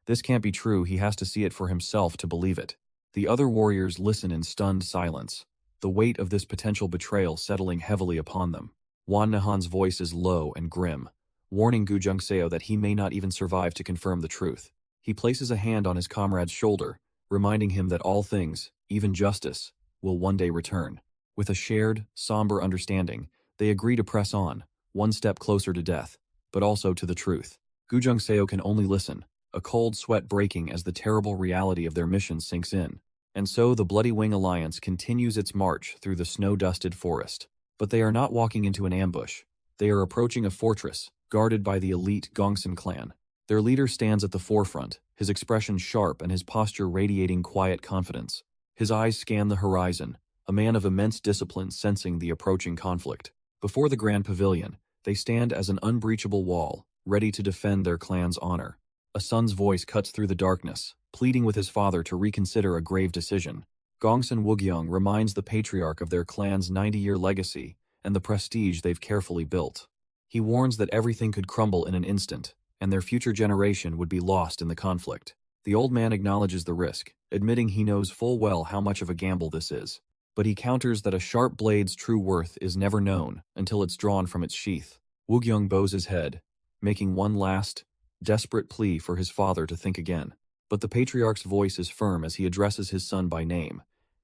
This can't be true, he has to see it for himself to believe it. The other warriors listen in stunned silence, the weight of this potential betrayal settling heavily upon them. Wan Nahun's voice is low and grim, warning Gu Jungseo that he may not even survive to confirm the truth. He places a hand on his comrade's shoulder, reminding him that all things, even justice, will one day return. With a shared, somber understanding, they agree to press on, one step closer to death, but also to the truth. Gu Jungseo can only listen, a cold sweat breaking as the terrible reality of their mission sinks in. And so the Bloody Wing Alliance continues its march through the snow-dusted forest. But they are not walking into an ambush. They are approaching a fortress, guarded by the elite Gongsun clan. Their leader stands at the forefront, his expression sharp and his posture radiating quiet confidence. His eyes scan the horizon, a man of immense discipline sensing the approaching conflict. Before the grand pavilion, they stand as an unbreachable wall, ready to defend their clan's honor. A son's voice cuts through the darkness, pleading with his father to reconsider a grave decision. Gongsun Wugyong reminds the patriarch of their clan's 90-year legacy and the prestige they've carefully built. He warns that everything could crumble in an instant, and their future generation would be lost in the conflict. The old man acknowledges the risk, admitting he knows full well how much of a gamble this is. But he counters that a sharp blade's true worth is never known until it's drawn from its sheath. Wugyong bows his head, making one last, desperate plea for his father to think again. But the patriarch's voice is firm as he addresses his son by name.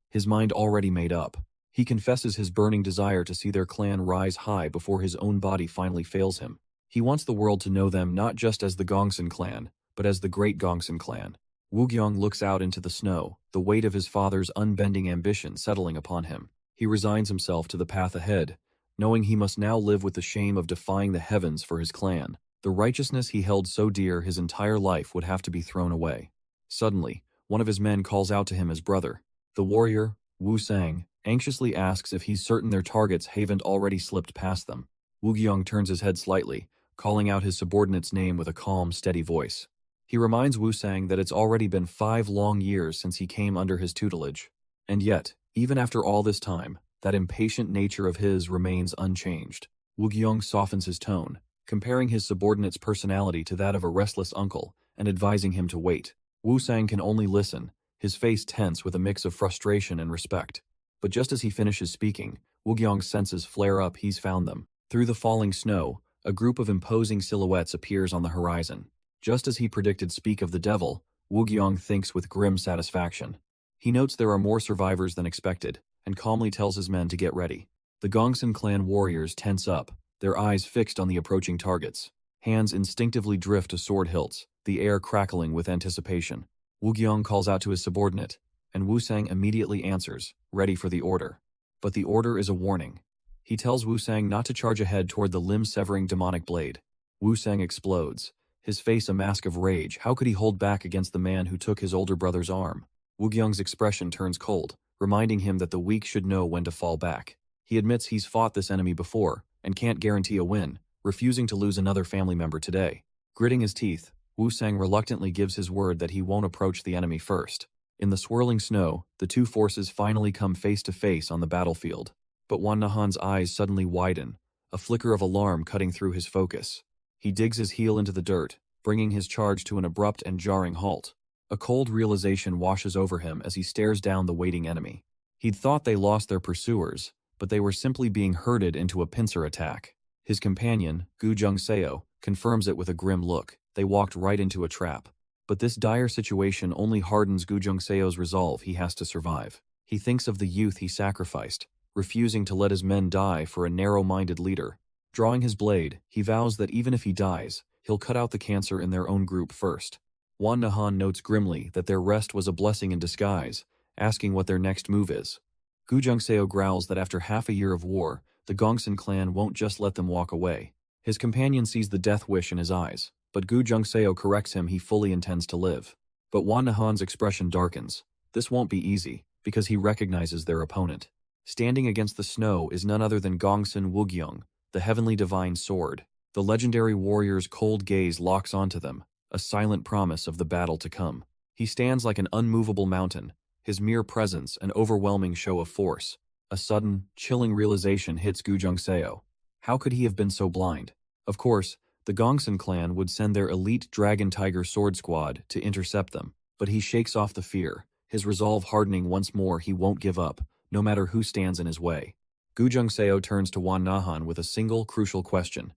His mind already made up, he confesses his burning desire to see their clan rise high before his own body finally fails him. He wants the world to know them not just as the Gongsun clan, but as the Great Gongsun clan. Wugyong looks out into the snow, the weight of his father's unbending ambition settling upon him. He resigns himself to the path ahead, knowing he must now live with the shame of defying the heavens for his clan. The righteousness he held so dear his entire life would have to be thrown away. Suddenly, one of his men calls out to him as brother. The warrior, Wu Sang, anxiously asks if he's certain their targets haven't already slipped past them. Wugyong turns his head slightly, calling out his subordinate's name with a calm, steady voice. He reminds Wu Sang that it's already been 5 long years since he came under his tutelage. And yet, even after all this time, that impatient nature of his remains unchanged. Wugyong softens his tone, comparing his subordinate's personality to that of a restless uncle, and advising him to wait. Wu Sang can only listen, his face tense with a mix of frustration and respect. But just as he finishes speaking, Wugyong's senses flare up. He's found them. Through the falling snow, a group of imposing silhouettes appears on the horizon. Just as he predicted speak of the devil, Wugyong thinks with grim satisfaction. He notes there are more survivors than expected, and calmly tells his men to get ready. The Gongsun clan warriors tense up, their eyes fixed on the approaching targets. Hands instinctively drift to sword hilts, the air crackling with anticipation. Wugyong calls out to his subordinate, and Wu Sang immediately answers, ready for the order. But the order is a warning. He tells Wu Sang not to charge ahead toward the limb-severing demonic blade. Wu Sang explodes, his face a mask of rage. How could he hold back against the man who took his older brother's arm? Wugyong's expression turns cold, reminding him that the weak should know when to fall back. He admits he's fought this enemy before, and can't guarantee a win, refusing to lose another family member today. Gritting his teeth, Wu Sang reluctantly gives his word that he won't approach the enemy first. In the swirling snow, the two forces finally come face to face on the battlefield. But Wan Nahan's eyes suddenly widen, a flicker of alarm cutting through his focus. He digs his heel into the dirt, bringing his charge to an abrupt and jarring halt. A cold realization washes over him as he stares down the waiting enemy. He'd thought they lost their pursuers, but they were simply being herded into a pincer attack. His companion, Gu Jungseo, confirms it with a grim look. They walked right into a trap. But this dire situation only hardens Gu Jungseo's resolve. He has to survive. He thinks of the youth he sacrificed, refusing to let his men die for a narrow-minded leader. Drawing his blade, he vows that even if he dies, he'll cut out the cancer in their own group first. Wan Nahan notes grimly that their rest was a blessing in disguise, asking what their next move is. Gu Jungseo growls that after half a year of war, the Gongsun clan won't just let them walk away. His companion sees the death wish in his eyes, but Gu Jungseo corrects him he fully intends to live. But Wan Nahan's expression darkens. This won't be easy, because he recognizes their opponent. Standing against the snow is none other than Gongsun Wugyong, the heavenly divine sword. The legendary warrior's cold gaze locks onto them, a silent promise of the battle to come. He stands like an unmovable mountain, his mere presence an overwhelming show of force. A sudden, chilling realization hits Gu Jungseo. How could he have been so blind? Of course, the Gongsun clan would send their elite Dragon Tiger sword squad to intercept them, but he shakes off the fear, his resolve hardening once more. He won't give up, no matter who stands in his way. Gu Jungseo turns to Wan Nahan with a single, crucial question.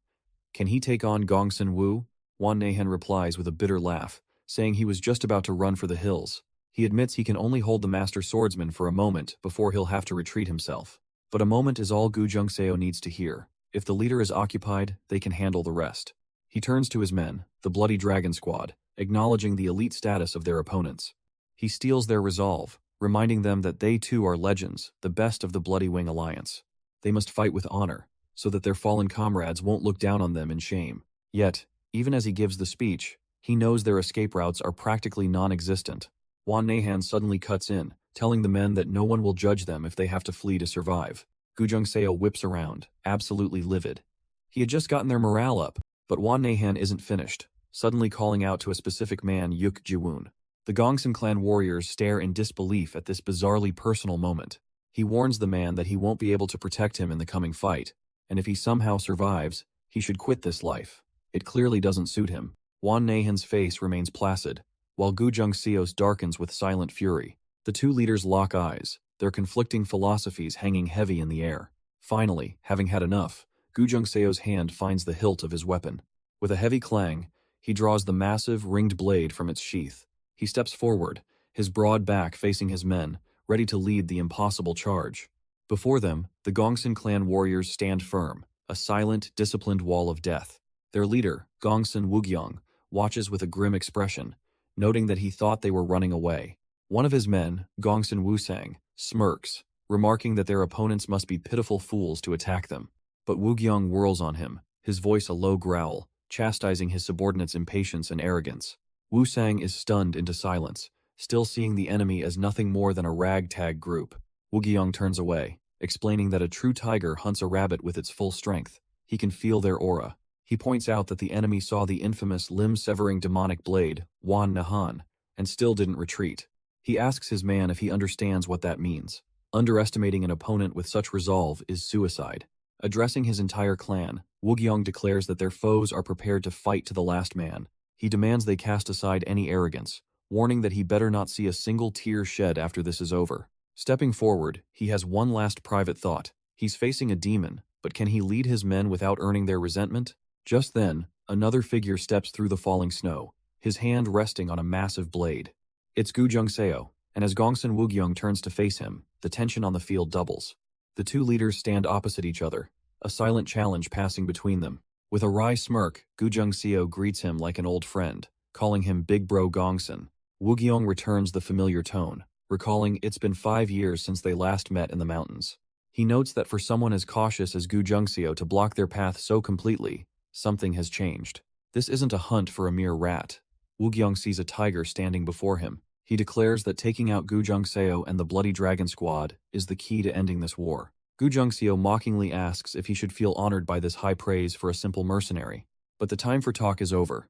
Can he take on Gongsun Wu? Wan Nahan replies with a bitter laugh, saying he was just about to run for the hills. He admits he can only hold the master swordsman for a moment before he'll have to retreat himself. But a moment is all Gu Jungseo needs to hear. If the leader is occupied, they can handle the rest. He turns to his men, the Bloody Dragon Squad, acknowledging the elite status of their opponents. He steals their resolve, reminding them that they too are legends, the best of the Bloody Wing Alliance. They must fight with honor, so that their fallen comrades won't look down on them in shame. Yet, even as he gives the speech, he knows their escape routes are practically non-existent. Wan Nahan suddenly cuts in, telling the men that no one will judge them if they have to flee to survive. Gu Seo whips around, absolutely livid. He had just gotten their morale up, but Wan Nahan isn't finished, suddenly calling out to a specific man, Yuk Jiwoon. The Gongsun clan warriors stare in disbelief at this bizarrely personal moment. He warns the man that he won't be able to protect him in the coming fight, and if he somehow survives, he should quit this life. It clearly doesn't suit him. Wan Nahan's face remains placid, while Gu Seo's darkens with silent fury. The two leaders lock eyes, their conflicting philosophies hanging heavy in the air. Finally, having had enough, Gu Seo's hand finds the hilt of his weapon. With a heavy clang, he draws the massive, ringed blade from its sheath. He steps forward, his broad back facing his men, ready to lead the impossible charge. Before them, the Gongsun clan warriors stand firm, a silent, disciplined wall of death. Their leader, Gongsun Wugyong, watches with a grim expression, noting that he thought they were running away. One of his men, Gongsun Wusang, smirks, remarking that their opponents must be pitiful fools to attack them. But Wugyong whirls on him, his voice a low growl, chastising his subordinates' impatience and arrogance. Wusang is stunned into silence, still seeing the enemy as nothing more than a ragtag group. Wugyong turns away, explaining that a true tiger hunts a rabbit with its full strength. He can feel their aura. He points out that the enemy saw the infamous limb-severing demonic blade, Wan Nahan, and still didn't retreat. He asks his man if he understands what that means. Underestimating an opponent with such resolve is suicide. Addressing his entire clan, Wugyong declares that their foes are prepared to fight to the last man. He demands they cast aside any arrogance, warning that he better not see a single tear shed after this is over. Stepping forward, he has one last private thought. He's facing a demon, but can he lead his men without earning their resentment? Just then, another figure steps through the falling snow, his hand resting on a massive blade. It's Gu Seo, and as Gongsun Wugyong turns to face him, the tension on the field doubles. The two leaders stand opposite each other, a silent challenge passing between them. With a wry smirk, Gu Seo greets him like an old friend, calling him Big Bro Gongsun. Wugyong returns the familiar tone, recalling it's been 5 years since they last met in the mountains. He notes that for someone as cautious as Gu Seo to block their path so completely, something has changed. This isn't a hunt for a mere rat. Wugyong sees a tiger standing before him. He declares that taking out Gu Seo and the Bloody Dragon Squad is the key to ending this war. Gu Seo mockingly asks if he should feel honored by this high praise for a simple mercenary. But the time for talk is over.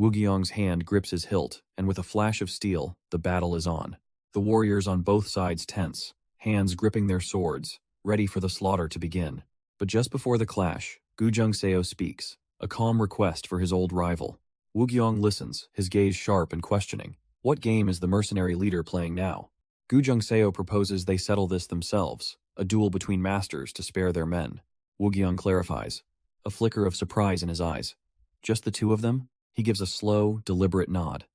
Wugyong's hand grips his hilt, and with a flash of steel, the battle is on. The warriors on both sides tense, hands gripping their swords, ready for the slaughter to begin. But just before the clash, Gu Seo speaks, a calm request for his old rival. Wugyong listens, his gaze sharp and questioning. What game is the mercenary leader playing now? Gu Seo proposes they settle this themselves, a duel between masters to spare their men. Wugyong clarifies, a flicker of surprise in his eyes. Just the two of them? He gives a slow, deliberate nod.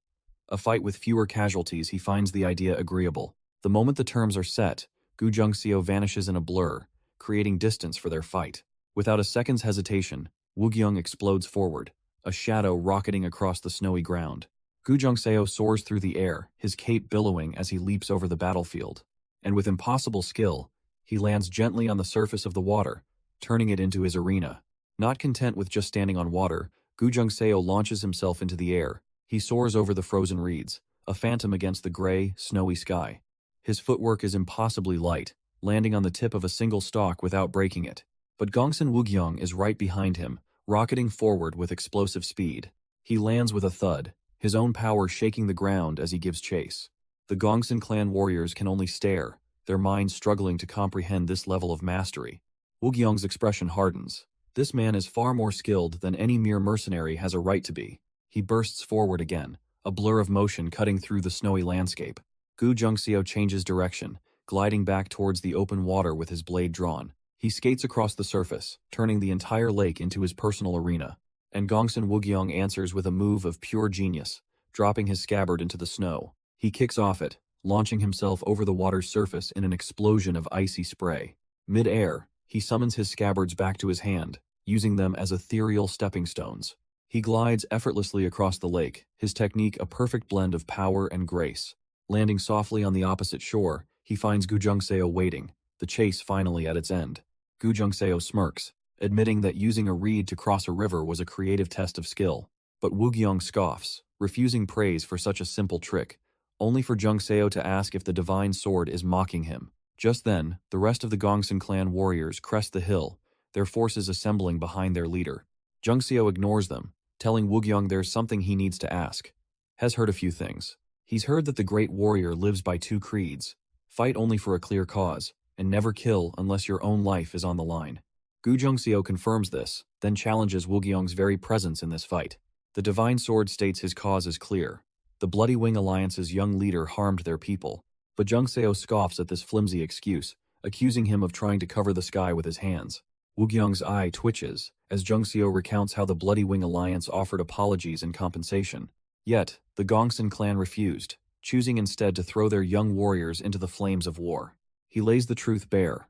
A fight with fewer casualties, he finds the idea agreeable. The moment the terms are set, Gu Seo vanishes in a blur, creating distance for their fight. Without a second's hesitation, Wugyong explodes forward, a shadow rocketing across the snowy ground. Gu Seo soars through the air, his cape billowing as he leaps over the battlefield. And with impossible skill, he lands gently on the surface of the water, turning it into his arena. Not content with just standing on water, Gu Seo launches himself into the air. He soars over the frozen reeds, a phantom against the gray, snowy sky. His footwork is impossibly light, landing on the tip of a single stalk without breaking it. But Gongsun Wugyong is right behind him, rocketing forward with explosive speed. He lands with a thud, his own power shaking the ground as he gives chase. The Gongsun clan warriors can only stare, their minds struggling to comprehend this level of mastery. Wugyong's expression hardens. This man is far more skilled than any mere mercenary has a right to be. He bursts forward again, a blur of motion cutting through the snowy landscape. Gu Seo changes direction, gliding back towards the open water with his blade drawn. He skates across the surface, turning the entire lake into his personal arena. And Gongsun Wugyong answers with a move of pure genius, dropping his scabbard into the snow. He kicks off it, launching himself over the water's surface in an explosion of icy spray. Mid-air, he summons his scabbards back to his hand, using them as ethereal stepping stones. He glides effortlessly across the lake, his technique a perfect blend of power and grace. Landing softly on the opposite shore, he finds Gu Seo waiting, the chase finally at its end. Gu Seo smirks, admitting that using a reed to cross a river was a creative test of skill. But Woogyong scoffs, refusing praise for such a simple trick, only for Jungseo to ask if the divine sword is mocking him. Just then, the rest of the Gongsun clan warriors crest the hill, their forces assembling behind their leader. Jungseo ignores them, telling Woogyong there's something he needs to ask. Has heard a few things. He's heard that the great warrior lives by two creeds: fight only for a clear cause, and never kill unless your own life is on the line. Gu Jungseo confirms this, then challenges Woogyong's very presence in this fight. The divine sword states his cause is clear. The Bloody Wing Alliance's young leader harmed their people, but Jungseo scoffs at this flimsy excuse, accusing him of trying to cover the sky with his hands. Woogyong's eye twitches as Jungseo recounts how the Bloody Wing Alliance offered apologies and compensation. Yet, the Gongsun clan refused, choosing instead to throw their young warriors into the flames of war. He lays the truth bare.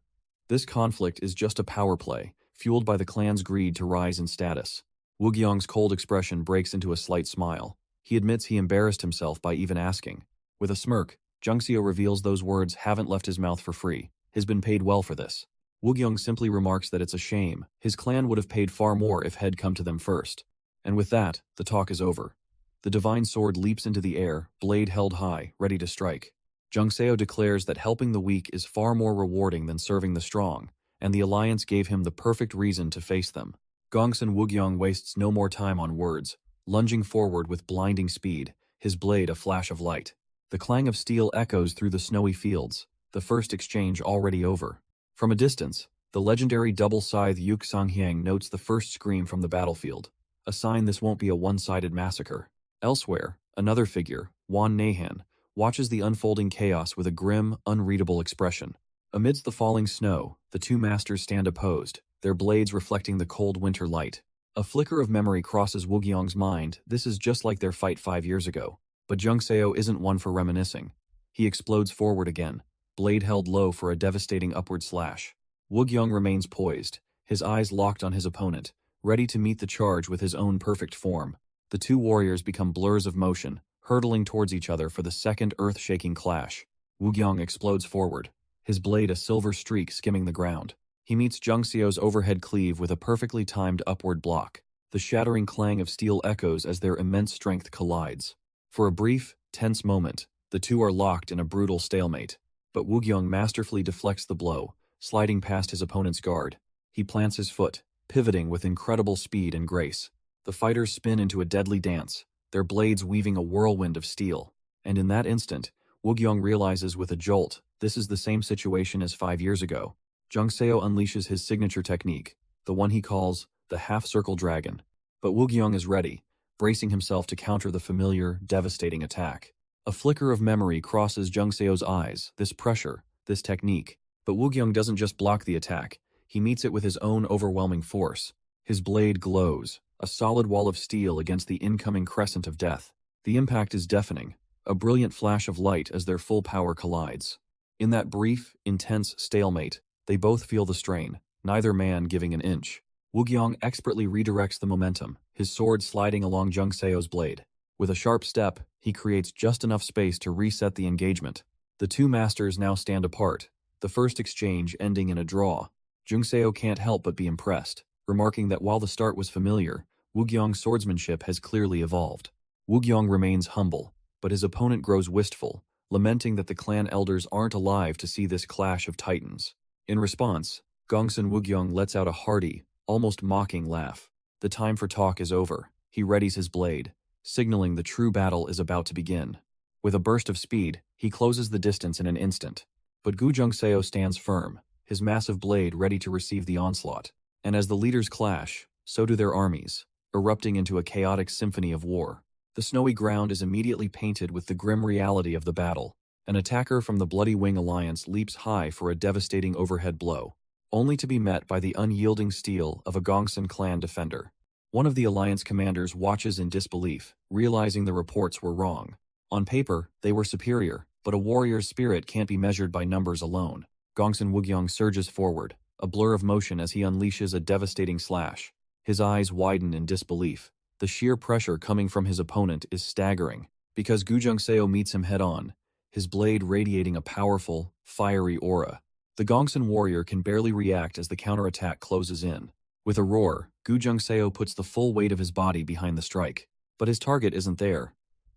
This conflict is just a power play, fueled by the clan's greed to rise in status. Woogyong's cold expression breaks into a slight smile. He admits he embarrassed himself by even asking. With a smirk, Jungseo reveals those words haven't left his mouth for free. He's been paid well for this. Woogyong simply remarks that it's a shame. His clan would have paid far more if he'd come to them first. And with that, the talk is over. The divine sword leaps into the air, blade held high, ready to strike. Jungseo declares that helping the weak is far more rewarding than serving the strong, and the alliance gave him the perfect reason to face them. Gongsun Woogyong wastes no more time on words, lunging forward with blinding speed, his blade a flash of light. The clang of steel echoes through the snowy fields, the first exchange already over. From a distance, the legendary double-scythe Yuk Sanghyang notes the first scream from the battlefield, a sign this won't be a one-sided massacre. Elsewhere, another figure, Wan Nahan, watches the unfolding chaos with a grim, unreadable expression. Amidst the falling snow, the two masters stand opposed, their blades reflecting the cold winter light. A flicker of memory crosses Woogyong's mind. This is just like their fight 5 years ago. But Jungseo isn't one for reminiscing. He explodes forward again, blade held low for a devastating upward slash. Woogyong remains poised, his eyes locked on his opponent, ready to meet the charge with his own perfect form. The two warriors become blurs of motion, hurtling towards each other for the second earth-shaking clash. Woogyong explodes forward, his blade a silver streak skimming the ground. He meets Jungseo's overhead cleave with a perfectly timed upward block. The shattering clang of steel echoes as their immense strength collides. For a brief, tense moment, the two are locked in a brutal stalemate. But Woogyong masterfully deflects the blow, sliding past his opponent's guard. He plants his foot, pivoting with incredible speed and grace. The fighters spin into a deadly dance, their blades weaving a whirlwind of steel. And in that instant, Woogyong realizes with a jolt, this is the same situation as 5 years ago. Jungseo unleashes his signature technique, the one he calls the half-circle dragon. But Woogyong is ready, bracing himself to counter the familiar, devastating attack. A flicker of memory crosses Jungseo's eyes, this pressure, this technique. But Woogyong doesn't just block the attack, he meets it with his own overwhelming force. His blade glows, a solid wall of steel against the incoming crescent of death. The impact is deafening, a brilliant flash of light as their full power collides. In that brief, intense stalemate, they both feel the strain, neither man giving an inch. Woogyong expertly redirects the momentum, his sword sliding along Jungseo's blade. With a sharp step, he creates just enough space to reset the engagement. The two masters now stand apart, the first exchange ending in a draw. Jungseo can't help but be impressed, remarking that while the start was familiar, Woogyong's swordsmanship has clearly evolved. Woogyong remains humble, but his opponent grows wistful, lamenting that the clan elders aren't alive to see this clash of titans. In response, Gongsun Woogyong lets out a hearty, almost mocking laugh. The time for talk is over. He readies his blade, signaling the true battle is about to begin. With a burst of speed, he closes the distance in an instant. But Gu Jungseo stands firm, his massive blade ready to receive the onslaught. And as the leaders clash, so do their armies, erupting into a chaotic symphony of war. The snowy ground is immediately painted with the grim reality of the battle. An attacker from the Bloody Wing Alliance leaps high for a devastating overhead blow, only to be met by the unyielding steel of a Gongsun clan defender. One of the Alliance commanders watches in disbelief, realizing the reports were wrong. On paper, they were superior, but a warrior's spirit can't be measured by numbers alone. Gongsun Woogyong surges forward, a blur of motion as he unleashes a devastating slash. His eyes widen in disbelief. The sheer pressure coming from his opponent is staggering, because Gu Jungseo meets him head-on, his blade radiating a powerful, fiery aura. The Gongsun warrior can barely react as the counterattack closes in. With a roar, Gu Seo puts the full weight of his body behind the strike. But his target isn't there.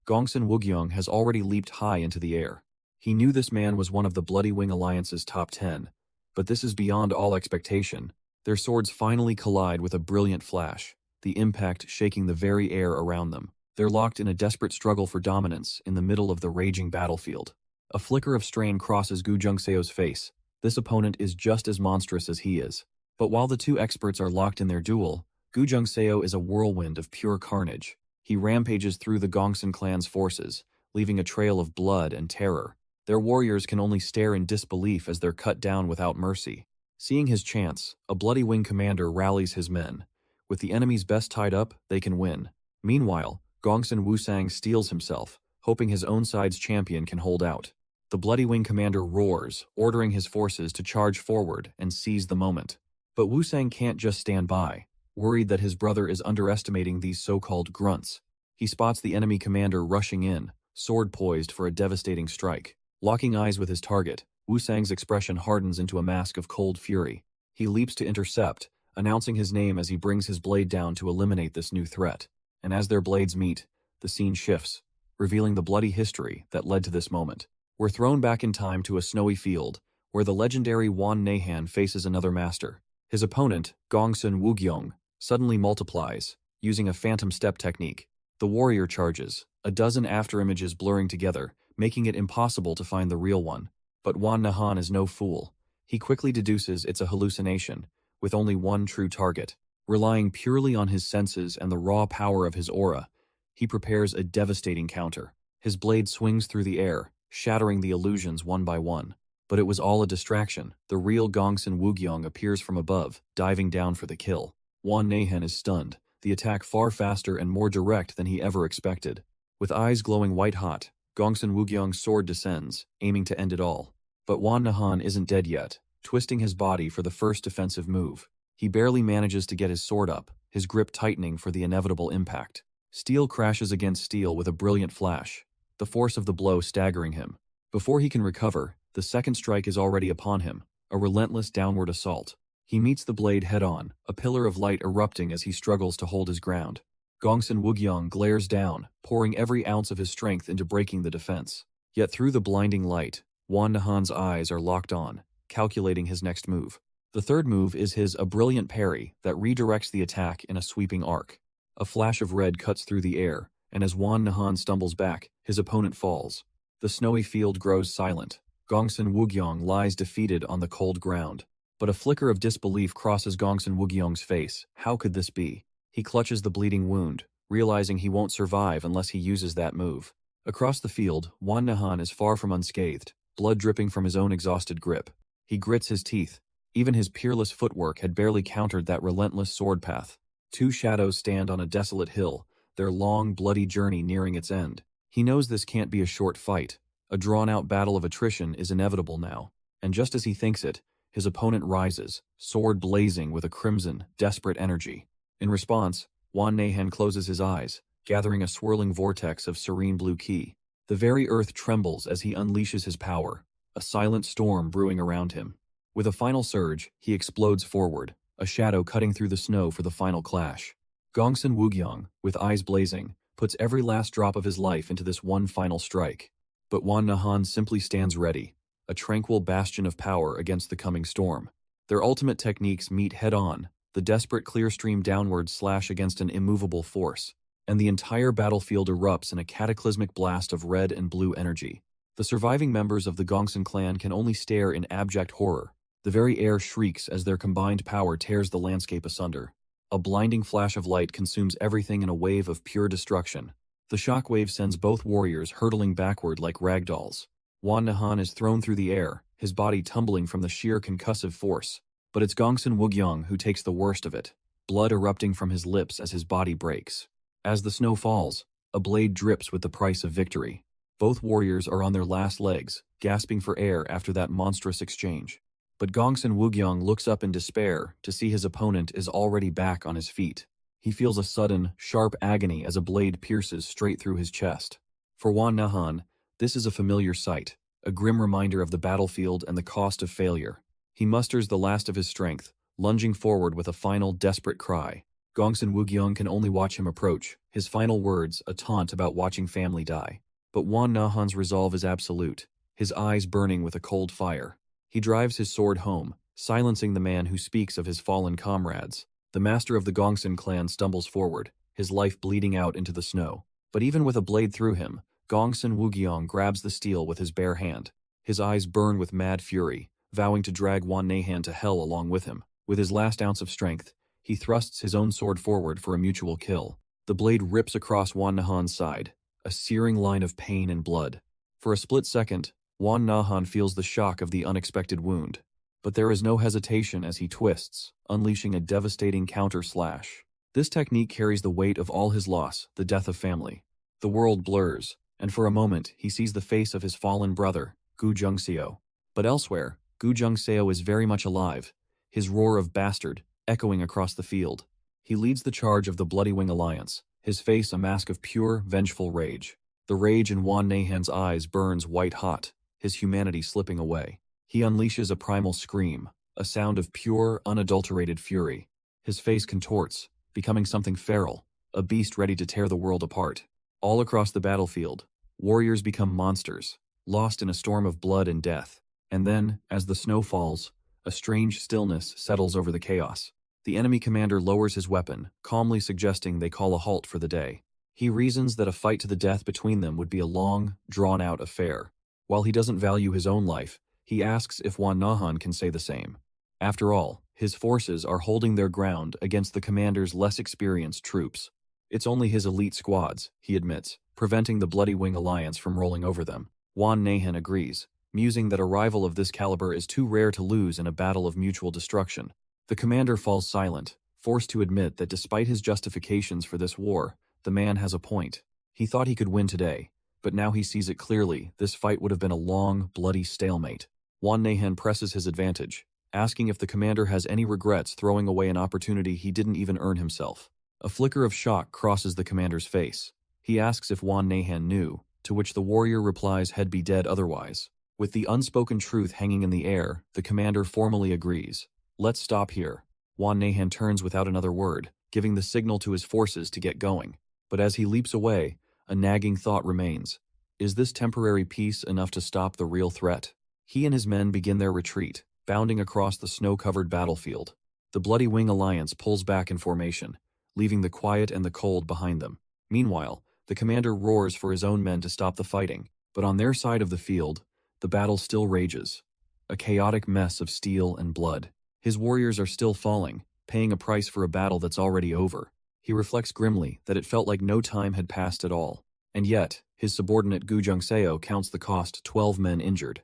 Gongsun Wugyong has already leaped high into the air. He knew this man was one of the Bloody Wing Alliance's top 10. But this is beyond all expectation. Their swords finally collide with a brilliant flash, the impact shaking the very air around them. They're locked in a desperate struggle for dominance in the middle of the raging battlefield. A flicker of strain crosses Gu Seo's face. This opponent is just as monstrous as he is. But while the two experts are locked in their duel, Gu Seo is a whirlwind of pure carnage. He rampages through the Gongsun clan's forces, leaving a trail of blood and terror. Their warriors can only stare in disbelief as they're cut down without mercy. Seeing his chance, a Bloody Wing commander rallies his men. With the enemy's best tied up, they can win. Meanwhile, Gongsun Wusang steels himself, hoping his own side's champion can hold out. The Bloody Wing commander roars, ordering his forces to charge forward and seize the moment. But Wusang can't just stand by. Worried that his brother is underestimating these so-called grunts, he spots the enemy commander rushing in, sword poised for a devastating strike. Locking eyes with his target, Wusang's expression hardens into a mask of cold fury. He leaps to intercept, announcing his name as he brings his blade down to eliminate this new threat. And as their blades meet, the scene shifts, revealing the bloody history that led to this moment. We're thrown back in time to a snowy field, where the legendary Wan Nehan faces another master. His opponent, Gongsun Wugyong, suddenly multiplies, using a phantom step technique. The warrior charges, a dozen afterimages blurring together, making it impossible to find the real one. But Wan Nehan is no fool. He quickly deduces it's a hallucination, with only one true target. Relying purely on his senses and the raw power of his aura, he prepares a devastating counter. His blade swings through the air, shattering the illusions one by one. But it was all a distraction. The real Gongsun Wugyong appears from above, diving down for the kill. Wan Nehan is stunned, the attack far faster and more direct than he ever expected. With eyes glowing white-hot, Gongsun Wugyong's sword descends, aiming to end it all. But Wan Nehan isn't dead yet, twisting his body for the first defensive move. He barely manages to get his sword up, his grip tightening for the inevitable impact. Steel crashes against steel with a brilliant flash, the force of the blow staggering him. Before he can recover, the second strike is already upon him, a relentless downward assault. He meets the blade head-on, a pillar of light erupting as he struggles to hold his ground. Gongsun Wugyong glares down, pouring every ounce of his strength into breaking the defense. Yet through the blinding light, Wan Nehan's eyes are locked on, calculating his next move. The third move is a brilliant parry that redirects the attack in a sweeping arc. A flash of red cuts through the air, and as Wan Nehan stumbles back, his opponent falls. The snowy field grows silent. Gongsun Wugyong lies defeated on the cold ground. But a flicker of disbelief crosses Gongsun Wugyong's face. How could this be? He clutches the bleeding wound, realizing he won't survive unless he uses that move. Across the field, Wan Nehan is far from unscathed, blood dripping from his own exhausted grip. He grits his teeth. Even his peerless footwork had barely countered that relentless sword path. Two shadows stand on a desolate hill, their long, bloody journey nearing its end. He knows this can't be a short fight. A drawn-out battle of attrition is inevitable now. And just as he thinks it, his opponent rises, sword blazing with a crimson, desperate energy. In response, Wan Nehan closes his eyes, gathering a swirling vortex of serene blue ki. The very earth trembles as he unleashes his power, a silent storm brewing around him. With a final surge, he explodes forward, a shadow cutting through the snow for the final clash. Gongsun Wugyong, with eyes blazing, puts every last drop of his life into this one final strike. But Wan Nehan simply stands ready, a tranquil bastion of power against the coming storm. Their ultimate techniques meet head-on, the desperate clear-stream downward slash against an immovable force, and the entire battlefield erupts in a cataclysmic blast of red and blue energy. The surviving members of the Gongsun clan can only stare in abject horror. The very air shrieks as their combined power tears the landscape asunder. A blinding flash of light consumes everything in a wave of pure destruction. The shockwave sends both warriors hurtling backward like ragdolls. Wan Nehan is thrown through the air, his body tumbling from the sheer concussive force. But it's Gongsun Wugyong who takes the worst of it, blood erupting from his lips as his body breaks. As the snow falls, a blade drips with the price of victory. Both warriors are on their last legs, gasping for air after that monstrous exchange. But Gongsun Wugyong looks up in despair to see his opponent is already back on his feet. He feels a sudden, sharp agony as a blade pierces straight through his chest. For Wan Nehan, this is a familiar sight, a grim reminder of the battlefield and the cost of failure. He musters the last of his strength, lunging forward with a final desperate cry. Gongsun Wugyung can only watch him approach, his final words a taunt about watching family die. But Wan Nahan's resolve is absolute, his eyes burning with a cold fire. He drives his sword home, silencing the man who speaks of his fallen comrades. The master of the Gongsun clan stumbles forward, his life bleeding out into the snow. But even with a blade through him, Gongsun Wugyong grabs the steel with his bare hand. His eyes burn with mad fury, vowing to drag Wan Nahan to hell along with him. With his last ounce of strength, he thrusts his own sword forward for a mutual kill. The blade rips across Wan Nahan's side, a searing line of pain and blood. For a split second, Wan Nahan feels the shock of the unexpected wound. But there is no hesitation as he twists, unleashing a devastating counter-slash. This technique carries the weight of all his loss, the death of family. The world blurs, and for a moment he sees the face of his fallen brother, Gu Zhengseo. But elsewhere, Gu Zhengseo is very much alive, his roar of bastard echoing across the field. He leads the charge of the Bloody Wing Alliance, his face a mask of pure, vengeful rage. The rage in Wan Nahan's eyes burns white-hot, his humanity slipping away. He unleashes a primal scream, a sound of pure, unadulterated fury. His face contorts, becoming something feral, a beast ready to tear the world apart. All across the battlefield, warriors become monsters, lost in a storm of blood and death. And then, as the snow falls, a strange stillness settles over the chaos. The enemy commander lowers his weapon, calmly suggesting they call a halt for the day. He reasons that a fight to the death between them would be a long, drawn-out affair. While he doesn't value his own life, he asks if Wan Nahan can say the same. After all, his forces are holding their ground against the commander's less experienced troops. It's only his elite squads, he admits, preventing the Bloody Wing Alliance from rolling over them. Wan Nahan agrees, musing that a rival of this caliber is too rare to lose in a battle of mutual destruction. The commander falls silent, forced to admit that despite his justifications for this war, the man has a point. He thought he could win today, but now he sees it clearly. This fight would have been a long, bloody stalemate. Wan Nahan presses his advantage, asking if the commander has any regrets throwing away an opportunity he didn't even earn himself. A flicker of shock crosses the commander's face. He asks if Wan Nahan knew, to which the warrior replies he'd be dead otherwise. With the unspoken truth hanging in the air, the commander formally agrees. Let's stop here. Wan Nahan turns without another word, giving the signal to his forces to get going. But as he leaps away, a nagging thought remains. Is this temporary peace enough to stop the real threat? He and his men begin their retreat, bounding across the snow-covered battlefield. The Bloody Wing Alliance pulls back in formation, leaving the quiet and the cold behind them. Meanwhile, the commander roars for his own men to stop the fighting, but on their side of the field, the battle still rages. A chaotic mess of steel and blood. His warriors are still falling, paying a price for a battle that's already over. He reflects grimly that it felt like no time had passed at all. And yet, his subordinate Gu Zhengseo counts the cost: 12 men injured.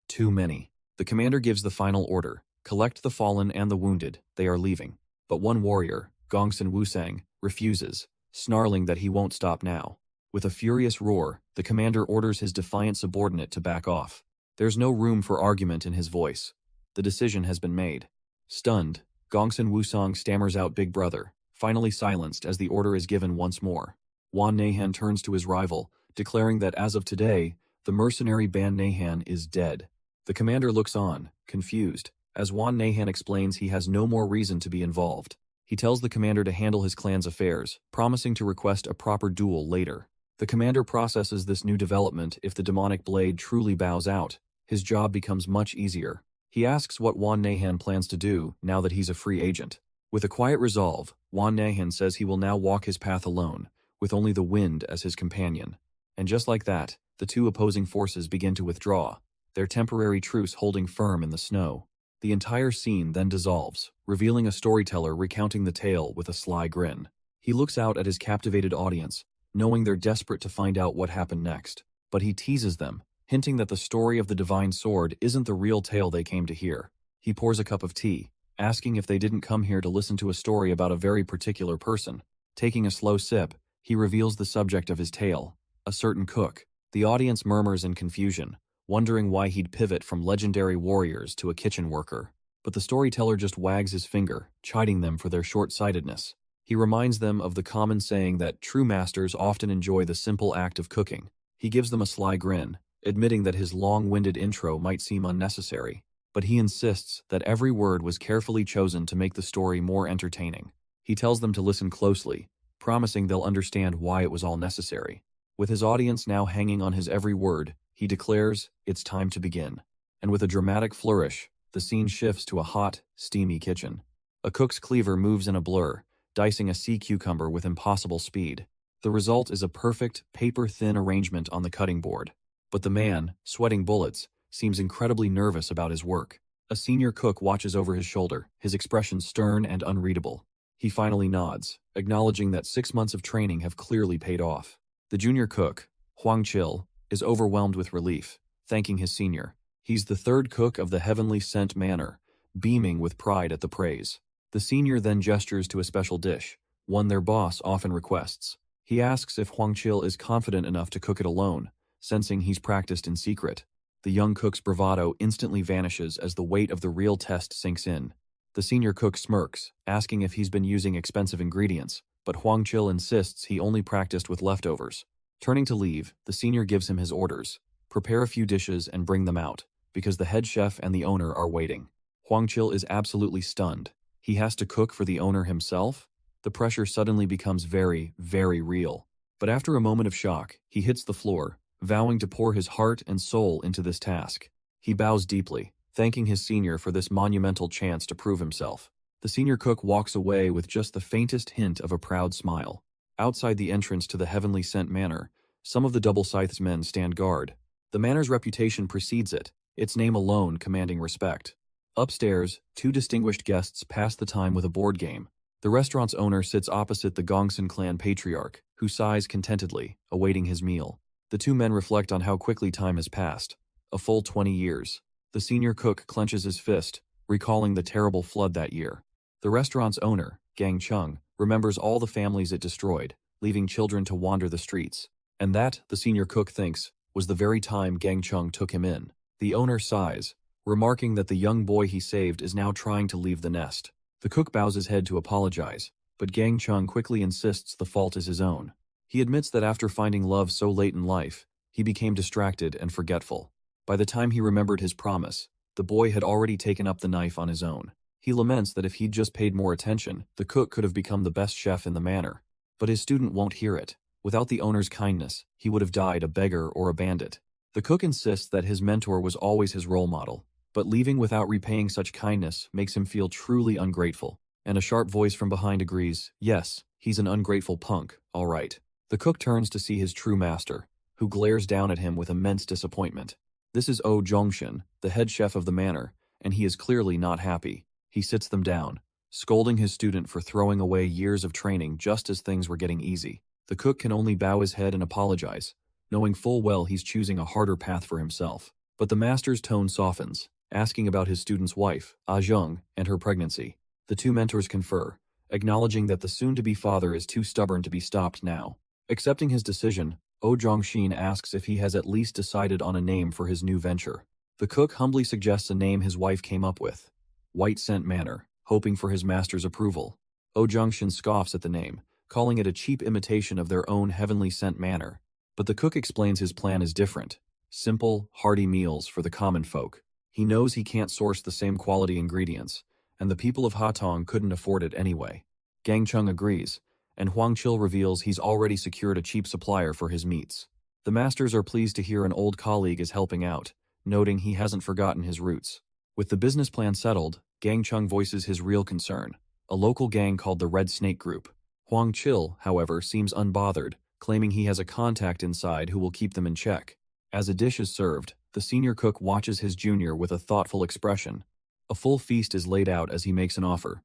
Too many. The commander gives the final order: collect the fallen and the wounded, they are leaving. But one warrior, Gongsun Wusang, refuses, snarling that he won't stop now. With a furious roar, the commander orders his defiant subordinate to back off. There's no room for argument in his voice. The decision has been made. Stunned, Gongsun Wusang stammers out "Big brother," finally silenced as the order is given once more. Wan Nahan turns to his rival, declaring that as of today, the mercenary Ban Nahan is dead. The commander looks on, confused, as Wan Nahan explains he has no more reason to be involved. He tells the commander to handle his clan's affairs, promising to request a proper duel later. The commander processes this new development. If the demonic blade truly bows out, his job becomes much easier. He asks what Wan Nahan plans to do now that he's a free agent. With a quiet resolve, Wan Nahan says he will now walk his path alone, with only the wind as his companion. And just like that, the two opposing forces begin to withdraw, their temporary truce holding firm in the snow. The entire scene then dissolves, revealing a storyteller recounting the tale with a sly grin. He looks out at his captivated audience, knowing they're desperate to find out what happened next. But he teases them, hinting that the story of the divine sword isn't the real tale they came to hear. He pours a cup of tea, asking if they didn't come here to listen to a story about a very particular person. Taking a slow sip, he reveals the subject of his tale, a certain cook. The audience murmurs in confusion, wondering why he'd pivot from legendary warriors to a kitchen worker. But the storyteller just wags his finger, chiding them for their short-sightedness. He reminds them of the common saying that true masters often enjoy the simple act of cooking. He gives them a sly grin, admitting that his long-winded intro might seem unnecessary. but he insists that every word was carefully chosen to make the story more entertaining. He tells them to listen closely, promising they'll understand why it was all necessary. With his audience now hanging on his every word, he declares, "It's time to begin." And with a dramatic flourish, the scene shifts to a hot, steamy kitchen. A cook's cleaver moves in a blur, dicing a sea cucumber with impossible speed. The result is a perfect, paper-thin arrangement on the cutting board. But the man, sweating bullets, seems incredibly nervous about his work. A senior cook watches over his shoulder, his expression stern and unreadable. He finally nods, acknowledging that 6 months of training have clearly paid off. The junior cook, Huang Chil, is overwhelmed with relief, thanking his senior. He's the third cook of the heavenly sent manor, beaming with pride at the praise. The senior then gestures to a special dish, one their boss often requests. He asks if Huang Chil is confident enough to cook it alone, sensing he's practiced in secret. The young cook's bravado instantly vanishes as the weight of the real test sinks in. The senior cook smirks, asking if he's been using expensive ingredients, but Huang Chil insists he only practiced with leftovers. Turning to leave, the senior gives him his orders. Prepare a few dishes and bring them out, because the head chef and the owner are waiting. Huang Chil is absolutely stunned. He has to cook for the owner himself? The pressure suddenly becomes very, very real. But after a moment of shock, he hits the floor, vowing to pour his heart and soul into this task. He bows deeply, thanking his senior for this monumental chance to prove himself. The senior cook walks away with just the faintest hint of a proud smile. Outside the entrance to the heavenly sent manor, some of the double scythes men stand guard. The manor's reputation precedes it, its name alone commanding respect. Upstairs, two distinguished guests pass the time with a board game. The restaurant's owner sits opposite the Gongsun clan patriarch, who sighs contentedly, awaiting his meal. The two men reflect on how quickly time has passed. A full 20 years. The senior cook clenches his fist, recalling the terrible flood that year. The restaurant's owner, Gang Chung, remembers all the families it destroyed, leaving children to wander the streets. And that, the senior cook thinks, was the very time Gang Chung took him in. The owner sighs, remarking that the young boy he saved is now trying to leave the nest. The cook bows his head to apologize, but Gang Chung quickly insists the fault is his own. He admits that after finding love so late in life, he became distracted and forgetful. By the time he remembered his promise, the boy had already taken up the knife on his own. He laments that if he'd just paid more attention, the cook could have become the best chef in the manor. But his student won't hear it. Without the owner's kindness, he would have died a beggar or a bandit. The cook insists that his mentor was always his role model, but leaving without repaying such kindness makes him feel truly ungrateful. And a sharp voice from behind agrees, yes, he's an ungrateful punk, all right. The cook turns to see his true master, who glares down at him with immense disappointment. This is Oh Zhongshan, the head chef of the manor, and he is clearly not happy. He sits them down, scolding his student for throwing away years of training just as things were getting easy. The cook can only bow his head and apologize, knowing full well he's choosing a harder path for himself. But the master's tone softens, asking about his student's wife, Ah Zheng, and her pregnancy. The two mentors confer, acknowledging that the soon-to-be father is too stubborn to be stopped now. Accepting his decision, Oh Zhongshan asks if he has at least decided on a name for his new venture. The cook humbly suggests a name his wife came up with, White Scent Manor, hoping for his master's approval. Oh Zhongshan scoffs at the name, calling it a cheap imitation of their own heavenly scent manor. But the cook explains his plan is different. Simple, hearty meals for the common folk. He knows he can't source the same quality ingredients, and the people of Hatong couldn't afford it anyway. Gang Chung agrees, and Huang Chil reveals he's already secured a cheap supplier for his meats. The masters are pleased to hear an old colleague is helping out, noting he hasn't forgotten his roots. With the business plan settled, Gang Chung voices his real concern, a local gang called the Red Snake Group. Huang Chil, however, seems unbothered, claiming he has a contact inside who will keep them in check. As a dish is served, the senior cook watches his junior with a thoughtful expression. A full feast is laid out as he makes an offer.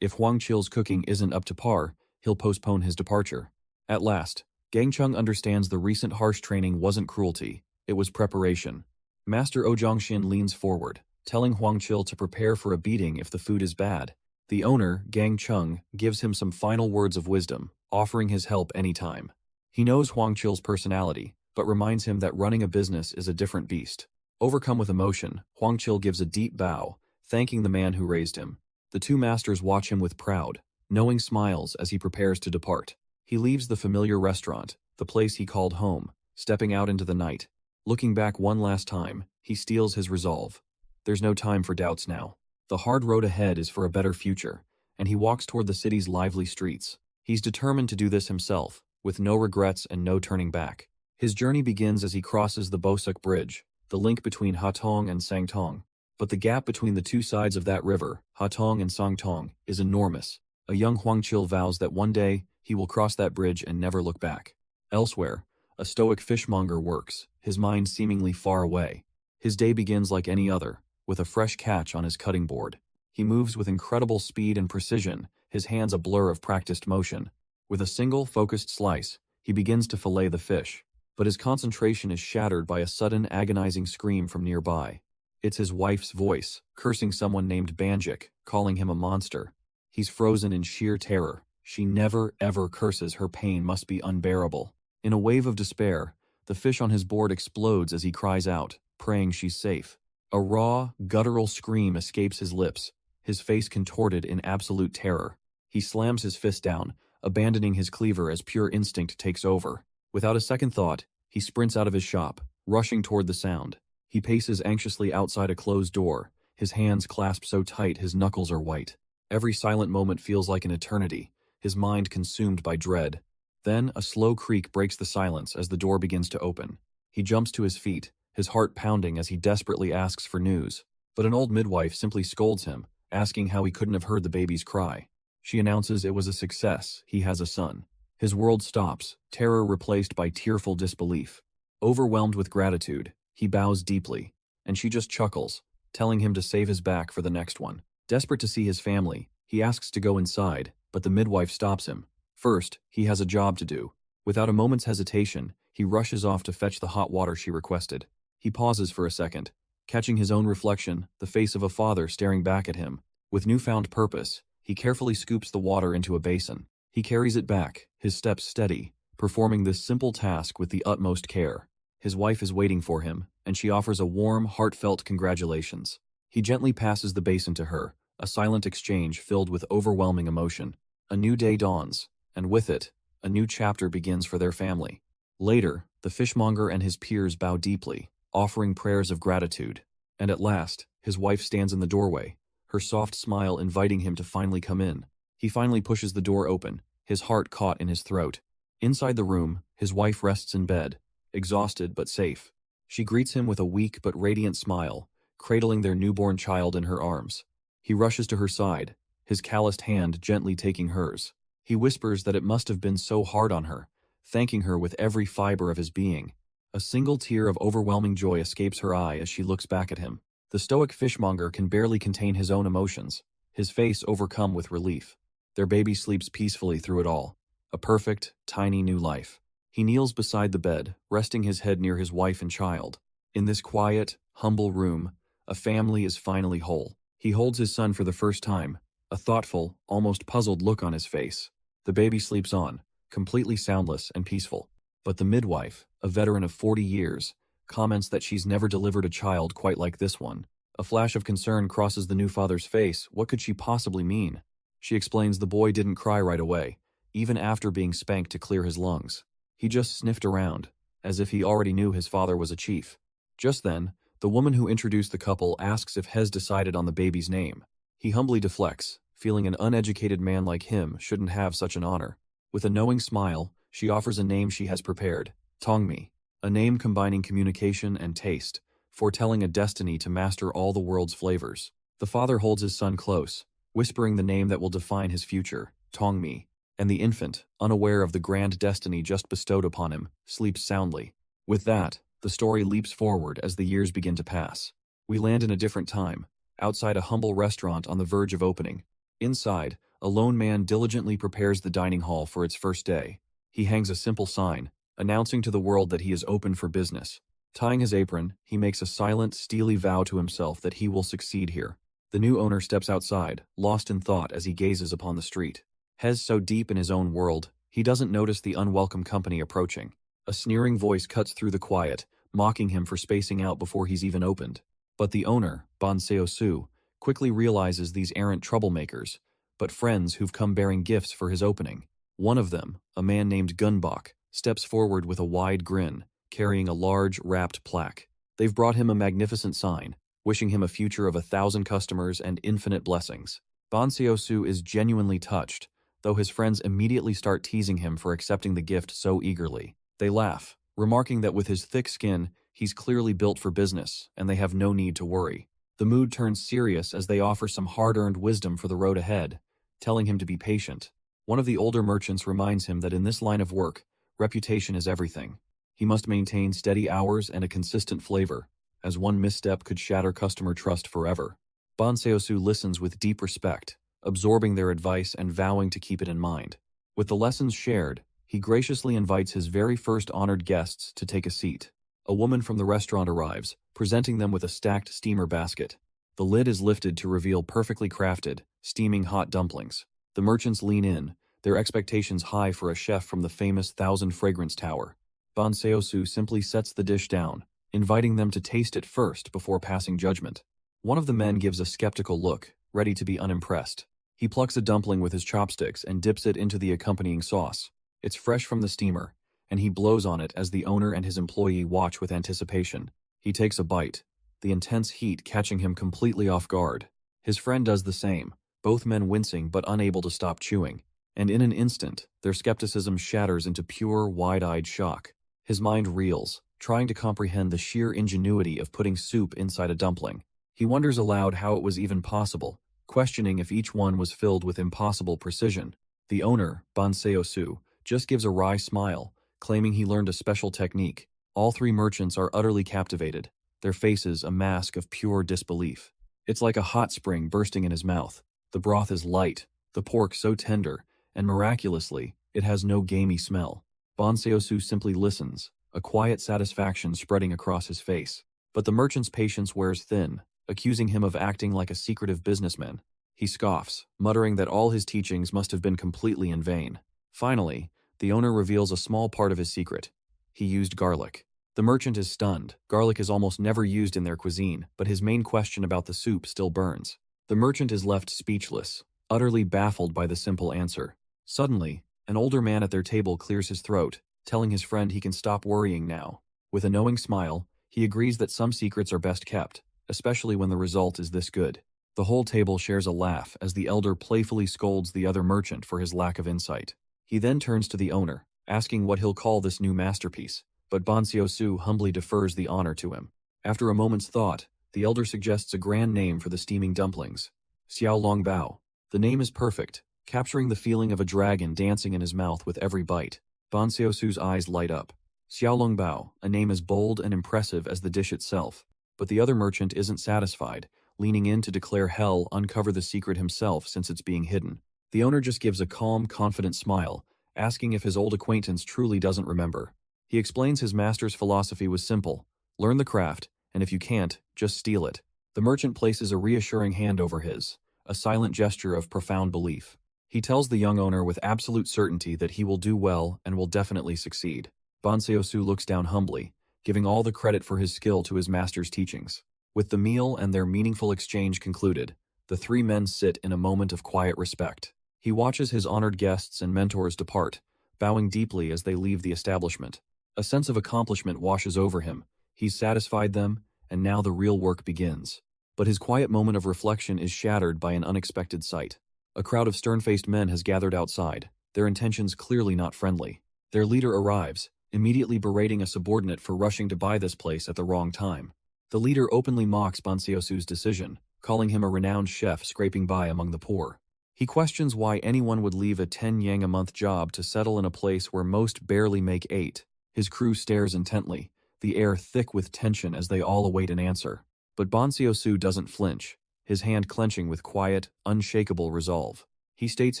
If Huang Chil's cooking isn't up to par, he'll postpone his departure. At last, Gang Chung understands the recent harsh training wasn't cruelty, it was preparation. Master Oh Zhongshan leans forward, telling Huang Chil to prepare for a beating if the food is bad. The owner, Gang Chung, gives him some final words of wisdom, offering his help anytime. He knows Huang Chil's personality, but reminds him that running a business is a different beast. Overcome with emotion, Huang Chil gives a deep bow, thanking the man who raised him. The two masters watch him with proud, knowing smiles as he prepares to depart. He leaves the familiar restaurant, the place he called home, stepping out into the night. Looking back one last time, he steels his resolve. There's no time for doubts now. The hard road ahead is for a better future, and he walks toward the city's lively streets. He's determined to do this himself, with no regrets and no turning back. His journey begins as he crosses the Bosuk Bridge, the link between Hatong and Sangtong. But the gap between the two sides of that river, Hatong and Sangtong, is enormous. A young Huangqil vows that one day he will cross that bridge and never look back. Elsewhere, a stoic fishmonger works, his mind seemingly far away. His day begins like any other, with a fresh catch on his cutting board. He moves with incredible speed and precision, his hands a blur of practiced motion. With a single, focused slice, he begins to fillet the fish. But his concentration is shattered by a sudden, agonizing scream from nearby. It's his wife's voice, cursing someone named Banjik, calling him a monster. He's frozen in sheer terror. She never, ever curses. Her pain must be unbearable. In a wave of despair, the fish on his board explodes as he cries out, praying she's safe. A raw, guttural scream escapes his lips, his face contorted in absolute terror. He slams his fist down, abandoning his cleaver as pure instinct takes over. Without a second thought, he sprints out of his shop, rushing toward the sound. He paces anxiously outside a closed door, his hands clasped so tight his knuckles are white. Every silent moment feels like an eternity, his mind consumed by dread. Then, a slow creak breaks the silence as the door begins to open. He jumps to his feet, his heart pounding as he desperately asks for news. But an old midwife simply scolds him, asking how he couldn't have heard the baby's cry. She announces it was a success, he has a son. His world stops, terror replaced by tearful disbelief. Overwhelmed with gratitude, he bows deeply, and she just chuckles, telling him to save his back for the next one. Desperate to see his family, he asks to go inside, but the midwife stops him. First, he has a job to do. Without a moment's hesitation, he rushes off to fetch the hot water she requested. He pauses for a second, catching his own reflection, the face of a father staring back at him. With newfound purpose, he carefully scoops the water into a basin. He carries it back, his steps steady, performing this simple task with the utmost care. His wife is waiting for him, and she offers a warm, heartfelt congratulations. He gently passes the basin to her, a silent exchange filled with overwhelming emotion. A new day dawns, and with it, a new chapter begins for their family. Later, the fishmonger and his peers bow deeply, offering prayers of gratitude. And at last, his wife stands in the doorway, her soft smile inviting him to finally come in. He finally pushes the door open, his heart caught in his throat. Inside the room, his wife rests in bed, exhausted but safe. She greets him with a weak but radiant smile, cradling their newborn child in her arms. He rushes to her side, his calloused hand gently taking hers. He whispers that it must have been so hard on her, thanking her with every fiber of his being. A single tear of overwhelming joy escapes her eye as she looks back at him. The stoic fishmonger can barely contain his own emotions, his face overcome with relief. Their baby sleeps peacefully through it all, a perfect, tiny new life. He kneels beside the bed, resting his head near his wife and child. In this quiet, humble room, a family is finally whole. He holds his son for the first time, a thoughtful, almost puzzled look on his face. The baby sleeps on, completely soundless and peaceful. But the midwife, a veteran of 40 years, comments that she's never delivered a child quite like this one. A flash of concern crosses the new father's face. What could she possibly mean? She explains the boy didn't cry right away, even after being spanked to clear his lungs. He just sniffed around, as if he already knew his father was a chief. Just then, the woman who introduced the couple asks if Hez decided on the baby's name. He humbly deflects, feeling an uneducated man like him shouldn't have such an honor. With a knowing smile, she offers a name she has prepared, Tongmi, a name combining communication and taste, foretelling a destiny to master all the world's flavors. The father holds his son close, whispering the name that will define his future, Tongmi, and the infant, unaware of the grand destiny just bestowed upon him, sleeps soundly. With that, the story leaps forward as the years begin to pass. We land in a different time, outside a humble restaurant on the verge of opening. Inside, a lone man diligently prepares the dining hall for its first day. He hangs a simple sign, announcing to the world that he is open for business. Tying his apron, he makes a silent, steely vow to himself that he will succeed here. The new owner steps outside, lost in thought as he gazes upon the street. Hez so deep in his own world, he doesn't notice the unwelcome company approaching. A sneering voice cuts through the quiet, mocking him for spacing out before he's even opened. But the owner, Ban Seosu, quickly realizes these errant troublemakers, but friends who've come bearing gifts for his opening. One of them, a man named Gunbok, steps forward with a wide grin, carrying a large, wrapped plaque. They've brought him a magnificent sign, wishing him a future of 1,000 customers and infinite blessings. Ban Seosu is genuinely touched, though his friends immediately start teasing him for accepting the gift so eagerly. They laugh, remarking that with his thick skin, he's clearly built for business, and they have no need to worry. The mood turns serious as they offer some hard-earned wisdom for the road ahead, telling him to be patient. One of the older merchants reminds him that in this line of work, reputation is everything. He must maintain steady hours and a consistent flavor, as one misstep could shatter customer trust forever. Ban Seosu listens with deep respect, absorbing their advice and vowing to keep it in mind. With the lessons shared, he graciously invites his very first honored guests to take a seat. A woman from the restaurant arrives, presenting them with a stacked steamer basket. The lid is lifted to reveal perfectly crafted, steaming hot dumplings. The merchants lean in, their expectations high for a chef from the famous Thousand Fragrance Tower. Ban Seosu simply sets the dish down, inviting them to taste it first before passing judgment. One of the men gives a skeptical look, ready to be unimpressed. He plucks a dumpling with his chopsticks and dips it into the accompanying sauce. It's fresh from the steamer, and he blows on it as the owner and his employee watch with anticipation. He takes a bite, the intense heat catching him completely off guard. His friend does the same, both men wincing but unable to stop chewing. And in an instant, their skepticism shatters into pure, wide-eyed shock. His mind reels, trying to comprehend the sheer ingenuity of putting soup inside a dumpling. He wonders aloud how it was even possible, questioning if each one was filled with impossible precision. The owner, Ban Seosu, just gives a wry smile, claiming he learned a special technique. All three merchants are utterly captivated, their faces a mask of pure disbelief. It's like a hot spring bursting in his mouth. The broth is light, the pork so tender, and miraculously, it has no gamey smell. Ban Seosu simply listens, a quiet satisfaction spreading across his face. But the merchant's patience wears thin, accusing him of acting like a secretive businessman. He scoffs, muttering that all his teachings must have been completely in vain. Finally, the owner reveals a small part of his secret. He used garlic. The merchant is stunned. Garlic is almost never used in their cuisine, but his main question about the soup still burns. The merchant is left speechless, utterly baffled by the simple answer. Suddenly, an older man at their table clears his throat, telling his friend he can stop worrying now. With a knowing smile, he agrees that some secrets are best kept, especially when the result is this good. The whole table shares a laugh as the elder playfully scolds the other merchant for his lack of insight. He then turns to the owner, asking what he'll call this new masterpiece, but Ban Seosu humbly defers the honor to him. After a moment's thought, the elder suggests a grand name for the steaming dumplings: Xiaolongbao. The name is perfect, capturing the feeling of a dragon dancing in his mouth with every bite. Ban Seosu's eyes light up. Xiaolongbao, a name as bold and impressive as the dish itself. But the other merchant isn't satisfied, leaning in to declare hell uncover the secret himself since it's being hidden. The owner just gives a calm, confident smile, asking if his old acquaintance truly doesn't remember. He explains his master's philosophy was simple: learn the craft, and if you can't, just steal it. The merchant places a reassuring hand over his, a silent gesture of profound belief. He tells the young owner with absolute certainty that he will do well and will definitely succeed. Ban Seosu looks down humbly, giving all the credit for his skill to his master's teachings. With the meal and their meaningful exchange concluded, the three men sit in a moment of quiet respect. He watches his honored guests and mentors depart, bowing deeply as they leave the establishment. A sense of accomplishment washes over him. He's satisfied them, and now the real work begins. But his quiet moment of reflection is shattered by an unexpected sight. A crowd of stern-faced men has gathered outside, their intentions clearly not friendly. Their leader arrives, immediately berating a subordinate for rushing to buy this place at the wrong time. The leader openly mocks Ban Seosu's decision, calling him a renowned chef scraping by among the poor. He questions why anyone would leave a 10 yang a month job to settle in a place where most barely make 8. His crew stares intently, the air thick with tension as they all await an answer. But Ban Seosu doesn't flinch, his hand clenching with quiet, unshakable resolve. He states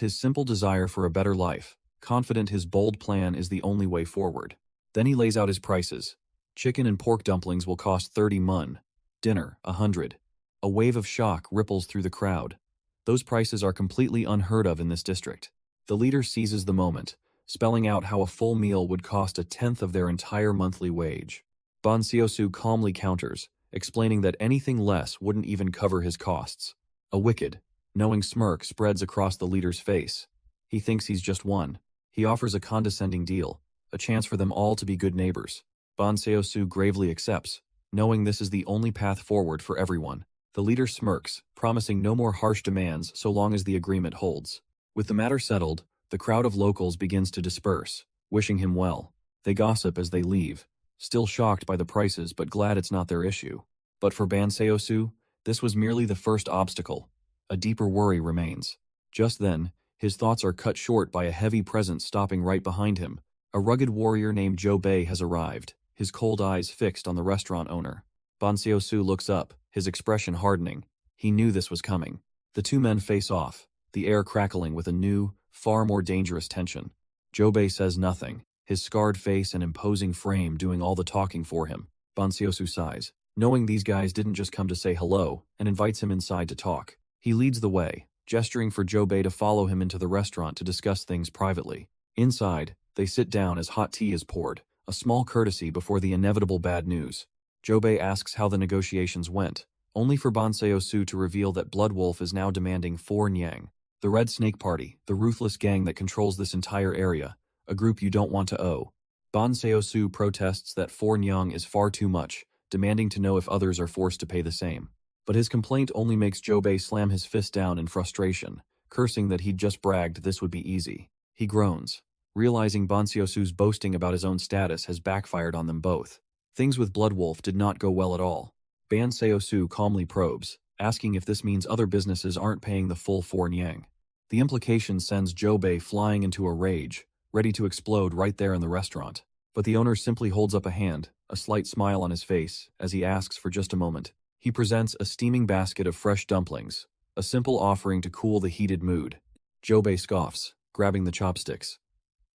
his simple desire for a better life, confident his bold plan is the only way forward. Then he lays out his prices. Chicken and pork dumplings will cost 30 mun. Dinner, 100. A wave of shock ripples through the crowd. Those prices are completely unheard of in this district. The leader seizes the moment, spelling out how a full meal would cost 1/10 of their entire monthly wage. Ban Seosu calmly counters, explaining that anything less wouldn't even cover his costs. A wicked, knowing smirk spreads across the leader's face. He thinks he's just won. He offers a condescending deal, a chance for them all to be good neighbors. Ban Seosu gravely accepts, knowing this is the only path forward for everyone. The leader smirks, promising no more harsh demands so long as the agreement holds. With the matter settled, the crowd of locals begins to disperse, wishing him well. They gossip as they leave, still shocked by the prices but glad it's not their issue. But for Ban Seosu, this was merely the first obstacle. A deeper worry remains. Just then, his thoughts are cut short by a heavy presence stopping right behind him. A rugged warrior named Joe Bei has arrived, his cold eyes fixed on the restaurant owner. Ban Seosu looks up, his expression hardening. He knew this was coming. The two men face off, the air crackling with a new, far more dangerous tension. Joe Bei says nothing, his scarred face and imposing frame doing all the talking for him. Ban Seosu sighs, knowing these guys didn't just come to say hello, and invites him inside to talk. He leads the way, gesturing for Joe Bei to follow him into the restaurant to discuss things privately. Inside, they sit down as hot tea is poured, a small courtesy before the inevitable bad news. Joe Bei asks how the negotiations went, only for Ban Seosu to reveal that Bloodwolf is now demanding 4 nyang. The Red Snake Party, the ruthless gang that controls this entire area, a group you don't want to owe. Ban Seosu protests that 4 nyang is far too much, demanding to know if others are forced to pay the same. But his complaint only makes Joe Bei slam his fist down in frustration, cursing that he'd just bragged this would be easy. He groans, realizing Ban Seosu's boasting about his own status has backfired on them both. Things with Bloodwolf did not go well at all. Ban Seosu calmly probes, asking if this means other businesses aren't paying the full 4 nyang. The implication sends Joe Bei flying into a rage, ready to explode right there in the restaurant. But the owner simply holds up a hand, a slight smile on his face, as he asks for just a moment. He presents a steaming basket of fresh dumplings, a simple offering to cool the heated mood. Joe Bei scoffs, grabbing the chopsticks.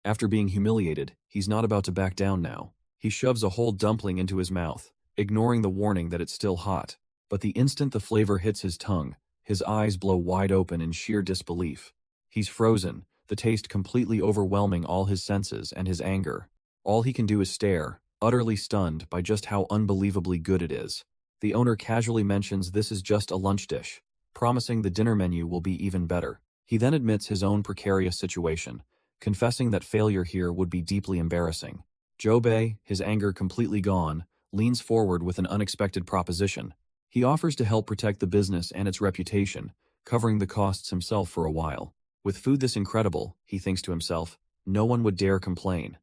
After being humiliated, he's not about to back down now. He shoves a whole dumpling into his mouth, ignoring the warning that it's still hot. But the instant the flavor hits his tongue, his eyes blow wide open in sheer disbelief. He's frozen, the taste completely overwhelming all his senses and his anger. All he can do is stare, utterly stunned by just how unbelievably good it is. The owner casually mentions this is just a lunch dish, promising the dinner menu will be even better. He then admits his own precarious situation, confessing that failure here would be deeply embarrassing. Joe Bei, his anger completely gone, leans forward with an unexpected proposition. He offers to help protect the business and its reputation, covering the costs himself for a while. With food this incredible, he thinks to himself, no one would dare complain.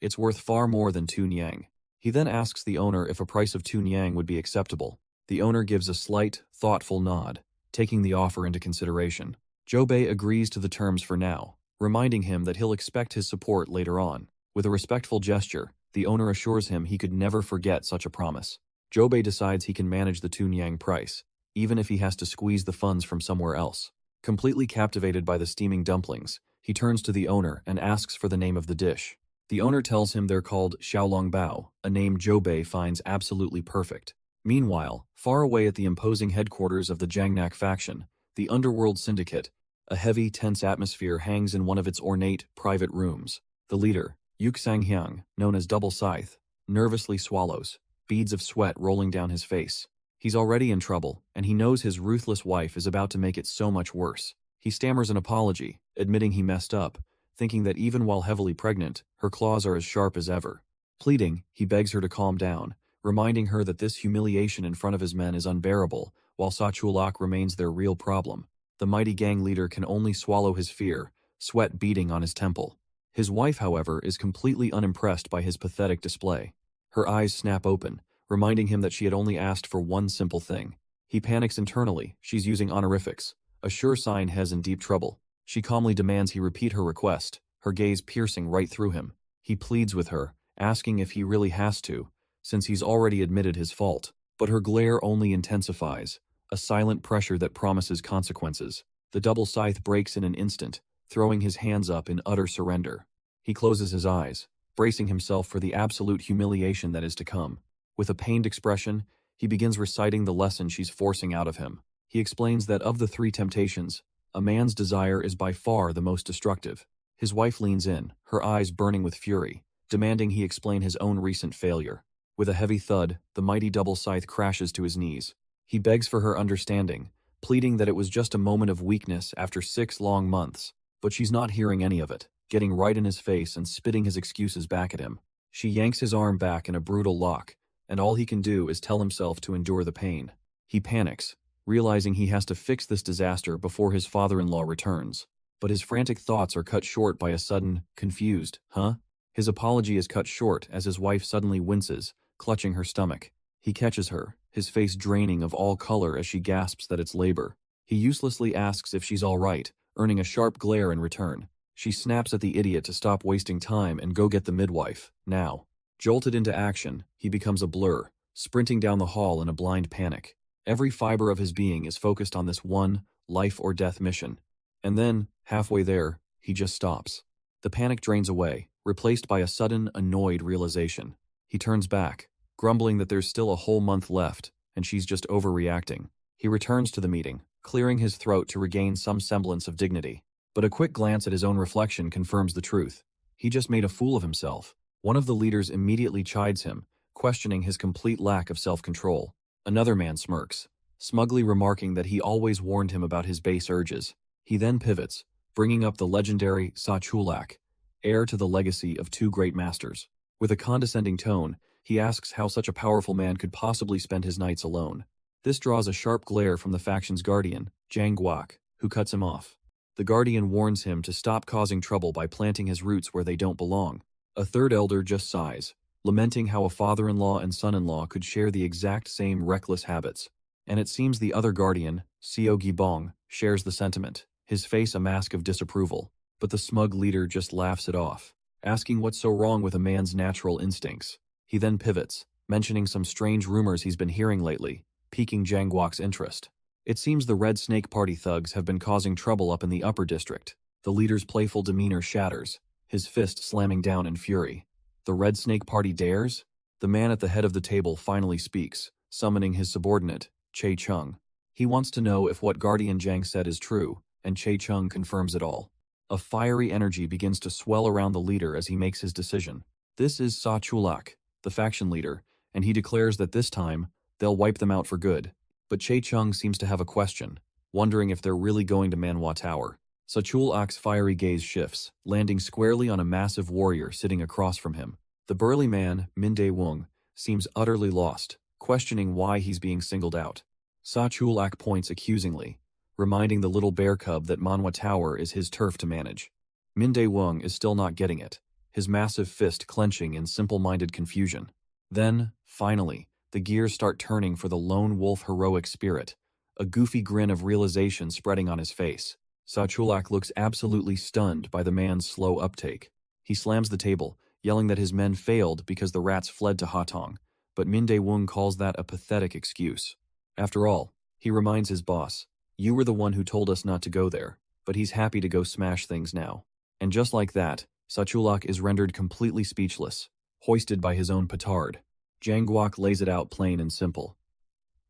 It's worth far more than 2 nyang. He then asks the owner if a price of 2 nyang would be acceptable. The owner gives a slight, thoughtful nod, taking the offer into consideration. Joe Bei agrees to the terms for now, reminding him that he'll expect his support later on. With a respectful gesture, the owner assures him he could never forget such a promise. Joe Bei decides he can manage the 2 nyang price, even if he has to squeeze the funds from somewhere else. Completely captivated by the steaming dumplings, he turns to the owner and asks for the name of the dish. The owner tells him they're called Xiaolongbao, a name Joe Bei finds absolutely perfect. Meanwhile, far away at the imposing headquarters of the Jiangnak faction, the underworld syndicate, a heavy, tense atmosphere hangs in one of its ornate, private rooms. The leader, Yuk Sang-hyang, known as Double Scythe, nervously swallows, beads of sweat rolling down his face. He's already in trouble, and he knows his ruthless wife is about to make it so much worse. He stammers an apology, admitting he messed up, thinking that even while heavily pregnant, her claws are as sharp as ever. Pleading, he begs her to calm down, reminding her that this humiliation in front of his men is unbearable, while Sa-chulok remains their real problem. The mighty gang leader can only swallow his fear, sweat beading on his temple. His wife, however, is completely unimpressed by his pathetic display. Her eyes snap open, reminding him that she had only asked for one simple thing. He panics internally. She's using honorifics, a sure sign Hez in deep trouble. She calmly demands he repeat her request, her gaze piercing right through him. He pleads with her, asking if he really has to, since he's already admitted his fault. But her glare only intensifies, a silent pressure that promises consequences. The Double Scythe breaks in an instant, throwing his hands up in utter surrender. He closes his eyes, bracing himself for the absolute humiliation that is to come. With a pained expression, he begins reciting the lesson she's forcing out of him. He explains that of the 3 temptations, a man's desire is by far the most destructive. His wife leans in, her eyes burning with fury, demanding he explain his own recent failure. With a heavy thud, the mighty Double Scythe crashes to his knees. He begs for her understanding, pleading that it was just a moment of weakness after 6 long months. But she's not hearing any of it, getting right in his face and spitting his excuses back at him. She yanks his arm back in a brutal lock, and all he can do is tell himself to endure the pain. He panics, realizing he has to fix this disaster before his father-in-law returns. But his frantic thoughts are cut short by a sudden, confused, "Huh?" His apology is cut short as his wife suddenly winces, clutching her stomach. He catches her, his face draining of all color as she gasps that it's labor. He uselessly asks if she's all right, earning a sharp glare in return. She snaps at the idiot to stop wasting time and go get the midwife, now. Jolted into action, he becomes a blur, sprinting down the hall in a blind panic. Every fiber of his being is focused on this one, life-or-death mission. And then, halfway there, he just stops. The panic drains away, replaced by a sudden, annoyed realization. He turns back, grumbling that there's still a whole month left, and she's just overreacting. He returns to the meeting, clearing his throat to regain some semblance of dignity. But a quick glance at his own reflection confirms the truth. He just made a fool of himself. One of the leaders immediately chides him, questioning his complete lack of self-control. Another man smirks, smugly remarking that he always warned him about his base urges. He then pivots, bringing up the legendary Sa-Chulak, heir to the legacy of two great masters. With a condescending tone, he asks how such a powerful man could possibly spend his nights alone. This draws a sharp glare from the faction's guardian, Jang Guok, who cuts him off. The guardian warns him to stop causing trouble by planting his roots where they don't belong. A third elder just sighs, lamenting how a father-in-law and son-in-law could share the exact same reckless habits. And it seems the other guardian, Seo Gibong, shares the sentiment, his face a mask of disapproval. But the smug leader just laughs it off, asking what's so wrong with a man's natural instincts. He then pivots, mentioning some strange rumors he's been hearing lately, piquing Jang Guok's interest. It seems the Red Snake Party thugs have been causing trouble up in the upper district. The leader's playful demeanor shatters, his fist slamming down in fury. The Red Snake Party dares? The man at the head of the table finally speaks, summoning his subordinate, Che Chung. He wants to know if what Guardian Jang said is true, and Che Chung confirms it all. A fiery energy begins to swell around the leader as he makes his decision. This is Sa Chulak, the faction leader, and he declares that this time, they'll wipe them out for good. But Che Chung seems to have a question, wondering if they're really going to Manhwa Tower. Sa Chulak's fiery gaze shifts, landing squarely on a massive warrior sitting across from him. The burly man, Min Dae-woong, seems utterly lost, questioning why he's being singled out. Sa Chulak points accusingly, reminding the little bear cub that Manhwa Tower is his turf to manage. Min Dae-woong is still not getting it, his massive fist clenching in simple-minded confusion. Then, finally, the gears start turning for the lone wolf heroic spirit, a goofy grin of realization spreading on his face. Sa Chulak looks absolutely stunned by the man's slow uptake. He slams the table, yelling that his men failed because the rats fled to Hatong, but Min Dae-woong calls that a pathetic excuse. After all, he reminds his boss, "You were the one who told us not to go there," but he's happy to go smash things now. And just like that, Sa Chulak is rendered completely speechless, hoisted by his own petard. Jang Guok lays it out plain and simple.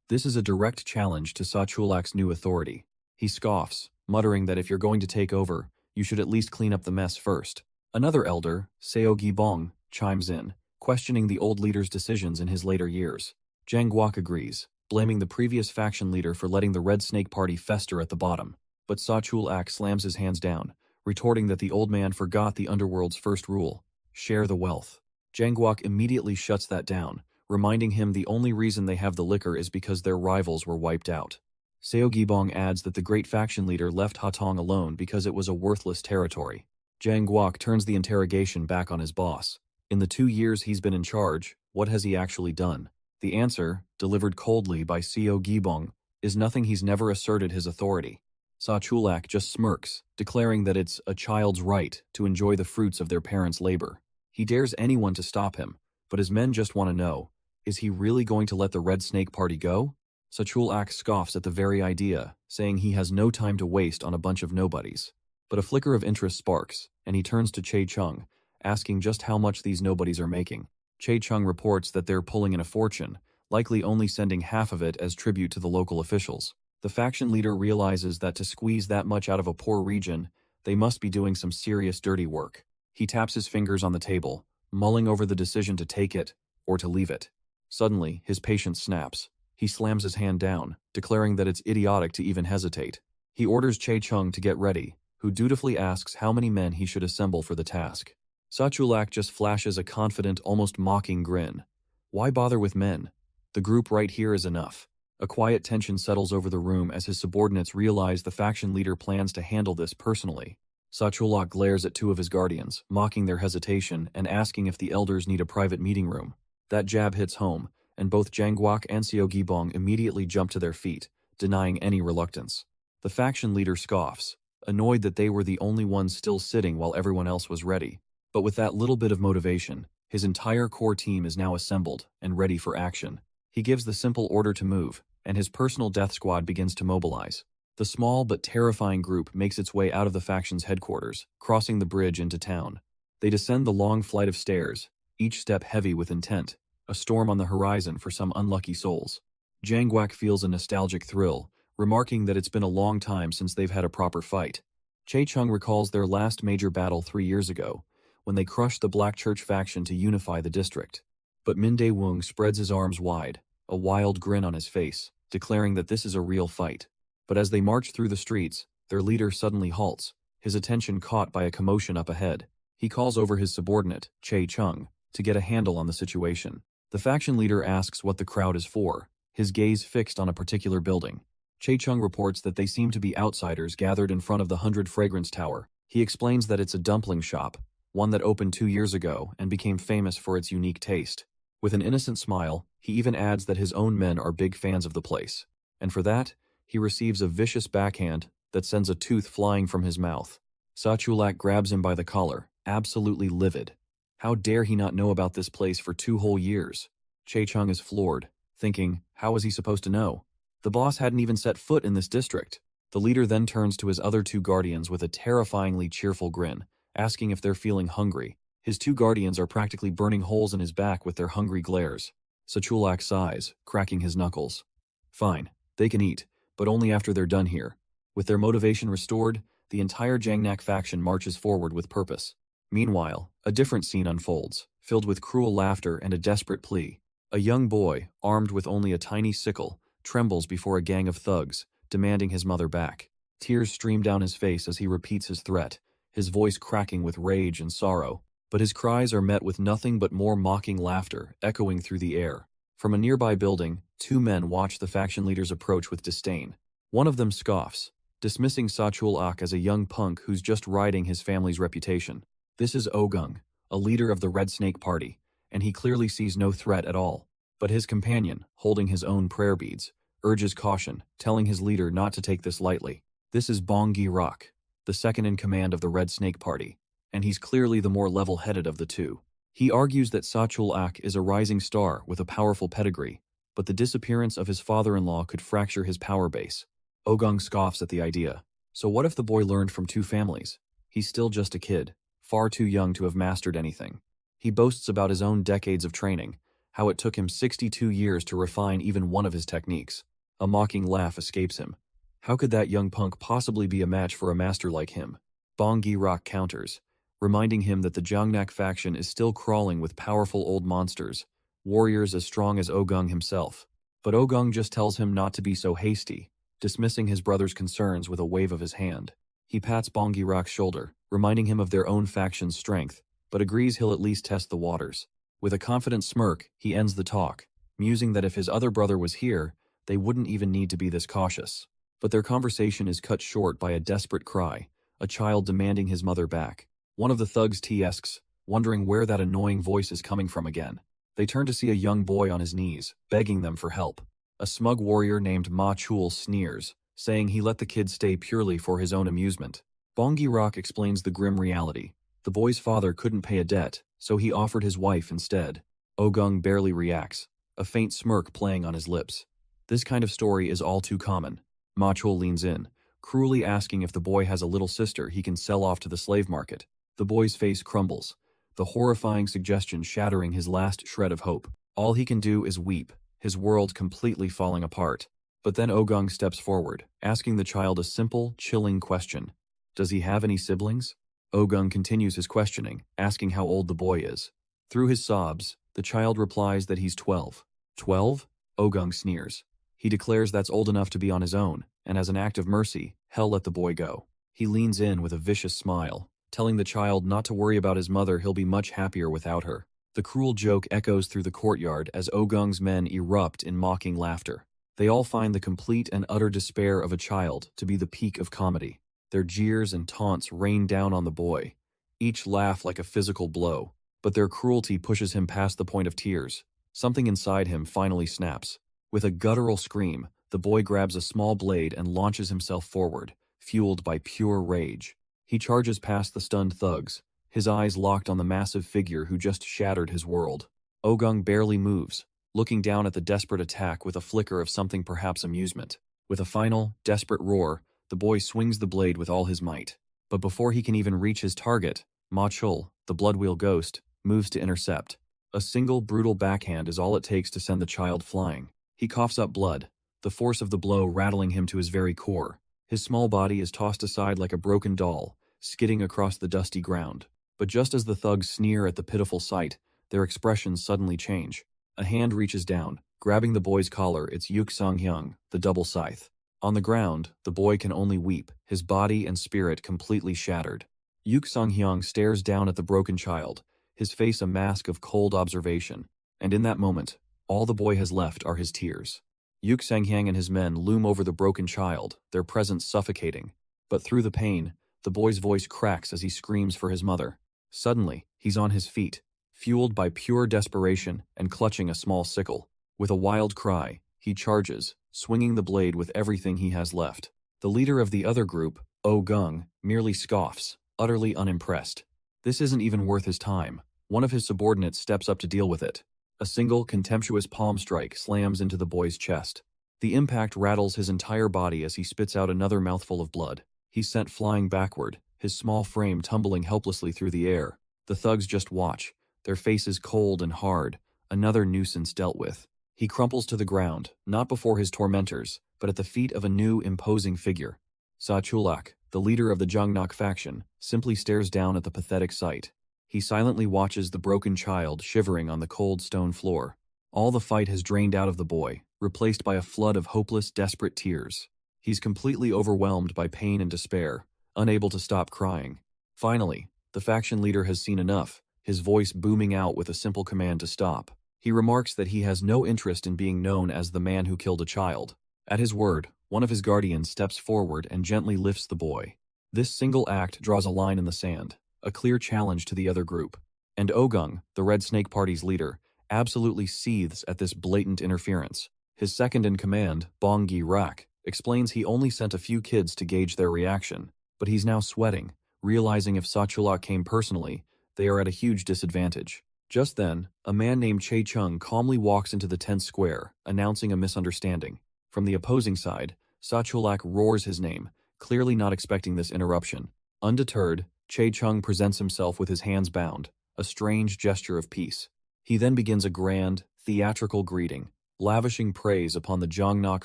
This is a direct challenge to Sa Chulak's new authority. He scoffs, muttering that if you're going to take over, you should at least clean up the mess first. Another elder, Seo Gibong, chimes in, questioning the old leader's decisions in his later years. Jang Guok agrees, blaming the previous faction leader for letting the Red Snake Party fester at the bottom. But Sa Chulak slams his hands down, retorting that the old man forgot the underworld's first rule, share the wealth. Jang Guok immediately shuts that down, reminding him the only reason they have the liquor is because their rivals were wiped out. Seo Gibong adds that the great faction leader left Hatong alone because it was a worthless territory. Jang Guok turns the interrogation back on his boss. In the 2 years he's been in charge, what has he actually done? The answer, delivered coldly by Seo Gibong, is nothing. He's never asserted his authority. Sa Chulak just smirks, declaring that it's a child's right to enjoy the fruits of their parents' labor. He dares anyone to stop him, but his men just want to know, is he really going to let the Red Snake Party go? Sa Chulak scoffs at the very idea, saying he has no time to waste on a bunch of nobodies. But a flicker of interest sparks, and he turns to Che Chung, asking just how much these nobodies are making. Che Chung reports that they're pulling in a fortune, likely only sending half of it as tribute to the local officials. The faction leader realizes that to squeeze that much out of a poor region, they must be doing some serious dirty work. He taps his fingers on the table, mulling over the decision to take it or to leave it. Suddenly, his patience snaps. He slams his hand down, declaring that it's idiotic to even hesitate. He orders Che Chung to get ready, who dutifully asks how many men he should assemble for the task. Sa Chulak just flashes a confident, almost mocking grin. Why bother with men? The group right here is enough. A quiet tension settles over the room as his subordinates realize the faction leader plans to handle this personally. Sachulok glares at two of his guardians, mocking their hesitation and asking if the elders need a private meeting room. That jab hits home, and both Jangguok and Seogibong immediately jump to their feet, denying any reluctance. The faction leader scoffs, annoyed that they were the only ones still sitting while everyone else was ready. But with that little bit of motivation, his entire core team is now assembled and ready for action. He gives the simple order to move, and his personal death squad begins to mobilize. The small but terrifying group makes its way out of the faction's headquarters, crossing the bridge into town. They descend the long flight of stairs, each step heavy with intent, a storm on the horizon for some unlucky souls. Jangguok feels a nostalgic thrill, remarking that it's been a long time since they've had a proper fight. Chae-chung recalls their last major battle 3 years ago, when they crushed the Black Church faction to unify the district. But Min Dae-woong spreads his arms wide, a wild grin on his face, declaring that this is a real fight. But as they march through the streets, their leader suddenly halts, his attention caught by a commotion up ahead. He calls over his subordinate, Chae-chung, to get a handle on the situation. The faction leader asks what the crowd is for, his gaze fixed on a particular building. Chae-chung reports that they seem to be outsiders gathered in front of the 100 Fragrance Tower. He explains that it's a dumpling shop, one that opened 2 years ago and became famous for its unique taste. With an innocent smile, he even adds that his own men are big fans of the place. And for that, he receives a vicious backhand that sends a tooth flying from his mouth. Sachulak grabs him by the collar, absolutely livid. How dare he not know about this place for 2 whole years? Chae-chung is floored, thinking, how was he supposed to know? The boss hadn't even set foot in this district. The leader then turns to his other 2 guardians with a terrifyingly cheerful grin, asking if they're feeling hungry. His 2 guardians are practically burning holes in his back with their hungry glares. Sachulak sighs, cracking his knuckles. Fine, they can eat, but only after they're done here. With their motivation restored, the entire Jangnak faction marches forward with purpose. Meanwhile, a different scene unfolds, filled with cruel laughter and a desperate plea. A young boy, armed with only a tiny sickle, trembles before a gang of thugs, demanding his mother back. Tears stream down his face as he repeats his threat, his voice cracking with rage and sorrow. But his cries are met with nothing but more mocking laughter echoing through the air. From a nearby building, 2 men watch the faction leader's approach with disdain. One of them scoffs, dismissing Sachul-ak as a young punk who's just riding his family's reputation. This is Ogung, a leader of the Red Snake Party, and he clearly sees no threat at all. But his companion, holding his own prayer beads, urges caution, telling his leader not to take this lightly. This is Bong Gi-rak, the second in command of the Red Snake Party, and he's clearly the more level-headed of the 2. He argues that Sachul-ak is a rising star with a powerful pedigree, but the disappearance of his father-in-law could fracture his power base. Ogung scoffs at the idea. So what if the boy learned from 2 families? He's still just a kid, far too young to have mastered anything. He boasts about his own decades of training, how it took him 62 years to refine even one of his techniques. A mocking laugh escapes him. How could that young punk possibly be a match for a master like him? Bong Gi-rak counters, reminding him that the Jangnak faction is still crawling with powerful old monsters, warriors as strong as Ogung himself. But Ogung just tells him not to be so hasty, dismissing his brother's concerns with a wave of his hand. He pats Bong Gi-rak's shoulder, reminding him of their own faction's strength, but agrees he'll at least test the waters. With a confident smirk, he ends the talk, musing that if his other brother was here, they wouldn't even need to be this cautious. But their conversation is cut short by a desperate cry, a child demanding his mother back. One of the thugs asks, wondering where that annoying voice is coming from again. They turn to see a young boy on his knees, begging them for help. A smug warrior named Ma Chul sneers, saying he let the kid stay purely for his own amusement. Bong Gi-rak explains the grim reality. The boy's father couldn't pay a debt, so he offered his wife instead. Ogung barely reacts, a faint smirk playing on his lips. This kind of story is all too common. Ma Chul leans in, cruelly asking if the boy has a little sister he can sell off to the slave market. The boy's face crumbles, the horrifying suggestion shattering his last shred of hope. All he can do is weep, his world completely falling apart. But then Ogung steps forward, asking the child a simple, chilling question. Does he have any siblings? Ogung continues his questioning, asking how old the boy is. Through his sobs, the child replies that he's 12. 12? Ogung sneers. He declares that's old enough to be on his own, and as an act of mercy, he'll let the boy go. He leans in with a vicious smile, telling the child not to worry about his mother, he'll be much happier without her. The cruel joke echoes through the courtyard as Ogung's men erupt in mocking laughter. They all find the complete and utter despair of a child to be the peak of comedy. Their jeers and taunts rain down on the boy. Each laugh like a physical blow, but their cruelty pushes him past the point of tears. Something inside him finally snaps. With a guttural scream, the boy grabs a small blade and launches himself forward, fueled by pure rage. He charges past the stunned thugs, his eyes locked on the massive figure who just shattered his world. Ogung barely moves, looking down at the desperate attack with a flicker of something perhaps amusement. With a final, desperate roar, the boy swings the blade with all his might. But before he can even reach his target, Ma Chul, the Bloodwheel ghost, moves to intercept. A single brutal backhand is all it takes to send the child flying. He coughs up blood, the force of the blow rattling him to his very core. His small body is tossed aside like a broken doll, skidding across the dusty ground. But just as the thugs sneer at the pitiful sight, their expressions suddenly change. A hand reaches down, grabbing the boy's collar. It's Yuk Sung-hyung, the double scythe. On the ground, the boy can only weep, his body and spirit completely shattered. Yuk Sung-hyung stares down at the broken child, his face a mask of cold observation. And in that moment, all the boy has left are his tears. Yuk Sang-hyung and his men loom over the broken child, their presence suffocating. But through the pain, the boy's voice cracks as he screams for his mother. Suddenly, he's on his feet, fueled by pure desperation and clutching a small sickle. With a wild cry, he charges, swinging the blade with everything he has left. The leader of the other group, Ogung, merely scoffs, utterly unimpressed. This isn't even worth his time. One of his subordinates steps up to deal with it. A single contemptuous palm strike slams into the boy's chest. The impact rattles his entire body as he spits out another mouthful of blood. He's sent flying backward, his small frame tumbling helplessly through the air. The thugs just watch, their faces cold and hard, another nuisance dealt with. He crumples to the ground, not before his tormentors, but at the feet of a new, imposing figure. Sa Chulak, the leader of the Jungnak faction, simply stares down at the pathetic sight. He silently watches the broken child shivering on the cold stone floor. All the fight has drained out of the boy, replaced by a flood of hopeless, desperate tears. He's completely overwhelmed by pain and despair, unable to stop crying. Finally, the faction leader has seen enough, his voice booming out with a simple command to stop. He remarks that he has no interest in being known as the man who killed a child. At his word, one of his guardians steps forward and gently lifts the boy. This single act draws a line in the sand, a clear challenge to the other group. And Ogung, the Red Snake Party's leader, absolutely seethes at this blatant interference. His second-in-command, Bonggi Rak, explains he only sent a few kids to gauge their reaction, but he's now sweating, realizing if Sachulak came personally, they are at a huge disadvantage. Just then, a man named Che Chung calmly walks into the tense square, announcing a misunderstanding. From the opposing side, Sachulak roars his name, clearly not expecting this interruption. Undeterred, Che Chung presents himself with his hands bound, a strange gesture of peace. He then begins a grand, theatrical greeting, lavishing praise upon the Jongnak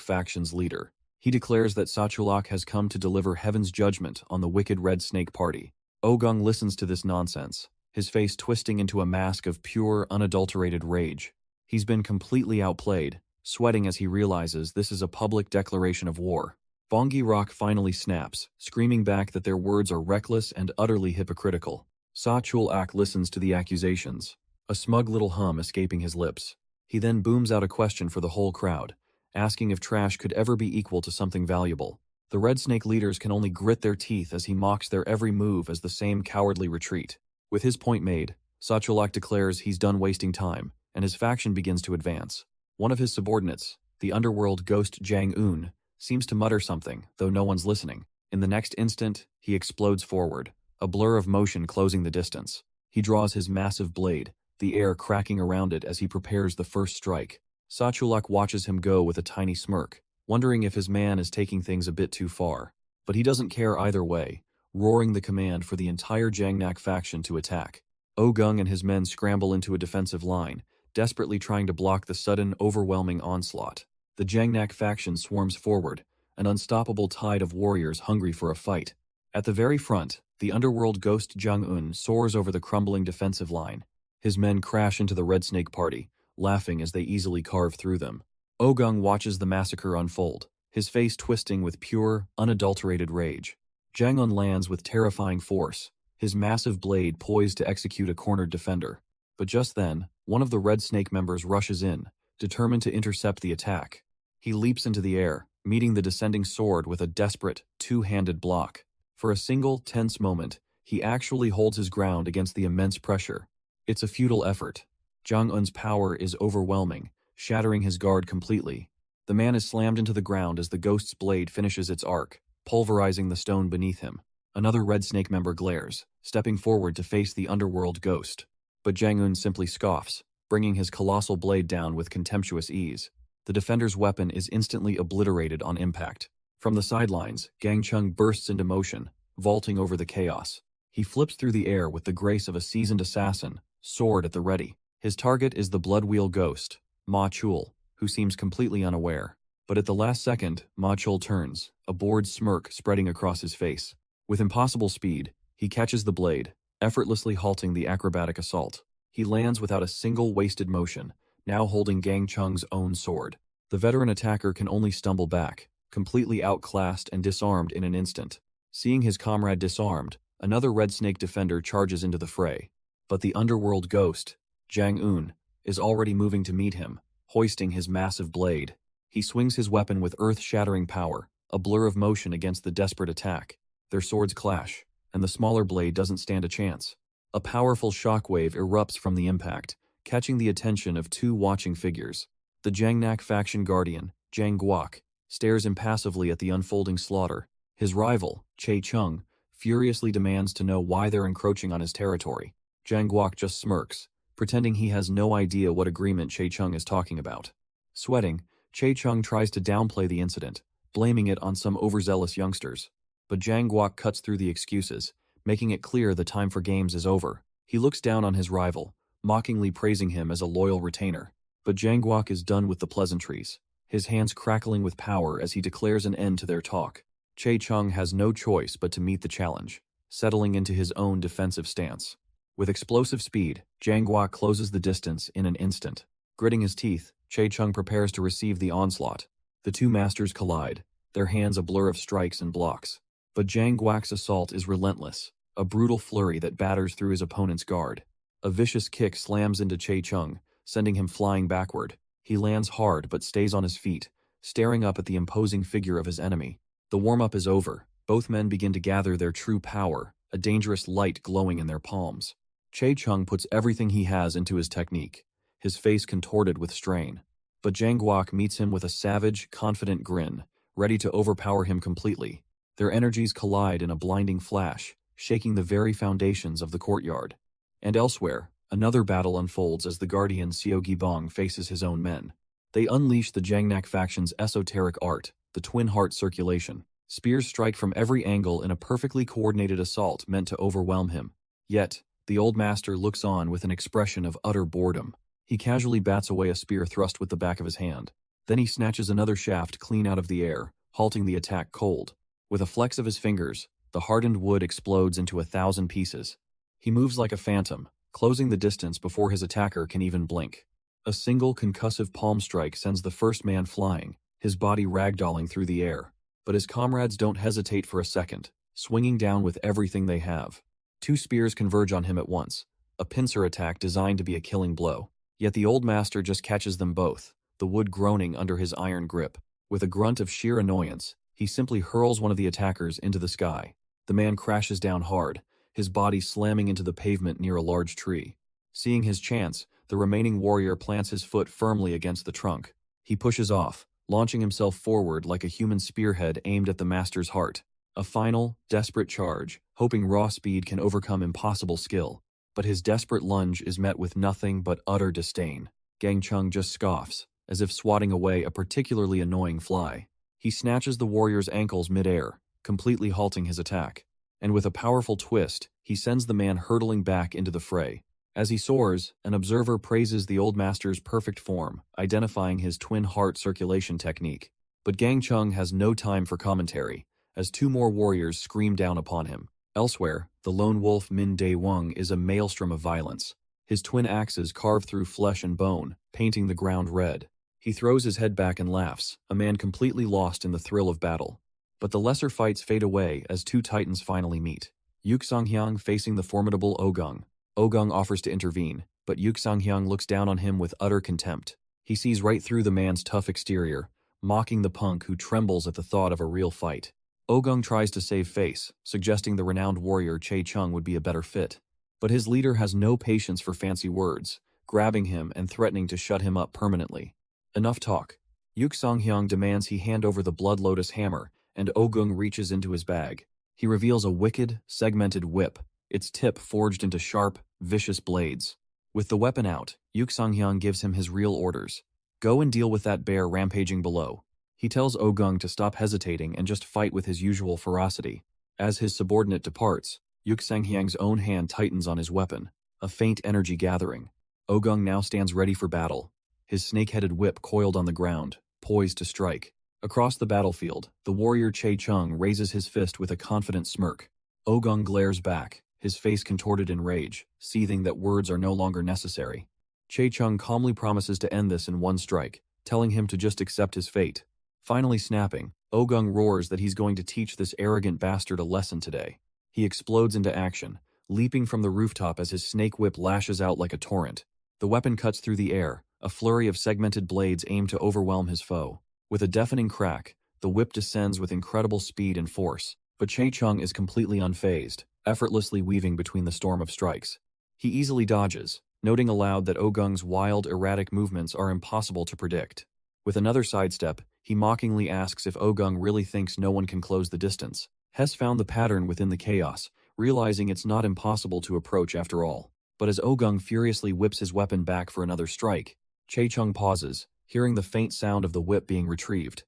faction's leader. He declares that Sachulak has come to deliver heaven's judgment on the wicked Red Snake Party. Ogung listens to this nonsense, his face twisting into a mask of pure, unadulterated rage. He's been completely outplayed, sweating as he realizes this is a public declaration of war. Bonggi Rak finally snaps, screaming back that their words are reckless and utterly hypocritical. Sa Chul-ak listens to the accusations, a smug little hum escaping his lips. He then booms out a question for the whole crowd, asking if trash could ever be equal to something valuable. The Red Snake leaders can only grit their teeth as he mocks their every move as the same cowardly retreat. With his point made, Sachulak declares he's done wasting time, and his faction begins to advance. One of his subordinates, the underworld ghost Jang Un, seems to mutter something, though no one's listening. In the next instant, he explodes forward, a blur of motion closing the distance. He draws his massive blade, the air cracking around it as he prepares the first strike. Sachulak watches him go with a tiny smirk, wondering if his man is taking things a bit too far. But he doesn't care either way, roaring the command for the entire Jangnak faction to attack. Ogung and his men scramble into a defensive line, desperately trying to block the sudden, overwhelming onslaught. The Jangnak faction swarms forward, an unstoppable tide of warriors hungry for a fight. At the very front, the underworld ghost Jang Un soars over the crumbling defensive line. His men crash into the Red Snake Party, laughing as they easily carve through them. Ogung watches the massacre unfold, his face twisting with pure, unadulterated rage. Jang Un lands with terrifying force, his massive blade poised to execute a cornered defender. But just then, one of the Red Snake members rushes in, determined to intercept the attack. He leaps into the air, meeting the descending sword with a desperate, two-handed block. For a single, tense moment, he actually holds his ground against the immense pressure. It's a futile effort. Jang Eun's power is overwhelming, shattering his guard completely. The man is slammed into the ground as the ghost's blade finishes its arc, pulverizing the stone beneath him. Another Red Snake member glares, stepping forward to face the underworld ghost. But Jang Eun simply scoffs, bringing his colossal blade down with contemptuous ease. The defender's weapon is instantly obliterated on impact. From the sidelines, Gang Chung bursts into motion, vaulting over the chaos. He flips through the air with the grace of a seasoned assassin, sword at the ready. His target is the Bloodwheel ghost, Ma Chul, who seems completely unaware. But at the last second, Ma Chul turns, a bored smirk spreading across his face. With impossible speed, he catches the blade, effortlessly halting the acrobatic assault. He lands without a single wasted motion, now holding Gang Chung's own sword. The veteran attacker can only stumble back, completely outclassed and disarmed in an instant. Seeing his comrade disarmed, another Red Snake defender charges into the fray. But the underworld ghost, Jang Eun, is already moving to meet him, hoisting his massive blade. He swings his weapon with earth-shattering power, a blur of motion against the desperate attack. Their swords clash, and the smaller blade doesn't stand a chance. A powerful shockwave erupts from the impact, catching the attention of two watching figures. The Jangnak faction guardian, Jang Guok, stares impassively at the unfolding slaughter. His rival, Che Chung, furiously demands to know why they're encroaching on his territory. Jang Guok just smirks, pretending he has no idea what agreement Che Chung is talking about. Sweating, Che Chung tries to downplay the incident, blaming it on some overzealous youngsters. But Jang Guok cuts through the excuses, making it clear the time for games is over. He looks down on his rival, mockingly praising him as a loyal retainer. But Jang Guok is done with the pleasantries, his hands crackling with power as he declares an end to their talk. Che Chung has no choice but to meet the challenge, settling into his own defensive stance. With explosive speed, Jang Guok closes the distance in an instant. Gritting his teeth, Che Chung prepares to receive the onslaught. The two masters collide, their hands a blur of strikes and blocks. But Jang Guok's assault is relentless, a brutal flurry that batters through his opponent's guard. A vicious kick slams into Che Chung, sending him flying backward. He lands hard but stays on his feet, staring up at the imposing figure of his enemy. The warm-up is over. Both men begin to gather their true power, a dangerous light glowing in their palms. Che Chung puts everything he has into his technique, his face contorted with strain. But Jang Guok meets him with a savage, confident grin, ready to overpower him completely. Their energies collide in a blinding flash, shaking the very foundations of the courtyard. And elsewhere, another battle unfolds as the guardian Seo Gibong faces his own men. They unleash the Jangnak faction's esoteric art, the twin heart circulation. Spears strike from every angle in a perfectly coordinated assault meant to overwhelm him. Yet, the old master looks on with an expression of utter boredom. He casually bats away a spear thrust with the back of his hand. Then he snatches another shaft clean out of the air, halting the attack cold. With a flex of his fingers, the hardened wood explodes into 1,000 pieces. He moves like a phantom, closing the distance before his attacker can even blink. A single concussive palm strike sends the first man flying, his body ragdolling through the air. But his comrades don't hesitate for a second, swinging down with everything they have. Two spears converge on him at once, a pincer attack designed to be a killing blow. Yet the old master just catches them both, the wood groaning under his iron grip. With a grunt of sheer annoyance, he simply hurls one of the attackers into the sky. The man crashes down hard, his body slamming into the pavement near a large tree. Seeing his chance, the remaining warrior plants his foot firmly against the trunk. He pushes off, launching himself forward like a human spearhead aimed at the master's heart. A final, desperate charge, hoping raw speed can overcome impossible skill. But his desperate lunge is met with nothing but utter disdain. Gang Chung just scoffs, as if swatting away a particularly annoying fly. He snatches the warrior's ankles mid-air, completely halting his attack. And with a powerful twist, he sends the man hurtling back into the fray. As he soars, an observer praises the old master's perfect form, identifying his twin heart circulation technique. But Gang Chung has no time for commentary, as two more warriors scream down upon him. Elsewhere, the lone wolf Min Dae Wung is a maelstrom of violence. His twin axes carve through flesh and bone, painting the ground red. He throws his head back and laughs, a man completely lost in the thrill of battle. But the lesser fights fade away as two titans finally meet. Yuk Songhyang facing the formidable Ogung. Ogung offers to intervene, but Yuk Sang-hyung looks down on him with utter contempt. He sees right through the man's tough exterior, mocking the punk who trembles at the thought of a real fight. Ogung tries to save face, suggesting the renowned warrior Chae Chung would be a better fit. But his leader has no patience for fancy words, grabbing him and threatening to shut him up permanently. Enough talk. Yuk Sang-hyung demands he hand over the Blood Lotus hammer, and Ogung reaches into his bag. He reveals a wicked, segmented whip, its tip forged into sharp, vicious blades. With the weapon out, Yuk Sang-hyung gives him his real orders. Go and deal with that bear rampaging below. He tells Ogung to stop hesitating and just fight with his usual ferocity. As his subordinate departs, Yuk Sang-hyung's own hand tightens on his weapon, a faint energy gathering. Ogung now stands ready for battle, his snake-headed whip coiled on the ground, poised to strike. Across the battlefield, the warrior Chae Chung raises his fist with a confident smirk. Ogung glares back, his face contorted in rage, seething that words are no longer necessary. Chae Chung calmly promises to end this in one strike, telling him to just accept his fate. Finally snapping, Ogung roars that he's going to teach this arrogant bastard a lesson today. He explodes into action, leaping from the rooftop as his snake whip lashes out like a torrent. The weapon cuts through the air, a flurry of segmented blades aimed to overwhelm his foe. With a deafening crack, the whip descends with incredible speed and force, but Chae Chung is completely unfazed, effortlessly weaving between the storm of strikes. He easily dodges, noting aloud that Ogung's wild, erratic movements are impossible to predict. With another sidestep, he mockingly asks if Ogung really thinks no one can close the distance. Hess found the pattern within the chaos, realizing it's not impossible to approach after all. But as Ogung furiously whips his weapon back for another strike, Chae Chung pauses, hearing the faint sound of the whip being retrieved.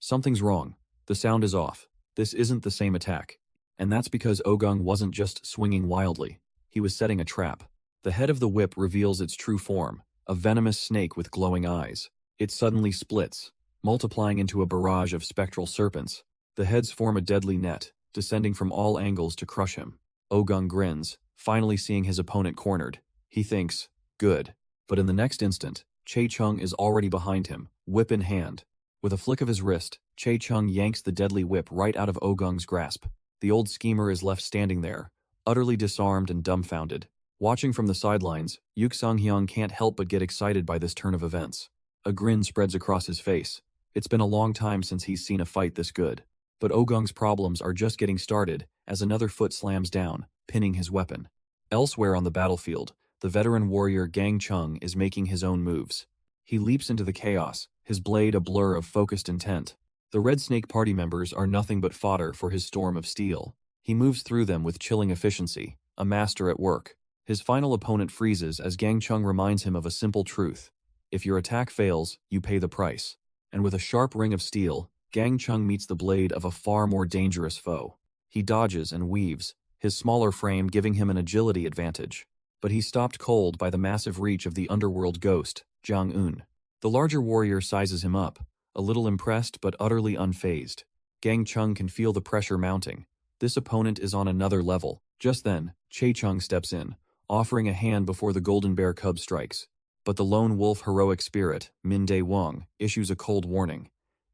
Something's wrong. The sound is off. This isn't the same attack. And that's because Ogung wasn't just swinging wildly. He was setting a trap. The head of the whip reveals its true form, a venomous snake with glowing eyes. It suddenly splits, multiplying into a barrage of spectral serpents. The heads form a deadly net, descending from all angles to crush him. Ogung grins, finally seeing his opponent cornered. He thinks, good. But in the next instant, Chae Chung is already behind him, whip in hand. With a flick of his wrist, Chae Chung yanks the deadly whip right out of Ogung's grasp. The old schemer is left standing there, utterly disarmed and dumbfounded. Watching from the sidelines, Yuk Sang-hyung can't help but get excited by this turn of events. A grin spreads across his face. It's been a long time since he's seen a fight this good. But Ogung's problems are just getting started as another foot slams down, pinning his weapon. Elsewhere on the battlefield, the veteran warrior Gang Chung is making his own moves. He leaps into the chaos, his blade a blur of focused intent. The Red Snake party members are nothing but fodder for his storm of steel. He moves through them with chilling efficiency, a master at work. His final opponent freezes as Gang Chung reminds him of a simple truth. If your attack fails, you pay the price. And with a sharp ring of steel, Gang Chung meets the blade of a far more dangerous foe. He dodges and weaves, his smaller frame giving him an agility advantage. But he's stopped cold by the massive reach of the underworld ghost, Jang-un. The larger warrior sizes him up, a little impressed but utterly unfazed. Gang Chung can feel the pressure mounting. This opponent is on another level. Just then, Chae Chung steps in, offering a hand before the golden bear cub strikes. But the lone wolf heroic spirit, Min Dae-wong, issues a cold warning.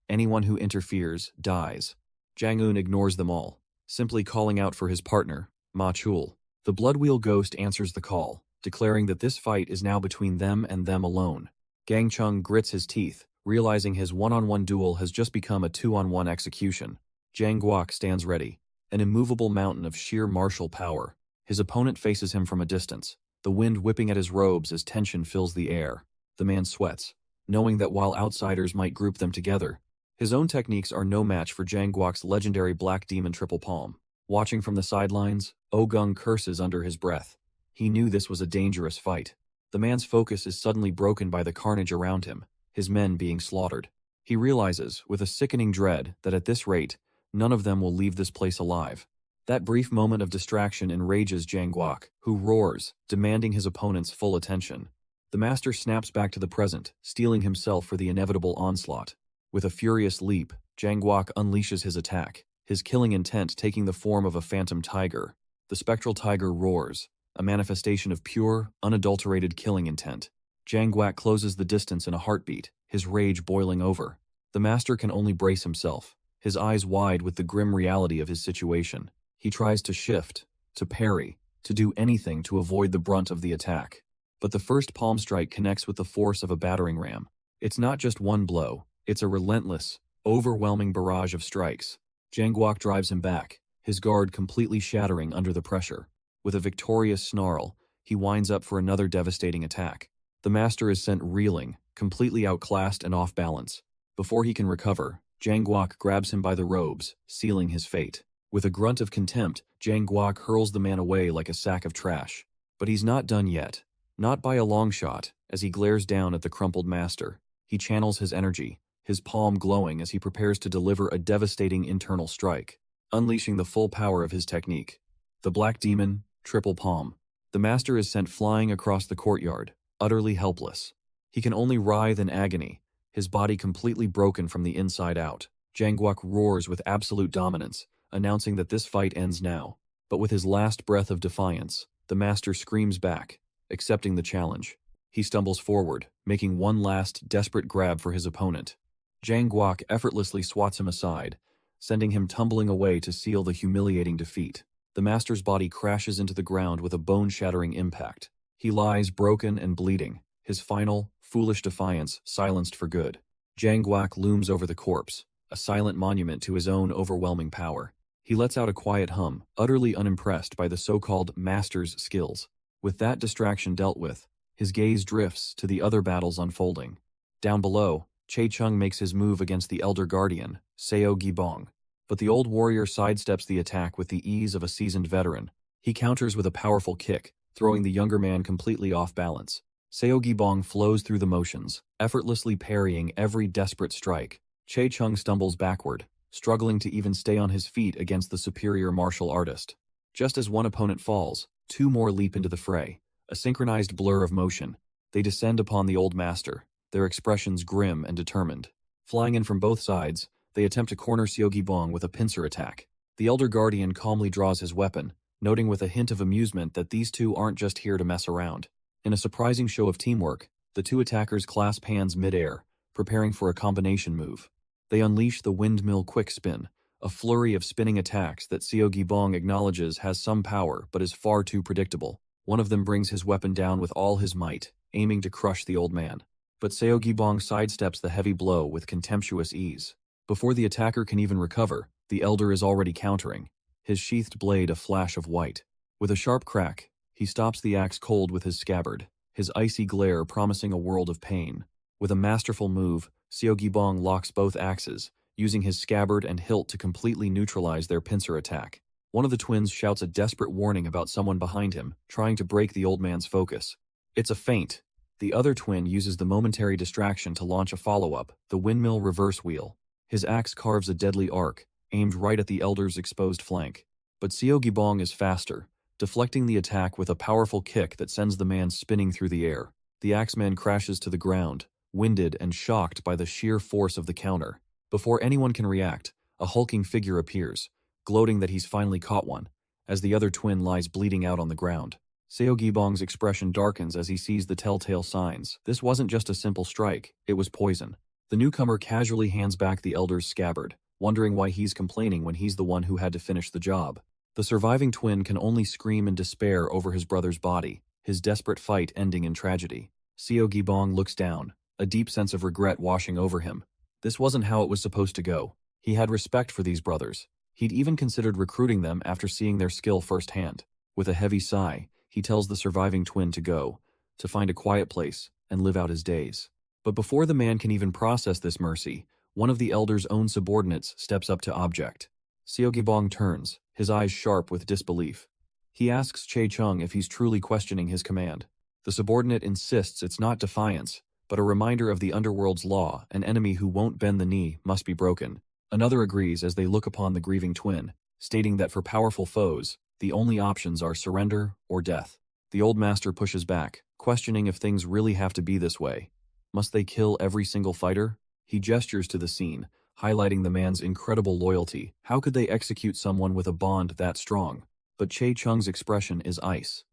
Anyone who interferes dies. Jang-un ignores them all, simply calling out for his partner, Ma Chul. The Bloodwheel Ghost answers the call, declaring that this fight is now between them and them alone. Gang Chung grits his teeth, realizing his one-on-one duel has just become a two-on-one execution. Jang Guok stands ready, an immovable mountain of sheer martial power. His opponent faces him from a distance, the wind whipping at his robes as tension fills the air. The man sweats, knowing that while outsiders might group them together, his own techniques are no match for Jang Guok's legendary Black Demon Triple Palm. Watching from the sidelines, Ogung curses under his breath. He knew this was a dangerous fight. The man's focus is suddenly broken by the carnage around him, his men being slaughtered. He realizes, with a sickening dread, that at this rate, none of them will leave this place alive. That brief moment of distraction enrages Jang Guok, who roars, demanding his opponent's full attention. The master snaps back to the present, steeling himself for the inevitable onslaught. With a furious leap, Jang Guok unleashes his attack, his killing intent taking the form of a phantom tiger. The spectral tiger roars, a manifestation of pure, unadulterated killing intent. Jang Guok closes the distance in a heartbeat, his rage boiling over. The master can only brace himself, his eyes wide with the grim reality of his situation. He tries to shift, to parry, to do anything to avoid the brunt of the attack. But the first palm strike connects with the force of a battering ram. It's not just one blow, it's a relentless, overwhelming barrage of strikes. Jangguok drives him back, his guard completely shattering under the pressure. With a victorious snarl, he winds up for another devastating attack. The master is sent reeling, completely outclassed and off balance. Before he can recover, Jangguok grabs him by the robes, sealing his fate. With a grunt of contempt, Jangguok hurls the man away like a sack of trash. But he's not done yet. Not by a long shot. As he glares down at the crumpled master, he channels his energy, his palm glowing as he prepares to deliver a devastating internal strike, unleashing the full power of his technique. The Black Demon, triple palm. The master is sent flying across the courtyard, utterly helpless. He can only writhe in agony, his body completely broken from the inside out. Jangguok roars with absolute dominance, announcing that this fight ends now. But with his last breath of defiance, the master screams back, accepting the challenge. He stumbles forward, making one last desperate grab for his opponent. Jangguok effortlessly swats him aside, sending him tumbling away to seal the humiliating defeat. The master's body crashes into the ground with a bone-shattering impact. He lies broken and bleeding, his final, foolish defiance silenced for good. Jangguok looms over the corpse, a silent monument to his own overwhelming power. He lets out a quiet hum, utterly unimpressed by the so-called master's skills. With that distraction dealt with, his gaze drifts to the other battles unfolding. Down below, Che Chung makes his move against the elder guardian, Seo Gibong. But the old warrior sidesteps the attack with the ease of a seasoned veteran. He counters with a powerful kick, throwing the younger man completely off balance. Seo Gibong flows through the motions, effortlessly parrying every desperate strike. Che Chung stumbles backward, struggling to even stay on his feet against the superior martial artist. Just as one opponent falls, two more leap into the fray, a synchronized blur of motion. They descend upon the old master, their expressions grim and determined. Flying in from both sides, they attempt to corner Seo Gibong with a pincer attack. The elder guardian calmly draws his weapon, noting with a hint of amusement that these two aren't just here to mess around. In a surprising show of teamwork, the two attackers clasp hands mid-air, preparing for a combination move. They unleash the windmill quick spin, a flurry of spinning attacks that Seo Gibong acknowledges has some power but is far too predictable. One of them brings his weapon down with all his might, aiming to crush the old man. But Seo Gibong sidesteps the heavy blow with contemptuous ease. Before the attacker can even recover, the elder is already countering, his sheathed blade a flash of white. With a sharp crack, he stops the axe cold with his scabbard, his icy glare promising a world of pain. With a masterful move, Seo Gibong locks both axes, using his scabbard and hilt to completely neutralize their pincer attack. One of the twins shouts a desperate warning about someone behind him, trying to break the old man's focus. It's a feint. The other twin uses the momentary distraction to launch a follow-up, the windmill reverse wheel. His axe carves a deadly arc, aimed right at the elder's exposed flank. But Seo Gibong is faster, deflecting the attack with a powerful kick that sends the man spinning through the air. The axeman crashes to the ground, winded and shocked by the sheer force of the counter. Before anyone can react, a hulking figure appears, gloating that he's finally caught one, as the other twin lies bleeding out on the ground. Seo Gibong's expression darkens as he sees the telltale signs. This wasn't just a simple strike, it was poison. The newcomer casually hands back the elder's scabbard, wondering why he's complaining when he's the one who had to finish the job. The surviving twin can only scream in despair over his brother's body, his desperate fight ending in tragedy. Seo Gibong looks down, a deep sense of regret washing over him. This wasn't how it was supposed to go. He had respect for these brothers. He'd even considered recruiting them after seeing their skill firsthand. With a heavy sigh, he tells the surviving twin to go, to find a quiet place, and live out his days. But before the man can even process this mercy, one of the elder's own subordinates steps up to object. Seo Gibong turns, his eyes sharp with disbelief. He asks Che Chung if he's truly questioning his command. The subordinate insists it's not defiance, but a reminder of the underworld's law: an enemy who won't bend the knee must be broken. Another agrees as they look upon the grieving twin, stating that for powerful foes, the only options are surrender or death. The old master pushes back, questioning if things really have to be this way. Must they kill every single fighter? He gestures to the scene, highlighting the man's incredible loyalty. How could they execute someone with a bond that strong? But Che Chung's expression is ice.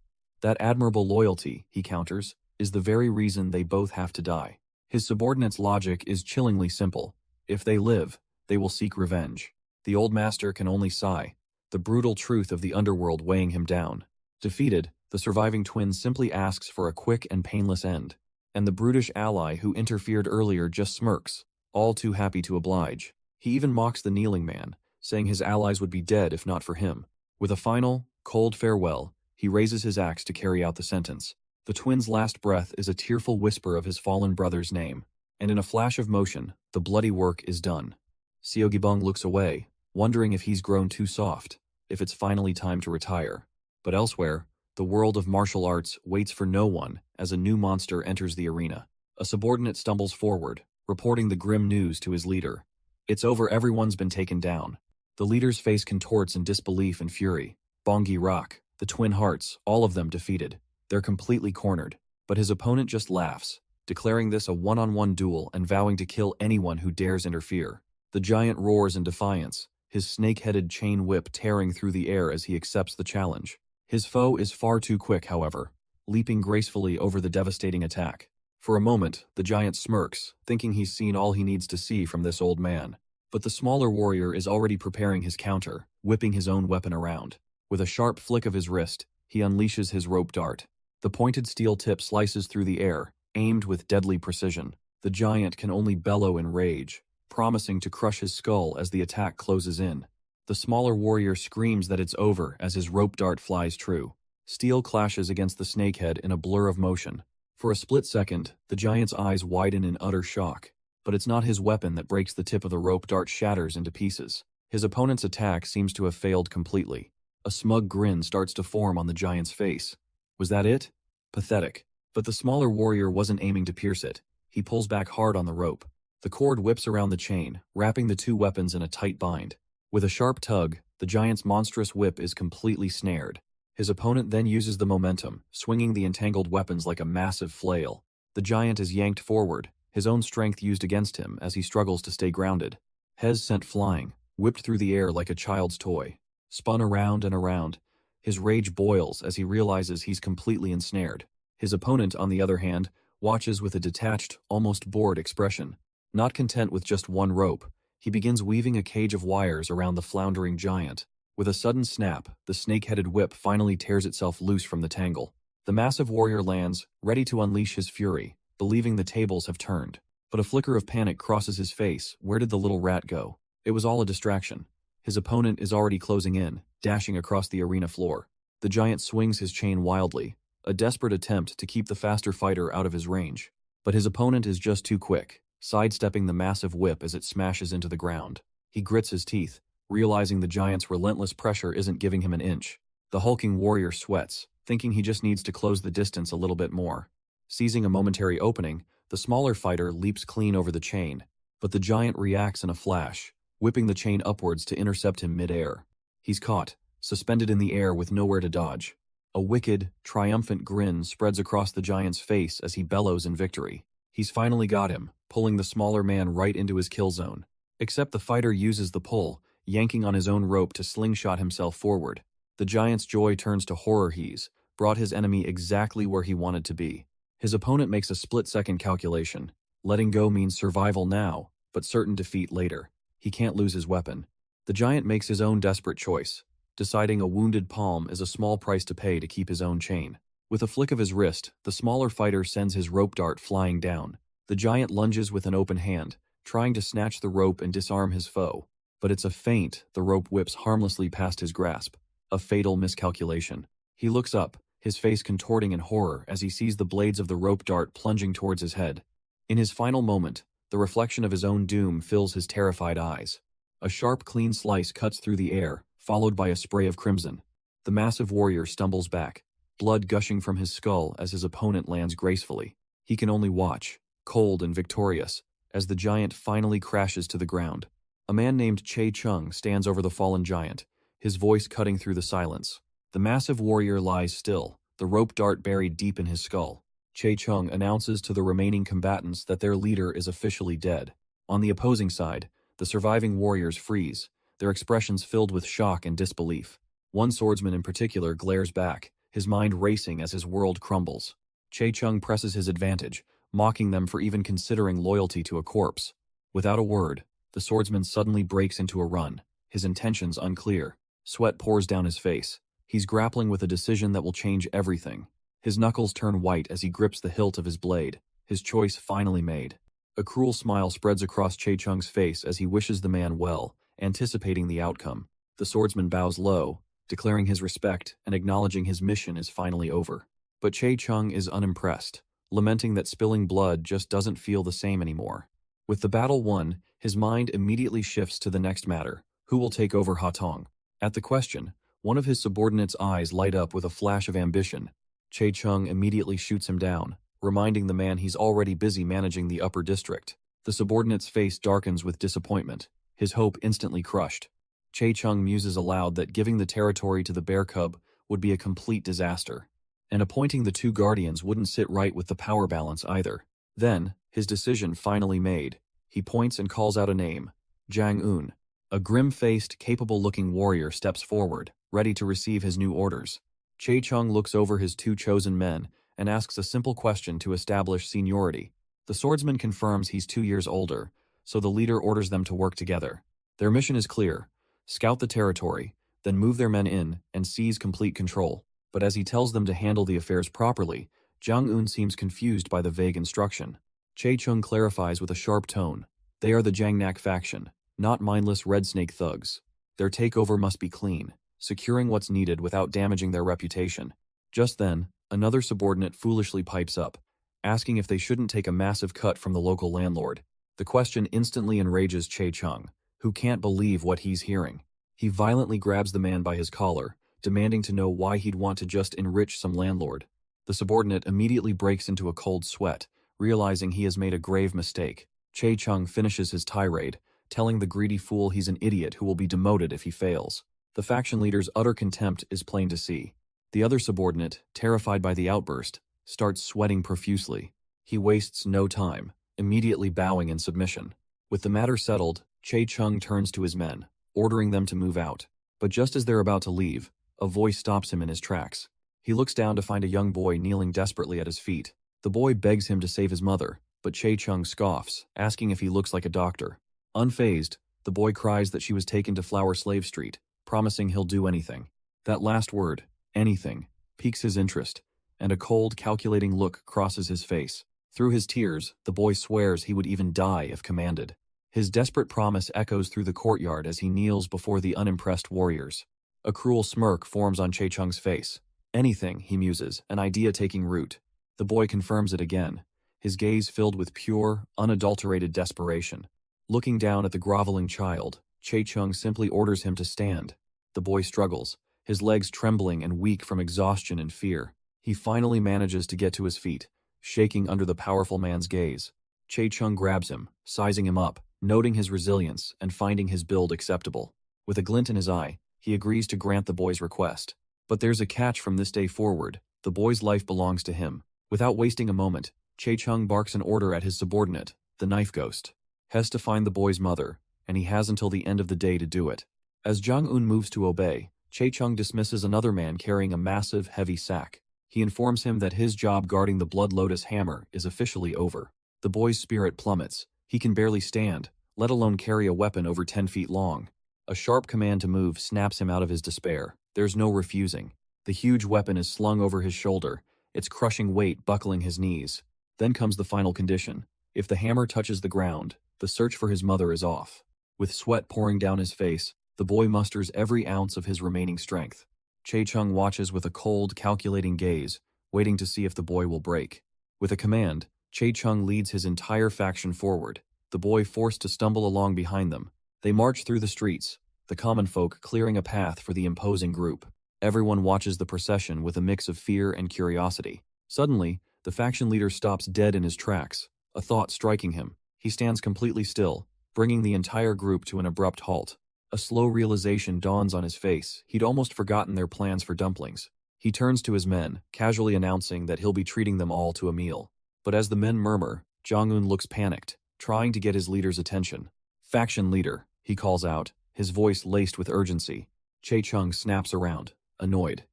That admirable loyalty, he counters, is the very reason they both have to die. His subordinate's logic is chillingly simple. If they live, they will seek revenge. The old master can only sigh, the brutal truth of the underworld weighing him down. Defeated, The surviving twin simply asks for a quick and painless end. And the brutish ally who interfered earlier just smirks, all too happy to oblige. He even mocks the kneeling man, saying his allies would be dead if not for him. With a final, cold farewell, he raises his axe to carry out the sentence. The twin's last breath is a tearful whisper of his fallen brother's name, and in a flash of motion, the bloody work is done. Seogibong looks away, wondering if he's grown too soft, if it's finally time to retire. But elsewhere, the world of martial arts waits for no one as a new monster enters the arena. A subordinate stumbles forward, reporting the grim news to his leader. It's over, everyone's been taken down. The leader's face contorts in disbelief and fury. Bongi Rock, the twin hearts, all of them defeated. They're completely cornered. But his opponent just laughs, declaring this a one-on-one duel and vowing to kill anyone who dares interfere. The giant roars in defiance, his snake-headed chain whip tearing through the air as he accepts the challenge. His foe is far too quick, however, leaping gracefully over the devastating attack. For a moment, the giant smirks, thinking he's seen all he needs to see from this old man. But the smaller warrior is already preparing his counter, whipping his own weapon around. With a sharp flick of his wrist, he unleashes his rope dart. The pointed steel tip slices through the air, aimed with deadly precision. The giant can only bellow in rage, promising to crush his skull as the attack closes in. The smaller warrior screams that it's over as his rope dart flies true. Steel clashes against the snakehead in a blur of motion. For a split second, the giant's eyes widen in utter shock. But it's not his weapon that breaks. The tip of the rope dart shatters into pieces. His opponent's attack seems to have failed completely. A smug grin starts to form on the giant's face. Was that it? Pathetic. But the smaller warrior wasn't aiming to pierce it. He pulls back hard on the rope. The cord whips around the chain, wrapping the two weapons in a tight bind. With a sharp tug, the giant's monstrous whip is completely snared. His opponent then uses the momentum, swinging the entangled weapons like a massive flail. The giant is yanked forward, his own strength used against him as he struggles to stay grounded. Hez sent flying, whipped through the air like a child's toy. Spun around and around. His rage boils as he realizes he's completely ensnared. His opponent, on the other hand, watches with a detached, almost bored expression. Not content with just one rope, he begins weaving a cage of wires around the floundering giant. With a sudden snap, the snake-headed whip finally tears itself loose from the tangle. The massive warrior lands, ready to unleash his fury, believing the tables have turned. But a flicker of panic crosses his face. Where did the little rat go? It was all a distraction. His opponent is already closing in, dashing across the arena floor. The giant swings his chain wildly, a desperate attempt to keep the faster fighter out of his range. But his opponent is just too quick, sidestepping the massive whip as it smashes into the ground. He grits his teeth, realizing the giant's relentless pressure isn't giving him an inch. The hulking warrior sweats, thinking he just needs to close the distance a little bit more. Seizing a momentary opening, the smaller fighter leaps clean over the chain, but the giant reacts in a flash, whipping the chain upwards to intercept him mid-air. He's caught, suspended in the air with nowhere to dodge. A wicked, triumphant grin spreads across the giant's face as he bellows in victory. He's finally got him, pulling the smaller man right into his kill zone. Except the fighter uses the pull, yanking on his own rope to slingshot himself forward. The giant's joy turns to horror. He's brought his enemy exactly where he wanted to be. His opponent makes a split-second calculation. Letting go means survival now, but certain defeat later. He can't lose his weapon. The giant makes his own desperate choice, deciding a wounded palm is a small price to pay to keep his own chain. With a flick of his wrist, the smaller fighter sends his rope dart flying down. The giant lunges with an open hand, trying to snatch the rope and disarm his foe. But it's a feint. The rope whips harmlessly past his grasp. A fatal miscalculation. He looks up, his face contorting in horror as he sees the blades of the rope dart plunging towards his head. In his final moment, the reflection of his own doom fills his terrified eyes. A sharp, clean slice cuts through the air, followed by a spray of crimson. The massive warrior stumbles back, blood gushing from his skull as his opponent lands gracefully. He can only watch, cold and victorious, as the giant finally crashes to the ground. A man named Che Chung stands over the fallen giant, his voice cutting through the silence. The massive warrior lies still, the rope dart buried deep in his skull. Che Chung announces to the remaining combatants that their leader is officially dead. On the opposing side, the surviving warriors freeze, their expressions filled with shock and disbelief. One swordsman in particular glares back, his mind racing as his world crumbles. Che Chung presses his advantage, mocking them for even considering loyalty to a corpse. Without a word, the swordsman suddenly breaks into a run, his intentions unclear. Sweat pours down his face. He's grappling with a decision that will change everything. His knuckles turn white as he grips the hilt of his blade, his choice finally made. A cruel smile spreads across Chae-Chung's face as he wishes the man well, anticipating the outcome. The swordsman bows low, declaring his respect and acknowledging his mission is finally over. But Chae-Chung is unimpressed, lamenting that spilling blood just doesn't feel the same anymore. With the battle won, his mind immediately shifts to the next matter: who will take over Hatong? At the question, one of his subordinates' eyes light up with a flash of ambition. Chae-Chung immediately shoots him down, reminding the man he's already busy managing the upper district. The subordinate's face darkens with disappointment, his hope instantly crushed. Chae-Chung muses aloud that giving the territory to the bear cub would be a complete disaster, and appointing the two guardians wouldn't sit right with the power balance either. Then, his decision finally made, he points and calls out a name: Jang Un. A grim-faced, capable-looking warrior steps forward, ready to receive his new orders. Chae-Chung looks over his two chosen men and asks a simple question to establish seniority. The swordsman confirms he's 2 years older, so the leader orders them to work together. Their mission is clear: scout the territory, then move their men in and seize complete control. But as he tells them to handle the affairs properly, Jang Un seems confused by the vague instruction. Chae-Chung clarifies with a sharp tone: they are the Jangnak faction, not mindless red snake thugs. Their takeover must be clean, securing what's needed without damaging their reputation. Just then, another subordinate foolishly pipes up, asking if they shouldn't take a massive cut from the local landlord. The question instantly enrages Chae-Chung, who can't believe what he's hearing. He violently grabs the man by his collar, demanding to know why he'd want to just enrich some landlord. The subordinate immediately breaks into a cold sweat, realizing he has made a grave mistake. Chae-Chung finishes his tirade, telling the greedy fool he's an idiot who will be demoted if he fails. The faction leader's utter contempt is plain to see. The other subordinate, terrified by the outburst, starts sweating profusely. He wastes no time, immediately bowing in submission. With the matter settled, Chae-Chung turns to his men, ordering them to move out. But just as they're about to leave, a voice stops him in his tracks. He looks down to find a young boy kneeling desperately at his feet. The boy begs him to save his mother, but Chae-Chung scoffs, asking if he looks like a doctor. Unfazed, the boy cries that she was taken to Flower Slave Street, promising he'll do anything. That last word, anything, piques his interest, and a cold, calculating look crosses his face. Through his tears, the boy swears he would even die if commanded. His desperate promise echoes through the courtyard as he kneels before the unimpressed warriors. A cruel smirk forms on Chae-Chung's face. Anything, he muses, an idea taking root. The boy confirms it again, his gaze filled with pure, unadulterated desperation. Looking down at the groveling child, Chae-Chung simply orders him to stand. The boy struggles, his legs trembling and weak from exhaustion and fear. He finally manages to get to his feet, shaking under the powerful man's gaze. Chae-Chung grabs him, sizing him up, noting his resilience and finding his build acceptable. With a glint in his eye, he agrees to grant the boy's request. But there's a catch from this day forward: the boy's life belongs to him. Without wasting a moment, Chae-Chung barks an order at his subordinate, the knife ghost. Has to find the boy's mother, and he has until the end of the day to do it. As Jang Un moves to obey, Chae-Chung dismisses another man carrying a massive, heavy sack. He informs him that his job guarding the Blood Lotus hammer is officially over. The boy's spirit plummets. He can barely stand, let alone carry a weapon over 10 feet long. A sharp command to move snaps him out of his despair. There's no refusing. The huge weapon is slung over his shoulder, its crushing weight buckling his knees. Then comes the final condition. If the hammer touches the ground, the search for his mother is off. With sweat pouring down his face, the boy musters every ounce of his remaining strength. Chae-Chung watches with a cold, calculating gaze, waiting to see if the boy will break. With a command, Chae-Chung leads his entire faction forward, the boy forced to stumble along behind them. They march through the streets, the common folk clearing a path for the imposing group. Everyone watches the procession with a mix of fear and curiosity. Suddenly, the faction leader stops dead in his tracks, a thought striking him. He stands completely still, bringing the entire group to an abrupt halt. A slow realization dawns on his face. He'd almost forgotten their plans for dumplings. He turns to his men, casually announcing that he'll be treating them all to a meal. But as the men murmur, Jang-un looks panicked, trying to get his leader's attention. "Faction leader," he calls out, his voice laced with urgency. Chae-Chung snaps around, annoyed.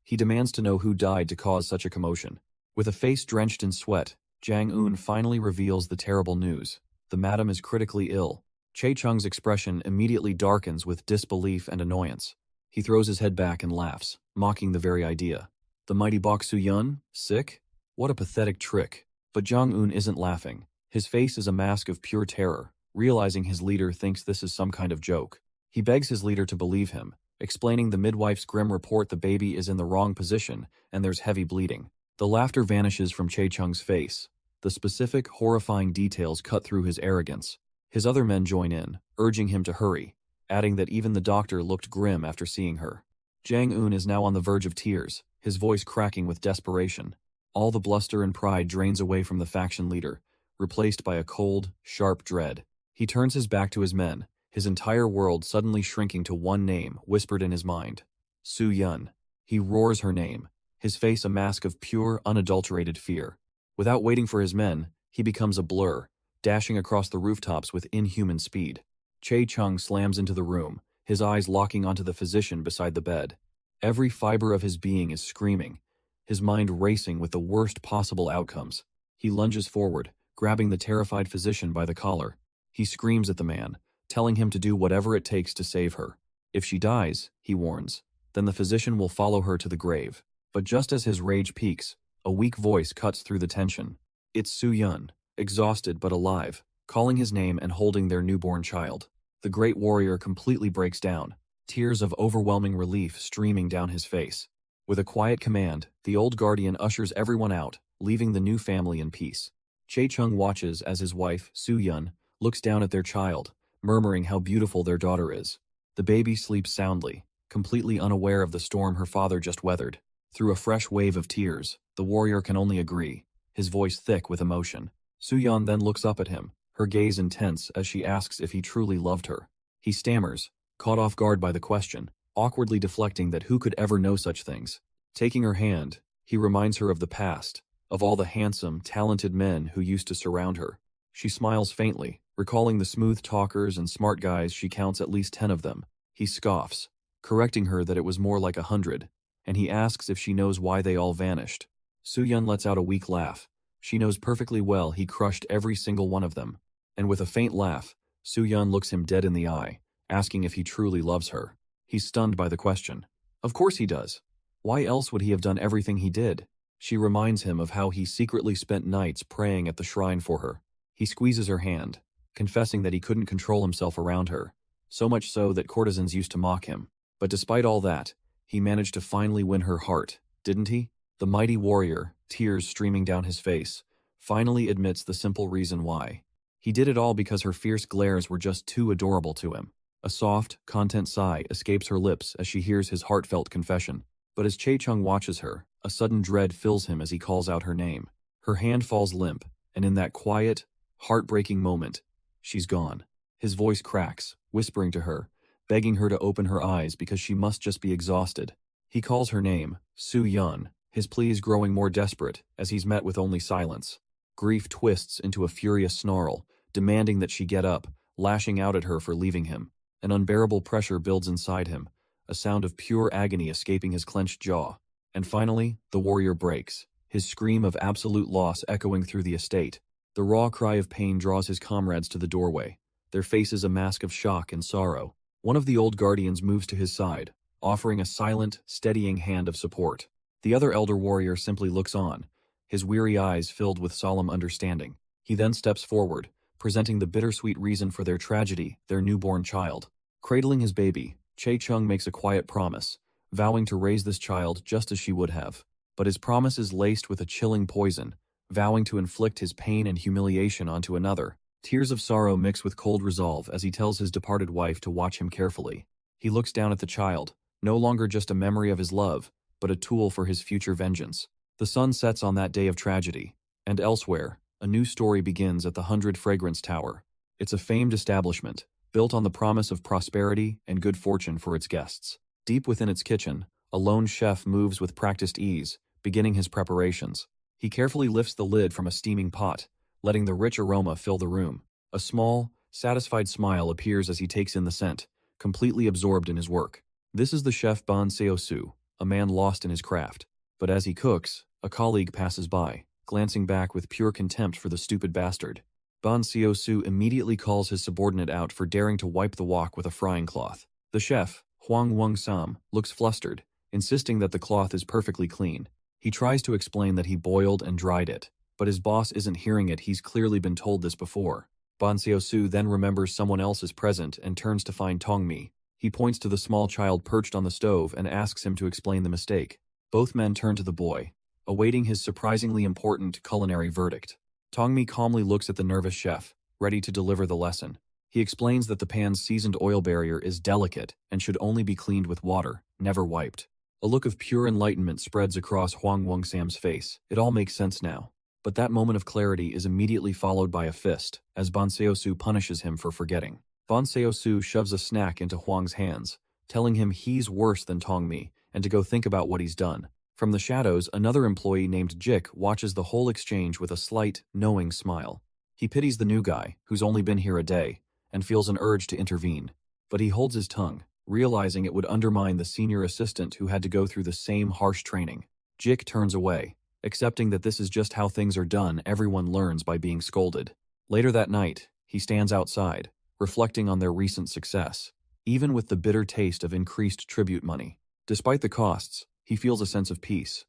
He demands to know who died to cause such a commotion. With a face drenched in sweat, Jang-un finally reveals the terrible news. The madam is critically ill. Chae-Chung's expression immediately darkens with disbelief and annoyance. He throws his head back and laughs. mocking the very idea. The mighty Bok Su-yun? Sick? What a pathetic trick. But Jong-un isn't laughing. His face is a mask of pure terror, realizing his leader thinks this is some kind of joke. He begs his leader to believe him, explaining the midwife's grim report the baby is in the wrong position and there's heavy bleeding. The laughter vanishes from Chae-chung's face. The specific, horrifying details cut through his arrogance. His other men join in, urging him to hurry, adding that even the doctor looked grim after seeing her. Jang-un is now on the verge of tears, his voice cracking with desperation. All the bluster and pride drains away from the faction leader, replaced by a cold, sharp dread. He turns his back to his men, his entire world suddenly shrinking to one name whispered in his mind. Su-yun. He roars her name, his face a mask of pure, unadulterated fear. Without waiting for his men, he becomes a blur, dashing across the rooftops with inhuman speed. Chae-chung slams into the room, his eyes locking onto the physician beside the bed. Every fiber of his being is screaming, his mind racing with the worst possible outcomes. He lunges forward, grabbing the terrified physician by the collar. He screams at the man, telling him to do whatever it takes to save her. If she dies, he warns, then the physician will follow her to the grave. But just as his rage peaks, a weak voice cuts through the tension. It's Su-yun, exhausted but alive, calling his name and holding their newborn child. The great warrior completely breaks down, tears of overwhelming relief streaming down his face. With a quiet command, the old guardian ushers everyone out, leaving the new family in peace. Chae-chung watches as his wife, Su-yun, looks down at their child, murmuring how beautiful their daughter is. The baby sleeps soundly, completely unaware of the storm her father just weathered. Through a fresh wave of tears, the warrior can only agree, his voice thick with emotion. Su-yun then looks up at him, her gaze intense as she asks if he truly loved her. He stammers, caught off guard by the question, awkwardly deflecting that who could ever know such things. Taking her hand, he reminds her of the past, of all the handsome, talented men who used to surround her. She smiles faintly, recalling the smooth talkers and smart guys. She counts at least 10 of them. He scoffs, correcting her that it was more like 100, and he asks if she knows why they all vanished. Su-yun lets out a weak laugh. She knows perfectly well he crushed every single one of them. And with a faint laugh, Su-yun looks him dead in the eye, asking if he truly loves her. He's stunned by the question. Of course he does. Why else would he have done everything he did? She reminds him of how he secretly spent nights praying at the shrine for her. He squeezes her hand, confessing that he couldn't control himself around her, so much so that courtesans used to mock him. But despite all that, he managed to finally win her heart, didn't he? The mighty warrior, tears streaming down his face, finally admits the simple reason why. He did it all because her fierce glares were just too adorable to him. A soft, content sigh escapes her lips as she hears his heartfelt confession. But as Chae-chung watches her, a sudden dread fills him as he calls out her name. Her hand falls limp, and in that quiet, heartbreaking moment, she's gone. His voice cracks, whispering to her, begging her to open her eyes because she must just be exhausted. He calls her name, Su-yun, his pleas growing more desperate as he's met with only silence. Grief twists into a furious snarl, demanding that she get up, lashing out at her for leaving him. An unbearable pressure builds inside him, a sound of pure agony escaping his clenched jaw. And finally, the warrior breaks, his scream of absolute loss echoing through the estate. The raw cry of pain draws his comrades to the doorway, their faces a mask of shock and sorrow. One of the old guardians moves to his side, offering a silent, steadying hand of support. The other elder warrior simply looks on, his weary eyes filled with solemn understanding. He then steps forward, presenting the bittersweet reason for their tragedy, their newborn child. Cradling his baby, Chae-chung makes a quiet promise, vowing to raise this child just as she would have. But his promise is laced with a chilling poison, vowing to inflict his pain and humiliation onto another. Tears of sorrow mix with cold resolve as he tells his departed wife to watch him carefully. He looks down at the child, no longer just a memory of his love, but a tool for his future vengeance. The sun sets on that day of tragedy, and elsewhere, a new story begins at the 100 Fragrance Tower. It's a famed establishment, built on the promise of prosperity and good fortune for its guests. Deep within its kitchen, a lone chef moves with practiced ease, beginning his preparations. He carefully lifts the lid from a steaming pot, letting the rich aroma fill the room. A small, satisfied smile appears as he takes in the scent, completely absorbed in his work. This is the chef Ban Seo-su, a man lost in his craft. But as he cooks, a colleague passes by, glancing back with pure contempt for the stupid bastard. Ban Seo-su immediately calls his subordinate out for daring to wipe the wok with a frying cloth. The chef, Hwang Wung-sam, looks flustered, insisting that the cloth is perfectly clean. He tries to explain that he boiled and dried it, but his boss isn't hearing it. He's clearly been told this before. Ban Xiaosu then remembers someone else is present and turns to find Tongmi. He points to the small child perched on the stove and asks him to explain the mistake. Both men turn to the boy, awaiting his surprisingly important culinary verdict. Tongmi calmly looks at the nervous chef, ready to deliver the lesson. He explains that the pan's seasoned oil barrier is delicate and should only be cleaned with water, never wiped. A look of pure enlightenment spreads across Huang Wangsam's face. It all makes sense now. But that moment of clarity is immediately followed by a fist, as Ban Xiaosu punishes him for forgetting. Ban Xiaosu shoves a snack into Huang's hands, telling him he's worse than Tongmi, and to go think about what he's done. From the shadows, another employee named Jik watches the whole exchange with a slight, knowing smile. He pities the new guy, who's only been here a day, and feels an urge to intervene. But he holds his tongue, realizing it would undermine the senior assistant who had to go through the same harsh training. Jik turns away, accepting that this is just how things are done. Everyone learns by being scolded. Later that night, he stands outside, reflecting on their recent success, even with the bitter taste of increased tribute money. Despite the costs, he feels a sense of peace.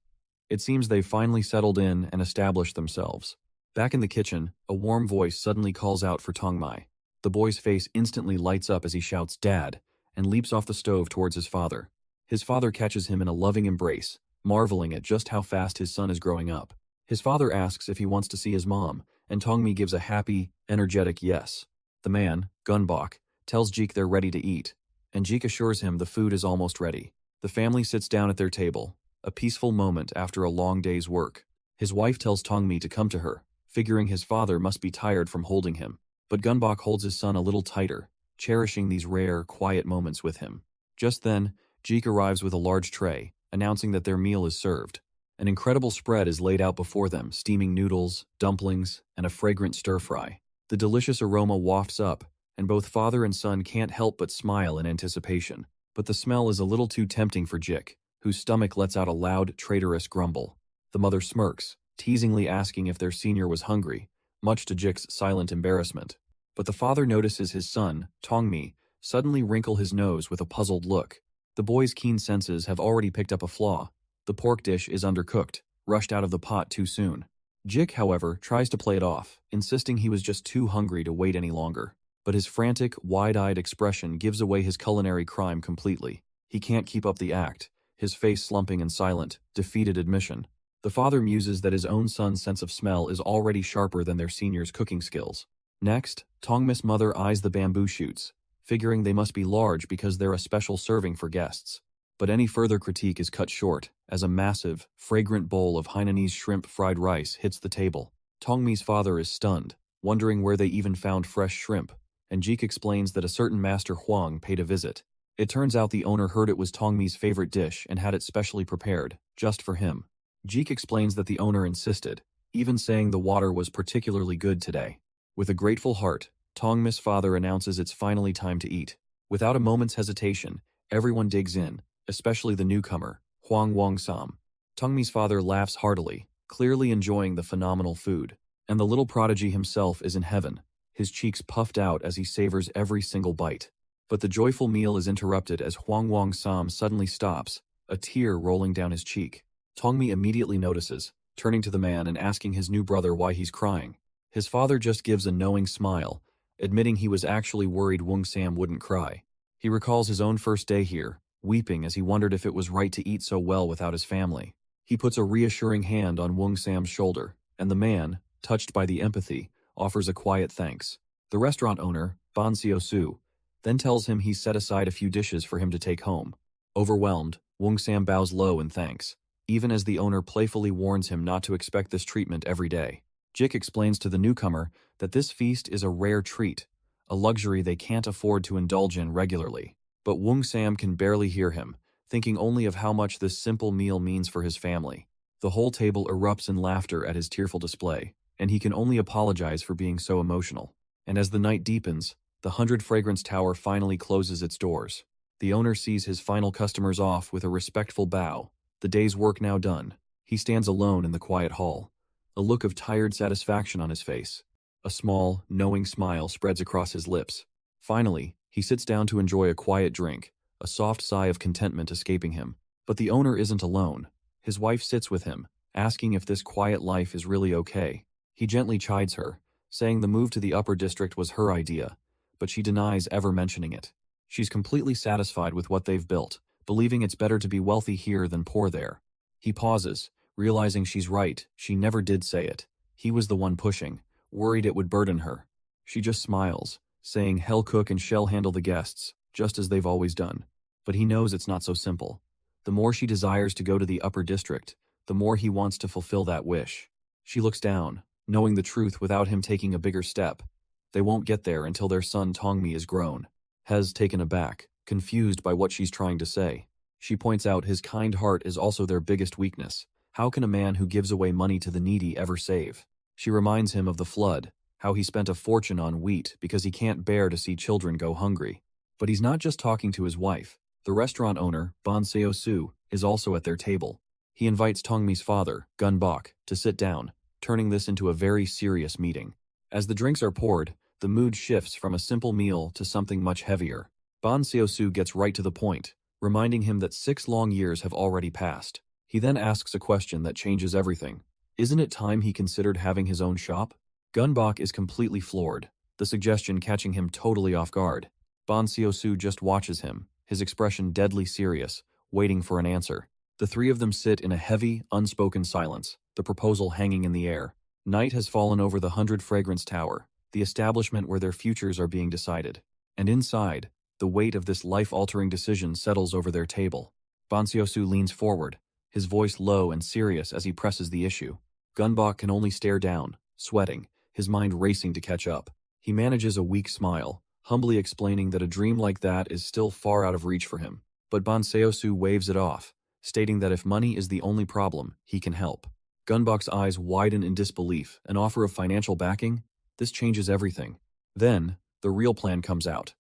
It seems they've finally settled in and established themselves. Back in the kitchen, a warm voice suddenly calls out for Tongmai. The boy's face instantly lights up as he shouts, "Dad," and leaps off the stove towards his father. His father catches him in a loving embrace, marveling at just how fast his son is growing up. His father asks if he wants to see his mom, and Tongmi gives a happy, energetic yes. The man, Gunbok, tells Jeek they're ready to eat, and Jeek assures him the food is almost ready. The family sits down at their table, a peaceful moment after a long day's work. His wife tells Tongmi to come to her, figuring his father must be tired from holding him. But Gunbok holds his son a little tighter, cherishing these rare, quiet moments with him. Just then, Jeek arrives with a large tray, announcing that their meal is served. An incredible spread is laid out before them, steaming noodles, dumplings, and a fragrant stir-fry. The delicious aroma wafts up, and both father and son can't help but smile in anticipation. But the smell is a little too tempting for Jik, whose stomach lets out a loud, traitorous grumble. The mother smirks, teasingly asking if their senior was hungry, much to Jik's silent embarrassment. But the father notices his son, Tongmi, suddenly wrinkle his nose with a puzzled look. The boy's keen senses have already picked up a flaw. The pork dish is undercooked, rushed out of the pot too soon. Jik, however, tries to play it off, insisting he was just too hungry to wait any longer. But his frantic, wide-eyed expression gives away his culinary crime completely. He can't keep up the act, his face slumping and silent, defeated admission. The father muses that his own son's sense of smell is already sharper than their senior's cooking skills. Next, Tongmi's mother eyes the bamboo shoots, figuring they must be large because they're a special serving for guests. But any further critique is cut short, as a massive, fragrant bowl of Hainanese shrimp fried rice hits the table. Tongmi's father is stunned, wondering where they even found fresh shrimp, and Jeek explains that a certain Master Huang paid a visit. It turns out the owner heard it was Tongmi's favorite dish and had it specially prepared, just for him. Jeek explains that the owner insisted, even saying the water was particularly good today. With a grateful heart, Tongmi's father announces it's finally time to eat. Without a moment's hesitation, everyone digs in, especially the newcomer, Huang Wangsam. Tongmi's father laughs heartily, clearly enjoying the phenomenal food. And the little prodigy himself is in heaven, his cheeks puffed out as he savors every single bite. But the joyful meal is interrupted as Huang Wangsam suddenly stops, a tear rolling down his cheek. Tongmi immediately notices, turning to the man and asking his new brother why he's crying. His father just gives a knowing smile, admitting he was actually worried Wangsam wouldn't cry. He recalls his own first day here, weeping as he wondered if it was right to eat so well without his family. He puts a reassuring hand on Wangsam's shoulder, and the man, touched by the empathy, offers a quiet thanks. The restaurant owner, Ban Xiaosu, then tells him he's set aside a few dishes for him to take home. Overwhelmed, Wangsam bows low in thanks, even as the owner playfully warns him not to expect this treatment every day. Jik explains to the newcomer that this feast is a rare treat, a luxury they can't afford to indulge in regularly. But Wangsam can barely hear him, thinking only of how much this simple meal means for his family. The whole table erupts in laughter at his tearful display, and he can only apologize for being so emotional. And as the night deepens, the 100 Fragrance Tower finally closes its doors. The owner sees his final customers off with a respectful bow, the day's work now done. He stands alone in the quiet hall, a look of tired satisfaction on his face. A small, knowing smile spreads across his lips. Finally, he sits down to enjoy a quiet drink, a soft sigh of contentment escaping him. But the owner isn't alone. His wife sits with him, asking if this quiet life is really okay. He gently chides her, saying the move to the upper district was her idea, but she denies ever mentioning it. She's completely satisfied with what they've built, believing it's better to be wealthy here than poor there. He pauses, realizing she's right, she never did say it. He was the one pushing, worried it would burden her. She just smiles, saying he'll cook and she'll handle the guests, just as they've always done. But he knows it's not so simple. The more she desires to go to the upper district, the more he wants to fulfill that wish. She looks down, knowing the truth without him taking a bigger step. They won't get there until their son Tongmi is grown. Hez taken aback, confused by what she's trying to say. She points out his kind heart is also their biggest weakness. How can a man who gives away money to the needy ever save? She reminds him of the flood, how he spent a fortune on wheat because he can't bear to see children go hungry. But he's not just talking to his wife. The restaurant owner, Ban Seo-soo, is also at their table. He invites Tongmi's father, Gun Bok, to sit down, turning this into a very serious meeting. As the drinks are poured, the mood shifts from a simple meal to something much heavier. Ban Seo-soo gets right to the point, reminding him that 6 long years have already passed. He then asks a question that changes everything. Isn't it time he considered having his own shop? Gun Bok is completely floored, the suggestion catching him totally off guard. Ban Seo-soo just watches him, his expression deadly serious, waiting for an answer. The three of them sit in a heavy, unspoken silence, the proposal hanging in the air. Night has fallen over the 100 Fragrance Tower, the establishment where their futures are being decided. And inside, the weight of this life-altering decision settles over their table. Ban Seo-soo leans forward, his voice low and serious as he presses the issue. Gun Bok can only stare down, sweating, his mind racing to catch up. He manages a weak smile, humbly explaining that a dream like that is still far out of reach for him. But Ban Seo-soo waves it off, stating that if money is the only problem, he can help. Gun Bok's eyes widen in disbelief. An offer of financial backing? This changes everything. Then, the real plan comes out.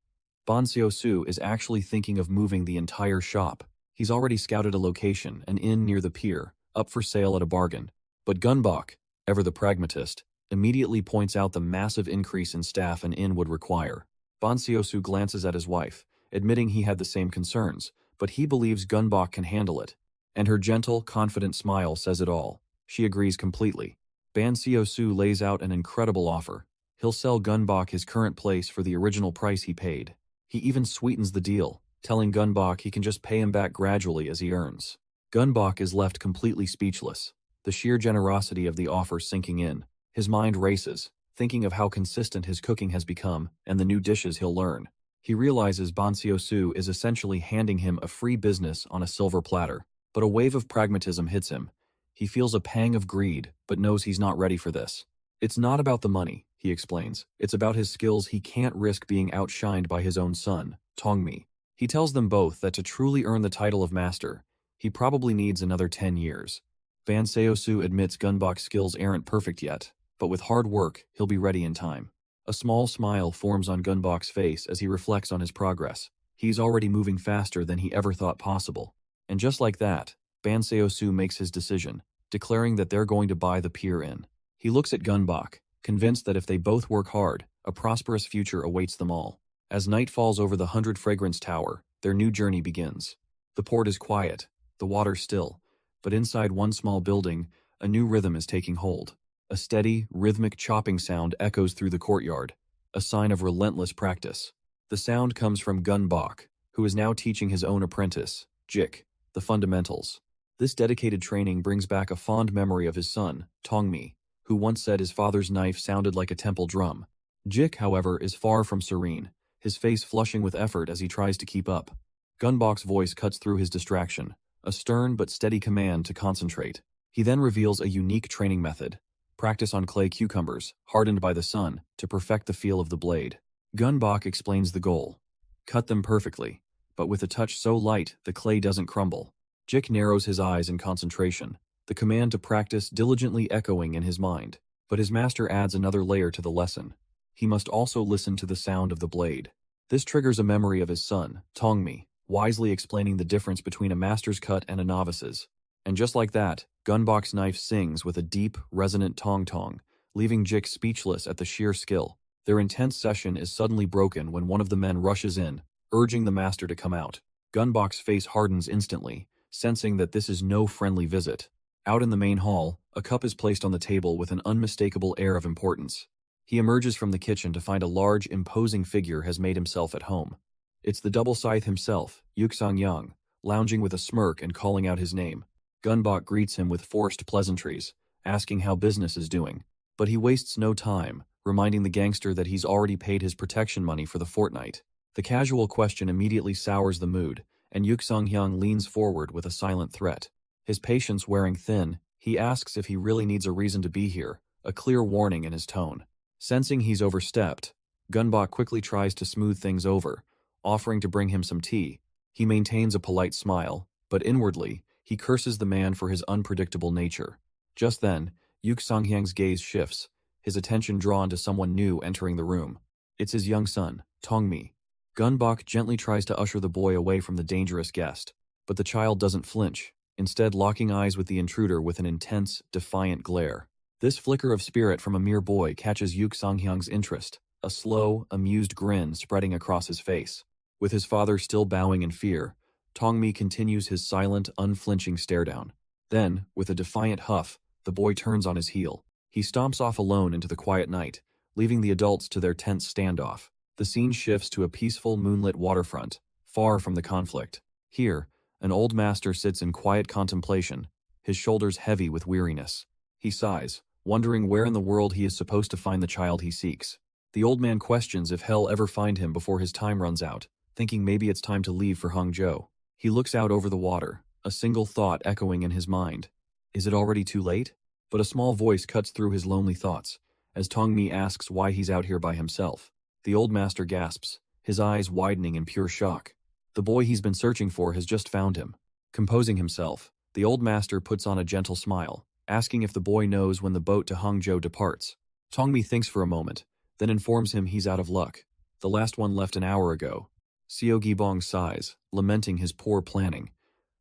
Ban Seo-soo is actually thinking of moving the entire shop. He's already scouted a location, an inn near the pier, up for sale at a bargain. But Gun Bok, ever the pragmatist, immediately points out the massive increase in staff an inn would require. Ban Seo-soo glances at his wife, admitting he had the same concerns, but he believes Gun Bok can handle it. And her gentle, confident smile says it all. She agrees completely. Ban Seo-soo lays out an incredible offer. He'll sell Gun Bok his current place for the original price he paid. He even sweetens the deal, telling Gun Bok he can just pay him back gradually as he earns. Gun Bok is left completely speechless, the sheer generosity of the offer sinking in. His mind races, thinking of how consistent his cooking has become and the new dishes he'll learn. He realizes Ban Seo-soo is essentially handing him a free business on a silver platter. But a wave of pragmatism hits him. He feels a pang of greed, but knows he's not ready for this. It's not about the money, he explains. It's about his skills. He can't risk being outshined by his own son, Tongmi. He tells them both that to truly earn the title of master, he probably needs another 10 years. Ban Seo-soo admits Gun Bok's skills aren't perfect yet, but with hard work, he'll be ready in time. A small smile forms on Gun Bok's face as he reflects on his progress. He's already moving faster than he ever thought possible. And just like that, Ban Seo-soo makes his decision, declaring that they're going to buy the pier inn. He looks at Gun Bok, convinced that if they both work hard, a prosperous future awaits them all. As night falls over the 100 Fragrance Tower, their new journey begins. The port is quiet, the water still, but inside one small building, a new rhythm is taking hold. A steady, rhythmic chopping sound echoes through the courtyard, a sign of relentless practice. The sound comes from Gun Bok, who is now teaching his own apprentice, Jik, the fundamentals. This dedicated training brings back a fond memory of his son, Tongmi, who once said his father's knife sounded like a temple drum. Jik, however, is far from serene, his face flushing with effort as he tries to keep up. Gun Bok's voice cuts through his distraction, a stern but steady command to concentrate. He then reveals a unique training method. Practice on clay cucumbers, hardened by the sun, to perfect the feel of the blade. Gun Bok explains the goal. Cut them perfectly, but with a touch so light the clay doesn't crumble. Jik narrows his eyes in concentration, the command to practice diligently echoing in his mind. But his master adds another layer to the lesson. He must also listen to the sound of the blade. This triggers a memory of his son, Tongmi, wisely explaining the difference between a master's cut and a novice's. And just like that, Gun Bok's knife sings with a deep, resonant tong-tong, leaving Jik speechless at the sheer skill. Their intense session is suddenly broken when one of the men rushes in, urging the master to come out. Gun Bok's face hardens instantly, sensing that this is no friendly visit. Out in the main hall, a cup is placed on the table with an unmistakable air of importance. He emerges from the kitchen to find a large, imposing figure has made himself at home. It's the double scythe himself, Yuksang-yang, lounging with a smirk and calling out his name. Gunbok greets him with forced pleasantries, asking how business is doing. But he wastes no time, reminding the gangster that he's already paid his protection money for the fortnight. The casual question immediately sours the mood, and Yuksang-yang leans forward with a silent threat. His patience wearing thin, he asks if he really needs a reason to be here, a clear warning in his tone. Sensing he's overstepped, Gunbok quickly tries to smooth things over, offering to bring him some tea. He maintains a polite smile, but inwardly, he curses the man for his unpredictable nature. Just then, Yuksang-yang's gaze shifts, his attention drawn to someone new entering the room. It's his young son, Tongmi. Gunbok gently tries to usher the boy away from the dangerous guest, but the child doesn't flinch, instead locking eyes with the intruder with an intense, defiant glare. This flicker of spirit from a mere boy catches Yuksang-yang's interest, a slow, amused grin spreading across his face. With his father still bowing in fear, Tongmi continues his silent, unflinching stare-down. Then, with a defiant huff, the boy turns on his heel. He stomps off alone into the quiet night, leaving the adults to their tense standoff. The scene shifts to a peaceful, moonlit waterfront, far from the conflict. Here, an old master sits in quiet contemplation, his shoulders heavy with weariness. He sighs, wondering where in the world he is supposed to find the child he seeks. The old man questions if he'll ever find him before his time runs out, thinking maybe it's time to leave for Hangzhou. He looks out over the water, a single thought echoing in his mind. Is it already too late? But a small voice cuts through his lonely thoughts, as Tongmi asks why he's out here by himself. The old master gasps, his eyes widening in pure shock. The boy he's been searching for has just found him. Composing himself, the old master puts on a gentle smile, asking if the boy knows when the boat to Hangzhou departs. Tongmi thinks for a moment, then informs him he's out of luck. The last one left an hour ago. Xiao Gibong sighs, lamenting his poor planning.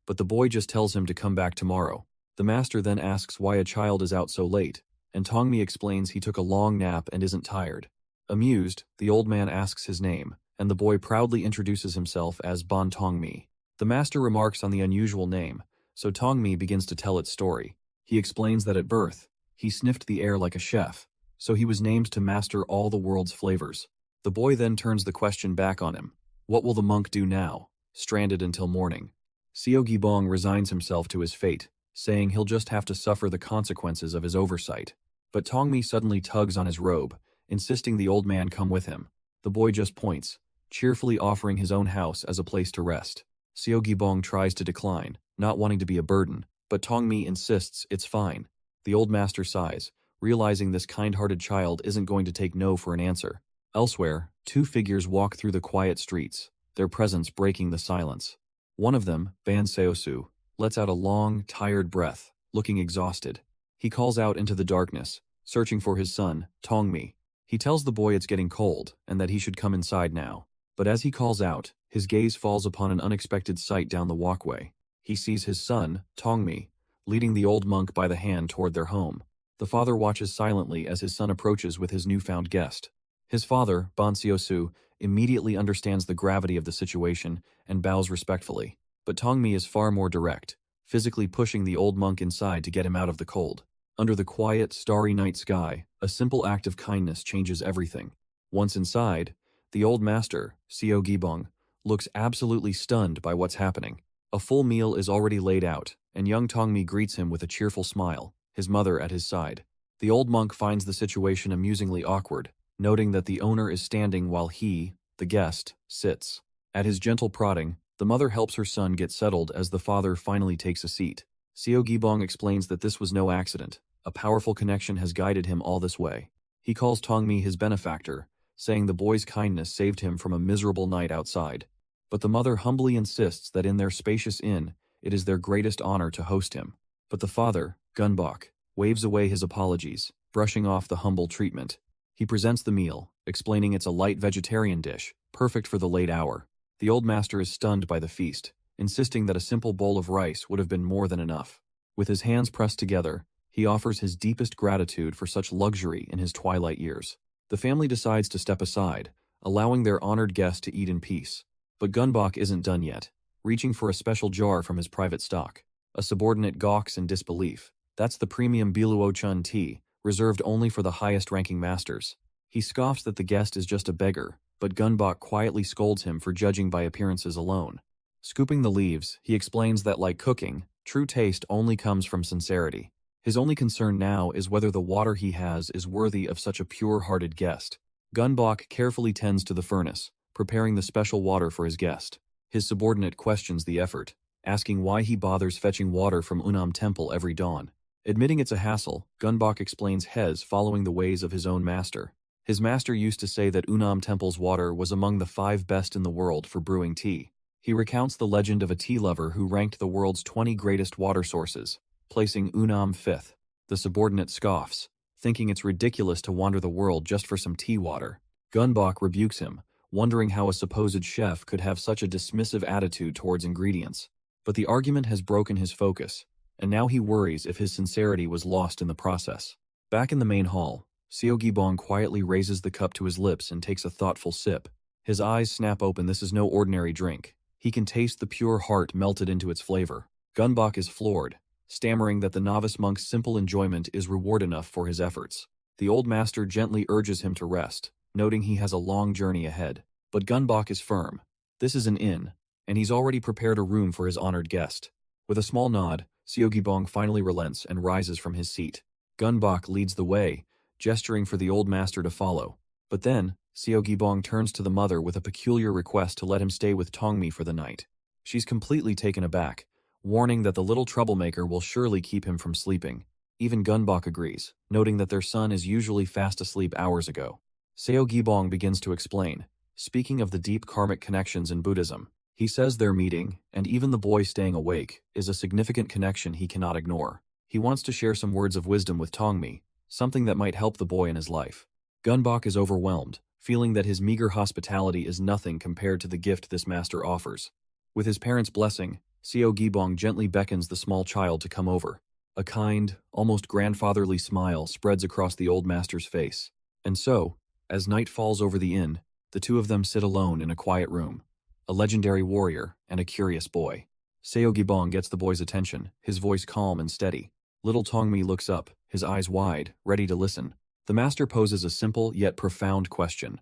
But the boy just tells him to come back tomorrow. The master then asks why a child is out so late, and Tongmi explains he took a long nap and isn't tired. Amused, the old man asks his name, and the boy proudly introduces himself as Bon Tongmi. The master remarks on the unusual name, so Tongmi begins to tell its story. He explains that at birth, he sniffed the air like a chef, so he was named to master all the world's flavors. The boy then turns the question back on him. What will the monk do now, stranded until morning? Xiao Gibong resigns himself to his fate, saying he'll just have to suffer the consequences of his oversight. But Tongmi suddenly tugs on his robe, insisting the old man come with him. The boy just points, cheerfully offering his own house as a place to rest. Xiao Gibong tries to decline, not wanting to be a burden, but Tongmi insists it's fine. The old master sighs, realizing this kind-hearted child isn't going to take no for an answer. Elsewhere, two figures walk through the quiet streets, their presence breaking the silence. One of them, Ban Seosu, lets out a long, tired breath, looking exhausted. He calls out into the darkness, searching for his son, Tongmi. He tells the boy it's getting cold and that he should come inside now. But as he calls out, his gaze falls upon an unexpected sight down the walkway. He sees his son, Tongmi, leading the old monk by the hand toward their home. The father watches silently as his son approaches with his newfound guest. His father, Ban Seosu, immediately understands the gravity of the situation and bows respectfully. But Tongmi is far more direct, physically pushing the old monk inside to get him out of the cold. Under the quiet, starry night sky, a simple act of kindness changes everything. Once inside, the old master, Xiao Gibong, looks absolutely stunned by what's happening. A full meal is already laid out, and young Tongmi greets him with a cheerful smile, his mother at his side. The old monk finds the situation amusingly awkward, noting that the owner is standing while he, the guest, sits. At his gentle prodding, the mother helps her son get settled as the father finally takes a seat. Xiao Gibong explains that this was no accident. A powerful connection has guided him all this way. He calls Tongmi his benefactor, saying the boy's kindness saved him from a miserable night outside. But the mother humbly insists that in their spacious inn, it is their greatest honor to host him. But the father, Gunbok, waves away his apologies, brushing off the humble treatment. He presents the meal, explaining it's a light vegetarian dish, perfect for the late hour. The old master is stunned by the feast, insisting that a simple bowl of rice would have been more than enough. With his hands pressed together, he offers his deepest gratitude for such luxury in his twilight years. The family decides to step aside, allowing their honored guest to eat in peace. But Gunbok isn't done yet. reaching for a special jar from his private stock. A subordinate gawks in disbelief. That's the premium Biluo-chun tea, reserved only for the highest-ranking masters. He scoffs that the guest is just a beggar, but Gunbok quietly scolds him for judging by appearances alone. Scooping the leaves, he explains that like cooking, true taste only comes from sincerity. His only concern now is whether the water he has is worthy of such a pure-hearted guest. Gunbok carefully tends to the furnace, preparing the special water for his guest. His subordinate questions the effort, asking why he bothers fetching water from Unam Temple every dawn. Admitting it's a hassle, Gunbok explains Hez following the ways of his own master. His master used to say that Unam Temple's water was among the 5 best in the world for brewing tea. He recounts the legend of a tea lover who ranked the world's 20 greatest water sources, placing Unam 5th. The subordinate scoffs, thinking it's ridiculous to wander the world just for some tea water. Gunbok rebukes him, wondering how a supposed chef could have such a dismissive attitude towards ingredients. But the argument has broken his focus, and now he worries if his sincerity was lost in the process. Back in the main hall, Seogibong quietly raises the cup to his lips and takes a thoughtful sip. His eyes snap open. This is no ordinary drink. He can taste the pure heart melted into its flavor. Gunbok is floored, stammering that the novice monk's simple enjoyment is reward enough for his efforts. The old master gently urges him to rest, noting he has a long journey ahead. But Gunbok is firm. This is an inn, and he's already prepared a room for his honored guest. With a small nod, Seogibong finally relents and rises from his seat. Gunbok leads the way, gesturing for the old master to follow. But then, Seogibong turns to the mother with a peculiar request to let him stay with Tongmi for the night. She's completely taken aback, warning that the little troublemaker will surely keep him from sleeping. Even Gunbok agrees, noting that their son is usually fast asleep hours ago. Seogibong begins to explain, speaking of the deep karmic connections in Buddhism. He says their meeting, and even the boy staying awake, is a significant connection he cannot ignore. He wants to share some words of wisdom with Tongmi, something that might help the boy in his life. Gunbok is overwhelmed, feeling that his meager hospitality is nothing compared to the gift this master offers. With his parents' blessing, Seogibong gently beckons the small child to come over. A kind, almost grandfatherly smile spreads across the old master's face. And so, as night falls over the inn, the two of them sit alone in a quiet room. A legendary warrior and a curious boy. Seogibong gets the boy's attention, his voice calm and steady. Little Tongmi looks up, his eyes wide, ready to listen. The master poses a simple yet profound question.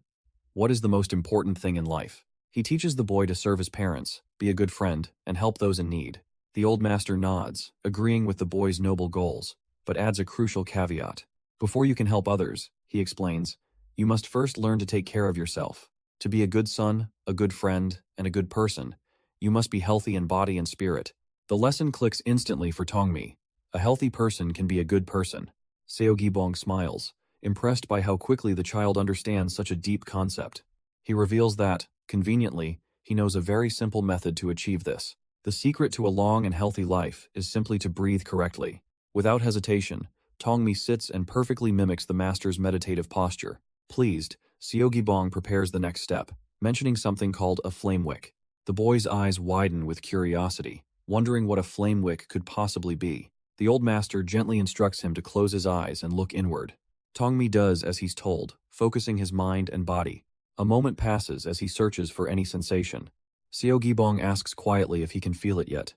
What is the most important thing in life? He teaches the boy to serve his parents, be a good friend, and help those in need. The old master nods, agreeing with the boy's noble goals, but adds a crucial caveat. Before you can help others, he explains, you must first learn to take care of yourself. To be a good son, a good friend, and a good person, you must be healthy in body and spirit. The lesson clicks instantly for Tongmi. A healthy person can be a good person. Seogibong smiles, impressed by how quickly the child understands such a deep concept. He reveals that, conveniently, he knows a very simple method to achieve this. The secret to a long and healthy life is simply to breathe correctly. Without hesitation, Tongmi sits and perfectly mimics the master's meditative posture. Pleased, Seogibong prepares the next step, mentioning something called a flame wick. The boy's eyes widen with curiosity, wondering what a flame wick could possibly be. The old master gently instructs him to close his eyes and look inward. Tongmi does as he's told, focusing his mind and body. A moment passes as he searches for any sensation. Seogibong asks quietly if he can feel it yet.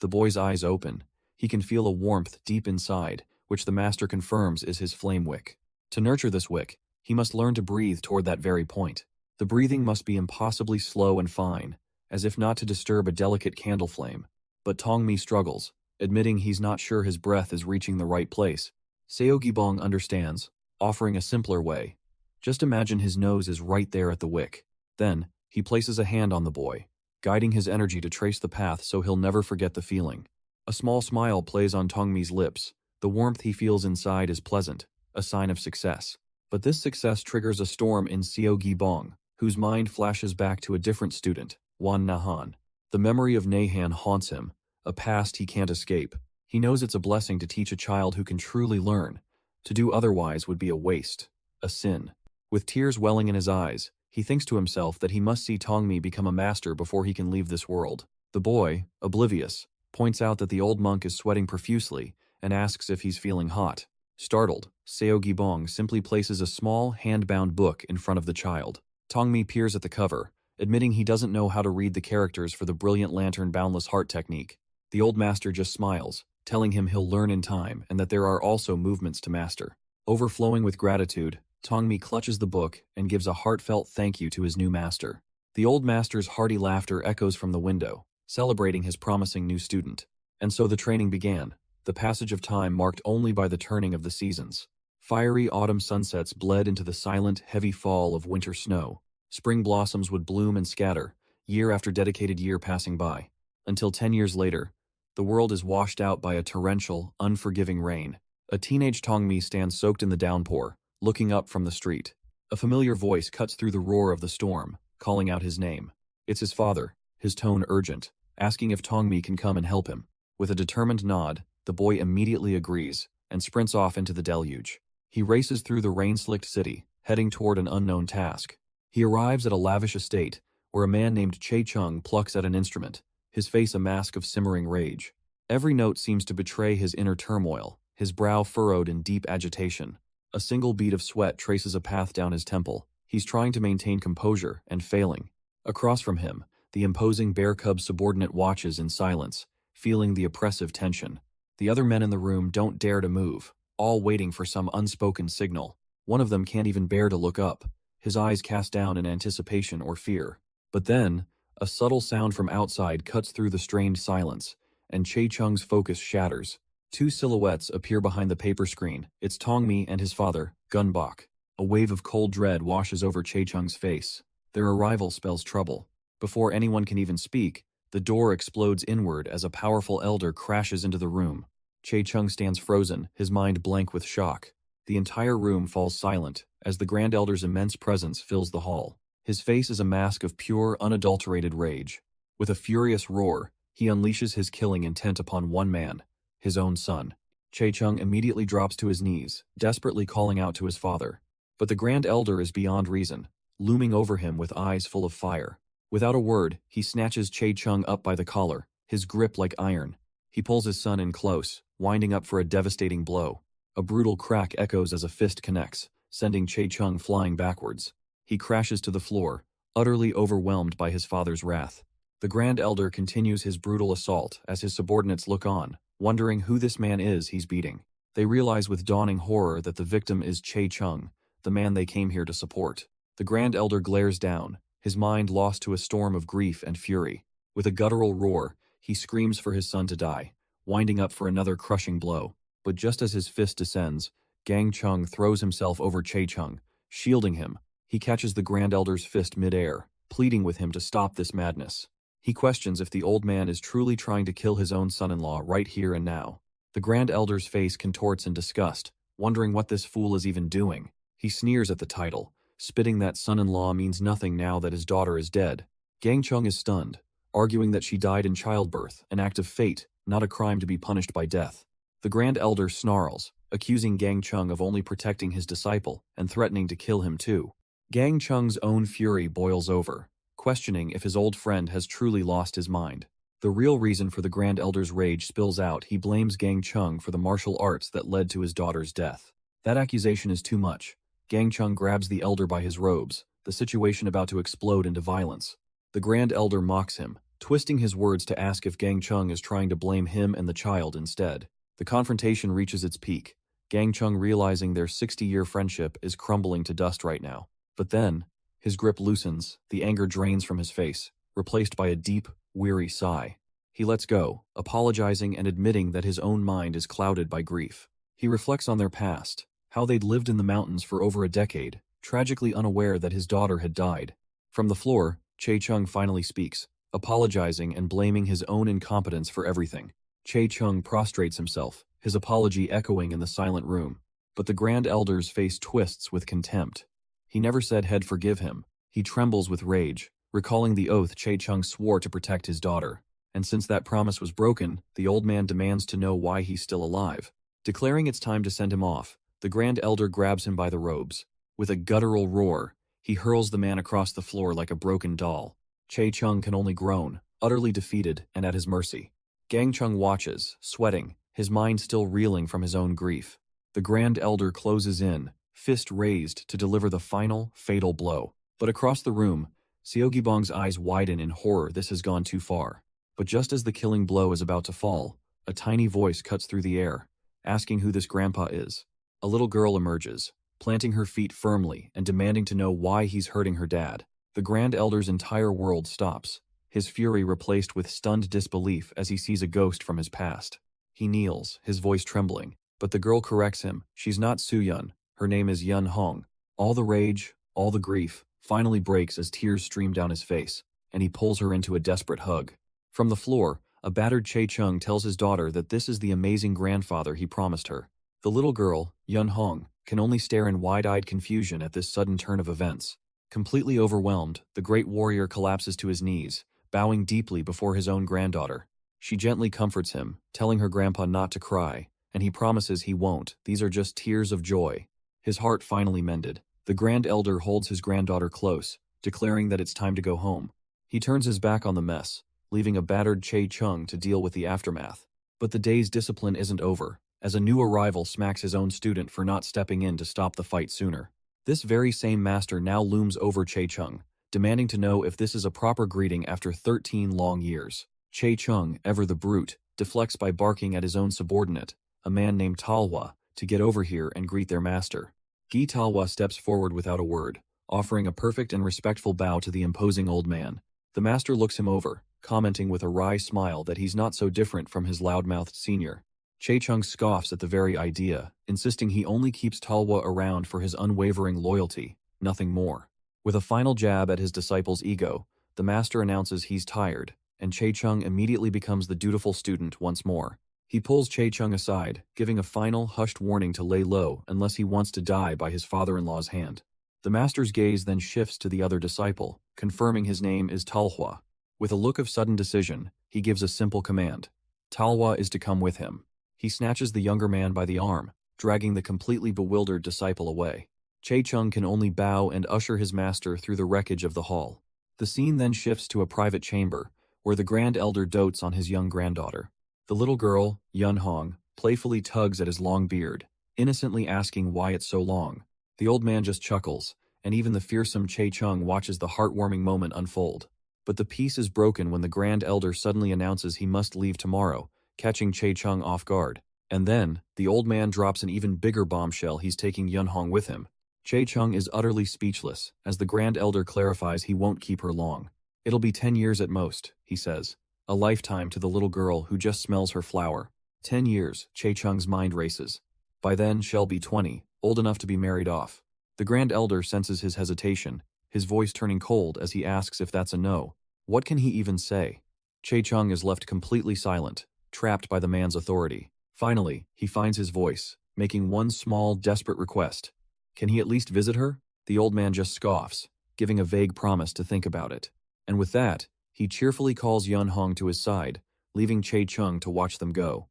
The boy's eyes open. He can feel a warmth deep inside, which the master confirms is his flame wick. To nurture this wick, he must learn to breathe toward that very point. The breathing must be impossibly slow and fine, as if not to disturb a delicate candle flame. But Tongmi struggles, admitting he's not sure his breath is reaching the right place. Seogibong understands, offering a simpler way. Just imagine his nose is right there at the wick. Then, he places a hand on the boy, guiding his energy to trace the path so he'll never forget the feeling. A small smile plays on Tongmi's lips. The warmth he feels inside is pleasant, a sign of success. But this success triggers a storm in Seogibong, whose mind flashes back to a different student, Wan Nahan. The memory of Nahan haunts him, a past he can't escape. He knows it's a blessing to teach a child who can truly learn. To do otherwise would be a waste, a sin. With tears welling in his eyes, he thinks to himself that he must see Tongmi become a master before he can leave this world. The boy, oblivious, points out that the old monk is sweating profusely and asks if he's feeling hot. Startled, Seogibong simply places a small, hand-bound book in front of the child. Tongmi peers at the cover, admitting he doesn't know how to read the characters for the brilliant lantern boundless heart technique. The old master just smiles, telling him he'll learn in time and that there are also movements to master. Overflowing with gratitude, Tongmi clutches the book and gives a heartfelt thank you to his new master. The old master's hearty laughter echoes from the window, celebrating his promising new student. And so the training began, the passage of time marked only by the turning of the seasons. Fiery autumn sunsets bled into the silent, heavy fall of winter snow. Spring blossoms would bloom and scatter, year after dedicated year passing by. Until 10 years later, the world is washed out by a torrential, unforgiving rain. A teenage Tongmi stands soaked in the downpour, looking up from the street. A familiar voice cuts through the roar of the storm, calling out his name. It's his father, his tone urgent, asking if Tongmi can come and help him. With a determined nod, the boy immediately agrees and sprints off into the deluge. He races through the rain-slicked city, heading toward an unknown task. He arrives at a lavish estate, where a man named Che Chung plucks at an instrument, his face a mask of simmering rage. Every note seems to betray his inner turmoil, his brow furrowed in deep agitation. A single bead of sweat traces a path down his temple. He's trying to maintain composure and failing. Across from him, the imposing bear cub subordinate watches in silence, feeling the oppressive tension. The other men in the room don't dare to move, all waiting for some unspoken signal. One of them can't even bear to look up, his eyes cast down in anticipation or fear. But then, a subtle sound from outside cuts through the strained silence, and Che Chung's focus shatters. Two silhouettes appear behind the paper screen. It's Tongmi and his father, Gunbok. A wave of cold dread washes over Che Chung's face. Their arrival spells trouble. Before anyone can even speak, the door explodes inward as a powerful elder crashes into the room. Che Chung stands frozen, his mind blank with shock. The entire room falls silent as the Grand Elder's immense presence fills the hall. His face is a mask of pure, unadulterated rage. With a furious roar, he unleashes his killing intent upon one man, his own son. Che Chung immediately drops to his knees, desperately calling out to his father. But the Grand Elder is beyond reason, looming over him with eyes full of fire. Without a word, he snatches Che Chung up by the collar, his grip like iron. He pulls his son in close, winding up for a devastating blow. A brutal crack echoes as a fist connects, sending Che Chung flying backwards. He crashes to the floor, utterly overwhelmed by his father's wrath. The Grand Elder continues his brutal assault as his subordinates look on, wondering who this man is he's beating. They realize with dawning horror that the victim is Che Chung, the man they came here to support. The Grand Elder glares down, his mind lost to a storm of grief and fury. With a guttural roar, he screams for his son to die, winding up for another crushing blow. But just as his fist descends, Gang Chung throws himself over Che Chung, shielding him. He catches the Grand Elder's fist mid-air, pleading with him to stop this madness. He questions if the old man is truly trying to kill his own son-in-law right here and now. The Grand Elder's face contorts in disgust, wondering what this fool is even doing. He sneers at the title, spitting that son-in-law means nothing now that his daughter is dead. Gang Chung is stunned, arguing that she died in childbirth, an act of fate, not a crime to be punished by death. The Grand Elder snarls, accusing Gang Chung of only protecting his disciple and threatening to kill him too. Gang Chung's own fury boils over, questioning if his old friend has truly lost his mind. The real reason for the Grand Elder's rage spills out. He blames Gang Chung for the martial arts that led to his daughter's death. That accusation is too much. Gang Chung grabs the elder by his robes, the situation about to explode into violence. The Grand Elder mocks him, twisting his words to ask if Gang Chung is trying to blame him and the child instead. The confrontation reaches its peak, Gang Chung realizing their 60-year friendship is crumbling to dust right now. But then, his grip loosens, the anger drains from his face, replaced by a deep, weary sigh. He lets go, apologizing and admitting that his own mind is clouded by grief. He reflects on their past, how they'd lived in the mountains for over a decade, tragically unaware that his daughter had died. From the floor, Che Chung finally speaks, apologizing and blaming his own incompetence for everything. Che Chung prostrates himself, his apology echoing in the silent room. But the Grand Elder's face twists with contempt. He never said he'd forgive him. He trembles with rage, recalling the oath Che Chung swore to protect his daughter. And since that promise was broken, the old man demands to know why he's still alive. Declaring it's time to send him off, the Grand Elder grabs him by the robes. With a guttural roar, he hurls the man across the floor like a broken doll. Che Chung can only groan, utterly defeated and at his mercy. Gang Chung watches, sweating, his mind still reeling from his own grief. The Grand Elder closes in, fist raised to deliver the final, fatal blow. But across the room, Seogibong's eyes widen in horror. This has gone too far. But just as the killing blow is about to fall, a tiny voice cuts through the air, asking who this grandpa is. A little girl emerges, planting her feet firmly and demanding to know why he's hurting her dad. The Grand Elder's entire world stops, his fury replaced with stunned disbelief as he sees a ghost from his past. He kneels, his voice trembling, but the girl corrects him. She's not Soo-yun, her name is Yun Hong. All the rage, all the grief, finally breaks as tears stream down his face, and he pulls her into a desperate hug. From the floor, a battered Chae-chung tells his daughter that this is the amazing grandfather he promised her. The little girl, Yun Hong, can only stare in wide-eyed confusion at this sudden turn of events. Completely overwhelmed, the great warrior collapses to his knees, bowing deeply before his own granddaughter. She gently comforts him, telling her grandpa not to cry, and he promises he won't. These are just tears of joy. His heart finally mended. The Grand Elder holds his granddaughter close, declaring that it's time to go home. He turns his back on the mess, leaving a battered Chae-chung to deal with the aftermath. But the day's discipline isn't over, as a new arrival smacks his own student for not stepping in to stop the fight sooner. This very same master now looms over Chae-chung, demanding to know if this is a proper greeting after 13 long years. Chae-chung, ever the brute, deflects by barking at his own subordinate, a man named Talhwa, to get over here and greet their master. Gi Talhwa steps forward without a word, offering a perfect and respectful bow to the imposing old man. The master looks him over, commenting with a wry smile that he's not so different from his loudmouthed senior. Chae-chung scoffs at the very idea, insisting he only keeps Talhwa around for his unwavering loyalty, nothing more. With a final jab at his disciple's ego, the master announces he's tired, and Chae-chung immediately becomes the dutiful student once more. He pulls Chae-chung aside, giving a final, hushed warning to lay low unless he wants to die by his father-in-law's hand. The master's gaze then shifts to the other disciple, confirming his name is Talhwa. With a look of sudden decision, he gives a simple command. Talhwa is to come with him. He snatches the younger man by the arm, dragging the completely bewildered disciple away. Chae-chung can only bow and usher his master through the wreckage of the hall. The scene then shifts to a private chamber, where the Grand Elder dotes on his young granddaughter. The little girl, Yun Hong, playfully tugs at his long beard, innocently asking why it's so long. The old man just chuckles, and even the fearsome Chae-chung watches the heartwarming moment unfold. But the peace is broken when the Grand Elder suddenly announces he must leave tomorrow, catching Chae-chung off guard. And then, the old man drops an even bigger bombshell: he's taking Yun Hong with him. Chae-chung is utterly speechless, as the Grand Elder clarifies he won't keep her long. It'll be 10 years at most, he says. A lifetime to the little girl who just smells her flower. 10 years, Chae-chung's mind races. By then, she'll be 20, old enough to be married off. The Grand Elder senses his hesitation, his voice turning cold as he asks if that's a no. What can he even say? Chae-chung is left completely silent, trapped by the man's authority. Finally, he finds his voice, making one small, desperate request. Can he at least visit her? The old man just scoffs, giving a vague promise to think about it. And with that, he cheerfully calls Yun Hong to his side, leaving Chae-chung to watch them go.